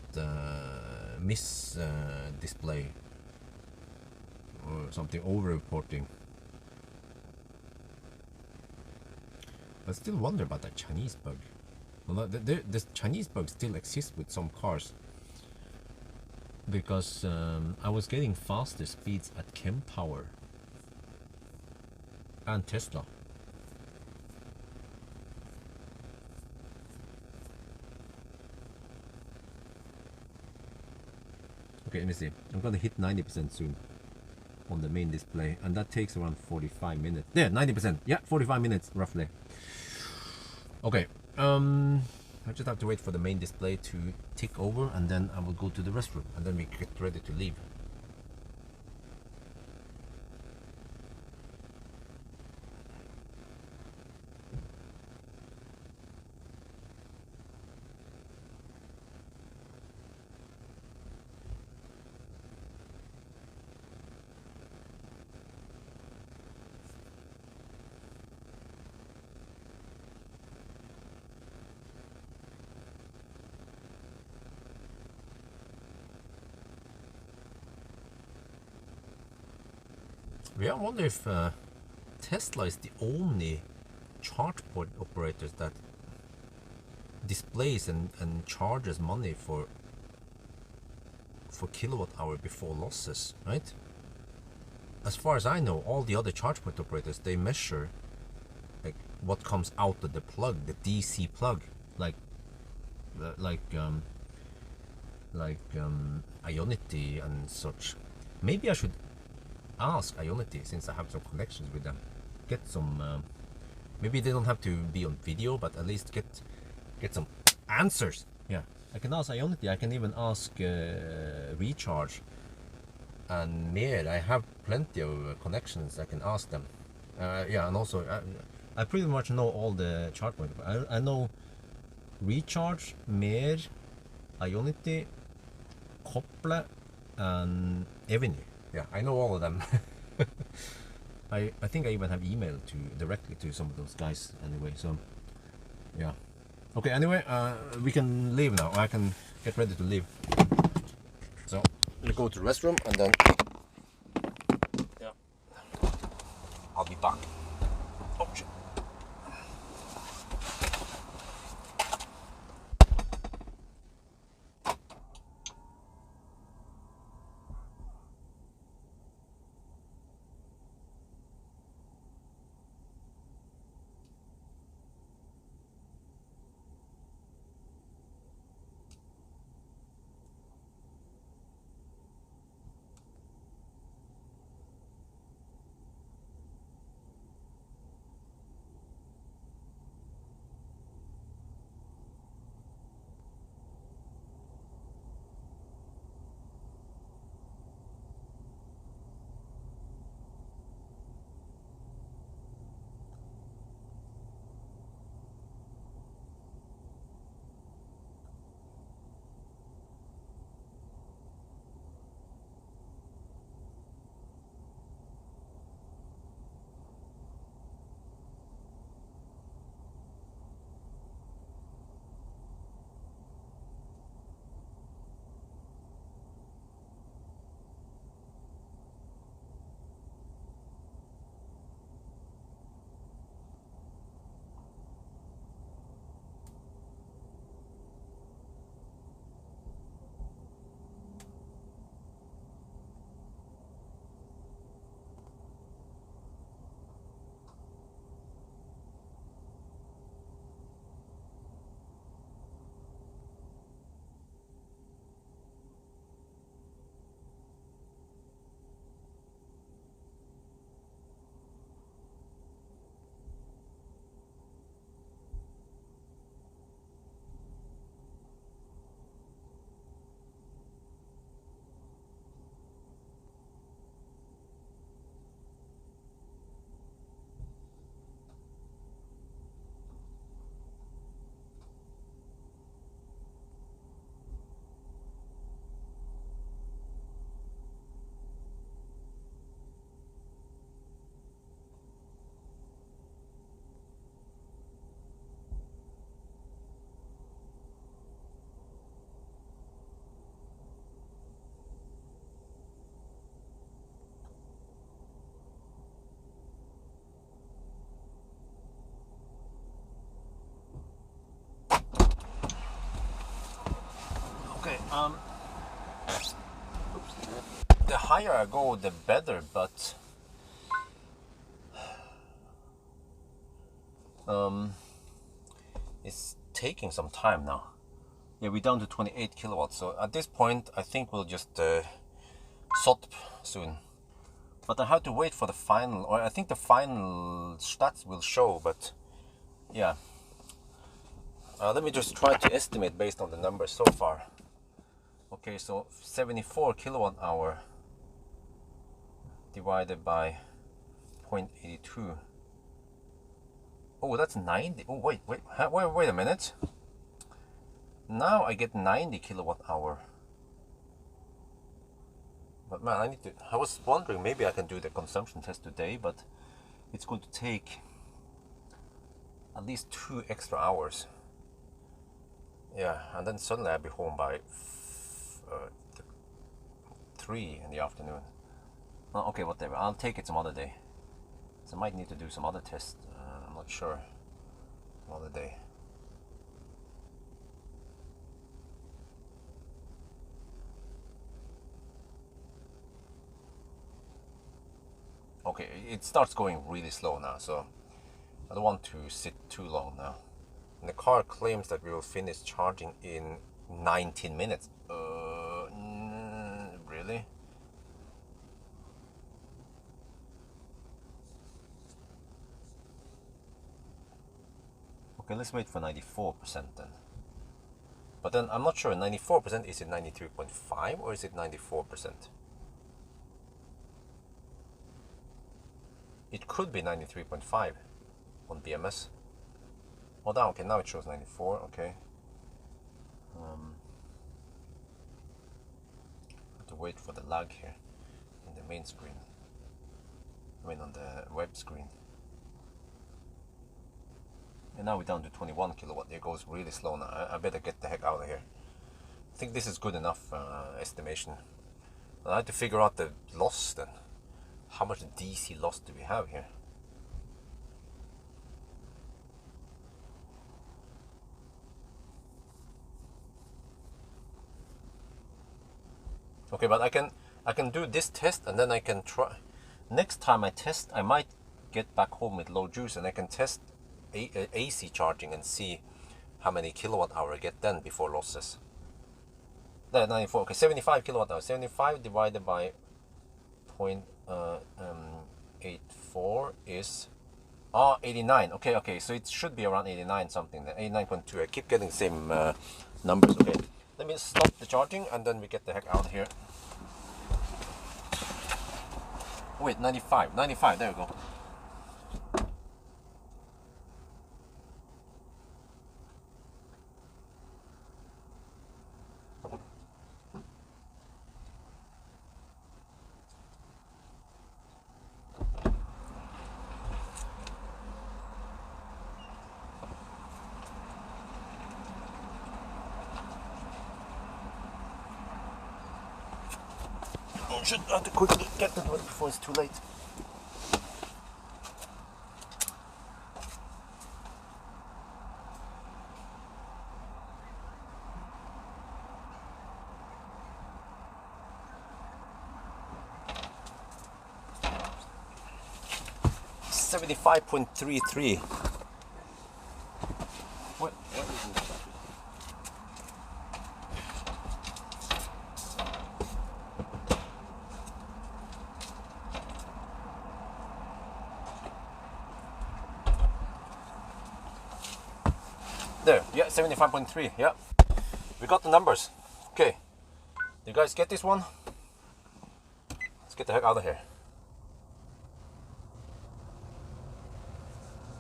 miss display or something, over reporting. I still wonder about that Chinese bug. Well, the Chinese bug still exists with some cars, because I was getting faster speeds at Pawel and Tesla. Okay, let me see. I'm gonna hit 90% soon on the main display, and that takes around 45 minutes. There, 90%. Yeah, 45 minutes roughly. Okay. I just have to wait for the main display to tick over, and then I will go to the restroom, and then we get ready to leave. Yeah, I wonder if Tesla is the only charge point operators that displays and charges money for kilowatt hour before losses, right? As far as I know, all the other charge point operators, they measure like what comes out of the plug, the DC plug, like Ionity and such. Maybe I should ask Ionity, since I have some connections with them, get some maybe they don't have to be on video, but at least get some answers. Yeah, I can ask Ionity, I can even ask Recharge and Mer. I have plenty of connections, I can ask them. Yeah, and also I pretty much know all the chart points. I know Recharge, Mer, Ionity, Koppel, and Eviny. Yeah, I know all of them. I think I even have emailed directly to some of those guys anyway, so yeah. Okay, anyway, we can leave now. I can get ready to leave. So, we'll go to the restroom, and then yeah, I'll be back. Oh shit. The higher I go, the better, but it's taking some time now. Yeah, we're down to 28 kilowatts. So at this point, I think we'll just stop soon. But I have to wait for the final, or I think the final stats will show. But yeah, let me just try to estimate based on the numbers so far. Okay, so 74 kilowatt hour divided by 0.82. Oh, that's 90. Oh, wait a minute. Now I get 90 kilowatt hour. But man, I was wondering maybe I can do the consumption test today, but it's going to take at least 2 extra hours. Yeah, and then suddenly I'll be home by 3 in the afternoon. Oh, okay, whatever. I'll take it some other day. So I might need to do some other tests. I'm not sure. Some other day. Okay, it starts going really slow now, so I don't want to sit too long now. And the car claims that we will finish charging in 19 minutes. Really? Okay, let's wait for 94% then. But then I'm not sure, 94%, is it 93.5 or is it 94%? It could be 93.5 on BMS. Oh, down. Okay, now it shows 94. Okay. Have to wait for the lag here in the main screen. I mean, on the web screen. And now we're down to 21 kilowatt. It goes really slow now. I better get the heck out of here. I think this is good enough estimation. I have to figure out the loss then. How much DC loss do we have here? Okay, but I can do this test and then I can try. Next time I test, I might get back home with low juice and I can test AC charging and see how many kilowatt hour I get then before losses. 94. Okay, 75 kilowatt hour. 75 divided by 0.84 is 89. Okay, so it should be around 89 something then. 89.2. I keep getting the same numbers. Okay, let me stop the charging and then we get the heck out of here. Wait, 95, there we go. I should have to quickly get the one before it's too late. $75.33. What is it? There, yeah, 75.3, yeah. We got the numbers. Okay. You guys get this one? Let's get the heck out of here.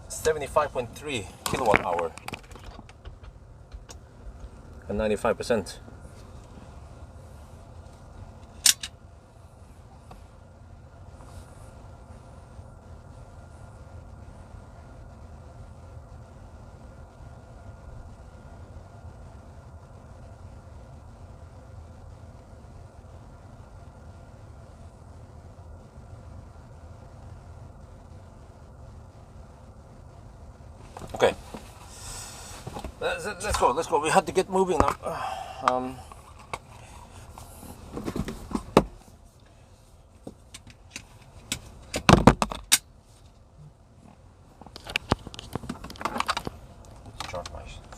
75.3 kilowatt hour. And 95%. Okay, let's go. We have to get moving now.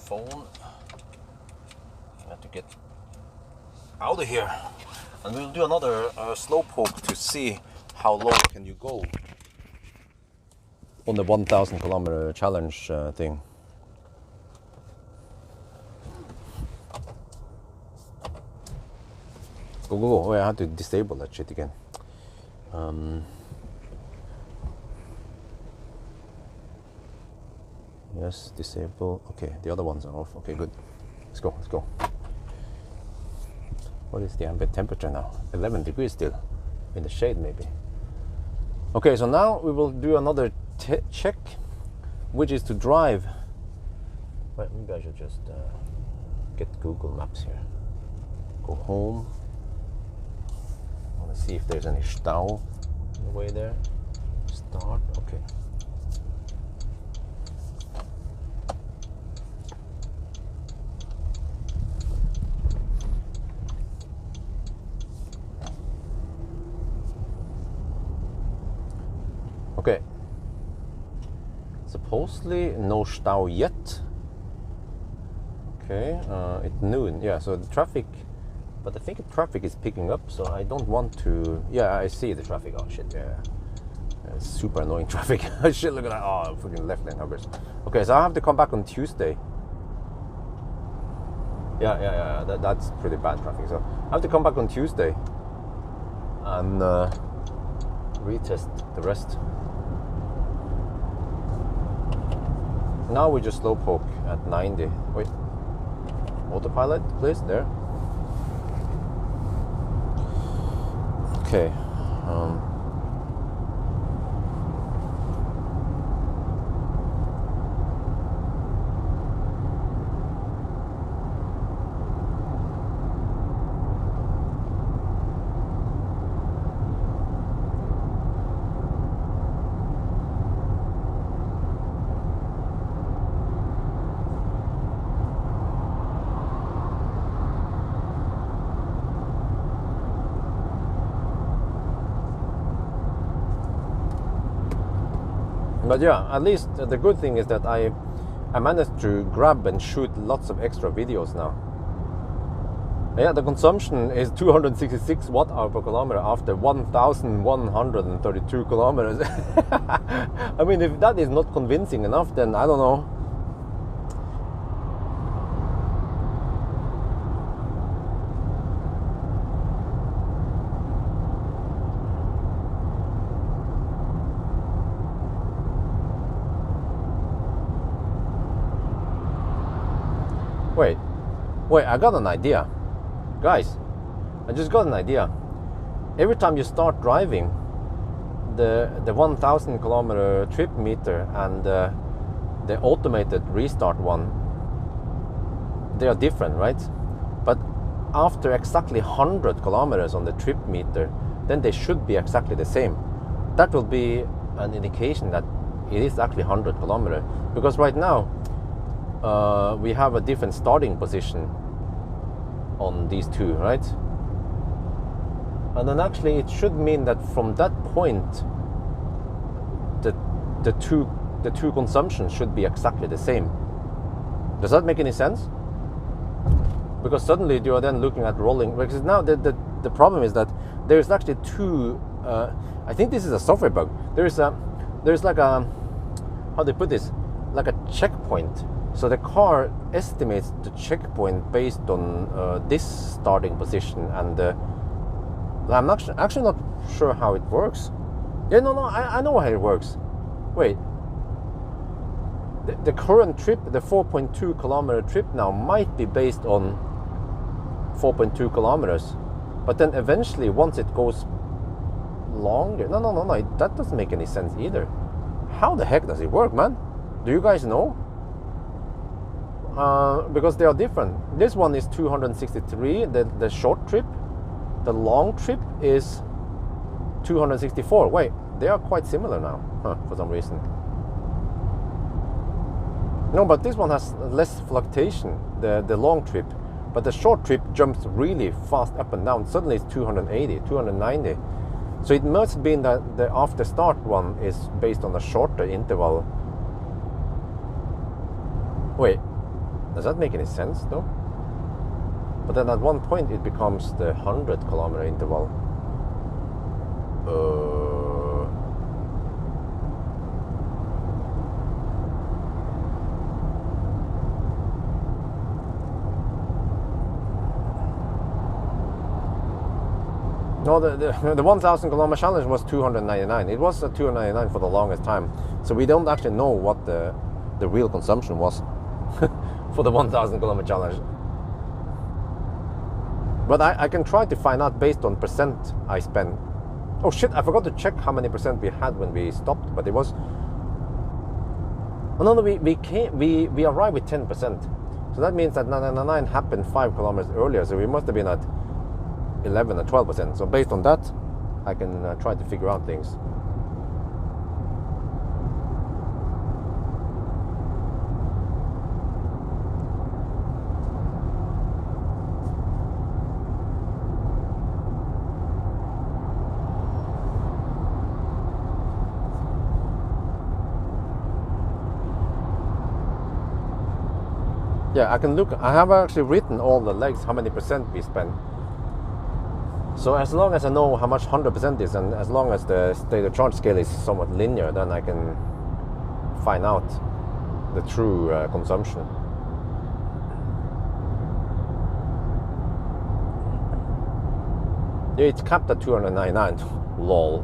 phone. I have to get out of here. And we'll do another slow poke to see how low can you go on the 1,000 kilometer challenge thing. Go, go, go. Oh, I have to disable that shit again. Yes, disable. Okay, the other ones are off. Okay, good. Let's go, let's go. What is the ambient temperature now? 11 degrees still. In the shade, maybe. Okay, so now we will do another check, which is to drive. Well, maybe I should just get Google Maps here. Go home. I want to see if there's any Stau on the way there. Start. Okay. Okay. Supposedly no Stau yet. Okay, it's noon. Yeah, so the traffic, but I think the traffic is picking up, so I don't want to. Yeah, I see the traffic. Oh shit, yeah. It's super annoying traffic. Shit, look at that. Oh, freaking left lane huggers. Okay, so I have to come back on Tuesday. Yeah. That's pretty bad traffic. So I have to come back on Tuesday and retest the rest. Now we just slowpoke at 90. Wait, autopilot, please. There. Okay. But yeah, at least the good thing is that I managed to grab and shoot lots of extra videos now. Yeah, the consumption is 266 watt-hour per kilometer after 1,132 kilometers. I mean, if that is not convincing enough, then I don't know. Wait, I got an idea. Guys, I just got an idea. Every time you start driving, the 1,000 kilometer trip meter and the automated restart one, they are different, right? But after exactly 100 kilometers on the trip meter, then they should be exactly the same. That will be an indication that it is actually 100 kilometers. Because right now, we have a different starting position on these two, right? And then actually it should mean that from that point the two consumptions should be exactly the same. Does that make any sense? Because suddenly you are then looking at rolling, because now the problem is that there's actually two I think this is a software bug. There's like a, how do they put this, like a checkpoint. So the car estimates the checkpoint based on this starting position, and I'm actually not sure how it works. Yeah, no, I know how it works. Wait, the current trip, the 4.2 kilometer trip now might be based on 4.2 kilometers, but then eventually once it goes longer, no, that doesn't make any sense either. How the heck does it work, man? Do you guys know? Because they are different. This one is 263, the short trip. The long trip is 264. Wait, they are quite similar now, for some reason. No, but this one has less fluctuation, the long trip. But the short trip jumps really fast up and down. Suddenly it's 280, 290. So it must be that the after start one is based on a shorter interval. Wait. Does that make any sense though? But then at one point it becomes the 100-kilometer interval. No, the 1,000 kilometer challenge was 299. It was 299 for the longest time. So we don't actually know what the real consumption was for the 1,000 kilometer challenge. But I can try to find out based on percent I spend. Oh shit, I forgot to check how many percent we had when we stopped, but it was... Oh no, we arrived with 10%. So that means that 999 happened 5 kilometers earlier, so we must have been at 11 or 12%. So based on that, I can try to figure out things. Yeah, I can look. I have actually written all the legs, how many percent we spend. So as long as I know how much 100% is, and as long as the state of charge scale is somewhat linear, then I can find out the true consumption. Yeah, it's capped at 299. Lol.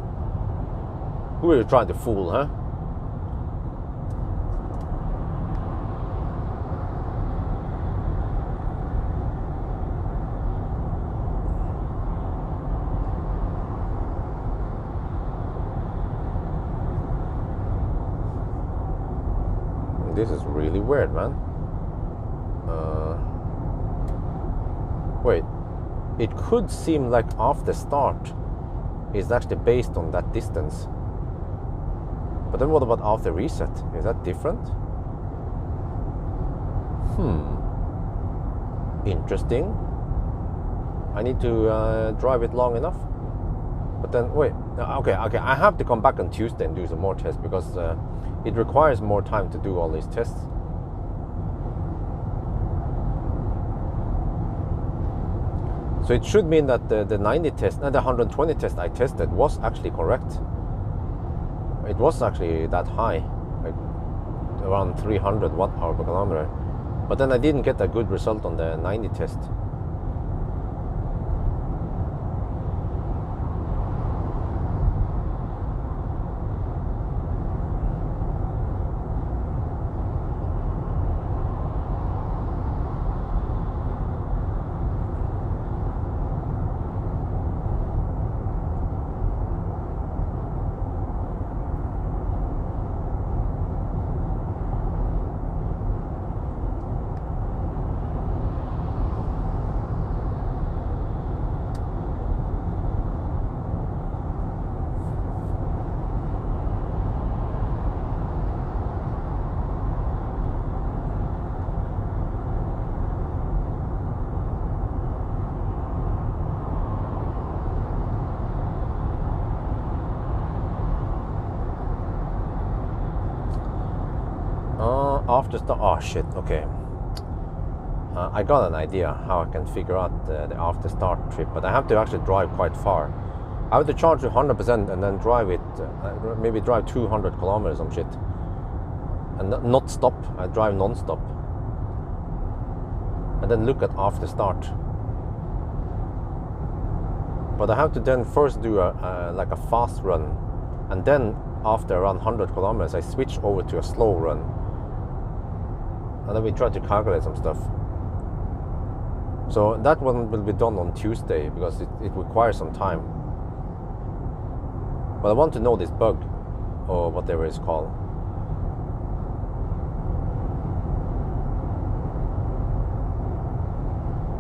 Who are you trying to fool, huh? This is really weird, man. Wait, it could seem like after start is actually based on that distance. But then what about after reset? Is that different? Interesting. I need to drive it long enough. But then, wait, okay, I have to come back on Tuesday and do some more tests because it requires more time to do all these tests. So it should mean that the 90 test, the 120 test I tested was actually correct. It was actually that high, like around 300 watt-hour per kilometer. But then I didn't get a good result on the 90 test. After start, oh shit, okay. I got an idea how I can figure out the after start trip, but I have to actually drive quite far. I have to charge to 100% and then drive it, maybe drive 200 kilometers some shit. And not stop, I drive non-stop. And then look at after start. But I have to then first do like a fast run, and then after around 100 kilometers I switch over to a slow run. And then we try to calculate some stuff. So that one will be done on Tuesday because it requires some time. But I want to know this bug, or whatever it's called.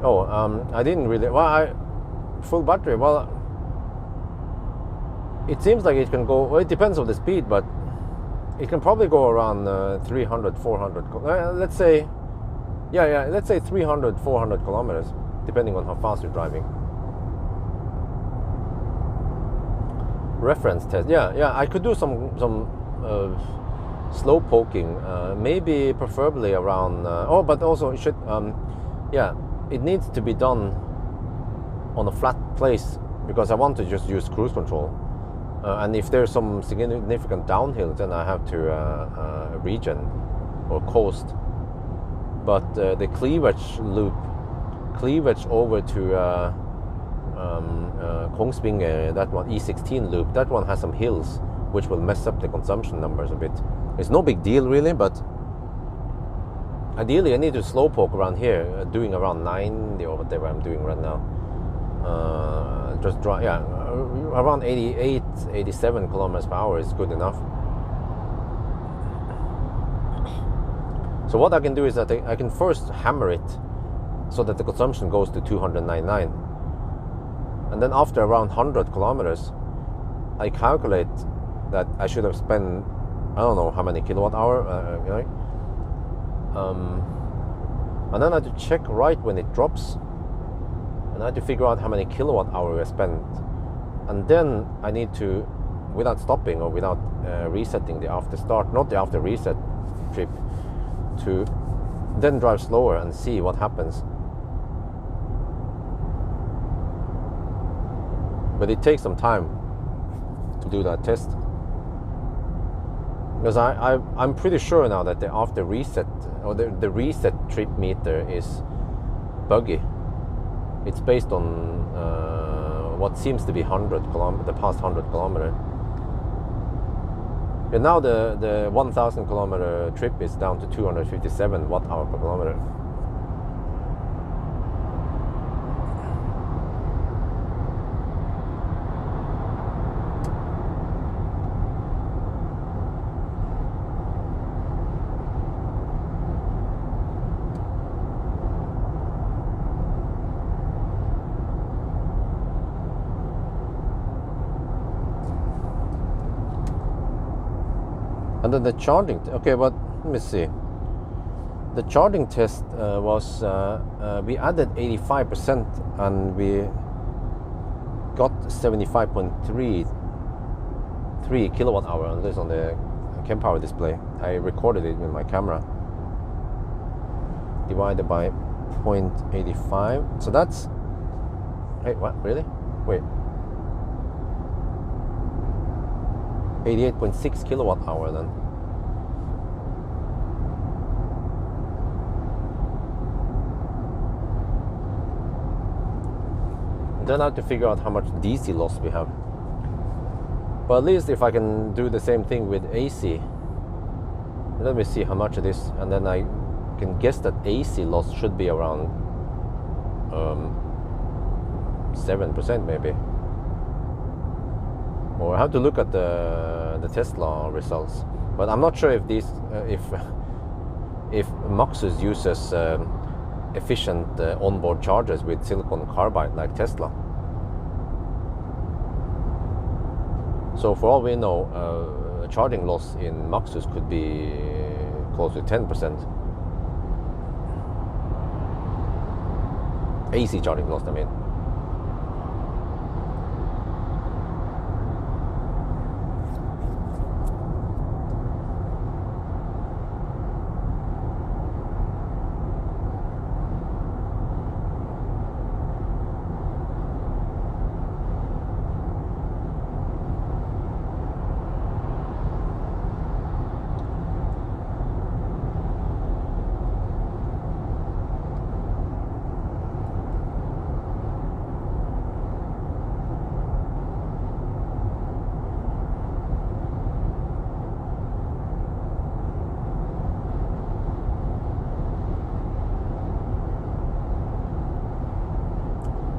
Oh, I didn't really, full battery, well, it seems like it can go, well, it depends on the speed, but it can probably go around 300, 400, let's say, let's say 300, 400 kilometers, depending on how fast you're driving. Reference test, I could do some slow poking, maybe preferably around. Oh, but also it should. Yeah, it needs to be done on a flat place because I want to just use cruise control. And if there's some significant downhill, then I have to regen or coast. But the cleavage loop, cleavage over to Kongsvinger, that one, E16 loop, that one has some hills which will mess up the consumption numbers a bit. It's no big deal really, but ideally I need to slow poke around here, doing around 90 or whatever I'm doing right now. Just drive, yeah, around 88, 87 kilometers per hour is good enough. So what I can do is that I can first hammer it so that the consumption goes to 299. And then after around 100 kilometers, I calculate that I should have spent, I don't know how many kilowatt hour, and then I have to check right when it drops, and I have to figure out how many kilowatt hour I spent, and then I need to, without stopping or without resetting the after start, not the after reset trip, to then drive slower and see what happens. But it takes some time to do that test. Because I'm pretty sure now that the after reset, or the reset trip meter is buggy. It's based on what seems to be 100 kilometer, the past 100 kilometer. And now the 1,000 kilometer trip is down to 257 watt hour per kilometer. And then the charging, okay, but let me see. The charging test was, we added 85% and we got 75.3 kilowatt hour on this on the Kempower display. I recorded it with my camera. Divided by 0.85. So that's, hey, what, really? Wait. 88.6 kilowatt hour then. Then I have to figure out how much DC loss we have. But at least if I can do the same thing with AC, let me see how much it is, and then I can guess that AC loss should be around 7% maybe. Or I have to look at the Tesla results, but I'm not sure if these if Maxus uses efficient onboard chargers with silicon carbide like Tesla. So for all we know, charging loss in Maxus could be close to 10%. AC charging loss, I mean.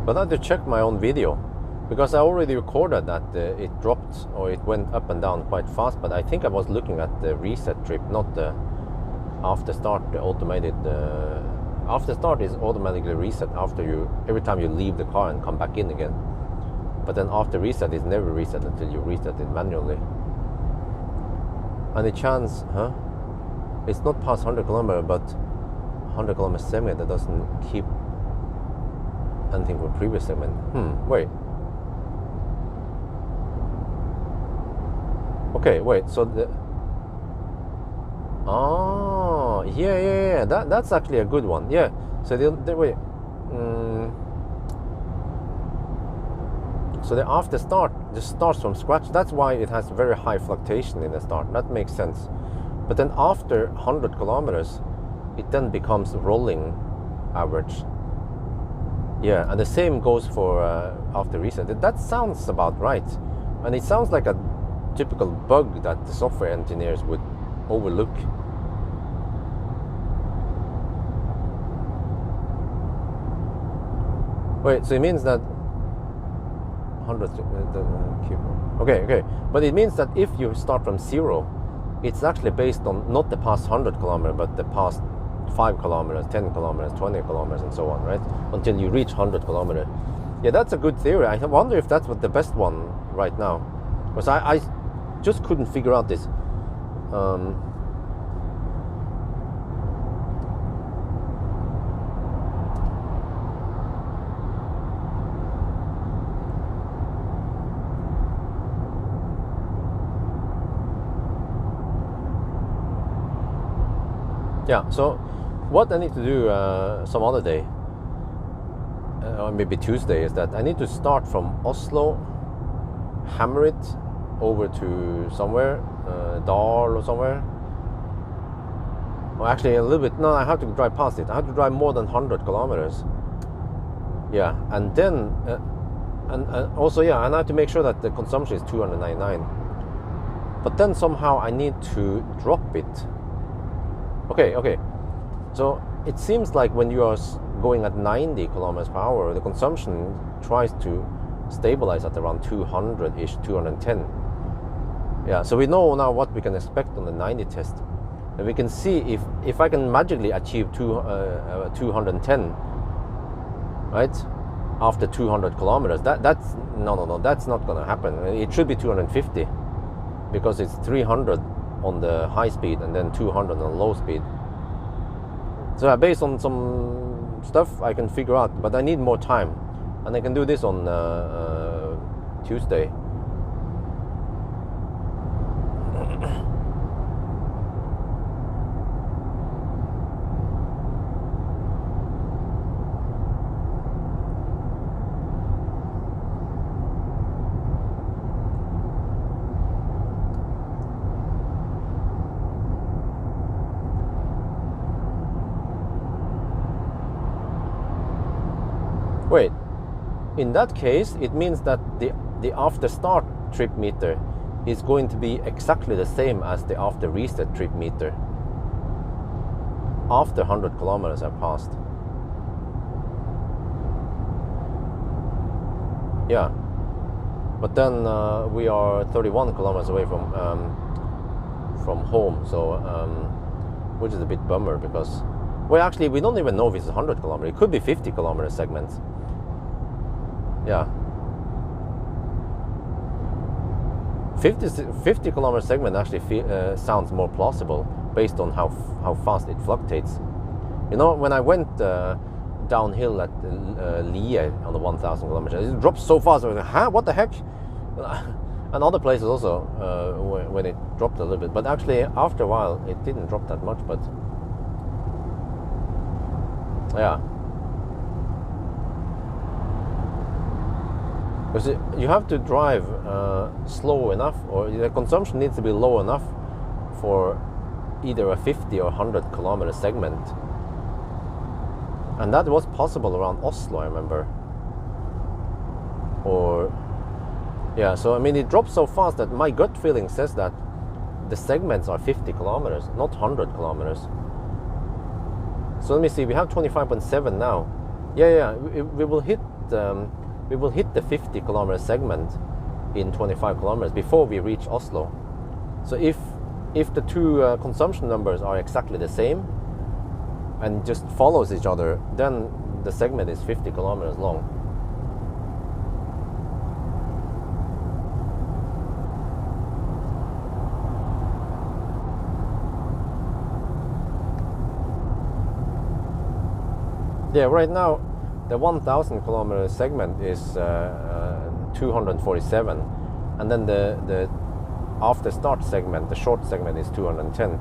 But I had to check my own video, because I already recorded that it dropped or it went up and down quite fast, but I think I was looking at the reset trip, not the after start. The automated after start is automatically reset every time you leave the car and come back in again. But then after reset is never reset until you reset it manually. And the chance, it's not past 100 kilometer, but 100 kilometer segment that doesn't keep anything from previous segment. Wait. Okay, wait. So Oh, yeah. That's actually a good one. Yeah. So wait. So the after start just starts from scratch. That's why it has very high fluctuation in the start. That makes sense. But then after 100 kilometers, it then becomes rolling average. Yeah, and the same goes for after reset. That sounds about right. And it sounds like a typical bug that the software engineers would overlook. Wait, so it means that 100 okay, but it means that if you start from 0, it's actually based on not the past 100 kilometers, but the past 5 kilometers, 10 kilometers, 20 kilometers, and so on, right? Until you reach 100 kilometers. Yeah, that's a good theory. I wonder if that's what the best one right now, because I just couldn't figure out this. Yeah, so what I need to do some other day, or maybe Tuesday, is that I need to start from Oslo, hammer it over to somewhere, Dal or somewhere. Or actually a little bit, no, I have to drive past it. I have to drive more than 100 kilometers. Yeah, and then, and also, yeah, and I have to make sure that the consumption is 299. But then somehow I need to drop it. Okay. So it seems like when you are going at 90 kilometers per hour, the consumption tries to stabilize at around 200-ish, 210. Yeah, so we know now what we can expect on the 90 test. And we can see if I can magically achieve 210, right, after 200 kilometers. That's no, that's not going to happen. It should be 250, because it's 300 on the high speed and then 200 on low speed. So based on some stuff I can figure out, but I need more time, and I can do this on Tuesday. Wait, in that case, it means that the after start trip meter is going to be exactly the same as the after reset trip meter after 100 kilometers have passed. Yeah, but then we are 31 kilometers away from home, so which is a bit bummer, because, well, actually we don't even know if it's 100 kilometers. It could be 50 kilometer segments. Yeah, 50 kilometer segment actually sounds more plausible based on how fast it fluctuates. You know, when I went downhill at Lie on the 1,000 kilometers, it drops so fast. I was like, huh, what the heck? And other places also when it dropped a little bit, but actually after a while it didn't drop that much. But yeah. Because you have to drive slow enough, or the consumption needs to be low enough for either a 50 or 100 kilometer segment. And that was possible around Oslo, I remember. Or, yeah, so I mean, it drops so fast that my gut feeling says that the segments are 50 kilometers, not 100 kilometers. So let me see, we have 25.7 now. Yeah, we will hit the 50 kilometer segment in 25 kilometers before we reach Oslo. So if the two consumption numbers are exactly the same and just follows each other, then the segment is 50 kilometers long. Yeah, right now the 1,000 kilometer segment is 247, and then the after start segment, the short segment, is 210.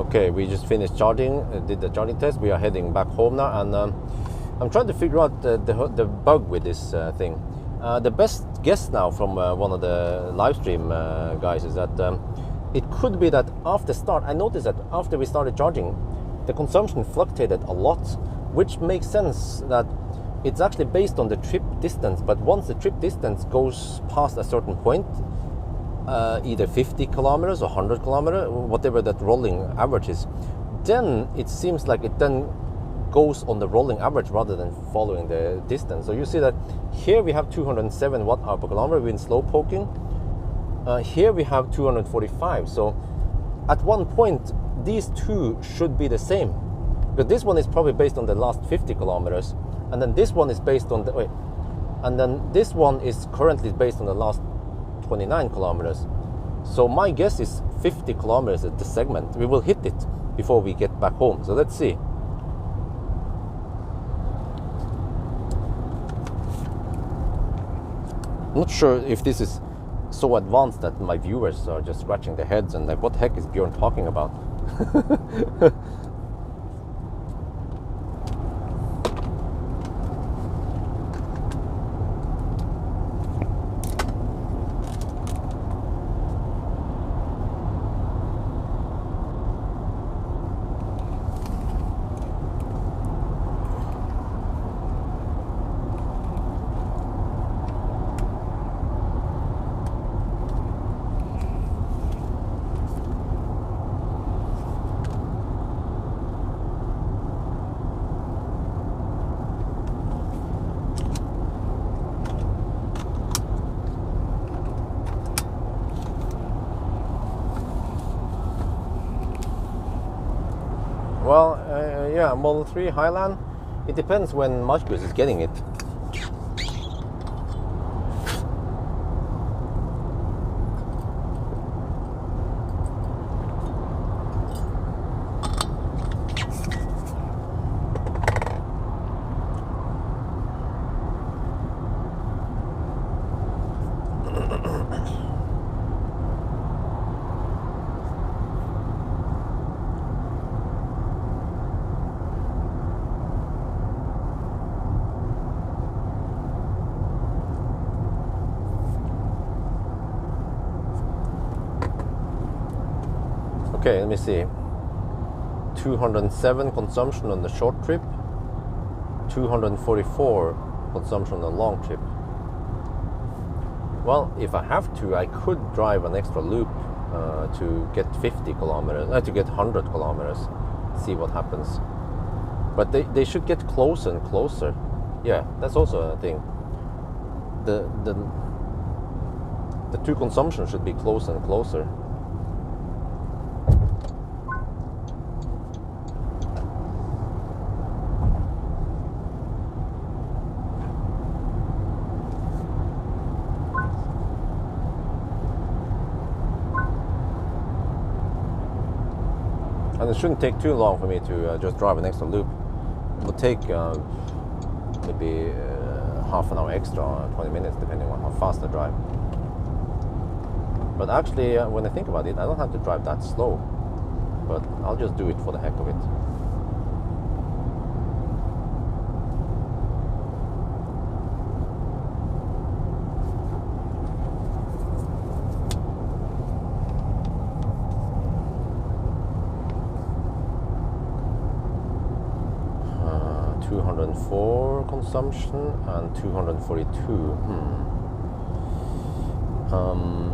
Okay, we just finished charging, did the charging test. We are heading back home now, and I'm trying to figure out the bug with this thing. The best guess now from one of the live stream guys is that it could be that after start, I noticed that after we started charging, the consumption fluctuated a lot, which makes sense that it's actually based on the trip distance. But once the trip distance goes past a certain point, either 50 kilometers or 100 kilometers, whatever that rolling average is, then it seems like it then goes on the rolling average rather than following the distance. So you see that here we have 207 watt-hour per kilometer in slow poking. Here we have 245. So at one point, these two should be the same. But this one is probably based on the last 50 kilometers. And then this one is based on the, and then this one is currently based on the last 29 kilometers. So my guess is 50 kilometers at the segment. We will hit it before we get back home. So let's see. I'm not sure if this is so advanced that my viewers are just scratching their heads and like, what the heck is Björn talking about? Well, yeah, Model 3 Highland, it depends when Maxus is getting it. Okay, let me see. 207 consumption on the short trip, 244 consumption on the long trip. Well, if I have to, I could drive an extra loop to get 50 kilometers, to get 100 kilometers, see what happens. But they should get closer and closer. Yeah, that's also a thing. The two consumptions should be closer and closer. And it shouldn't take too long for me to just drive an extra loop. It will take maybe half an hour extra, 20 minutes, depending on how fast I drive. But actually, when I think about it, I don't have to drive that slow. But I'll just do it for the heck of it. Uh, 204 consumption and 242.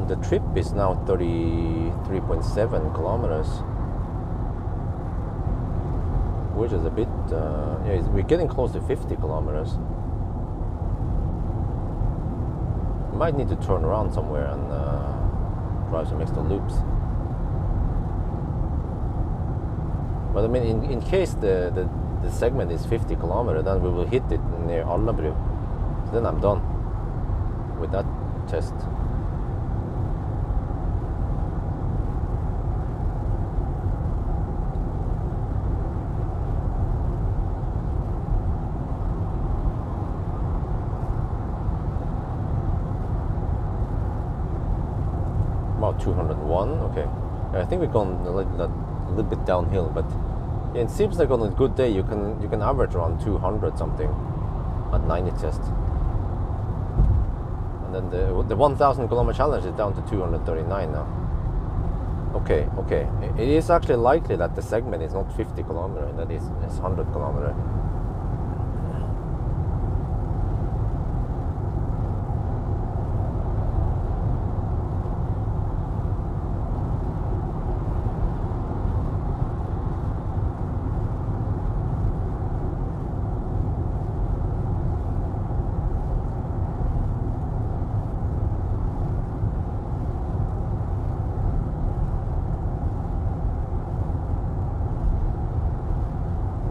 The trip is now 33.7 kilometers, which is a bit, yeah, we're getting close to 50 kilometers. Might need to turn around somewhere and drive some extra loops. But I mean, in case the segment is 50 kilometers, then we will hit it near Alnabru. So then I'm done with that test. About 201, okay. I think we've gone like that a little bit downhill, but yeah, it seems like on a good day you can average around 200 something at 90 test. And then the 1,000 kilometer challenge is down to 239 now. Okay, it is actually likely that the segment is not 50 kilometer, that is 100 kilometer.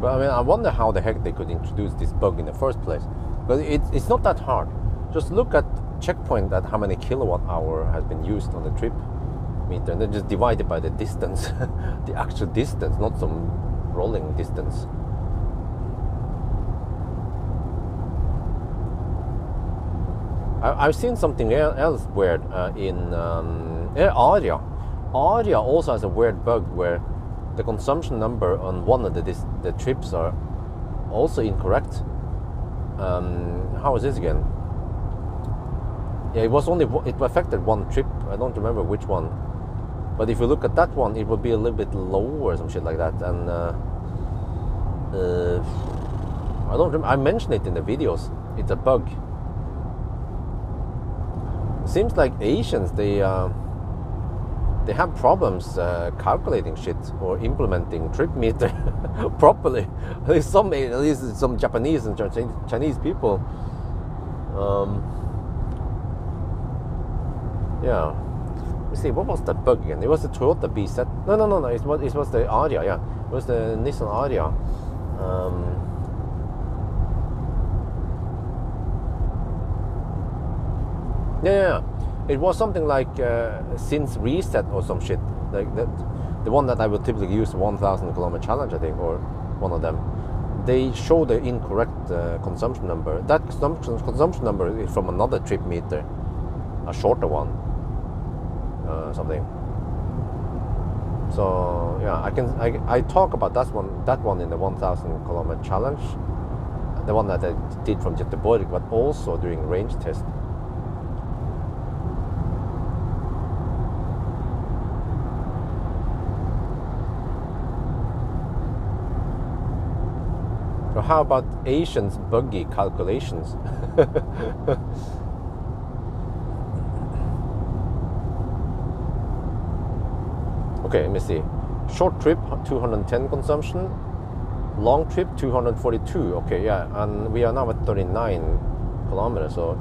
But I mean, I wonder how the heck they could introduce this bug in the first place. But it's not that hard. Just look at checkpoint at how many kilowatt hour has been used on the trip meter, and then just divide it by the distance, the actual distance, not some rolling distance. I've seen something else weird in Aria. Aria also has a weird bug where the consumption number on one of the trips are also incorrect. How is this again? Yeah, it affected one trip. I don't remember which one. But if you look at that one, it would be a little bit lower or some shit like that. And I don't remember. I mentioned it in the videos. It's a bug. Seems like Asians, they have problems calculating shit or implementing trip meter properly. At least some Japanese and Chinese people. Yeah. Let's see, what was that bug again? It was the Toyota BZ. No. It was the Aria. Yeah, it was the Nissan Aria. Yeah. It was something like since reset or some shit like that. The one that I would typically use, 1,000 kilometer challenge, I think, or one of them. They show the incorrect consumption number. That consumption number is from another trip meter, a shorter one, something. So yeah, I talk about that one in the 1,000 kilometer challenge, the one that I did from Göteborg, but also during range test. So how about Asians' buggy calculations? Okay, let me see. Short trip, 210 consumption. Long trip, 242. Okay, yeah, and we are now at 39 kilometers. So,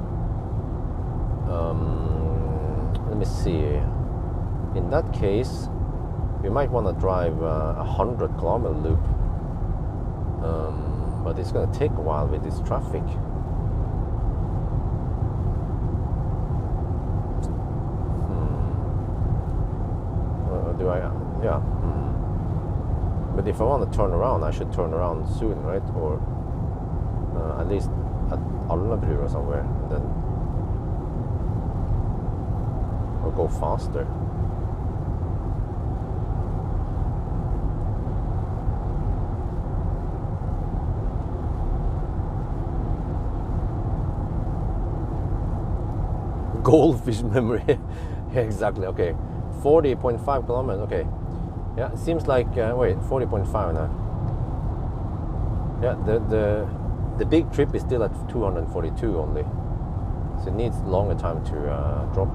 let me see. In that case, we might want to drive a 100 kilometer loop. But it's going to take a while with this traffic. Yeah. But if I want to turn around, I should turn around soon, right? Or at least at Alnabru or somewhere, and then or go faster. Goldfish memory. Yeah, exactly. Okay, 40.5 kilometers. Okay, yeah, it seems like wait, 40.5 now. Yeah, the big trip is still at 242 only, so it needs longer time to drop.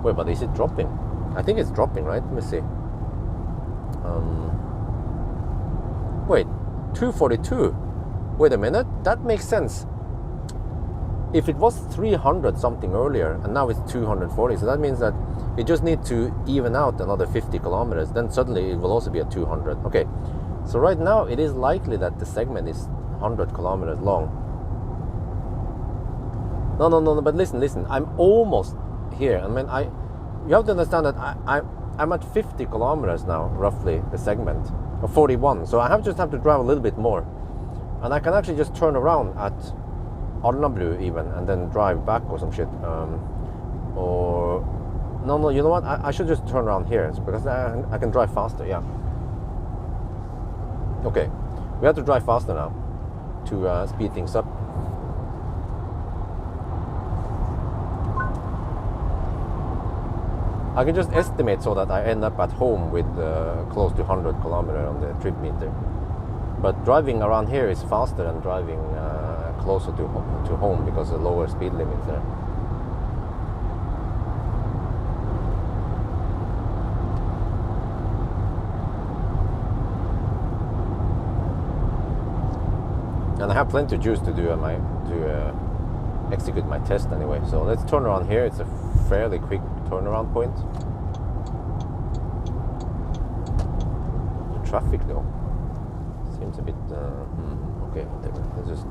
Wait, but is it dropping? I think it's dropping, right? Let me see. Wait, 242. Wait a minute, that makes sense. If it was 300 something earlier and now it's 240, so that means that it just needs to even out another 50 kilometers, then suddenly it will also be at 200. Okay, so right now it is likely that the segment is 100 kilometers long. No, but listen, I'm almost here. I mean, you have to understand that I'm at 50 kilometers now, roughly, the segment, or 41, so I just have to drive a little bit more. And I can actually just turn around at Alnabru even, and then drive back or some shit. Or no, you know what? I should just turn around here because I can drive faster. Yeah. Okay, we have to drive faster now to speed things up. I can just estimate so that I end up at home with close to 100 kilometers on the trip meter. But driving around here is faster than driving closer to home because of the lower speed limit there. And I have plenty of juice to do execute my test anyway. So let's turn around here. It's a fairly quick turnaround point. The traffic though seems a bit okay, let's just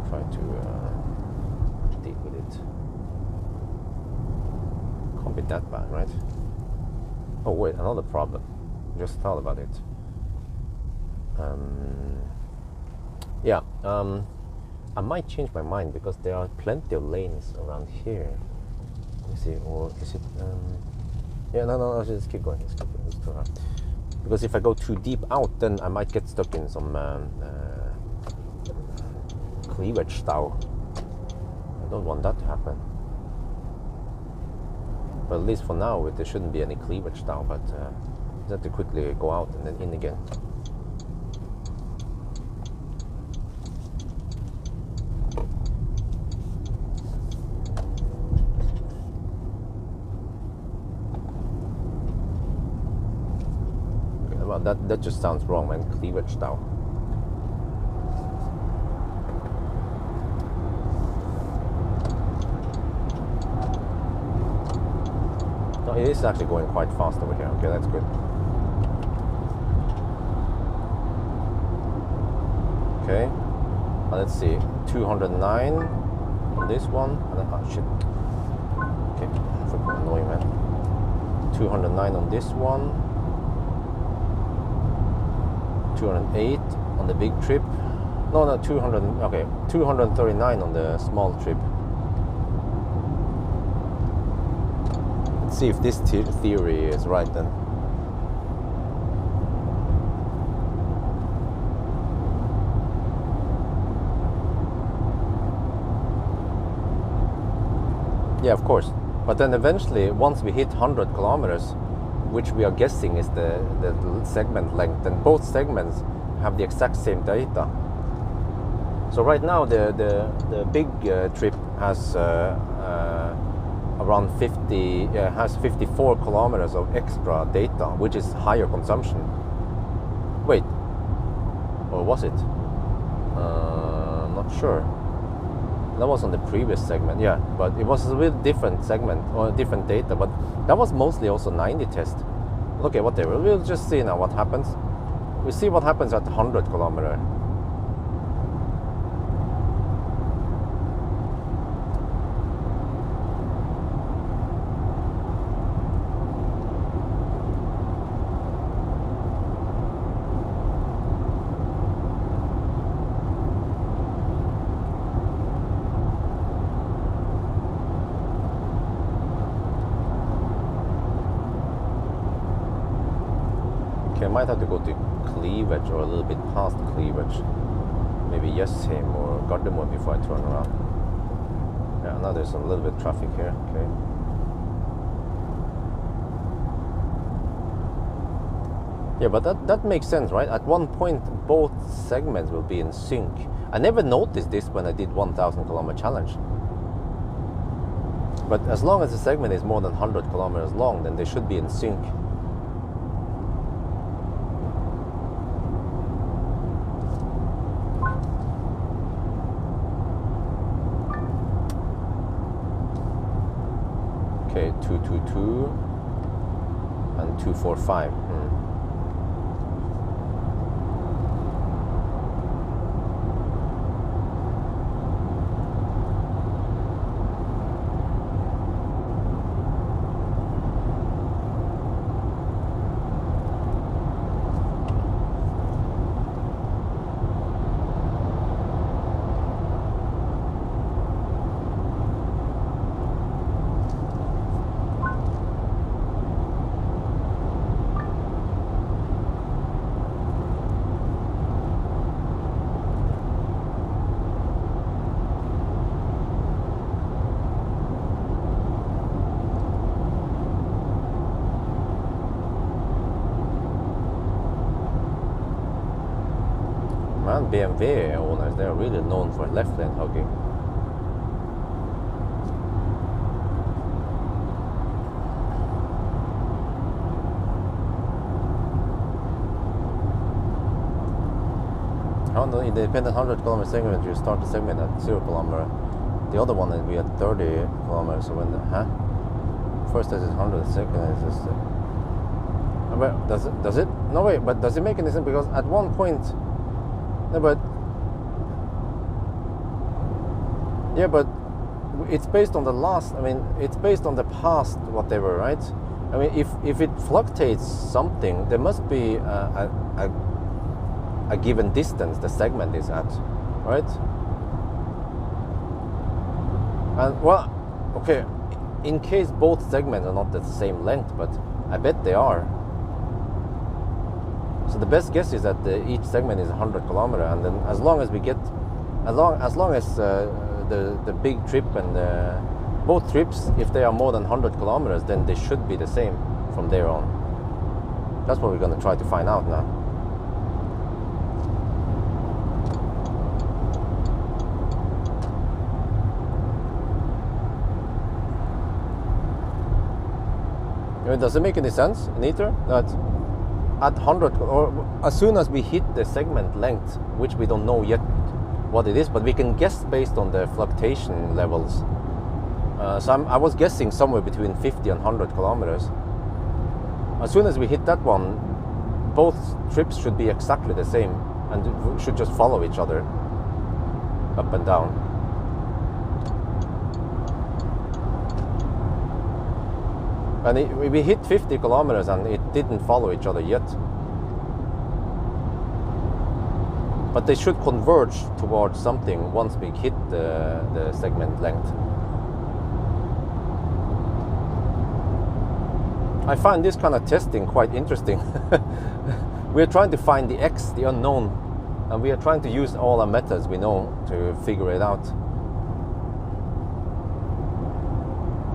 try to deal with it. Can't be that bad, right? Oh wait, another problem. Just thought about it. Yeah, I might change my mind because there are plenty of lanes around here. Let me see, or is it? Yeah, no, just keep going. Let's turn around. Because if I go too deep out, then I might get stuck in some cleavage style. I don't want that to happen. But at least for now, there shouldn't be any cleavage style. But I have to quickly go out and then in again. That just sounds wrong, man. Cleavage style. No, it is actually going quite fast over here. Okay, that's good. Okay, let's see. 209 on this one. Oh shit. Okay, freaking annoying, man. 209 on this one. 208 on the big trip. No, 200. Okay, 239 on the small trip. Let's see if this theory is right then. Yeah, of course. But then eventually, once we hit 100 kilometers, which we are guessing is the segment length, and both segments have the exact same data. So right now the big trip has around 54 kilometers of extra data, which is higher consumption. Wait, or was it? Not sure. That was on the previous segment, yeah, but it was a bit different segment or different data, but that was mostly also 90 test. Okay, whatever, we'll just see now what happens. We'll see what happens at 100 kilometer. I might have to go to Cleavage or a little bit past Cleavage. Maybe Yesheim or Gardermoen before I turn around. Yeah, now there's a little bit of traffic here. Okay. Yeah, but that makes sense, right? At one point, both segments will be in sync. I never noticed this when I did 1,000 kilometer challenge. But as long as the segment is more than 100 kilometers long, then they should be in sync. Okay, 222 and 245. and BMW owners, they're really known for left lane hugging. On the independent 100 kilometer segment, you start the segment at 0 kilometer. The other one will be at 30 kilometers. So when first this is 100, second is just. But does it? No way. But does it make any sense? Because at one point, no, but yeah, but it's based on the last. I mean, it's based on the past, whatever, right? I mean, if it fluctuates something, there must be a given distance the segment is at, right? And well, okay, in case both segments are not the same length, but I bet they are. So the best guess is that each segment is 100 kilometer, and then as long as we get, as long as the big trip and both trips, if they are more than 100 kilometers, then they should be the same from there on. That's what we're going to try to find out now. I mean, does it make any sense, Neither, that at 100, or as soon as we hit the segment length, which we don't know yet what it is, but we can guess based on the fluctuation levels. So I was guessing somewhere between 50 and 100 kilometers. As soon as we hit that one, both trips should be exactly the same and should just follow each other up and down. And we hit 50 kilometers and it didn't follow each other yet. But they should converge towards something once we hit the segment length. I find this kind of testing quite interesting. We're trying to find the X, the unknown, and we are trying to use all our methods we know to figure it out.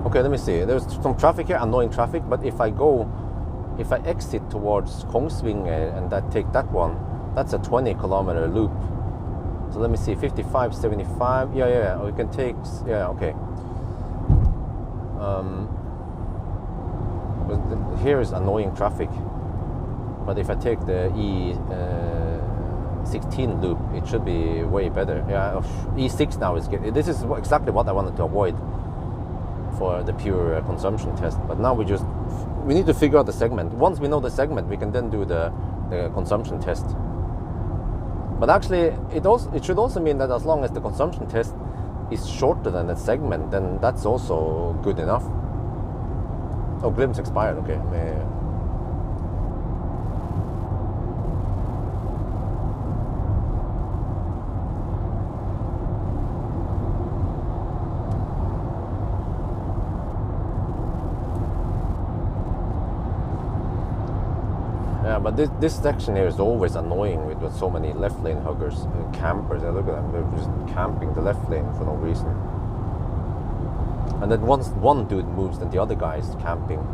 Okay, let me see. There's some traffic here, annoying traffic, but if I exit towards Kongsvinger and take that one, that's a 20 kilometer loop. So let me see, 55, 75, yeah, we can take, yeah, okay. But here is annoying traffic, but if I take the E16 loop, it should be way better. Yeah, E6 now is good. This is exactly what I wanted to avoid for the pure consumption test. But now we need to figure out the segment. Once we know the segment, we can then do the consumption test. But actually, it should also mean that as long as the consumption test is shorter than the segment, then that's also good enough. Oh, glimpse expired. Okay. Yeah, but this section here is always annoying with so many left lane huggers and campers. Look at them, they're just camping the left lane for no reason. And then once one dude moves, then the other guy is camping.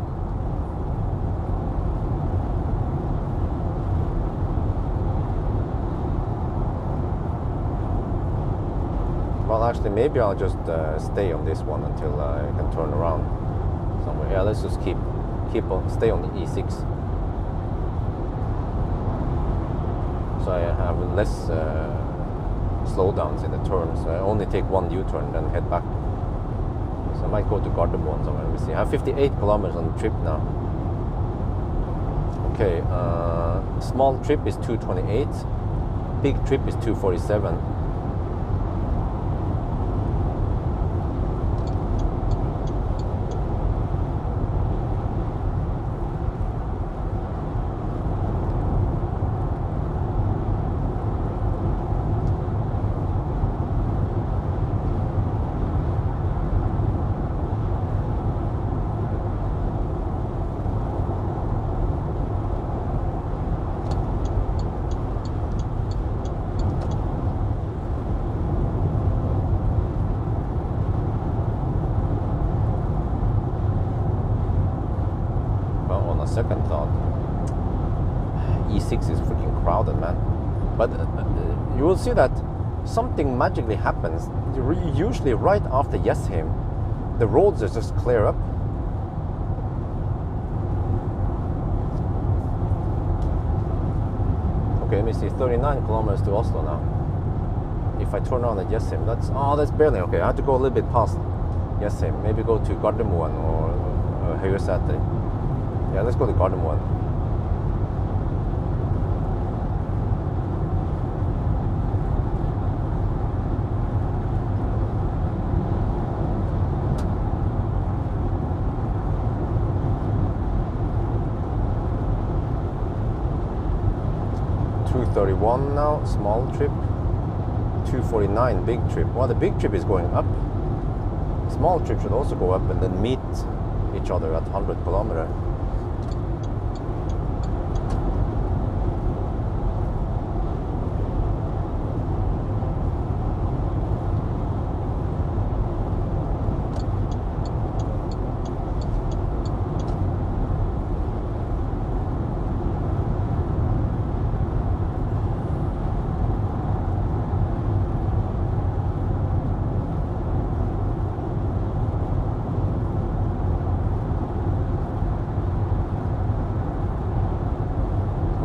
Well, actually, maybe I'll just stay on this one until I can turn around somewhere. Yeah, let's just stay on the E6. So I have less slowdowns in the turns. So I only take one U-turn, then head back. So I might go to Gardermoen somewhere. We see. I have 58 kilometers on the trip now. Okay, small trip is 228. Big trip is 247. Second thought, E6 is freaking crowded, man. But you will see that something magically happens. Usually right after Jessheim, the roads are just clear up. Okay, let me see, 39 kilometers to Oslo now. If I turn around at Jessheim, that's barely okay. I have to go a little bit past Jessheim. Maybe go to Gardermoen or Høyreseter. Yeah, let's go to Gardermoen. $231 now, small trip. $249, big trip. Well, the big trip is going up. Small trip should also go up and then meet each other at 100 kilometers.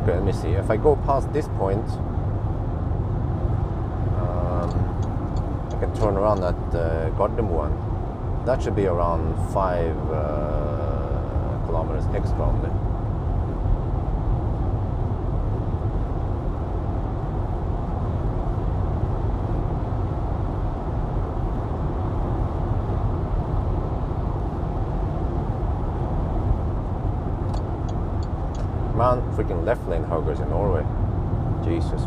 Let me see, if I go past this point, I can turn around at Gardermoen. That should be around 5 kilometers extra only. Man, freaking left lane huggers in Norway. Jesus.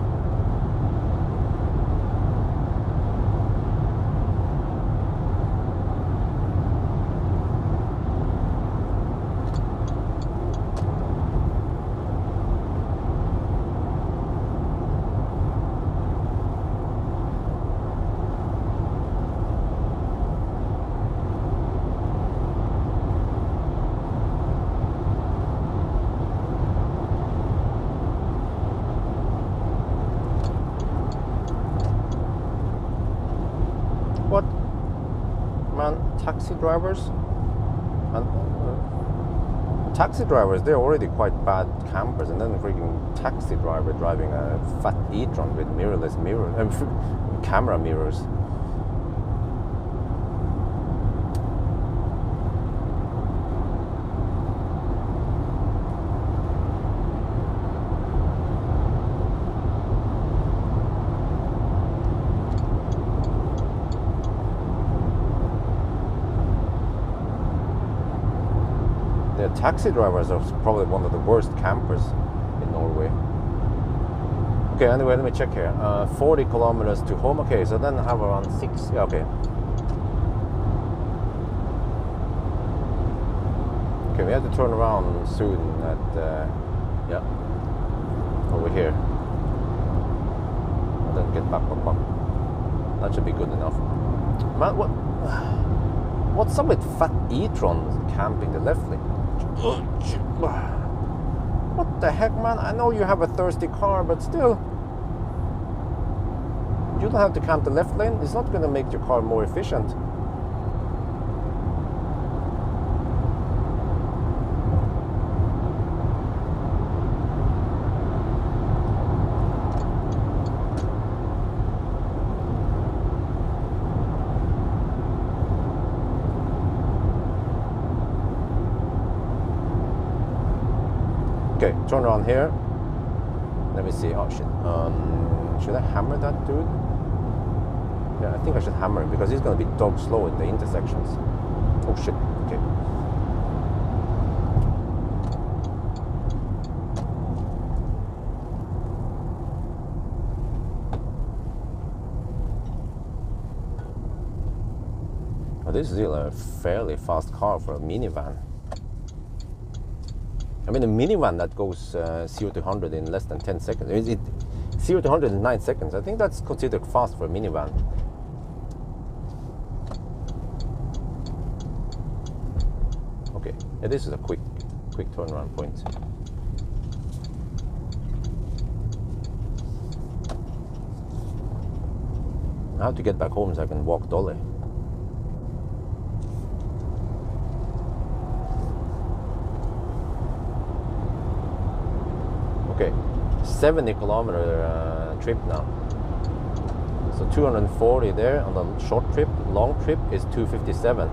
What? Man, taxi drivers? And taxi drivers, they're already quite bad campers, and then a freaking taxi driver driving a fat e-tron with mirrorless camera mirrors. The taxi drivers are probably one of the worst campers in Norway. Okay, anyway, let me check here. 40 kilometers to home. Okay, so then I have around 6. Yeah, okay. Okay, we have to turn around soon at, yeah, over here. And then get back up. That should be good enough. Man, what's up with fat e-trons camping the left lane? What the heck, man? I know you have a thirsty car, but still, you don't have to camp the left lane. It's not going to make your car more efficient. Okay, turn around here. Let me see. Oh shit. Should I hammer that dude? Yeah, I think I should hammer him because he's gonna be dog slow in the intersections. Oh shit. Okay. Oh, this is still a fairly fast car for a minivan. I mean, a minivan that goes 0 to 100 in less than 10 seconds. 0 to 100 in 9 seconds. I think that's considered fast for a minivan. Okay, yeah, this is a quick turnaround point. I have to get back home so I can walk Dolly. Okay, 70 kilometer trip now. So 240 there on the short trip. Long trip is 257.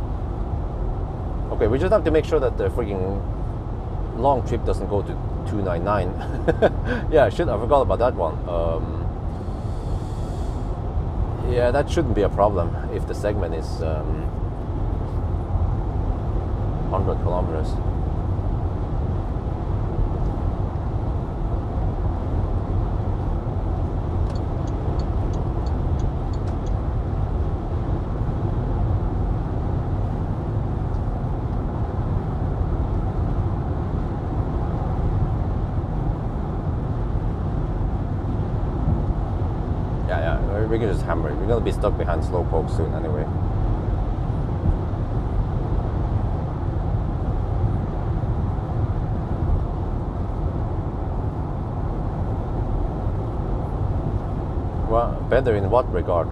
Okay, we just have to make sure that the freaking long trip doesn't go to 299. Yeah, I forgot about that one. Yeah, that shouldn't be a problem if the segment is 100 kilometers. We can just hammer it. We're gonna be stuck behind slowpoke soon anyway. Well, better in what regard?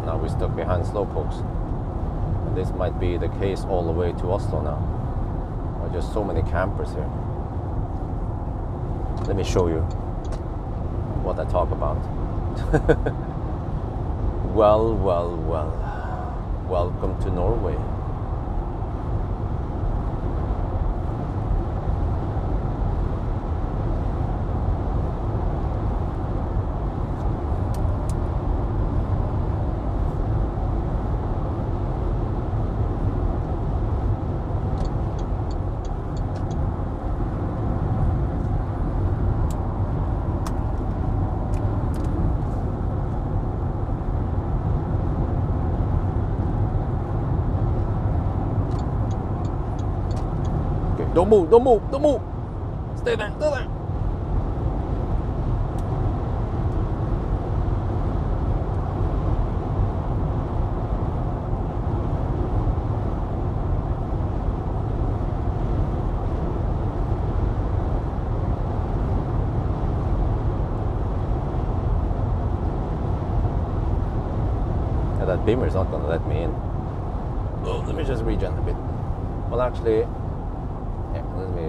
Now we're stuck behind slowpokes. And this might be the case all the way to Oslo now. There are just so many campers here. Let me show you what I talk about. Well. Welcome to Norway. Don't move, don't move, don't move. Stay there, stay there. Yeah, that beamer is not going to let me in. Oh, let me just regen a bit. Well, actually, yeah, let me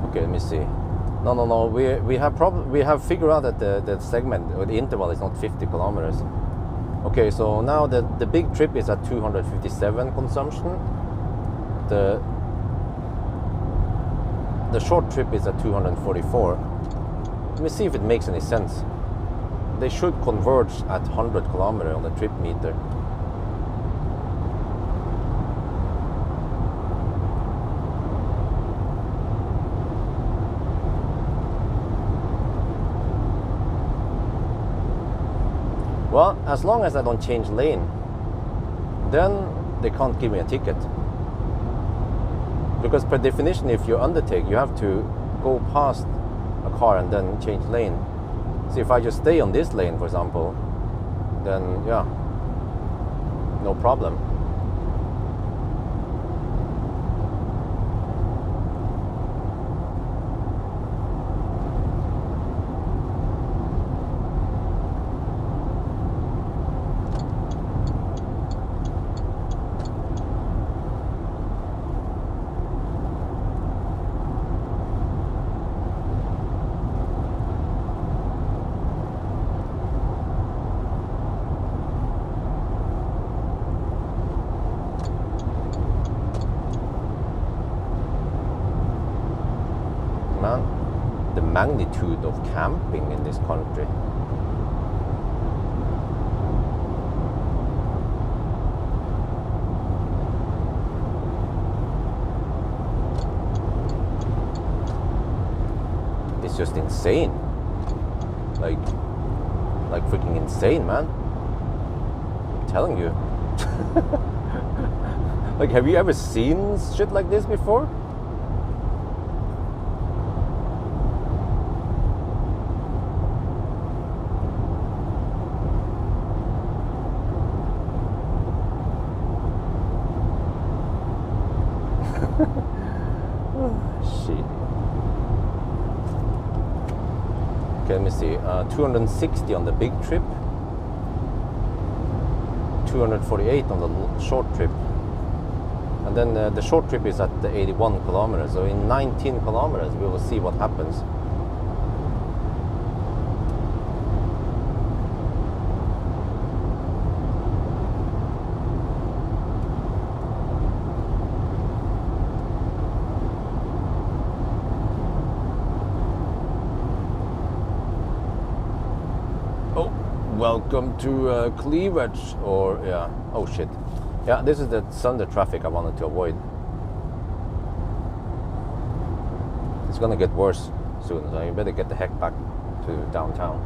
okay, let me see. No. We have figured out that the segment or the interval is not 50 kilometers. Okay, so now the big trip is at 257 consumption. The short trip is at 244. Let me see if it makes any sense. They should converge at 100 kilometers on the trip meter. Well, as long as I don't change lane, then they can't give me a ticket. Because per definition, if you undertake, you have to go past a car and then change lane. So if I just stay on this lane, for example, then yeah, no problem. Man, the magnitude of camping in this country. just insane. Like freaking insane, man. I'm telling you. Like, have you ever seen shit like this before? Shit. Okay, let me see. 260 on the big trip. 248 on the short trip. And then the short trip is at the 81 kilometers. So in 19 kilometers, we will see what happens. Welcome to Cleavage, or yeah, oh shit. Yeah, this is the Sunday traffic I wanted to avoid. It's gonna get worse soon, so you better get the heck back to downtown.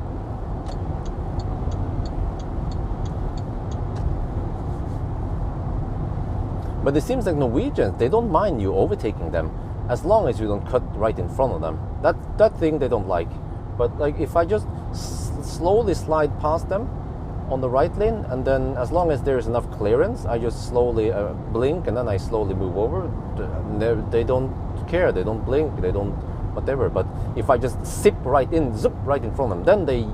But it seems like Norwegians, they don't mind you overtaking them as long as you don't cut right in front of them. That thing they don't like. But like if I just slowly slide past them on the right lane, and then as long as there's enough clearance, I just slowly blink, and then I slowly move over. They don't care, they don't blink, they don't whatever. But if I just zip right in front of them, then they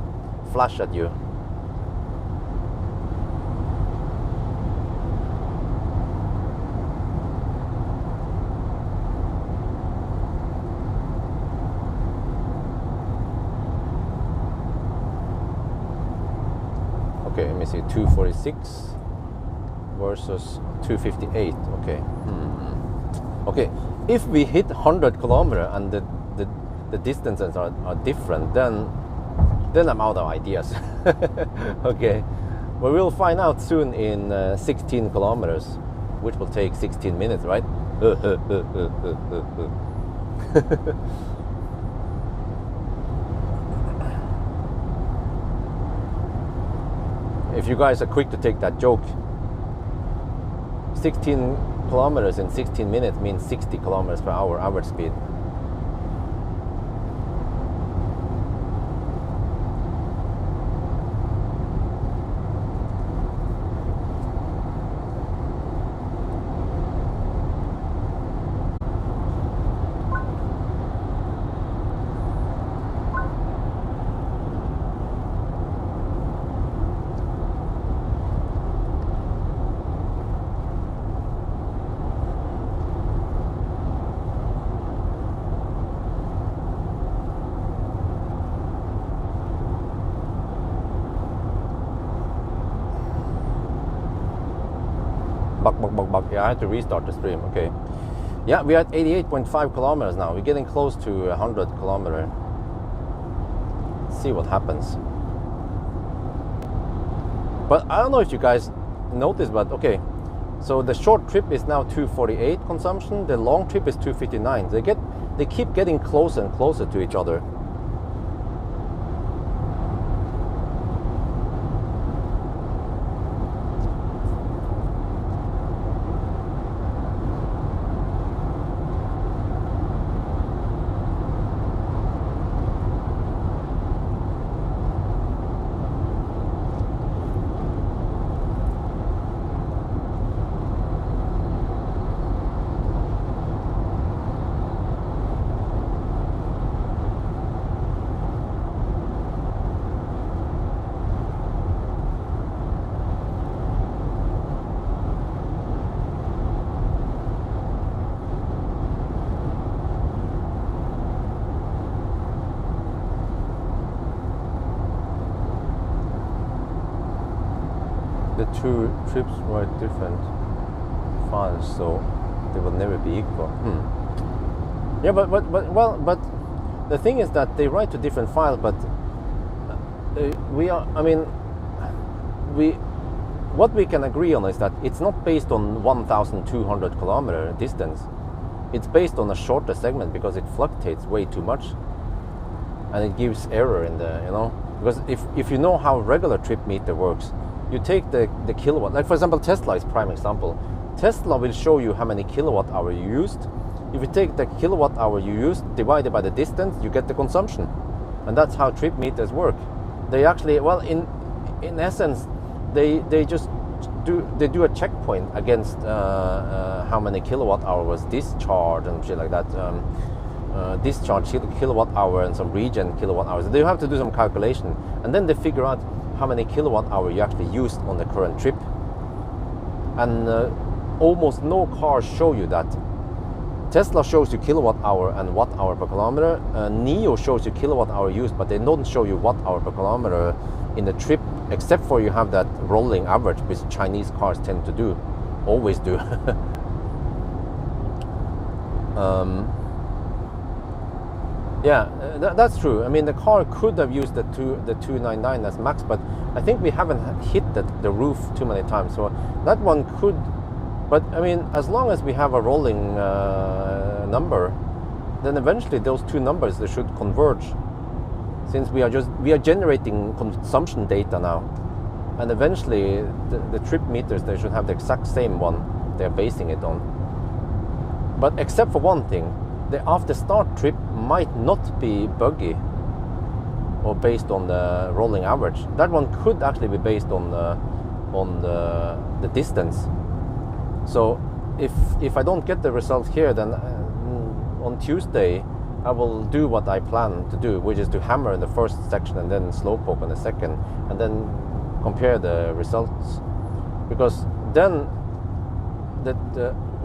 flash at you. Okay, let me see, 246 versus 258. Okay. Okay, if we hit 100 kilometer and the distances are different, then I'm out of ideas. Okay, but we'll find out soon in 16 kilometers, which will take 16 minutes, right? If you guys are quick to take that joke, 16 kilometers in 16 minutes means 60 kilometers per hour average speed. Buck. Yeah, I had to restart the stream. Okay. Yeah, we're at 88.5 kilometers now. We're getting close to 100 kilometers. See what happens. But I don't know if you guys noticed, but okay. So the short trip is now 248 consumption. The long trip is 259. They keep getting closer and closer to each other. The two trips were different files, so they will never be equal. Yeah, but the thing is that they write to different files, but what we can agree on is that it's not based on 1,200 kilometer distance. It's based on a shorter segment because it fluctuates way too much. and it gives error in the, you know, because if you know how regular trip meter works, you take the kilowatt, like for example Tesla is prime example. Tesla will show you how many kilowatt hour you used. If you take the kilowatt hour you used divided by the distance, you get the consumption, and that's how trip meters work. They actually, well, in essence, they just do a checkpoint against how many kilowatt hour was discharged and shit like that. Discharge kilowatt hour and some regen kilowatt hours. They have to do some calculation, and then they figure out how many kilowatt hour you actually used on the current trip. And almost no cars show you that. Tesla shows you kilowatt hour and watt hour per kilometer. NIO shows you kilowatt hour used, but they don't show you watt hour per kilometer in the trip, except for you have that rolling average, which Chinese cars tend to do, always do. Yeah, that's true. I mean, the car could have used the 299 as max, but I think we haven't hit the roof too many times, so that one could. But I mean, as long as we have a rolling number, then eventually those two numbers, they should converge, since we are generating consumption data now, and eventually the trip meters, they should have the exact same one they're basing it on. But except for one thing, the after start trip might not be buggy or based on the rolling average. That one could actually be based on the distance. So if I don't get the result here, then on Tuesday I will do what I plan to do, which is to hammer in the first section and then slowpoke on the second, and then compare the results. Because then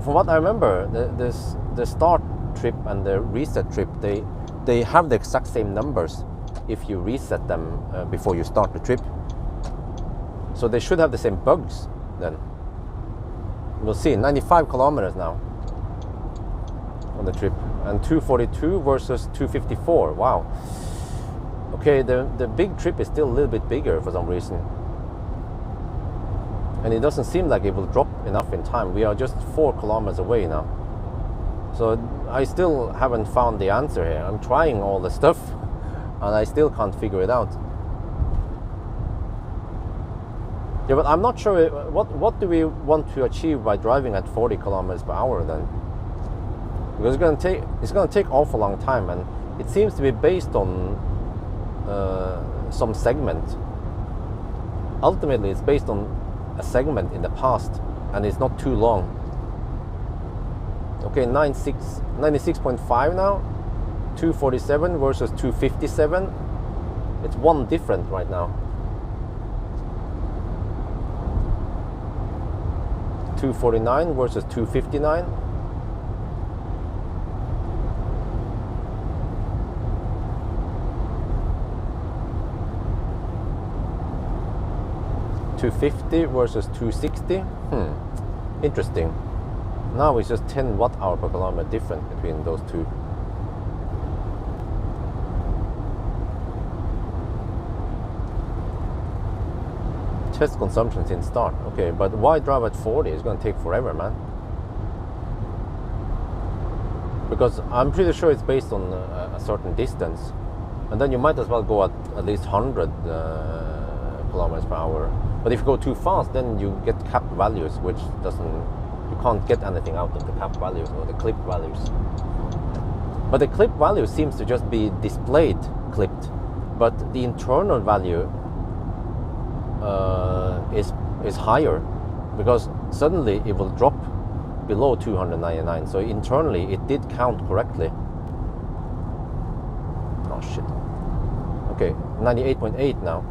from what I remember, the start trip and the reset trip, they have the exact same numbers if you reset them before you start the trip. So they should have the same bugs then. We'll see. 95 kilometers now on the trip, and 242 versus 254. Wow. Okay, the big trip is still a little bit bigger for some reason, and it doesn't seem like it will drop enough in time. We are just 4 kilometers away now. So I still haven't found the answer here. I'm trying all the stuff and I still can't figure it out. Yeah, but I'm not sure what do we want to achieve by driving at 40 kilometers per hour then? Because it's gonna take awful long time, and it seems to be based on some segment. Ultimately, it's based on a segment in the past, and it's not too long. Okay, 96.5 now, 247 versus 257. It's one different right now. 249 versus 259. $250 versus 260. Interesting. Now it's just 10 watt hour per kilometer different between those two. Test consumption since start. Okay, but why drive at 40? It's going to take forever, man. Because I'm pretty sure it's based on a certain distance, and then you might as well go at least 100 kilometers per hour. But if you go too fast, then you get capped values, which you can't get anything out of the capped values or the clip values. But the clip value seems to just be displayed clipped, but the internal value is higher, because suddenly it will drop below 299. So internally it did count correctly. Oh shit. Okay, 98.8 now.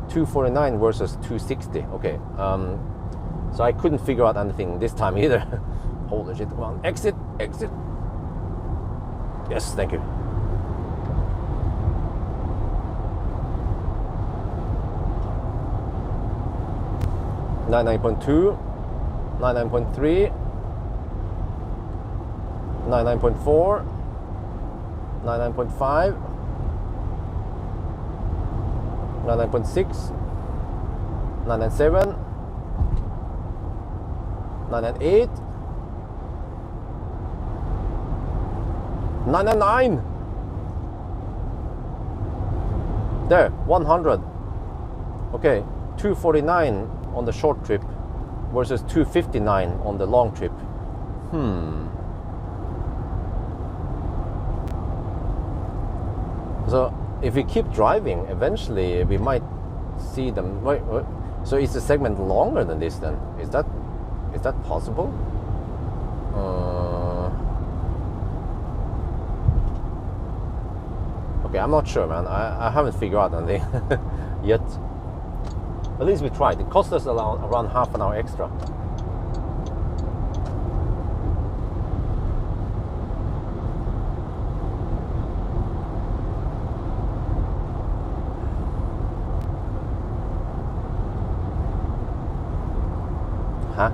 249 versus 260. Okay, so I couldn't figure out anything this time either. Holy shit. Come on, exit. Yes, thank you. $99.2, $99.3, $99.4, $99.5, $99.6, $997, $998, $999. There, 100. Okay, 249 on the short trip versus 259 on the long trip. So if we keep driving, eventually we might see them. Wait, so is the segment longer than this then? Is that possible? Okay, I'm not sure, man. I haven't figured out anything yet. At least we tried. It cost us around half an hour extra. Huh?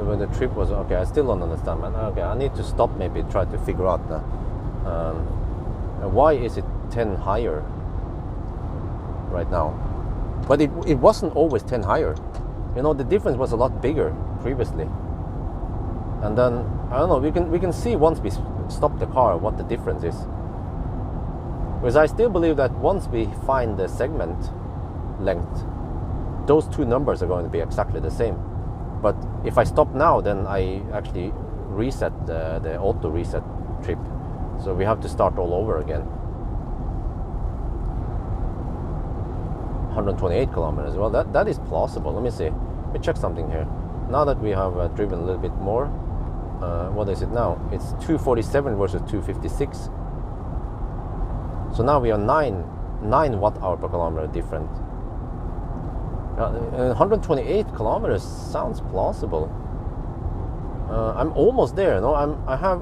When the trip was okay, I still don't understand, man. Okay, I need to stop, maybe try to figure out the why is it 10 higher right now? But it wasn't always 10 higher. You know, the difference was a lot bigger previously. And then I don't know. We can see once we stop the car what the difference is. Because I still believe that once we find the segment length, those two numbers are going to be exactly the same. But if I stop now, then I actually reset the auto reset trip. So we have to start all over again. 128 kilometers. Well, that is plausible. Let me see. Let me check something here. Now that we have driven a little bit more, what is it now? It's 247 versus 256. So now we are 9 watt-hour per kilometer different. 128 kilometers sounds plausible. I'm almost there. No, I have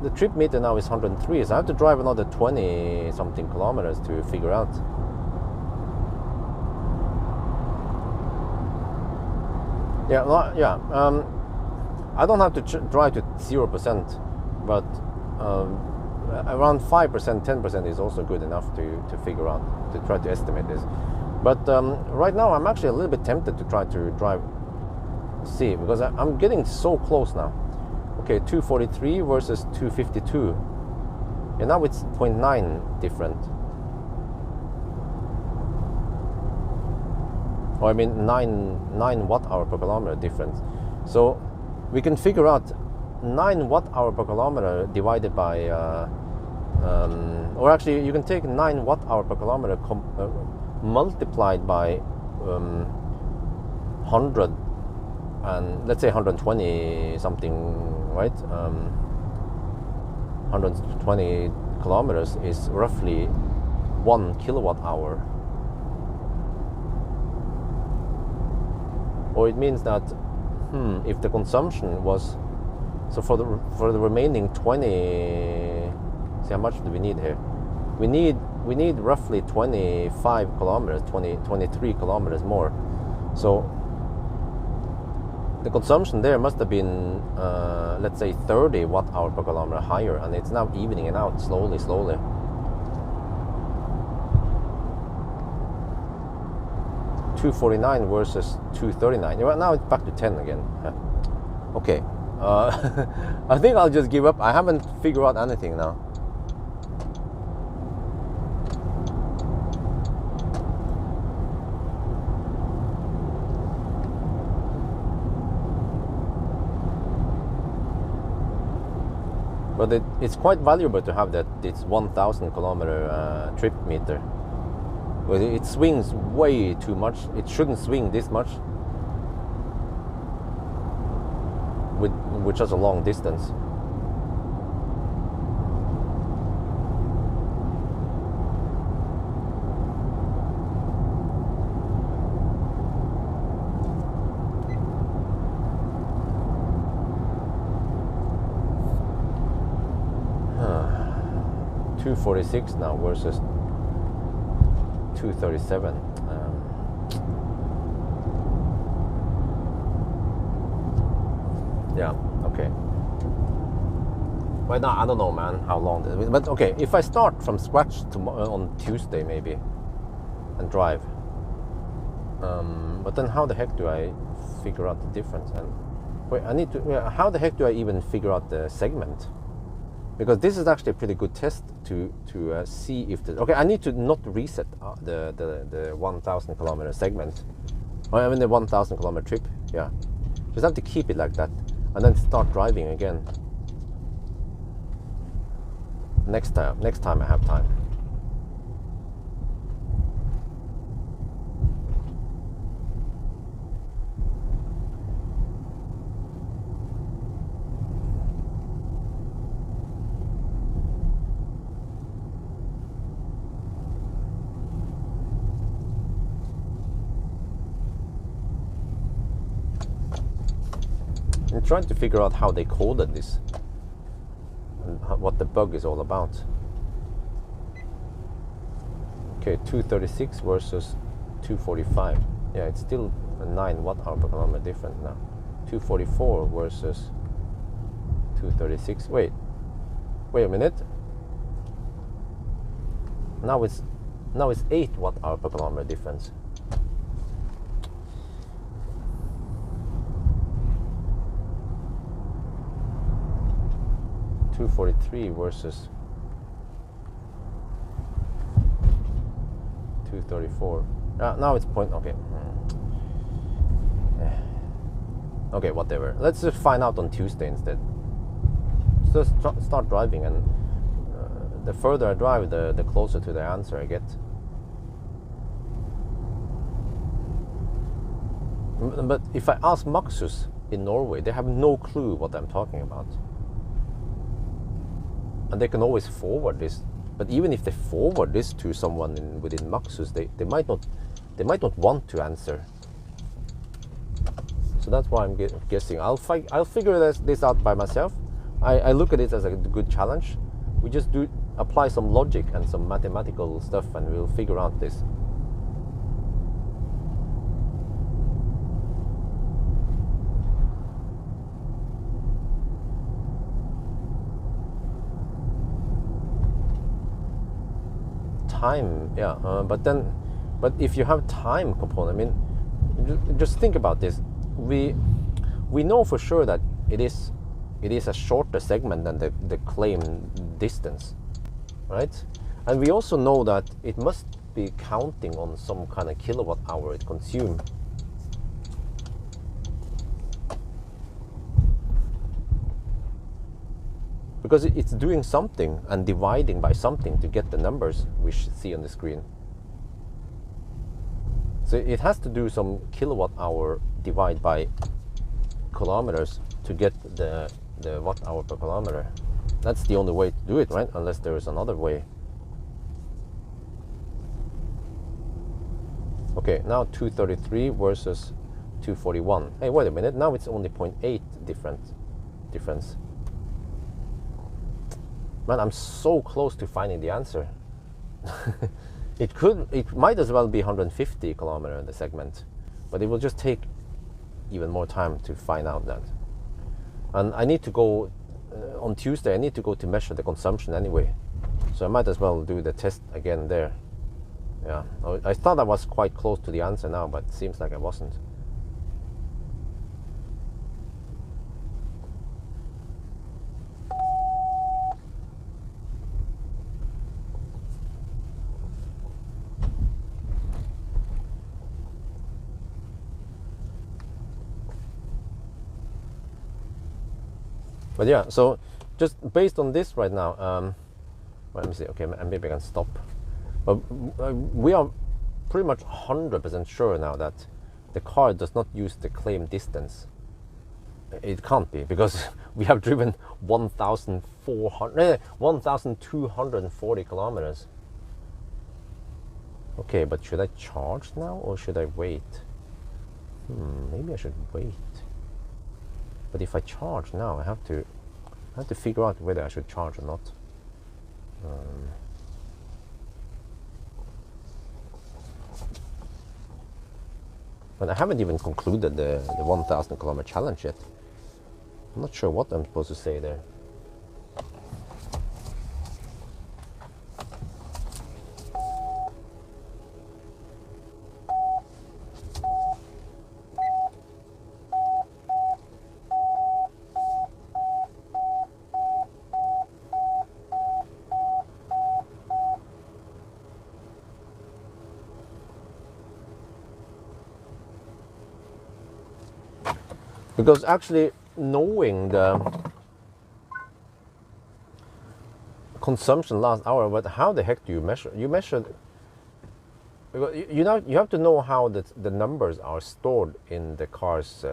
the trip meter now is 103, so I have to drive another 20 something kilometers to figure out. Yeah, well, yeah. I don't have to drive to 0%, but around 5%, 10% is also good enough to figure out, to try to estimate this. But right now I'm actually a little bit tempted to try to drive C, because I'm getting so close now. Okay, 243 versus 252. And now it's 0.9 different. Or I mean 9 watt-hour per kilometer difference. So we can figure out 9 watt-hour per kilometer divided by, or actually you can take 9 watt-hour per kilometer multiplied by 100 and let's say 120 something, right? 120 kilometers is roughly 1 kilowatt hour. Or it means that if the consumption was, so for the remaining 20, see how much do we need here? We need roughly 25 kilometers, 23 kilometers more. So the consumption there must have been, let's say 30 watt-hour per kilometer higher, and it's now evening it out slowly. 249 versus 239. Well, now it's back to 10 again. Okay, I think I'll just give up. I haven't figured out anything now. But it's quite valuable to have this 1,000 kilometer trip meter. But it swings way too much. It shouldn't swing this much with just a long distance. $246 now versus 237. Yeah, okay. Right now I don't know, man, how long. But okay, if I start from scratch on Tuesday maybe and drive, but then how the heck do I figure out the difference? And wait, I need to. How the heck do I even figure out the segment? because this is actually a pretty good test to see if the, okay, I need to not reset the 1,000 kilometer segment. I mean the 1,000 kilometer trip, yeah. Just have to keep it like that and then start driving again. Next time I have time. I'm trying to figure out how they coded this and what the bug is all about. Okay, 236 versus 245. Yeah, it's still a 9 watt-hour per kilometer different now. 244 versus 236. Wait a minute. Now it's 8 watt-hour per kilometer difference. $243 versus $234. Now it's point. Okay. Okay, whatever. Let's just find out on Tuesday instead. Just start driving, and the further I drive, the closer to the answer I get. But if I ask Maxus in Norway, they have no clue what I'm talking about. And they can always forward this, but even if they forward this to someone within Maxus, they might not want to answer. So that's why I'm guessing. I'll figure this out by myself. I look at it as a good challenge. We just apply some logic and some mathematical stuff, and we'll figure out this. Time, yeah, but if you have time component, I mean, just think about this. We know for sure that it is a shorter segment than the claimed distance, right? And we also know that it must be counting on some kind of kilowatt hour it consumes. Because it's doing something and dividing by something to get the numbers we see on the screen. So it has to do some kilowatt hour divide by kilometers to get the watt hour per kilometer. That's the only way to do it, right? Unless there is another way. Okay, now 233 versus 241. Hey, wait a minute. Now it's only 0.8 difference. Man, I'm so close to finding the answer. It might as well be 150 kilometer in the segment, but it will just take even more time to find out that. And I need to go on Tuesday. I need to go to measure the consumption anyway, so I might as well do the test again there. Yeah, I thought I was quite close to the answer now, but it seems like I wasn't. But yeah, so just based on this right now, let me see. Okay, maybe I can stop. But we are pretty much 100% sure now that the car does not use the claimed distance. It can't be, because we have driven 1,240 kilometers. Okay, but should I charge now or should I wait? Maybe I should wait. But if I charge now, I have to figure out whether I should charge or not. But I haven't even concluded the 1,000 kilometer challenge yet. I'm not sure what I'm supposed to say there. Because actually knowing the consumption last hour, but how the heck do you measure? You measure, because you know, you have to know how the numbers are stored in the car's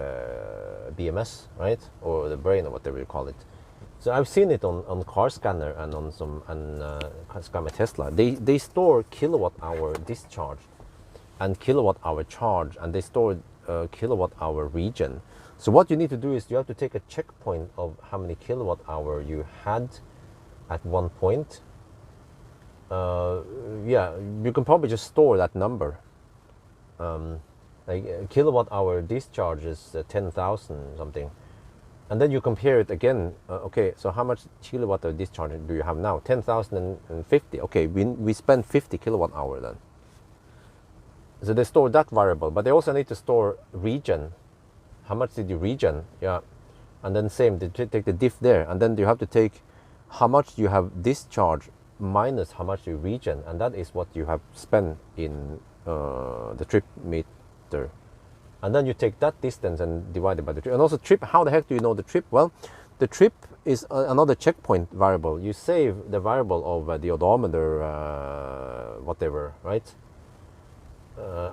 BMS, right, or the brain, or whatever you call it. So I've seen it on Car Scanner and on some Scan My Tesla. They store kilowatt hour discharge and kilowatt hour charge, and they store kilowatt hour region. So what you need to do is you have to take a checkpoint of how many kilowatt hour you had at one point. Yeah, you can probably just store that number. Like kilowatt hour discharge is 10,000 something, and then you compare it again. Okay, so how much kilowatt hour discharge do you have now? 10,050. Okay, we spent 50 kilowatt hour then. So they store that variable, but they also need to store region. How much did you regen? Yeah, and then same, they take the diff there, and then you have to take how much you have discharge minus how much you regen, and that is what you have spent in the trip meter. And then you take that distance and divide it by the trip. And also trip, how the heck do you know the trip? Well, the trip is another checkpoint variable. You save the variable of the odometer, whatever, right?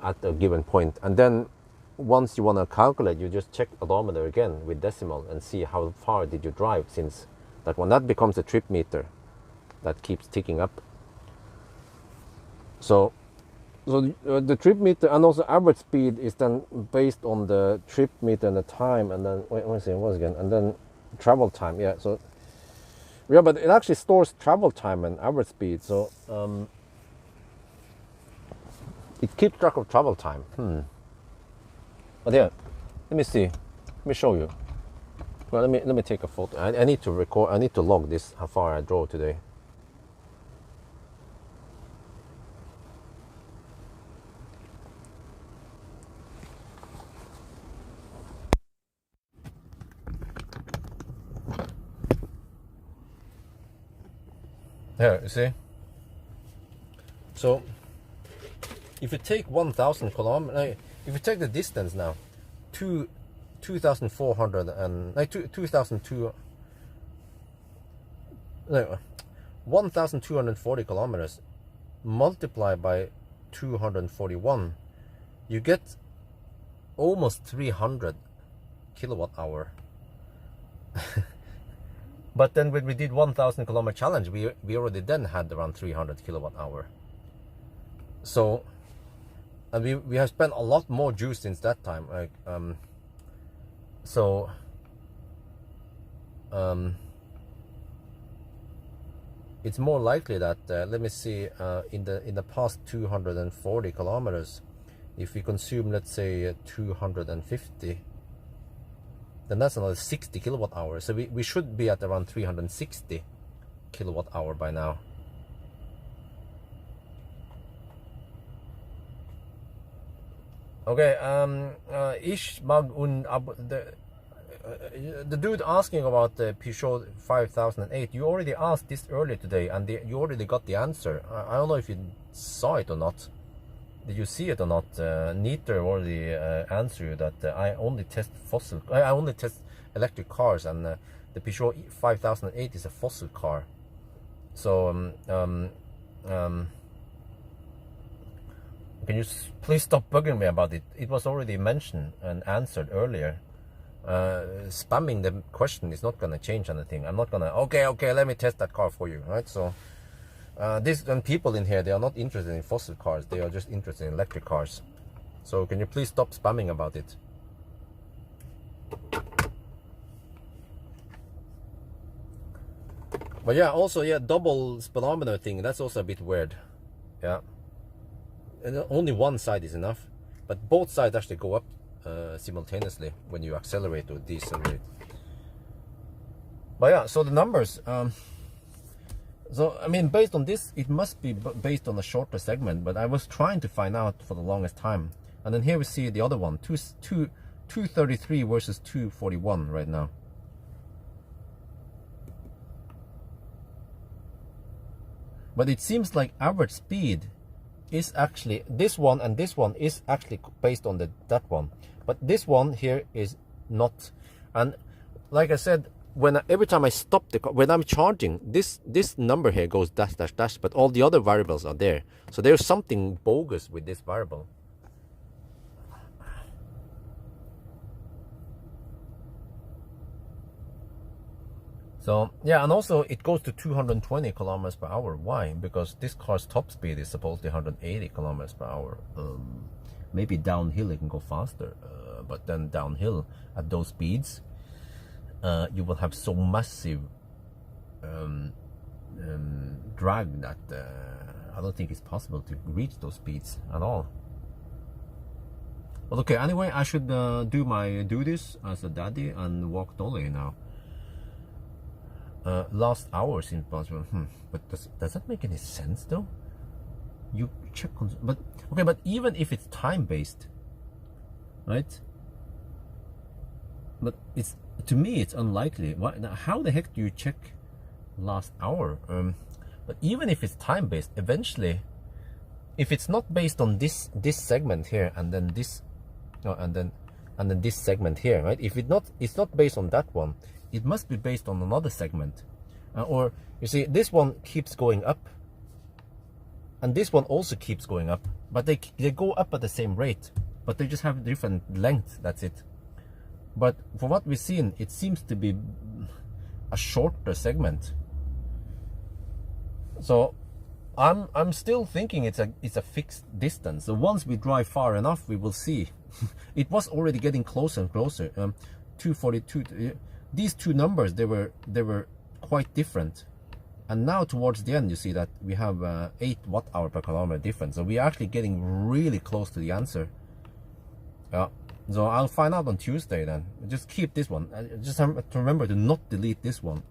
At a given point, and then once you want to calculate, you just check odometer again with decimal and see how far did you drive since that one. That becomes a trip meter that keeps ticking up. So the trip meter and also average speed is then based on the trip meter and the time, and then wait, let me see what was again, and then travel time. Yeah, so yeah, but it actually stores travel time and average speed. So it keeps track of travel time. But yeah, let me see. Let me show you. Well, let me take a photo. I need to record. I need to log this, how far I drove today. There, you see. So if you take 1,000 kilometers, if you take the distance now, 2,400 and 1,240 kilometers multiplied by 241, you get almost 300 kilowatt hour. But then when we did 1,000 kilometer challenge, we already then had around 300 kilowatt hour. So, and we have spent a lot more juice since that time. Like it's more likely that let me see, in the past 240 kilometers, if we consume, let's say 250, then that's another 60 kilowatt hours. So we should be at around 360 kilowatt hour by now. Okay, the dude asking about the Peugeot 5008, you already asked this earlier today, and you already got the answer. I don't know if you saw it or not. Did you see it or not? Neater already answered you that I only test electric cars, and the Peugeot 5008 is a fossil car. So can you please stop bugging me about it? It was already mentioned and answered earlier. Spamming the question is not going to change anything. I'm not going to, okay, let me test that car for you, right? So and people in here, they are not interested in fossil cars. They are just interested in electric cars. So can you please stop spamming about it? But yeah, also, yeah, double speedometer thing, that's also a bit weird. Yeah. And only one side is enough, but both sides actually go up simultaneously when you accelerate or decelerate. But yeah, so the numbers, so I mean, based on this, it must be based on a shorter segment, but I was trying to find out for the longest time. And then here we see the other one, 233 versus 241 right now. But it seems like average speed is actually, this one and this one is actually based on that one. But this one here is not. And like I said, every time I stop the car, when I'm charging, this number here goes dash dash dash, but all the other variables are there. So there's something bogus with this variable. So yeah, and also it goes to 220 kilometers per hour. Why? Because this car's top speed is supposedly 180 kilometers per hour. Maybe downhill it can go faster, but then downhill at those speeds, you will have so massive drag that I don't think it's possible to reach those speeds at all. But okay, anyway, I should do my duties as a daddy and walk Dolly now. Last hour seems possible. But does that make any sense though? You check, but okay, but even if it's time based, right? But it's, to me, it's unlikely. How the heck do you check last hour? But even if it's time based, eventually, if it's not based on this segment here and then this, and then this segment here, right? If it's not based on that one, it must be based on another segment, or you see, this one keeps going up, and this one also keeps going up, but they go up at the same rate, but they just have different length. That's it. But for what we've seen, it seems to be a shorter segment. So I'm still thinking it's a fixed distance. So once we drive far enough, we will see. It was already getting closer and closer. 242. These two numbers, they were quite different, and now towards the end you see that we have 8 watt-hour per kilometer difference. So we are actually getting really close to the answer. So I'll find out on Tuesday then. Just keep this one. Just have to remember to not delete this one.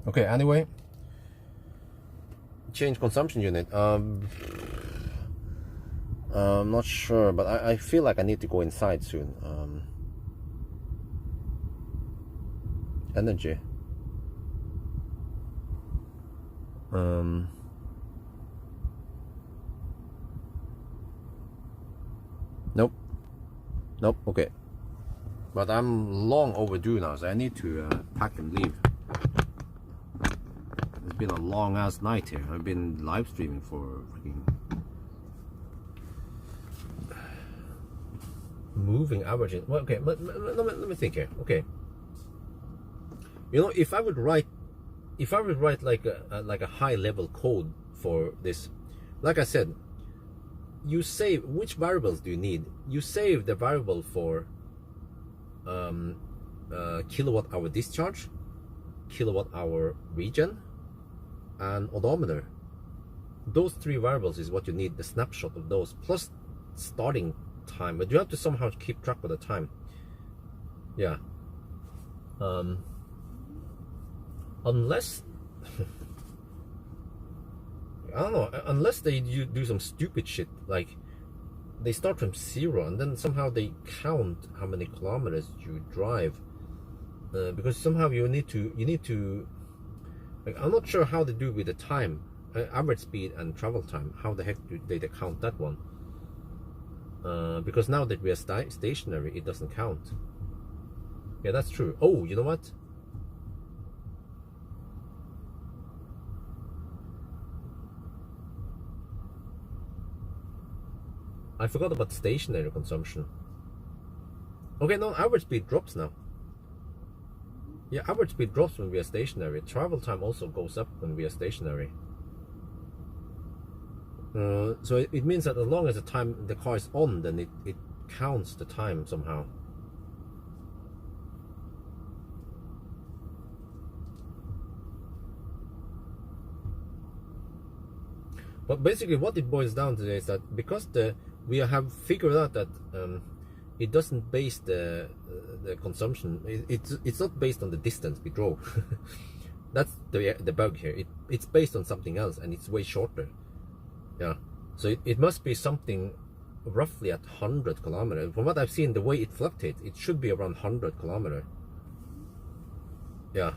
Okay, anyway, change consumption unit. I'm not sure, but I feel like I need to go inside soon. Energy. Nope. Okay, but I'm long overdue now, so I need to pack and leave. It's been a long ass night here. I've been live streaming for freaking moving average. Well, okay, let me think here. Okay, you know, if I would write like a high level code for this, like I said, you save, which variables do you need? You save the variable for kilowatt hour discharge, kilowatt hour regen, and odometer. Those 3 variables is what you need, the snapshot of those, plus starting time. But you have to somehow keep track of the time. Yeah. Unless I don't know, unless they do some stupid shit, like they start from 0 and then somehow they count how many kilometers you drive, because somehow you need to like, I'm not sure how they do with the time, average speed and travel time. How the heck do they count that one? Because now that we are stationary, it doesn't count. Yeah, that's true. Oh, you know what? I forgot about stationary consumption. Okay, no, average speed drops now. Yeah, average speed drops when we are stationary. Travel time also goes up when we are stationary. So it means that as long as the car is on, then it counts the time somehow. But basically what it boils down to is that because we have figured out that it doesn't base the consumption. It's not based on the distance we drove. That's the bug here. It's based on something else, and it's way shorter. Yeah, so it must be something roughly at 100 kilometers. From what I've seen, the way it fluctuates, it should be around 100 kilometers. Yeah.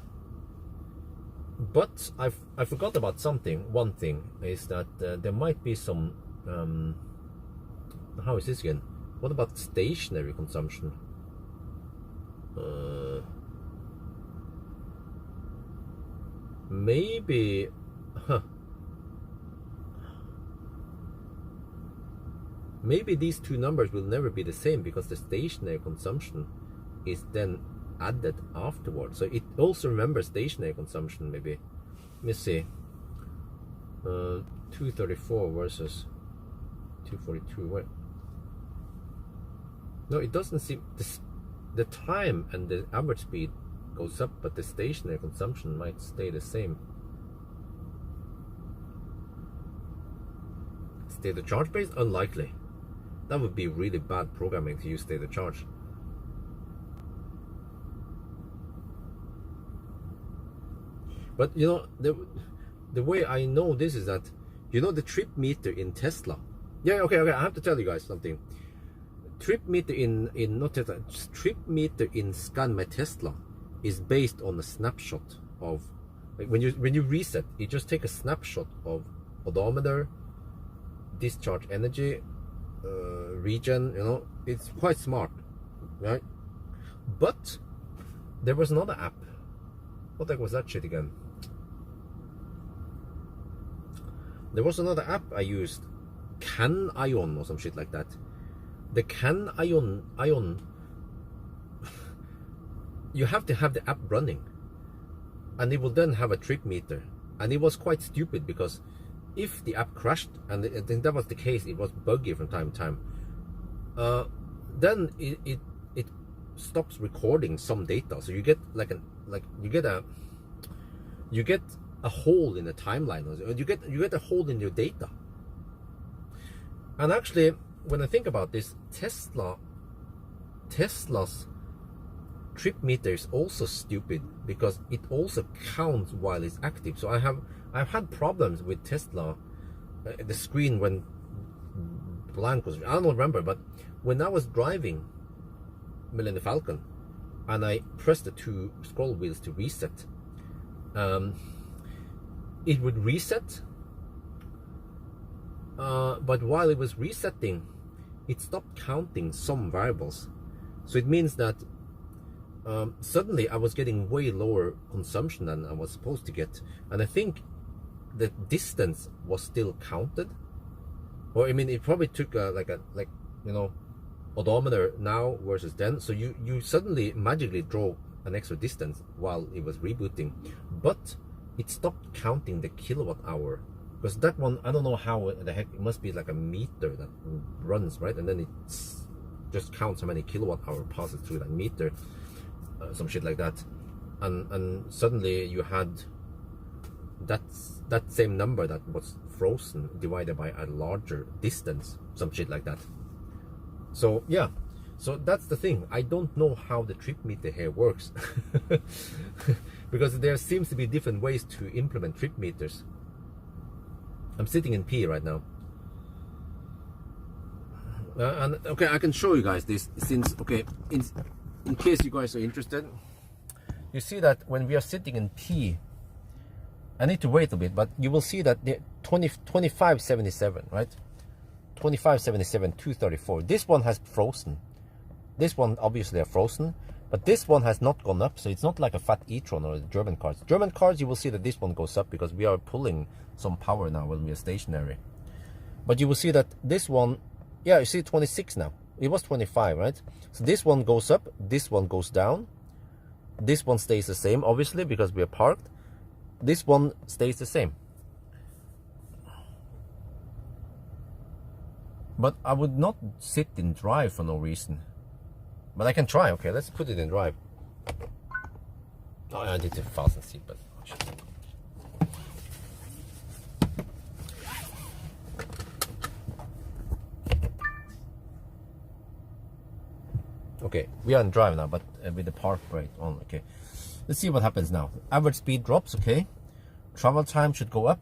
But I forgot about something. One thing is that there might be some how is this again? What about stationary consumption? Maybe, maybe these two numbers will never be the same because the stationary consumption is then added afterwards. So it also remembers stationary consumption, maybe. Let me see. 234 versus 242. What? No, it doesn't seem this. The time and the average speed goes up, but the stationary consumption might stay the same. State of charge based? Unlikely. That would be really bad programming to use state of charge. But you know, the way I know this is that, you know, the trip meter in Tesla. Yeah, okay, I have to tell you guys something. Trip meter in not Tesla, trip meter in Scan My Tesla is based on a snapshot of, like, when you reset, you just take a snapshot of odometer, discharge energy, regen. You know, it's quite smart, right? But there was another app. What the heck was that shit again? There was another app I used, Can Ion or some shit like that. The Can Ion, you have to have the app running, and it will then have a trip meter. And it was quite stupid because if the app crashed, and I think that was the case, it was buggy from time to time, then it stops recording some data. So you get you get a hole in the timeline, or you get a hole in your data. And actually, when I think about this, Tesla's trip meter is also stupid because it also counts while it's active. So I've had problems with Tesla. The screen when blank was, I don't remember, but when I was driving Millennium Falcon and I pressed the two scroll wheels to reset, it would reset, but while it was resetting, it stopped counting some variables. So it means that suddenly I was getting way lower consumption than I was supposed to get. And I think the distance was still counted, or I mean, it probably took like you know, odometer now versus then. So you suddenly magically draw an extra distance while it was rebooting, but it stopped counting the kilowatt hour, because that one, I don't know how the heck, it must be like a meter that runs, right? And then it just counts how many kilowatt hour passes through that meter, some shit like that. And suddenly you had that same number that was frozen divided by a larger distance, some shit like that. So yeah, so that's the thing. I don't know how the trip meter here works because there seems to be different ways to implement trip meters. I'm sitting in P right now, and okay, I can show you guys this, since okay, in case you guys are interested. You see that when we are sitting in P, I need to wait a bit, but you will see that the 2577, right? 2577 234. This one has frozen. This one obviously are frozen, but this one has not gone up. So it's not like a fat e-tron or the German cars. German cars, you will see that this one goes up because we are pulling some power now when we are stationary. But you will see that this one, yeah, you see 26 now. It was 25, right? So this one goes up, this one goes down. This one stays the same, obviously, because we are parked. This one stays the same. But I would not sit in drive for no reason. But I can try. Okay, let's put it in drive. Oh, I need to fasten seat, but okay, we are in drive now, but with the park brake on. Okay, let's see what happens now. Average speed drops. Okay, travel time should go up.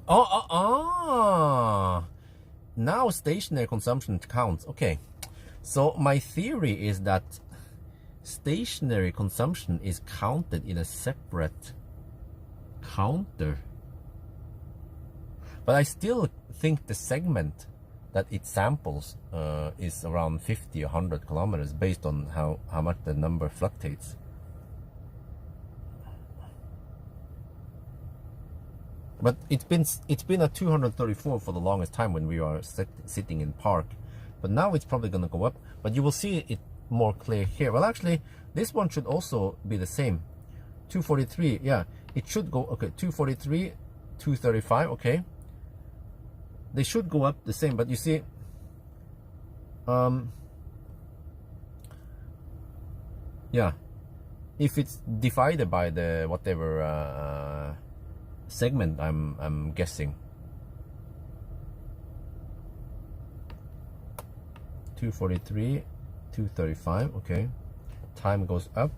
Now stationary consumption counts. Okay, so my theory is that stationary consumption is counted in a separate counter, but I still think the segment that it samples is around 50 or 100 kilometers based on how much the number fluctuates. But it's been at 234 for the longest time when we are sitting in park. But now it's probably gonna go up. But you will see it more clear here. Well, actually, this one should also be the same. 243, yeah, it should go, okay, 243, 235, okay. They should go up the same, but you see, yeah, if it's divided by the whatever segment I'm guessing, 243, 235, okay. Time goes up,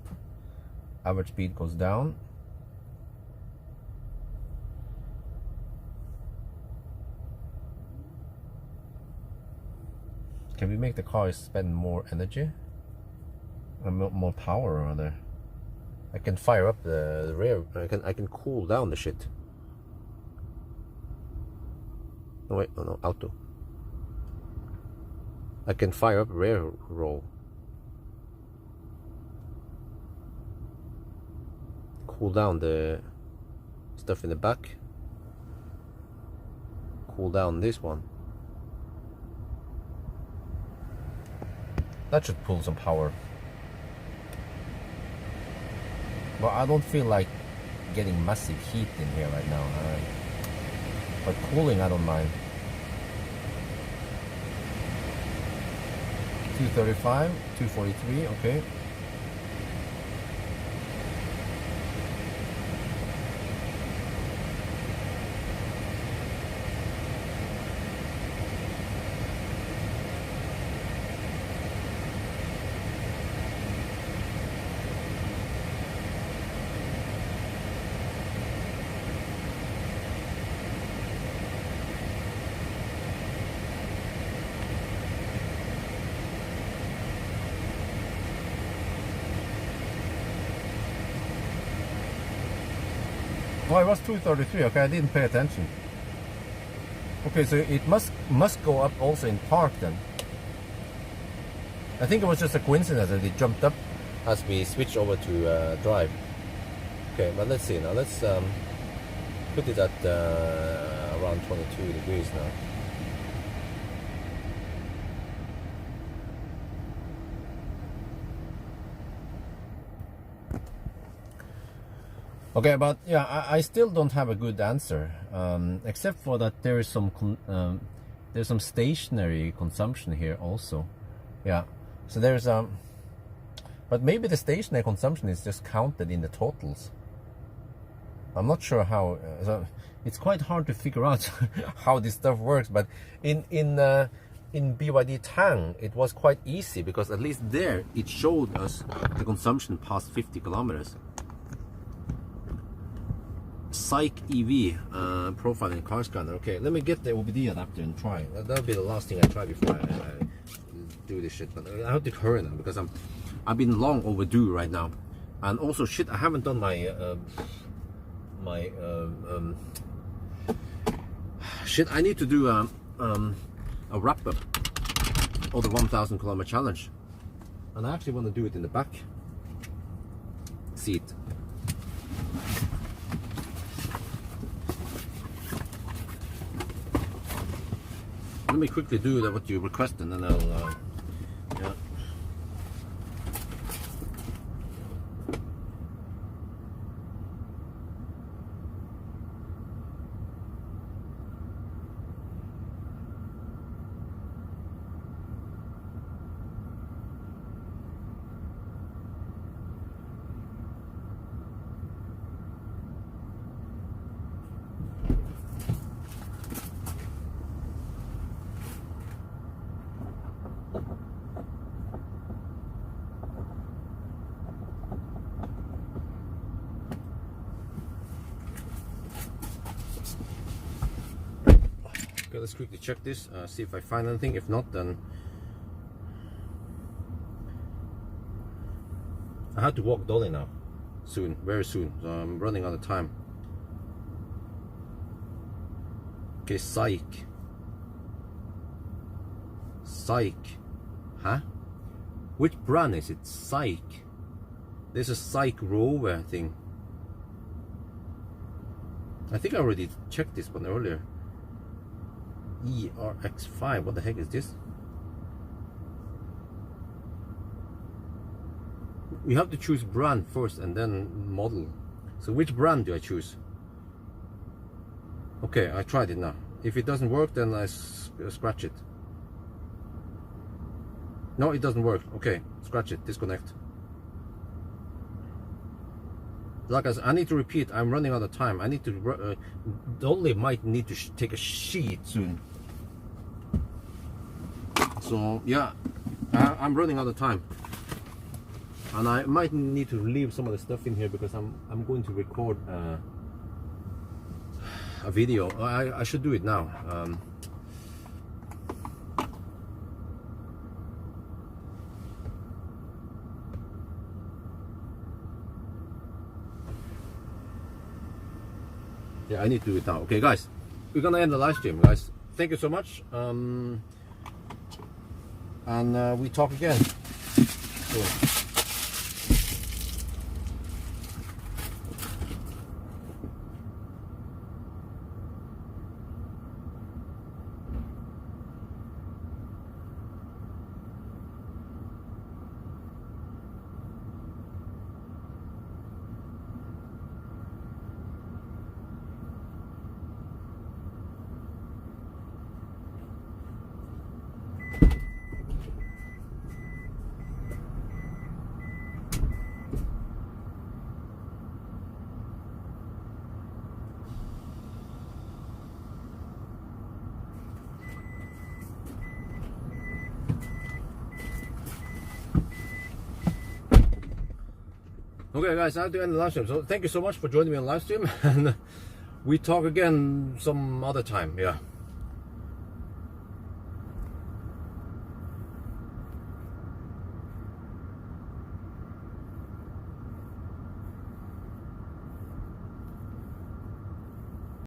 average speed goes down. Can we make the car spend more energy? More power rather. I can fire up the rear. I can cool down the shit. No wait, no, auto. I can fire up rear roll. Cool down the stuff in the back. Cool down this one. That should pull some power. But I don't feel like getting massive heat in here right now. But cooling, I don't mind. 235, 243, okay. Oh, it was 233. Okay, I didn't pay attention. Okay, so it must go up also in park then. I think it was just a coincidence that it jumped up as we switched over to drive. Okay, but let's see now. Let's put it at around 22 degrees now. Okay, but yeah, I still don't have a good answer, except for that there is there's some stationary consumption here also. Yeah, so there's but maybe the stationary consumption is just counted in the totals. I'm not sure how. So it's quite hard to figure out how this stuff works. But in BYD Tang, it was quite easy because at least there it showed us the consumption past 50 kilometers. Psych EV profiling car scanner. Okay, let me get the OBD adapter and try. That'll be the last thing I try before I do this shit. But I have to hurry now because I've been long overdue right now, and also shit, I haven't done my shit. I need to do a wrap up of the 1,000 kilometer challenge, and I actually want to do it in the back seat. Let me quickly do what you requested, and then I'll yeah. Okay, let's quickly check this, see if I find anything. If not, then I have to walk Dolly now, soon, very soon. So I'm running out of time. Okay, psych. Psych. Huh? Which brand is it? Psych. There's a Psych Rover thing. I think I already checked this one earlier. ERX5. What the heck is this? We have to choose brand first and then model. So which brand do I choose? Okay, I tried it now. If it doesn't work, then I scratch it. No, it doesn't work. Okay, scratch it, disconnect. Like I said, I need to repeat, I'm running out of time. I need to, Dolly might need to take a sheet soon. So yeah, I'm running out of time. And I might need to leave some of the stuff in here because I'm going to record a video. I should do it now. Yeah, I need to do it now. Okay, guys, we're gonna end the live stream, guys. Thank you so much. And we talk again. Cool. Okay, guys, I have to end the live stream. So thank you so much for joining me on live stream, and we talk again some other time. Yeah.